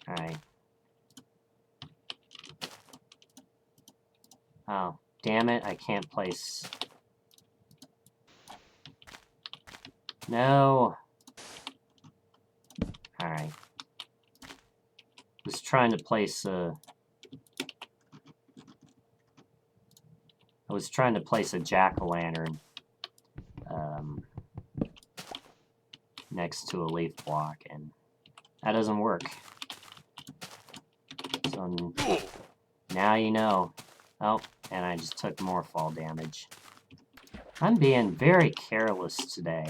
Alright. Oh, damn it, I can't place... No! Alright. Was trying to place a... I was trying to place a jack-o'-lantern next to a leaf block, and that doesn't work. So now you know. Oh, and I just took more fall damage. I'm being very careless today.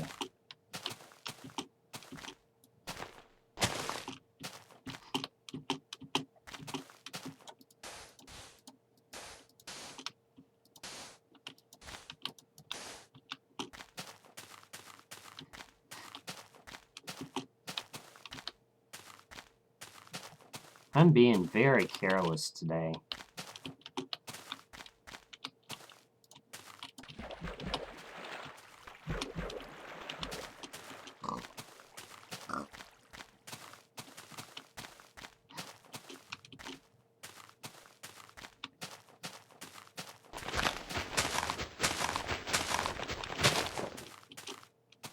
I'm being very careless today.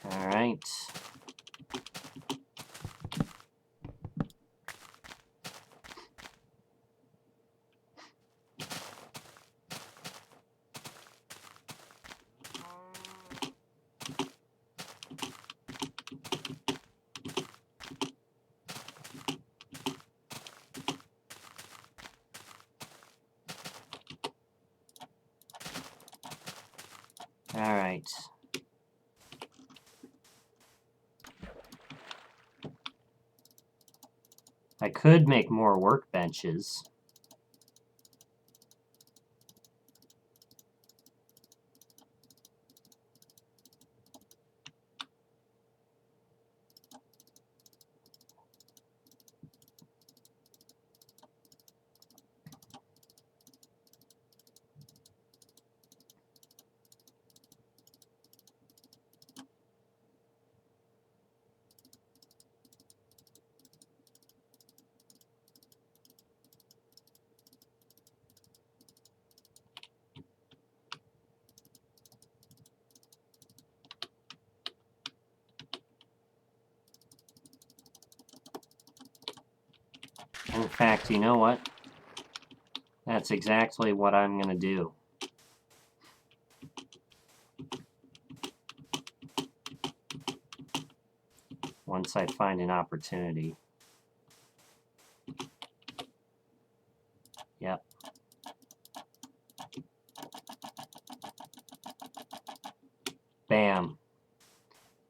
Alright. Alright. I could make more workbenches. In fact, you know what? That's exactly what I'm going to do. Once I find an opportunity. Yep. Bam.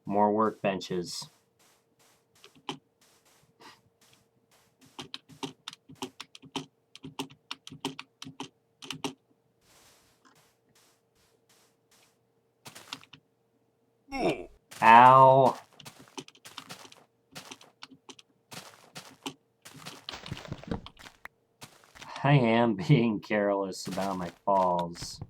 More workbenches. Ow. I am being careless about my falls.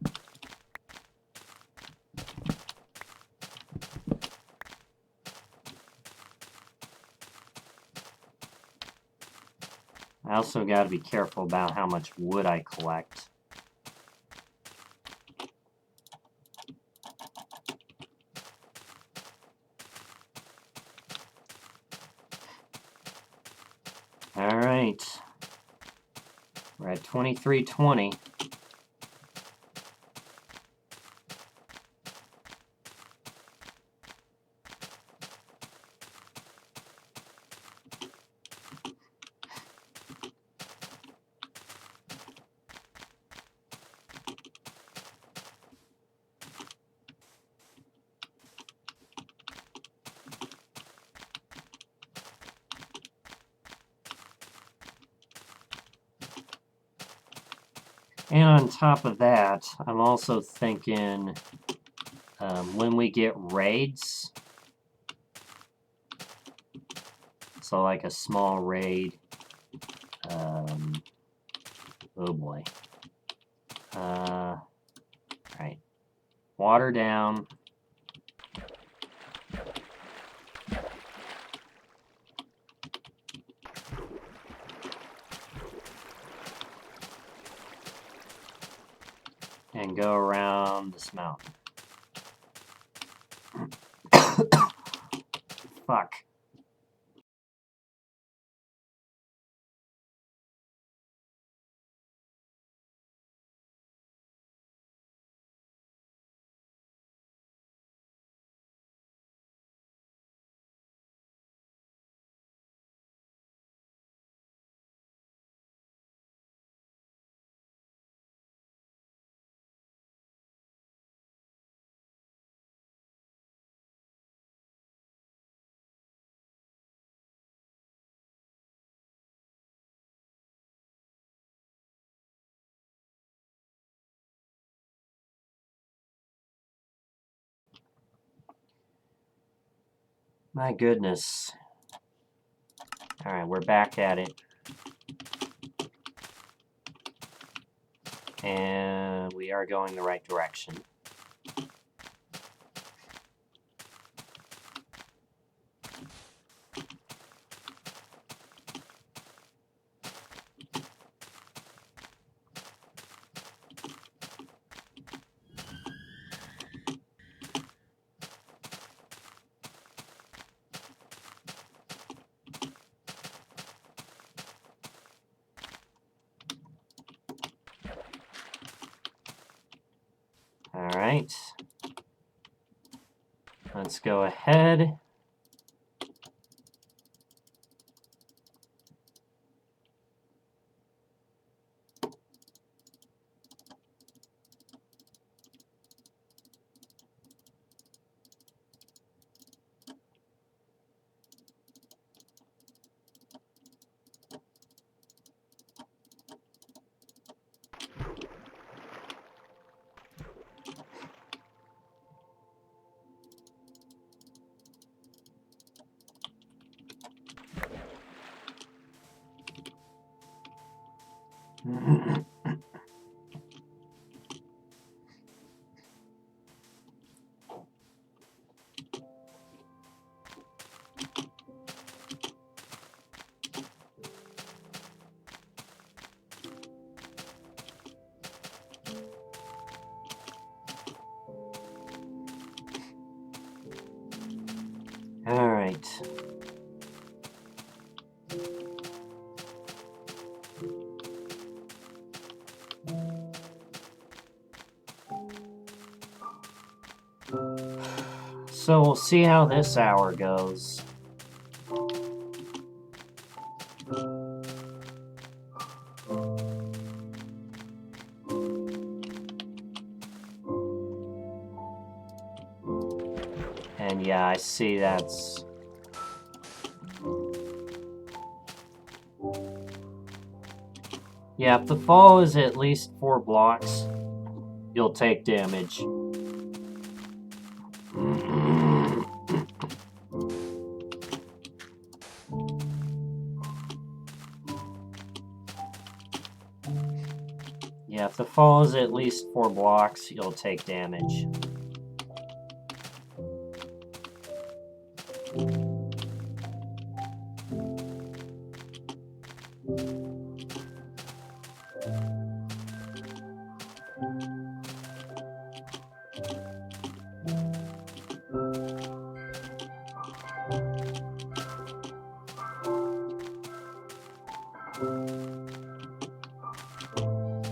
I also got to be careful about how much wood I collect. All right. We're at 23:20. And on top of that, I'm also thinking when we get raids, so like a small raid, oh boy. Right. Water down. And go around this mountain. Fuck. My goodness. Alright, we're back at it. And we are going the right direction. Alright. Let's go ahead. Alright. So we'll see how this hour goes. And yeah, I see that's... Yeah, if the fall is at least 4 blocks, you'll take damage. if the fall is at least 4 blocks, you'll take damage.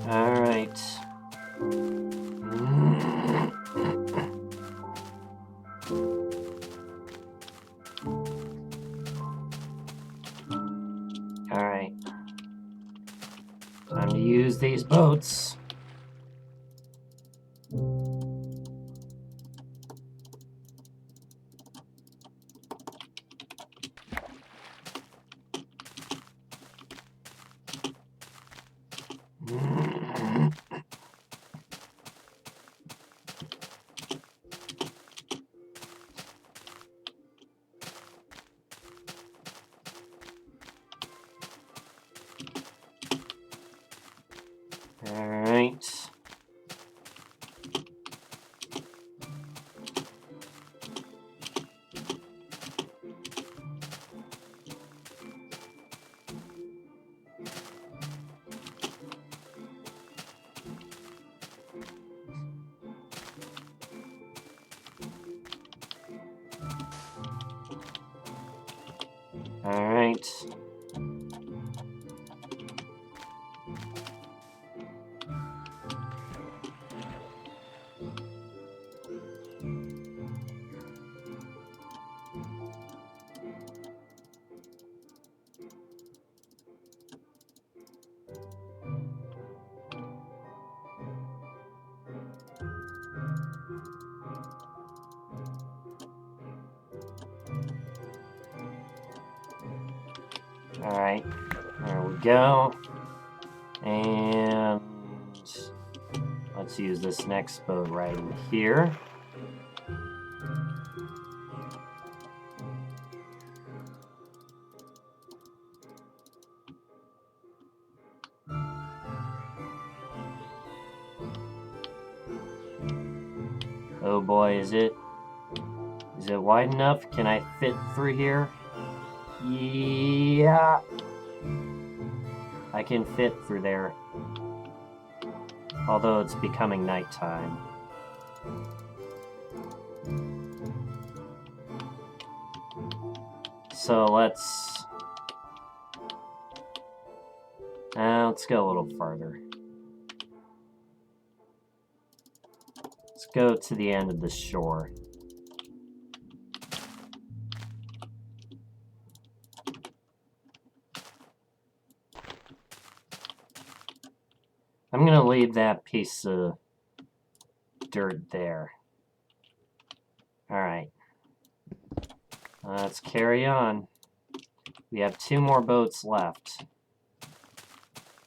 Alright. Alright. Time to use these boats. Alright. Alright. Alright, there we go. And let's use this next boat right in here. Oh boy, is it wide enough? Can I fit through here? Yeah. I can fit through there. Although it's becoming nighttime. So let's go a little farther. Let's go to the end of the shore. I'm gonna leave that piece of dirt there. Alright. Let's carry on. We have 2 more boats left.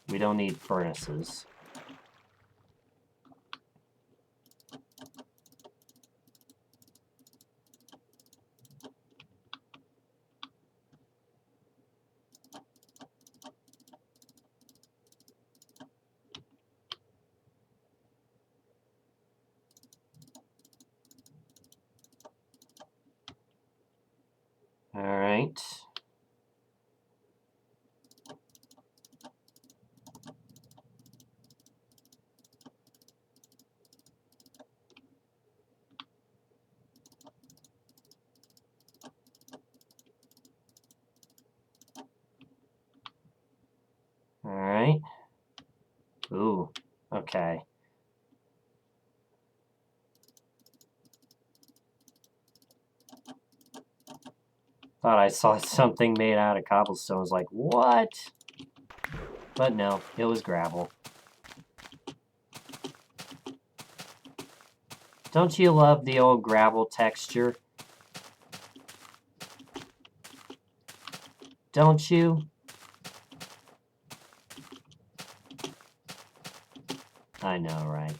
We don't need furnaces. Alright. Alright. Ooh, okay. Thought I saw something made out of cobblestone. I was like, what? But no, it was gravel. Don't you love the old gravel texture? Don't you? I know, right?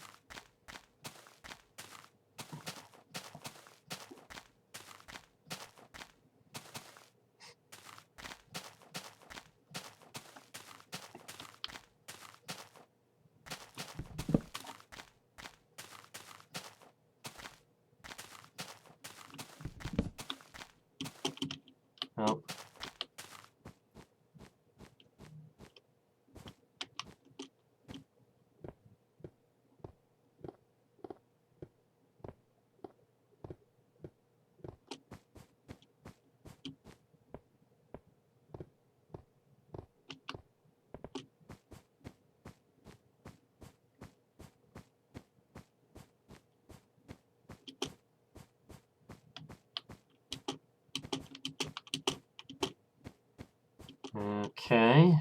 Okay.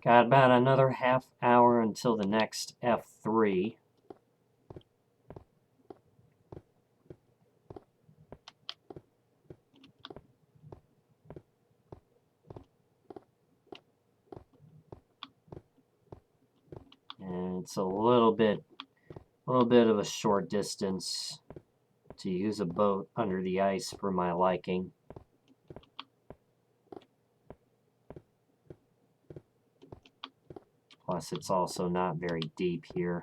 Got about another half hour until the next F3. And it's a little bit of a short distance to use a boat under the ice for my liking. Plus, it's also not very deep here.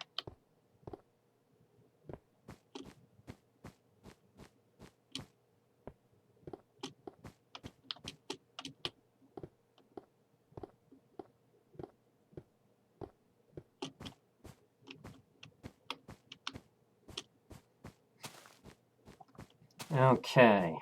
Okay.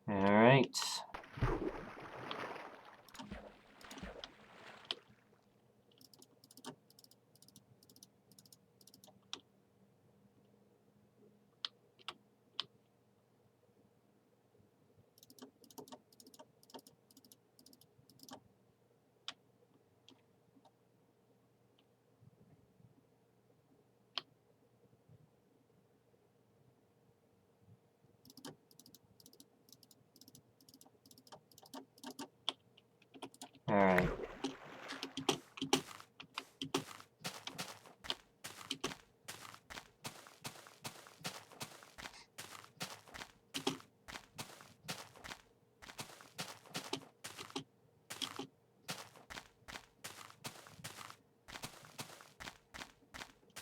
All right. All right.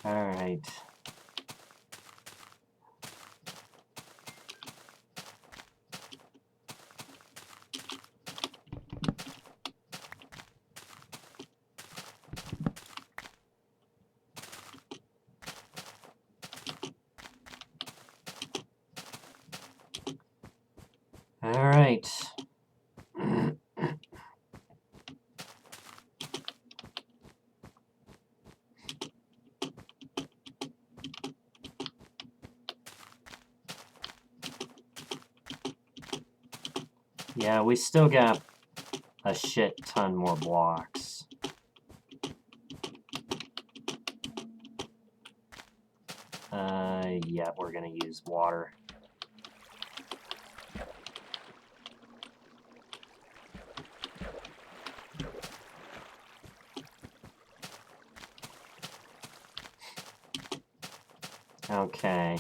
All right. All right. Yeah, we still got a shit ton more blocks. Yeah, we're gonna use water. Okay.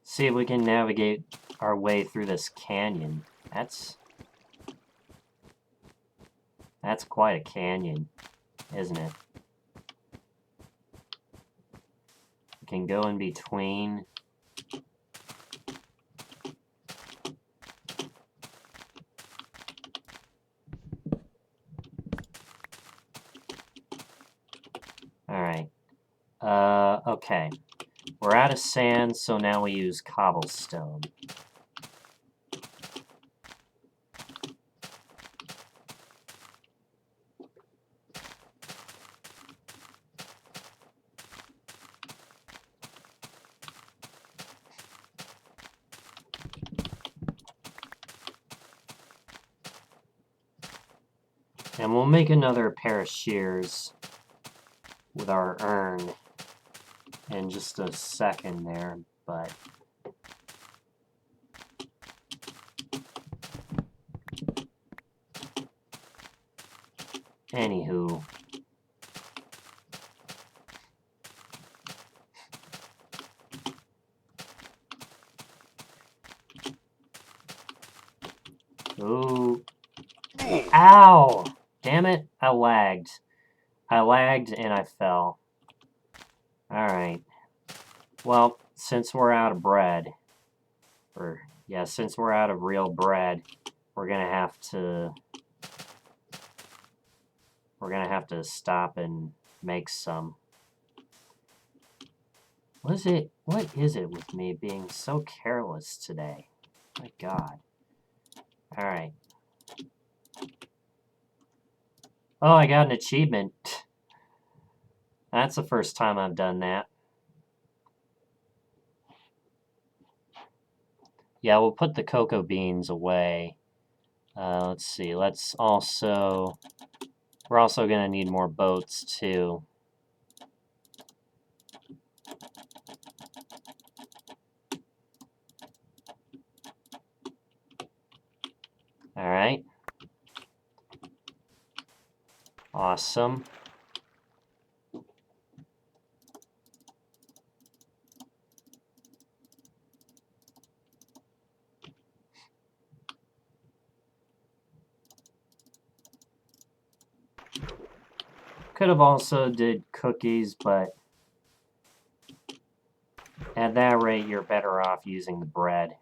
See if we can navigate our way through this canyon. That's quite a canyon, isn't it? We can go in between. Alright. Okay. We're out of sand, so now we use cobblestone. And we'll make another pair of shears with our urn in just a second there, but anywho. Ow! Damn it, I lagged. I lagged and I fell. Alright. Well, since we're out of bread, since we're out of real bread, we're gonna have to stop and make some. What is it with me being so careless today? My God. Alright. Oh, I got an achievement. That's the first time I've done that. Yeah, we'll put the cocoa beans away. Let's see. We're also going to need more boats, too. Alright. Awesome. Could have also did cookies, but at that rate, you're better off using the bread.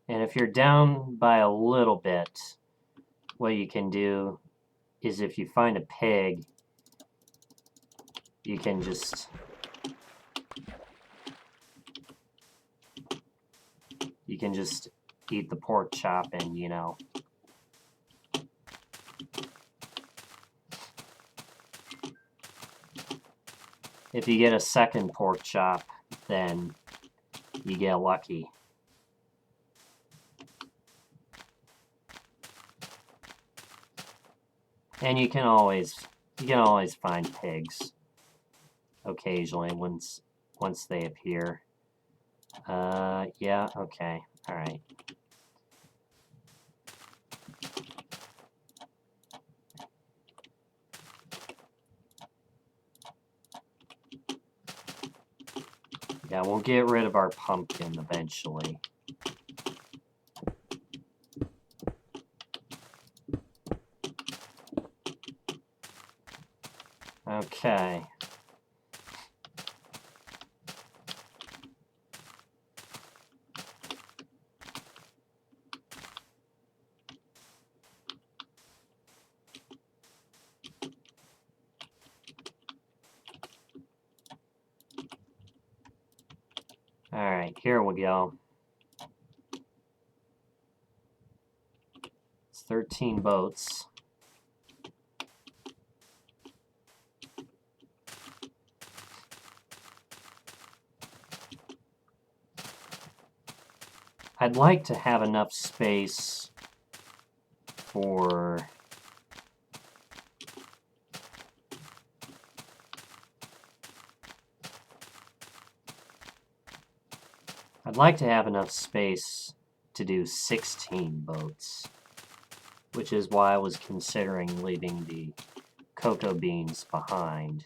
And if you're down by a little bit, what you can do is if you find a pig, you can just eat the pork chop and, you know. If you get a second pork chop, then you get lucky. And you can always find pigs occasionally once they appear. Yeah, okay. All right. Yeah, we'll get rid of our pumpkin eventually. Okay. Alright, here we go. It's 13 boats. I'd like to have enough space for... I'd like to have enough space to do 16 boats, which is why I was considering leaving the cocoa beans behind.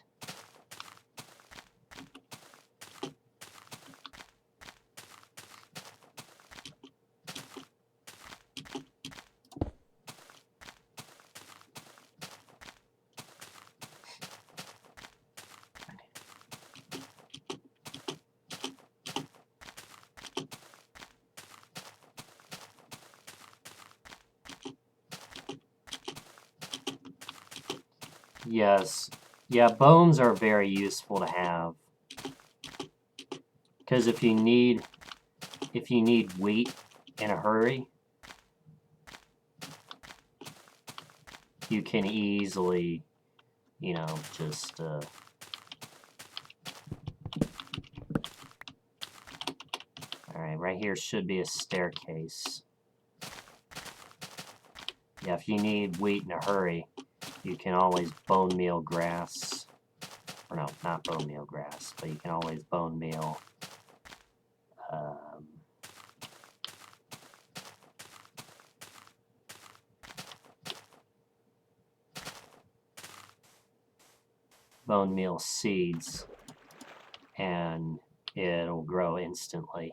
Yes. Yeah, bones are very useful to have. Because if you need wheat in a hurry, you can easily, you know, just Alright, right here should be a staircase. Yeah, if you need wheat in a hurry, you can always bone meal grass. Or no, not bone meal grass, but you can always bone meal bone meal seeds. and it'll grow instantly.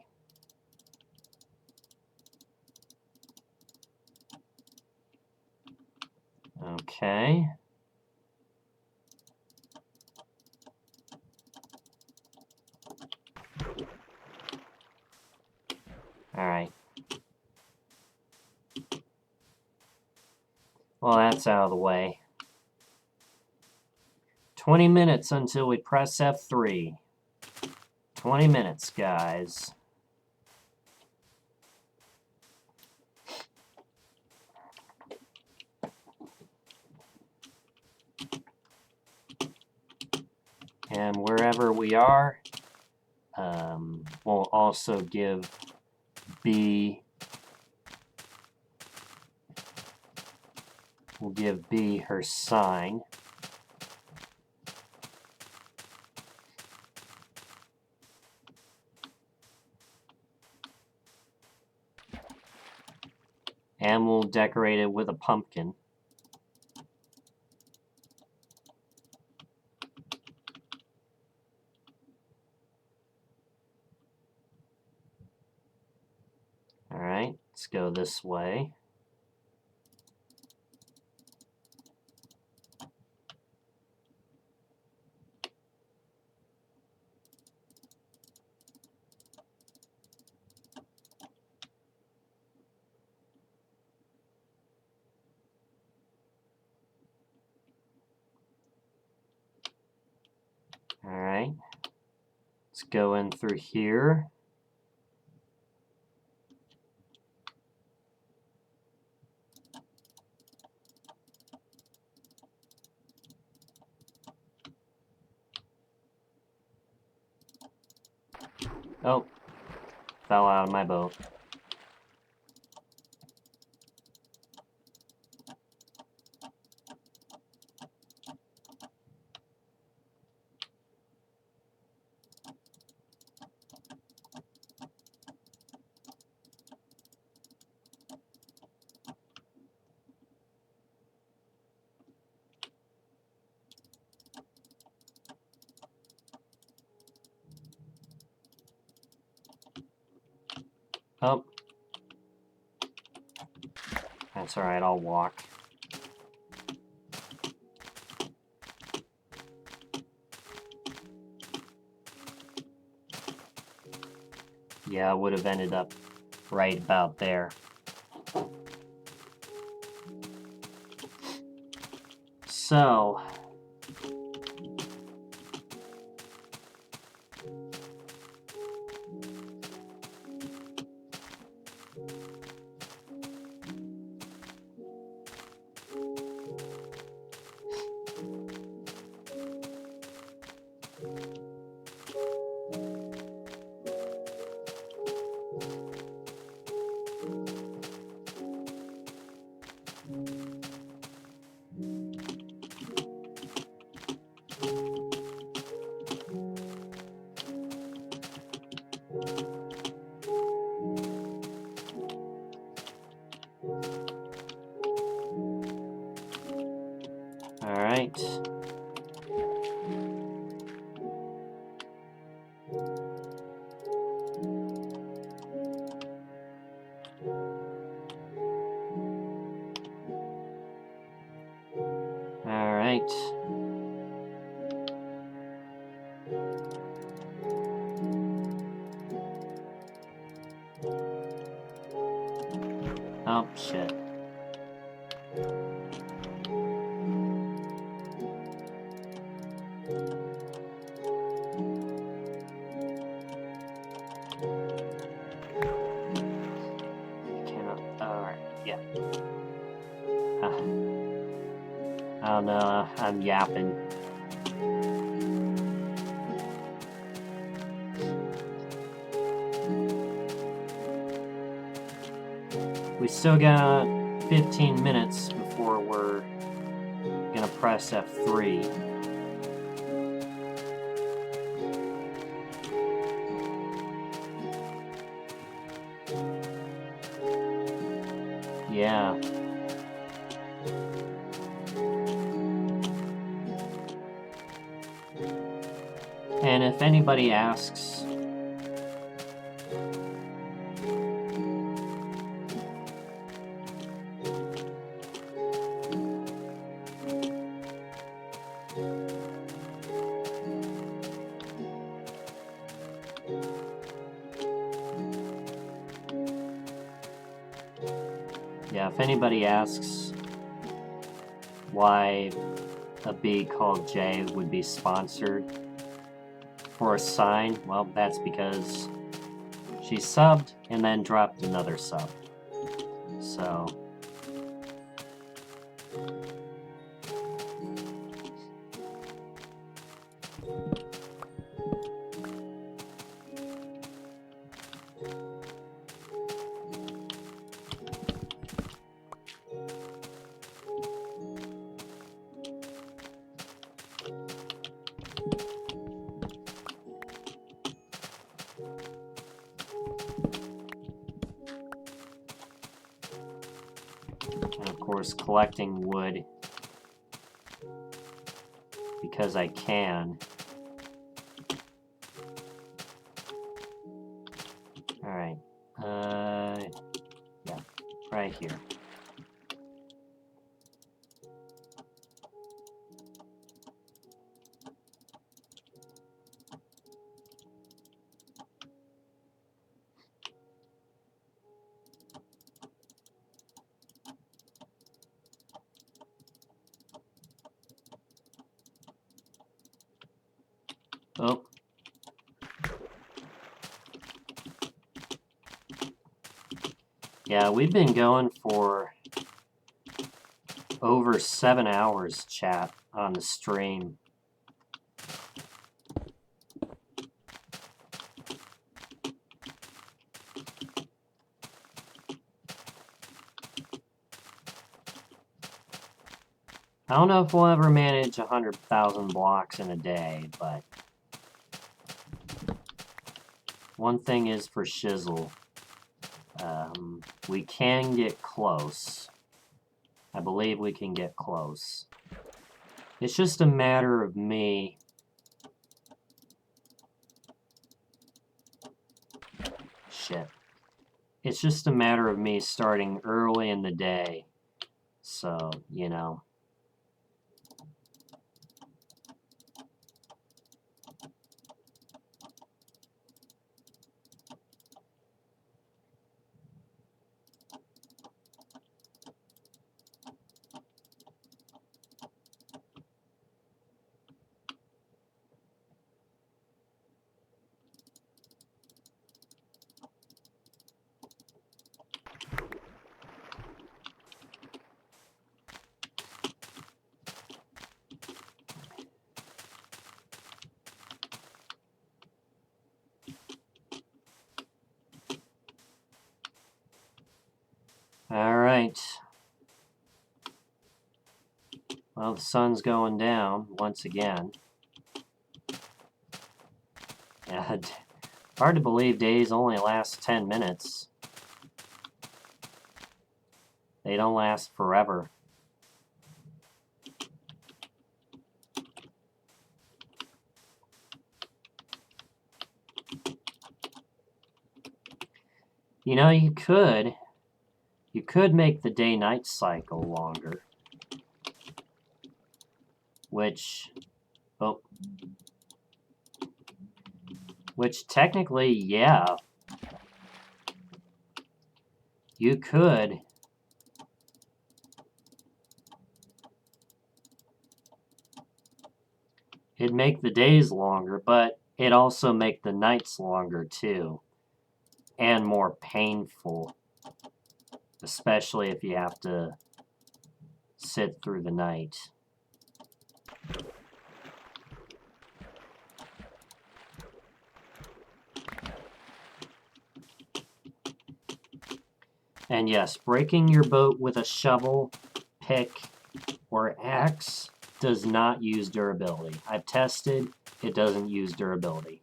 Okay. Alright. Well, that's out of the way. 20 minutes until we press F3. 20 minutes, guys. And wherever we are, we'll also give B. We'll give B her sign. And we'll decorate it with a pumpkin. Alright, let's go this way. Alright, let's go in through here. Oh, fell out of my boat. Oh. That's alright, I'll walk. Yeah, I would have ended up right about there. So, alright. Alright. Oh, shit. Cannot. Alright, yeah. I don't know, I'm yapping. We still got 15 minutes before we're gonna press F3. Yeah. And if if anybody asks, if anybody asks why a bee called Jay would be sponsored for a sign, well, that's because she subbed and then dropped another sub. So, and of course, collecting wood because I can. Alright. Yeah, right here. Oh. Yeah, we've been going for over 7 hours, chat, on the stream. I don't know if we'll ever manage 100,000 blocks in a day, but one thing is for shizzle. We can get close. I believe we can get close. It's just a matter of me It's just a matter of me starting early in the day. So, you know. Alright. Well, the sun's going down once again. And hard to believe days only last 10 minutes. They don't last forever. You know, you could make the day-night cycle longer. Which technically, yeah, you could. It'd make the days longer, but it'd also make the nights longer too. And more painful. Especially if you have to sit through the night. And yes, breaking your boat with a shovel, pick, or axe does not use durability. I've tested, it doesn't use durability.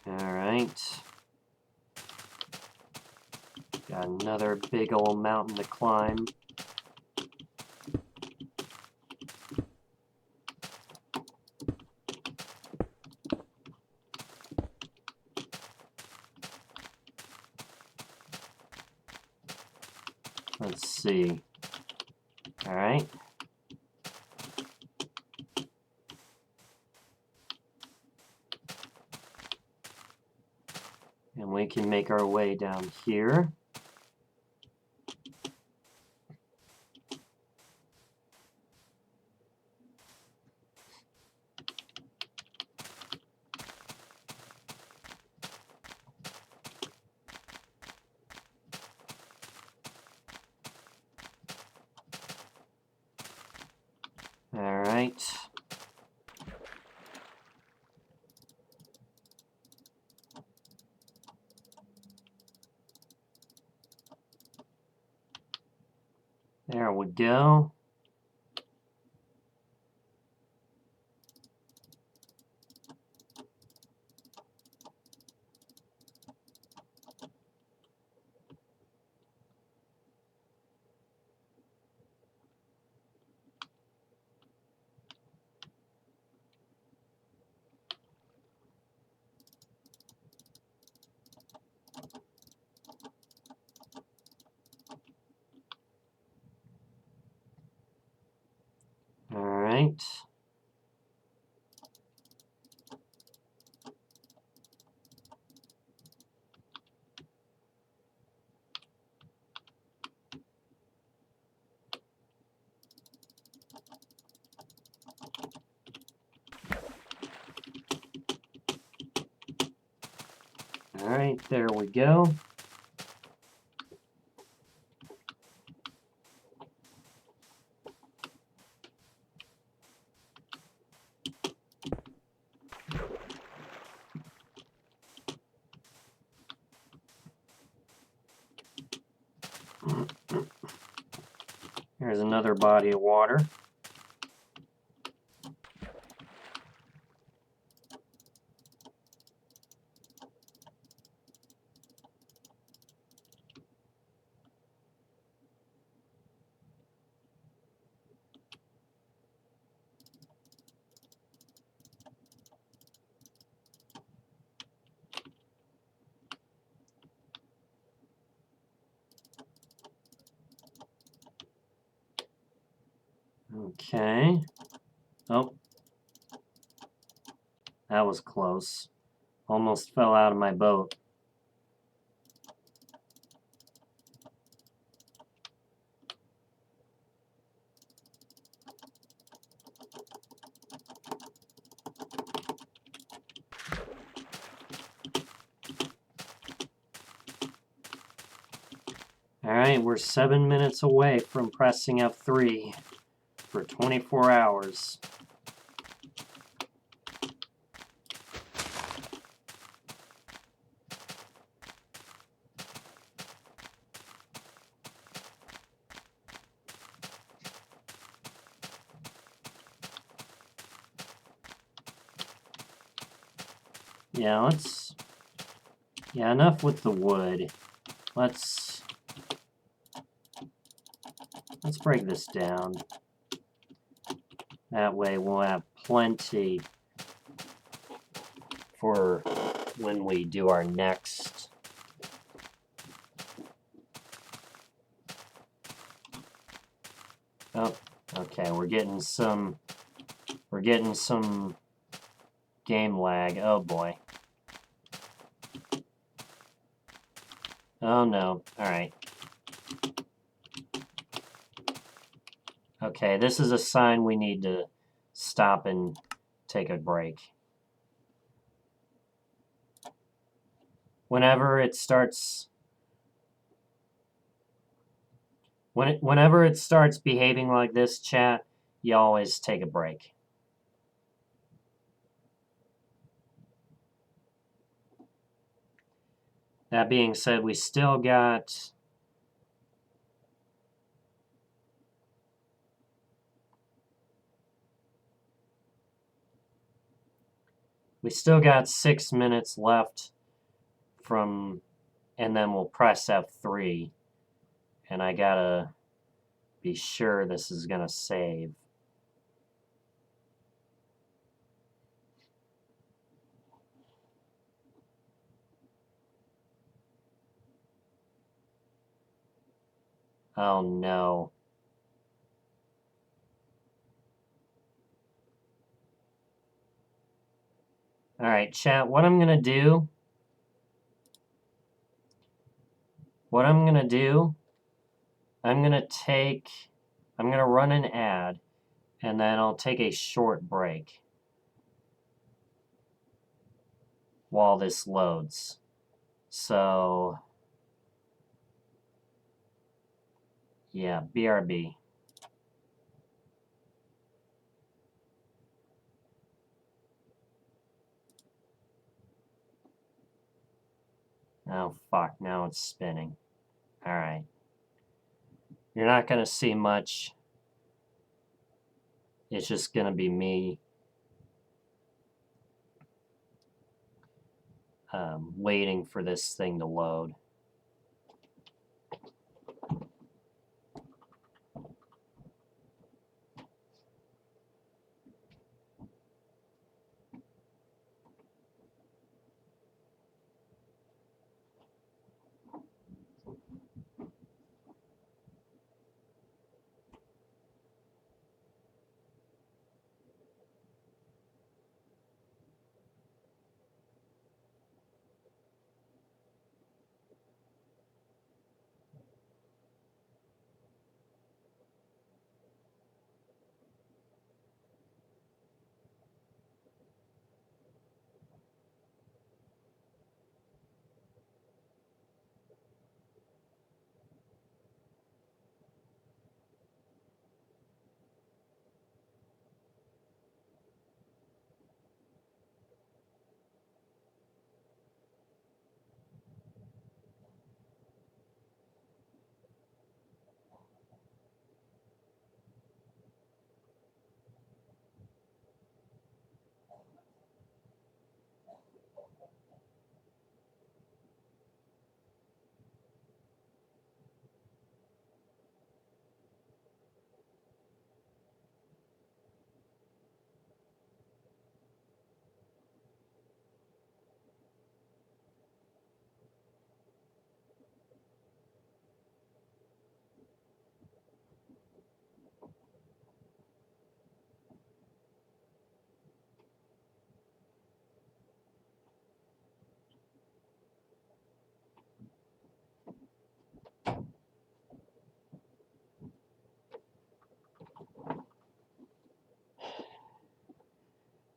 Alright. Got another big old mountain to climb. Let's see. Alright. And we can make our way down here. Alright. There we go. Alright. Alright, there we go. Here's another body of water. Okay. Oh. That was close. Almost fell out of my boat. Alright, we're 7 minutes away from pressing F3 for 24 hours. Yeah, enough with the wood. Let's break this down. That way we'll have plenty for when we do our next. Oh, okay, we're getting some game lag. Oh boy. Oh no. Alright. Okay, this is a sign we need to stop and take a break. Whenever it starts behaving like this, chat, you always take a break. That being said, we still got We still got 6 minutes left from, and then we'll press F3. And I gotta be sure this is gonna save. Oh no. Alright, chat, what I'm gonna do, I'm gonna run an ad, and then I'll take a short break while this loads. So, yeah, BRB. Oh, fuck, now it's spinning. Alright. You're not gonna see much. It's just gonna be me waiting for this thing to load.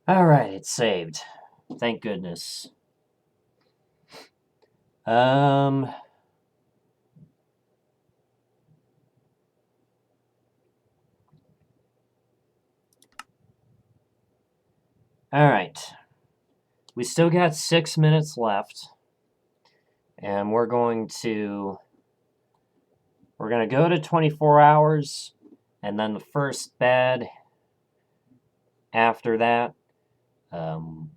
Alright, it's saved. Thank goodness. Alright. We still got 6 minutes left. And we're going to go to 24 hours. And then the first bed after that,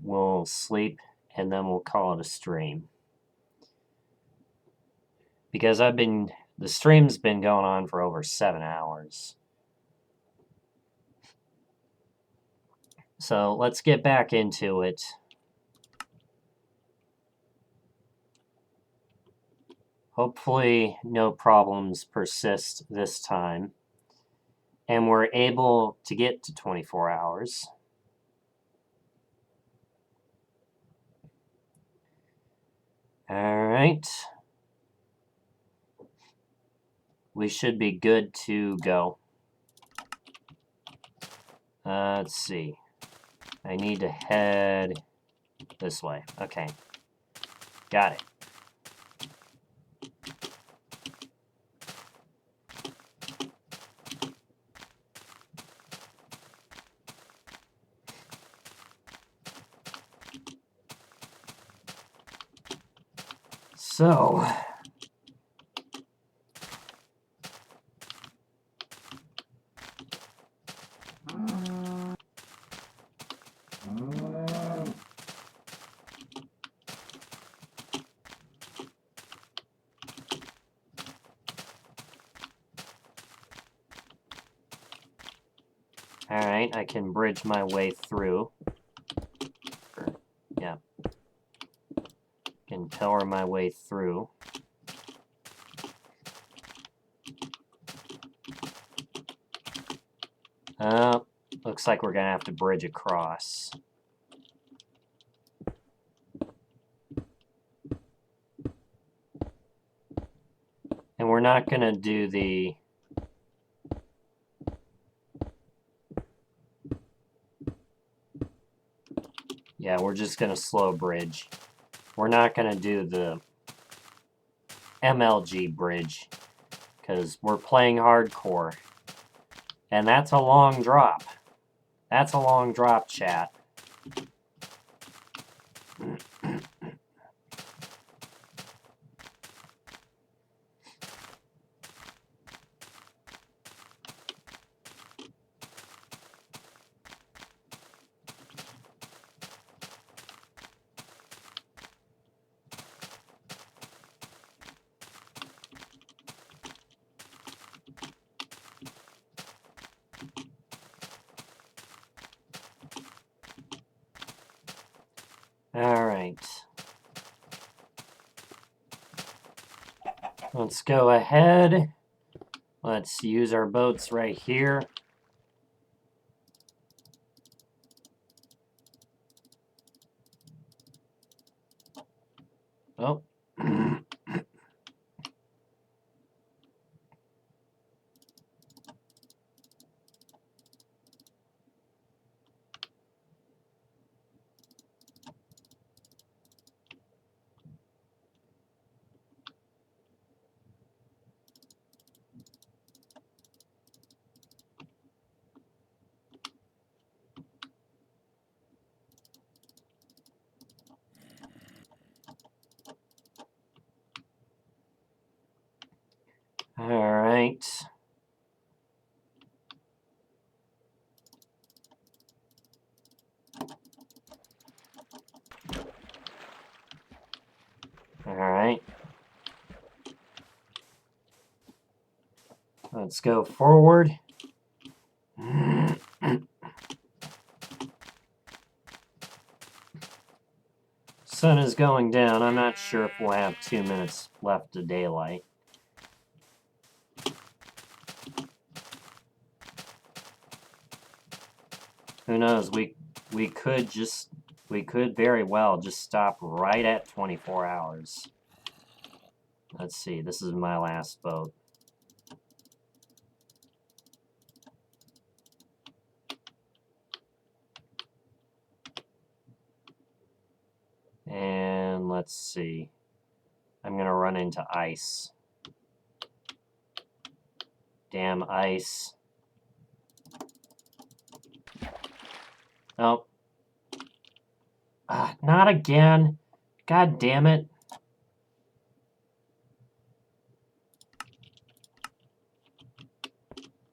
we'll sleep. And then we'll call it a stream. Because the stream's been going on for over 7 hours. So let's get back into it. Hopefully no problems persist this time. And we're able to get to 24 hours. Alright. We should be good to go. Let's see. I need to head this way. Okay. Got it. So, Alright, I can bridge my way through. Yeah. Can pillar my way through. Looks like we're gonna have to bridge across. And we're not gonna do the... Yeah, we're just gonna slow bridge. We're not gonna do the MLG bridge, because we're playing hardcore. And that's a long drop. That's a long drop, chat. Alright. Let's go ahead. Let's use our boats right here. Oh. Alright. Alright. Let's go forward. Sun is going down. I'm not sure if we'll have 2 minutes left of daylight. Who knows? We could very well just stop right at 24 hours. Let's see. This is my last boat. And let's see. I'm gonna run into ice. Damn ice. Oh. Not again. God damn it.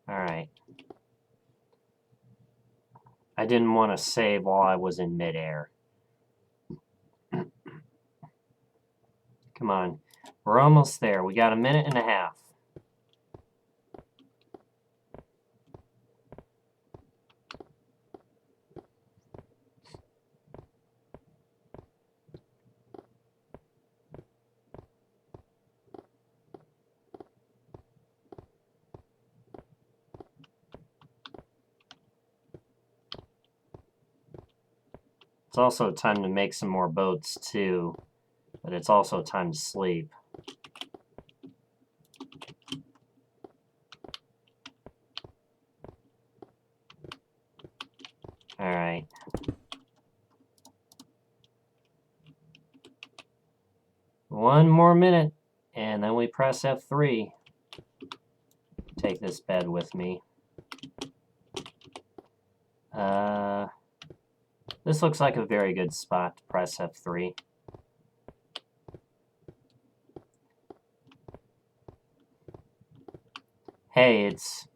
Alright. I didn't want to save while I was in midair. Come on. We're almost there. We got a minute and a half. It's also time to make some more boats, too. But it's also time to sleep. Alright. One more minute, and then we press F3. Take this bed with me. This looks like a very good spot to press F3. Hey, it's...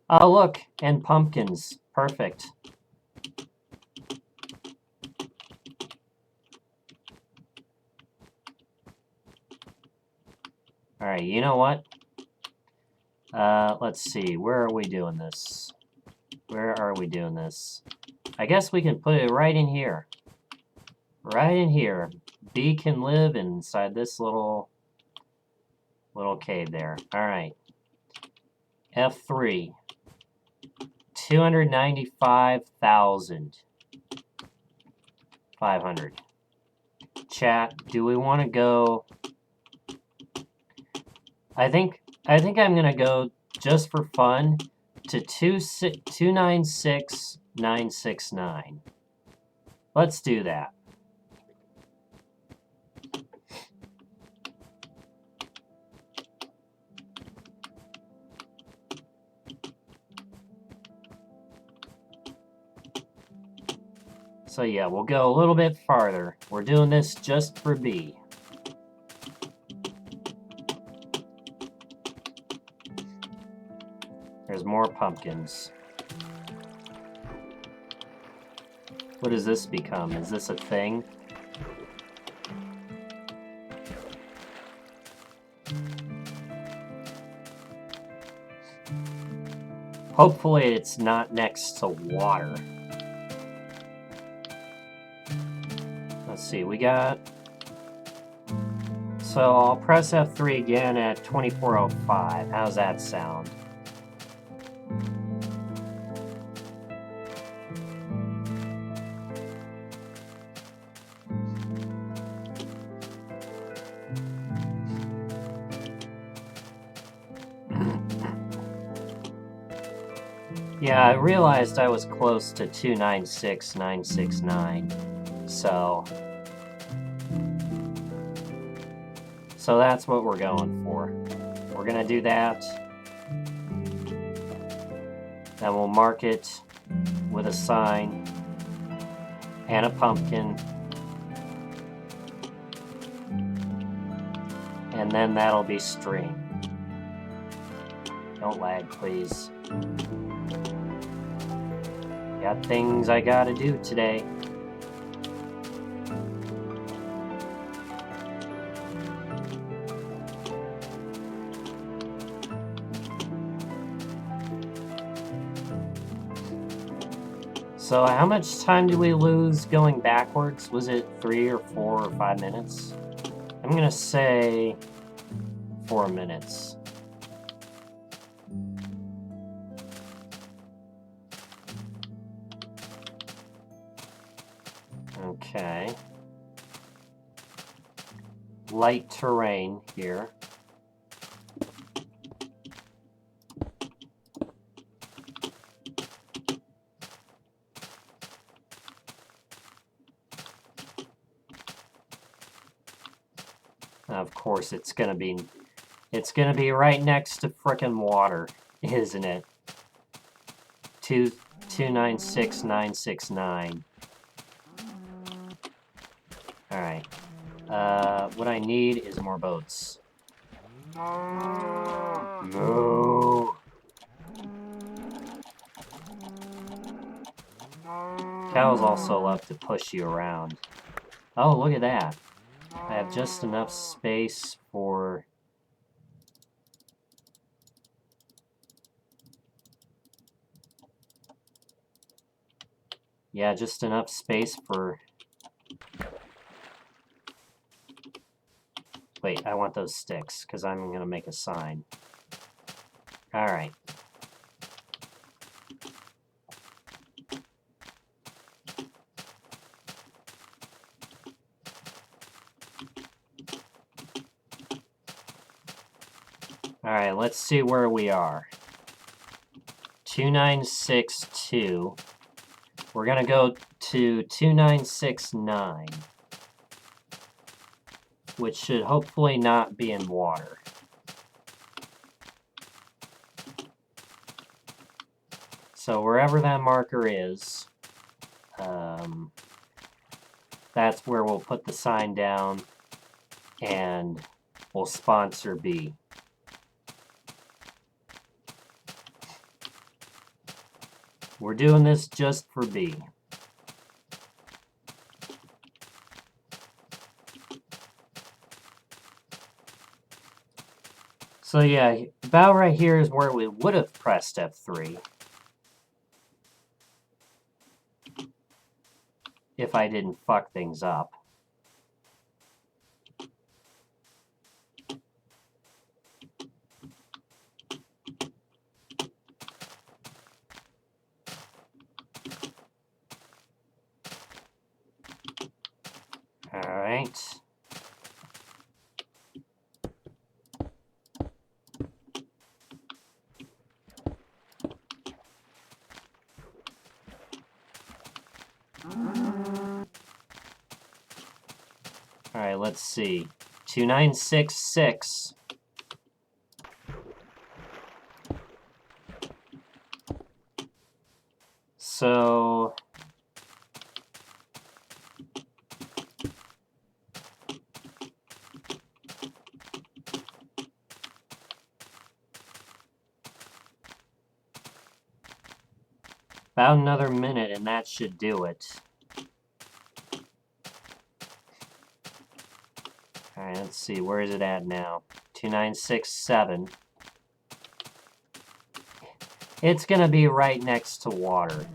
Oh, look, and pumpkins. Perfect. Alright, you know what? Let's see. Where are we doing this? Where are we doing this? I guess we can put it right in here. Right in here. B can live inside this little cave there. Alright. F3. 295,500. Chat, do we want to go... I think I'm gonna go just for fun to 296,969. Let's do that. So yeah, we'll go a little bit farther. We're doing this just for B. There's more pumpkins. What does this become? Is this a thing? Hopefully it's not next to water. Let's see, we got... So I'll press F3 again at 2405. How's that sound? Yeah, I realized I was close to 296,969. So that's what we're going for. We're gonna do that. Then we'll mark it with a sign and a pumpkin. And then that'll be stream. Don't lag, please. Got things I gotta do today. So how much time did we lose going backwards? Was it 3 or 4 or 5 minutes? I'm gonna say 4 minutes. Okay. Light terrain here. Of course, it's gonna be right next to frickin' water, isn't it? 296,969. All right. What I need is more boats. No. Cows also love to push you around. Oh, look at that. I have just enough space for... Yeah, just enough space for... Wait, I want those sticks, because I'm going to make a sign. Alright. Alright, let's see where we are. 2962. We're going to go to 2969. Which should hopefully not be in water. So wherever that marker is, that's where we'll put the sign down and we'll sponsor B. We're doing this just for B. So yeah, about right here is where we would have pressed F3 if I didn't fuck things up. Alright. Alright, let's see. 2966. So about another minute and that should do it. Alright, let's see, where is it at now? 2967. It's gonna be right next to water.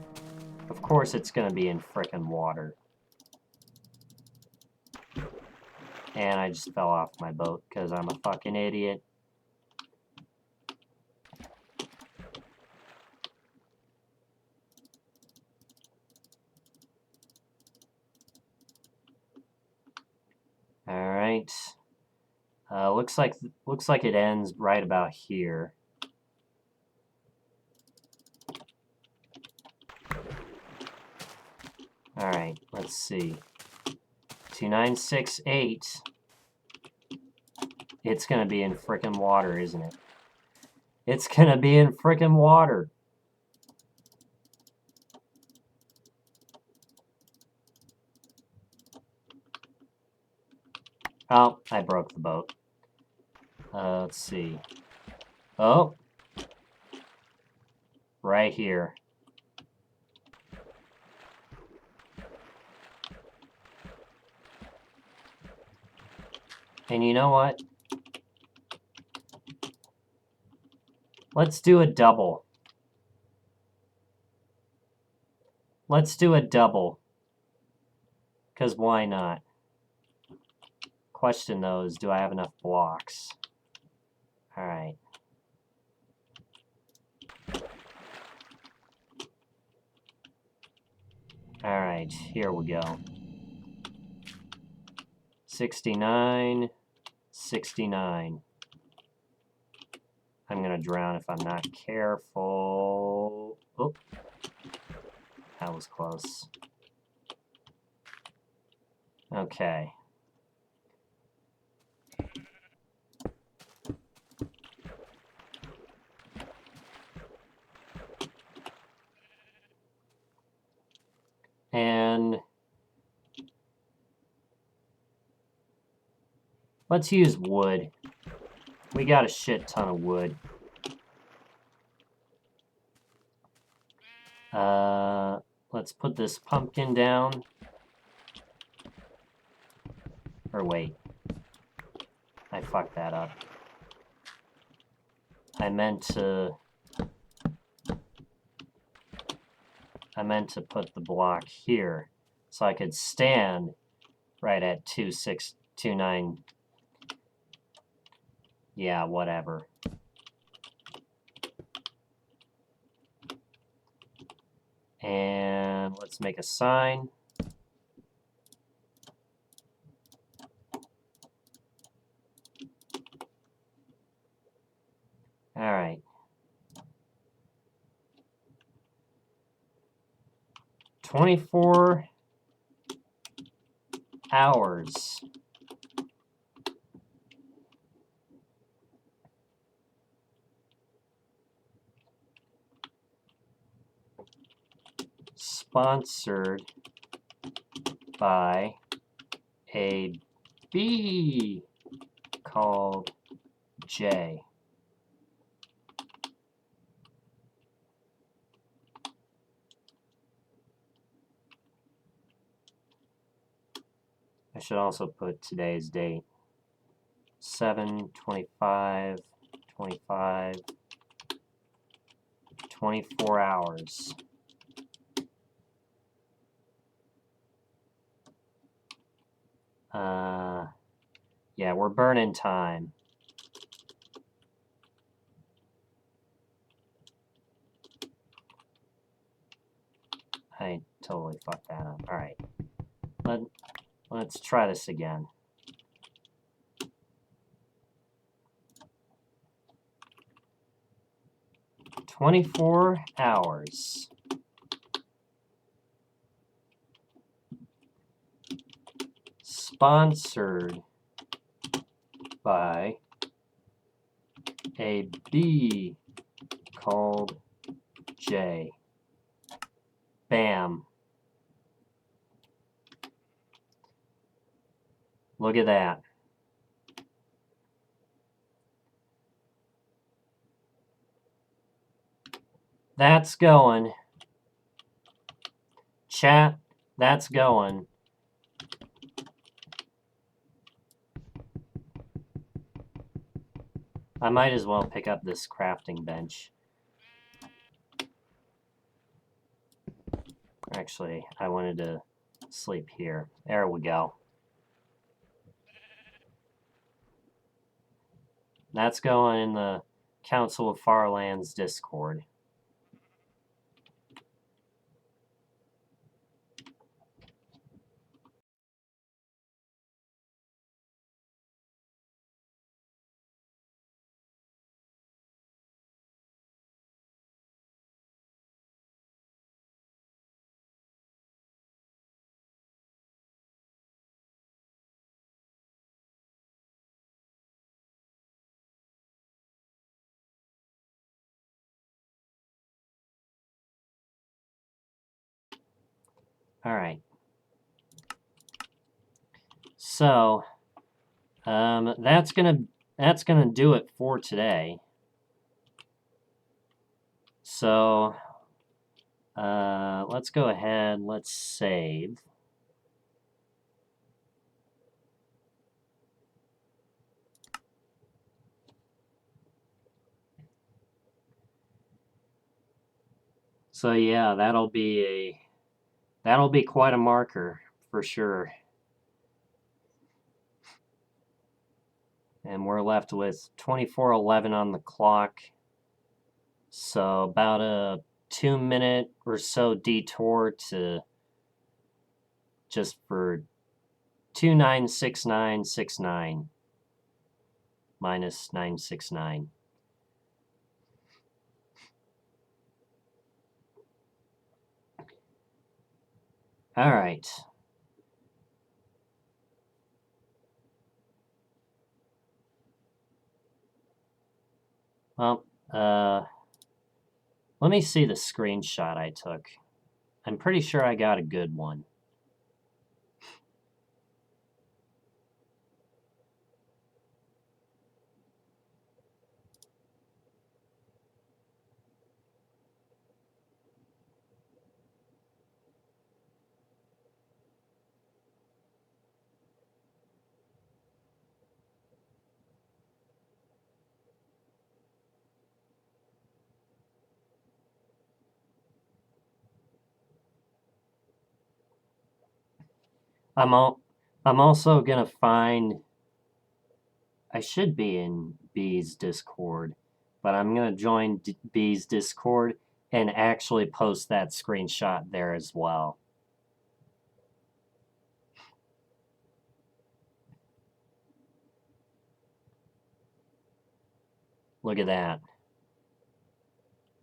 Of course it's gonna be in frickin' water. And I just fell off my boat because I'm a fucking idiot. Alright. Looks like it ends right about here. Alright, let's see. 2968. It's gonna be in frickin' water, isn't it? It's gonna be in frickin' water. Oh, I broke the boat. Let's see. Oh. Right here. And you know what? Let's do a double. Let's do a double. Because why not? Question though is, do I have enough blocks? Alright. Alright, here we go. 69, 69. I'm gonna drown if I'm not careful. Oh, that was close. Okay. And let's use wood. We got a shit ton of wood. Let's put this pumpkin down. Or wait. I fucked that up. I meant to put the block here so I could stand right at 2629. Yeah, whatever. And let's make a sign. All right. "24 hours." Sponsored by a bee called Jay. I should also put today's date. 7/25/2020. 25, 24 hours. Yeah, we're burning time. I totally fucked that up. All right. Let's try this again. "24 hours. Sponsored by a bee called J." Bam. Look at that. That's going. Chat, that's going. I might as well pick up this crafting bench. Actually, I wanted to sleep here. There we go. That's going in the Council of Farlands Discord. All right. So, that's gonna do it for today. So, let's go ahead. Let's save. So yeah, that'll be quite a marker for sure. And we're left with 24:11 on the clock. So about a 2-minute or so detour to just for 296969 minus 969. All right. Well, let me see the screenshot I took. I'm pretty sure I got a good one. I'm also gonna find. I should be in B's Discord, but I'm gonna join B's Discord and actually post that screenshot there as well. Look at that.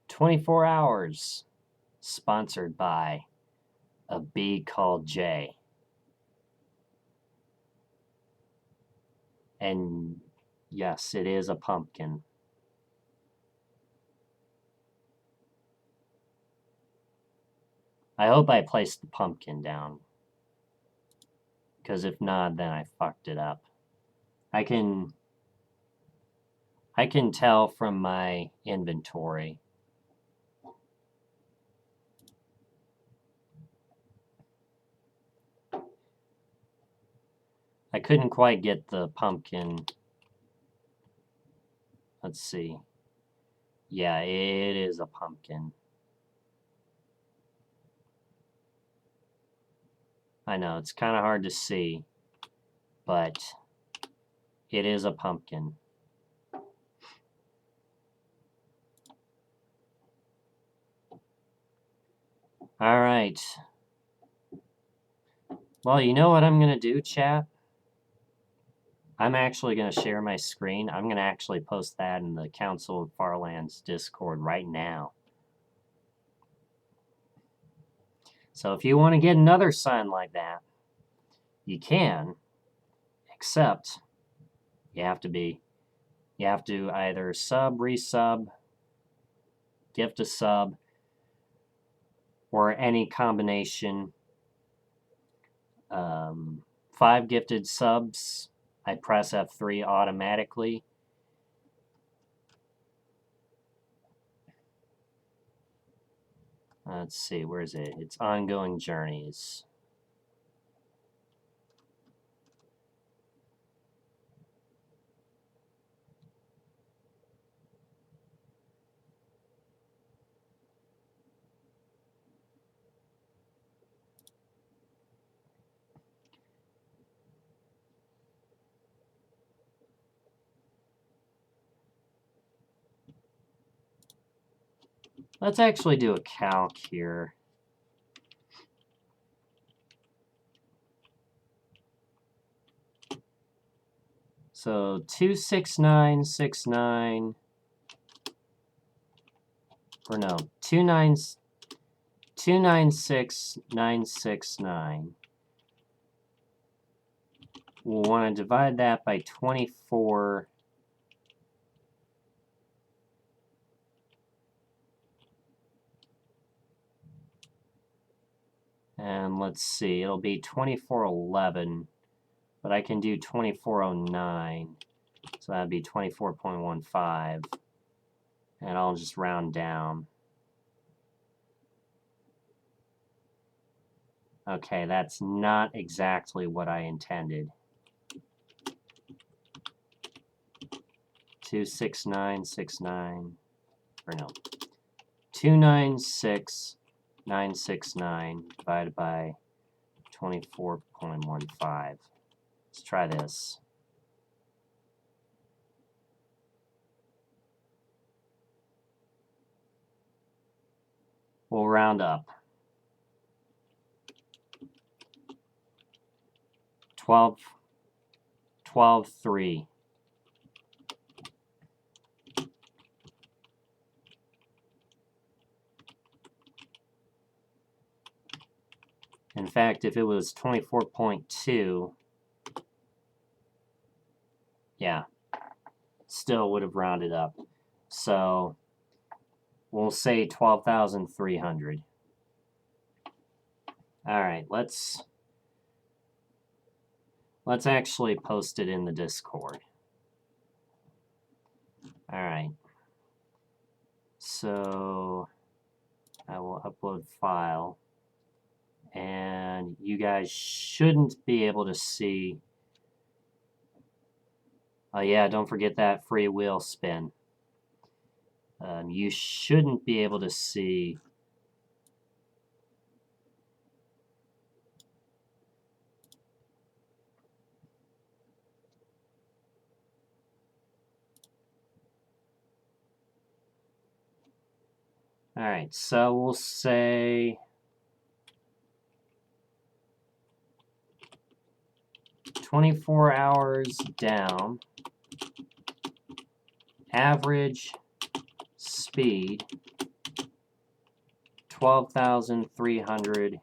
24 hours. Sponsored by a bee called J. And yes, it is a pumpkin. I hope I placed the pumpkin down. Because if not, then I fucked it up. I can tell from my inventory. I couldn't quite get the pumpkin Let's see. Yeah, it is a pumpkin. I know, it's kind of hard to see, but it is a pumpkin. All right. Well, you know what I'm going to do, chat? I'm actually going to share my screen. I'm going to actually post that in the Council of Farlands Discord right now. So if you want to get another sign like that, you can, except you have to either sub, resub, gift a sub, or any combination. 5 gifted subs, I press F3 automatically. Let's see, where is it? It's ongoing journeys. Let's actually do a calc here. So 26969, or no, 296969. We'll want to divide that by 24. And let's see, it'll be 2411, but I can do 2409, so that'd be 24.15, and I'll just round down. Okay, that's not exactly what I intended. 26969, or no, 296969 divided by 24.15. Let's try this. We'll round up. 12.3. In fact, if it was 24.2, yeah, still would have rounded up. So we'll say 12,300. All right, let's actually post it in the Discord. All right. So I will upload file, and you guys shouldn't be able to see. Oh yeah, don't forget that free wheel spin. You shouldn't be able to see. All right, so we'll say 24 hours down, average speed 12,300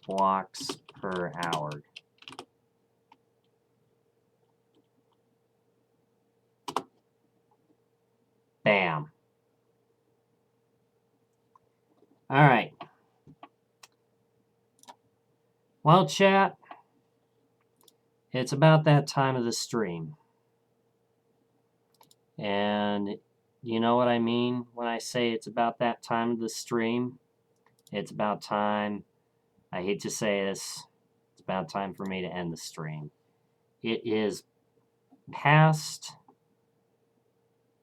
blocks per hour. Bam. All right. Well, chat, it's about that time of the stream. And you know what I mean when I say it's about that time of the stream? It's about time, I hate to say this, it's about time for me to end the stream. It is past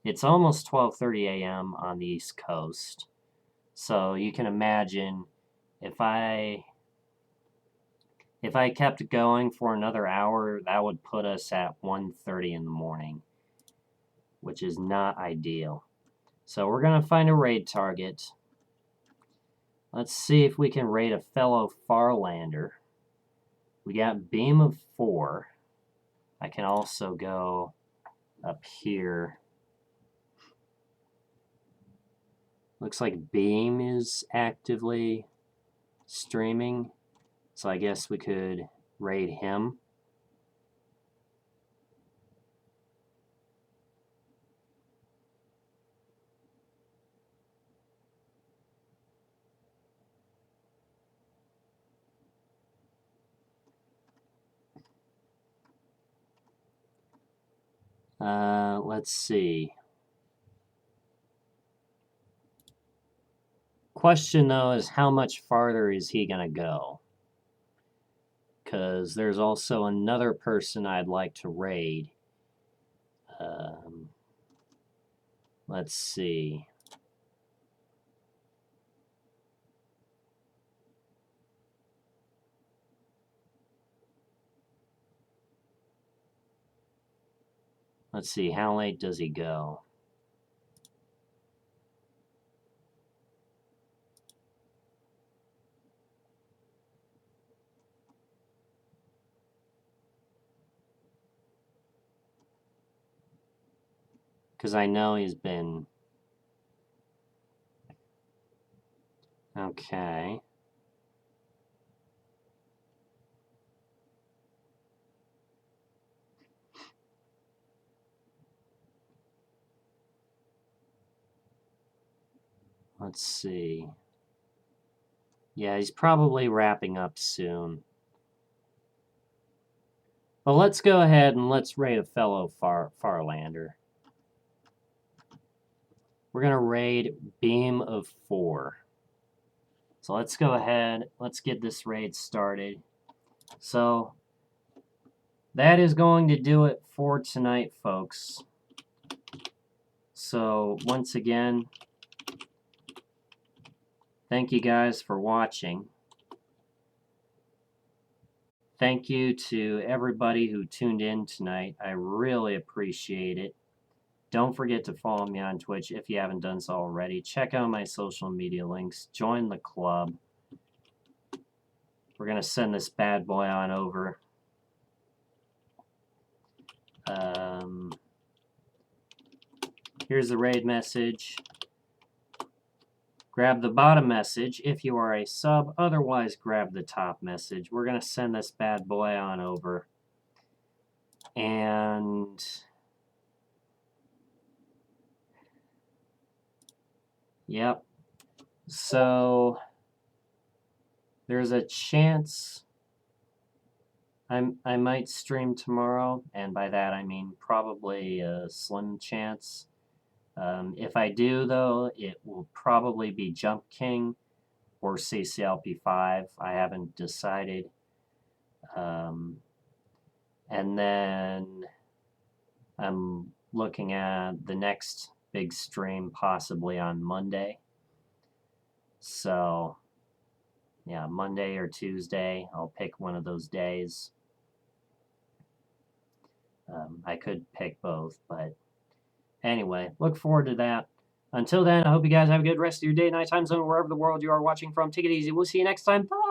It's almost 12:30 a.m. on the East Coast. So you can imagine if I kept going for another hour, that would put us at 1:30 in the morning, which is not ideal. So we're going to find a raid target. Let's see if we can raid a fellow Farlander. We got beam of 4. I can also go up here. Looks like beam is actively streaming. So I guess we could raid him. Let's see. Question though is how much farther is he gonna go? Because there's also another person I'd like to raid. Let's see. Let's see, how late does he go? Because I know he's been... Okay. Let's see. Yeah, he's probably wrapping up soon. But let's go ahead and let's raid a fellow Farlander. We're going to raid beam of 4. So let's go ahead. Let's get this raid started. So that is going to do it for tonight, folks. So once again, thank you guys for watching. Thank you to everybody who tuned in tonight. I really appreciate it. Don't forget to follow me on Twitch if you haven't done so already. Check out my social media links. Join the club. We're going to send this bad boy on over. Here's the raid message. Grab the bottom message if you are a sub. Otherwise, grab the top message. We're going to send this bad boy on over. And... Yep. So... There's a chance I might stream tomorrow. And by that, I mean probably a slim chance. If I do, though, it will probably be Jump King or CCLP5. I haven't decided. And then I'm looking at the next big stream possibly on Monday. So, yeah, Monday or Tuesday. I'll pick one of those days. I could pick both, but anyway, look forward to that. Until then, I hope you guys have a good rest of your day, night, time zone, wherever the world you are watching from. Take it easy. We'll see you next time. Bye!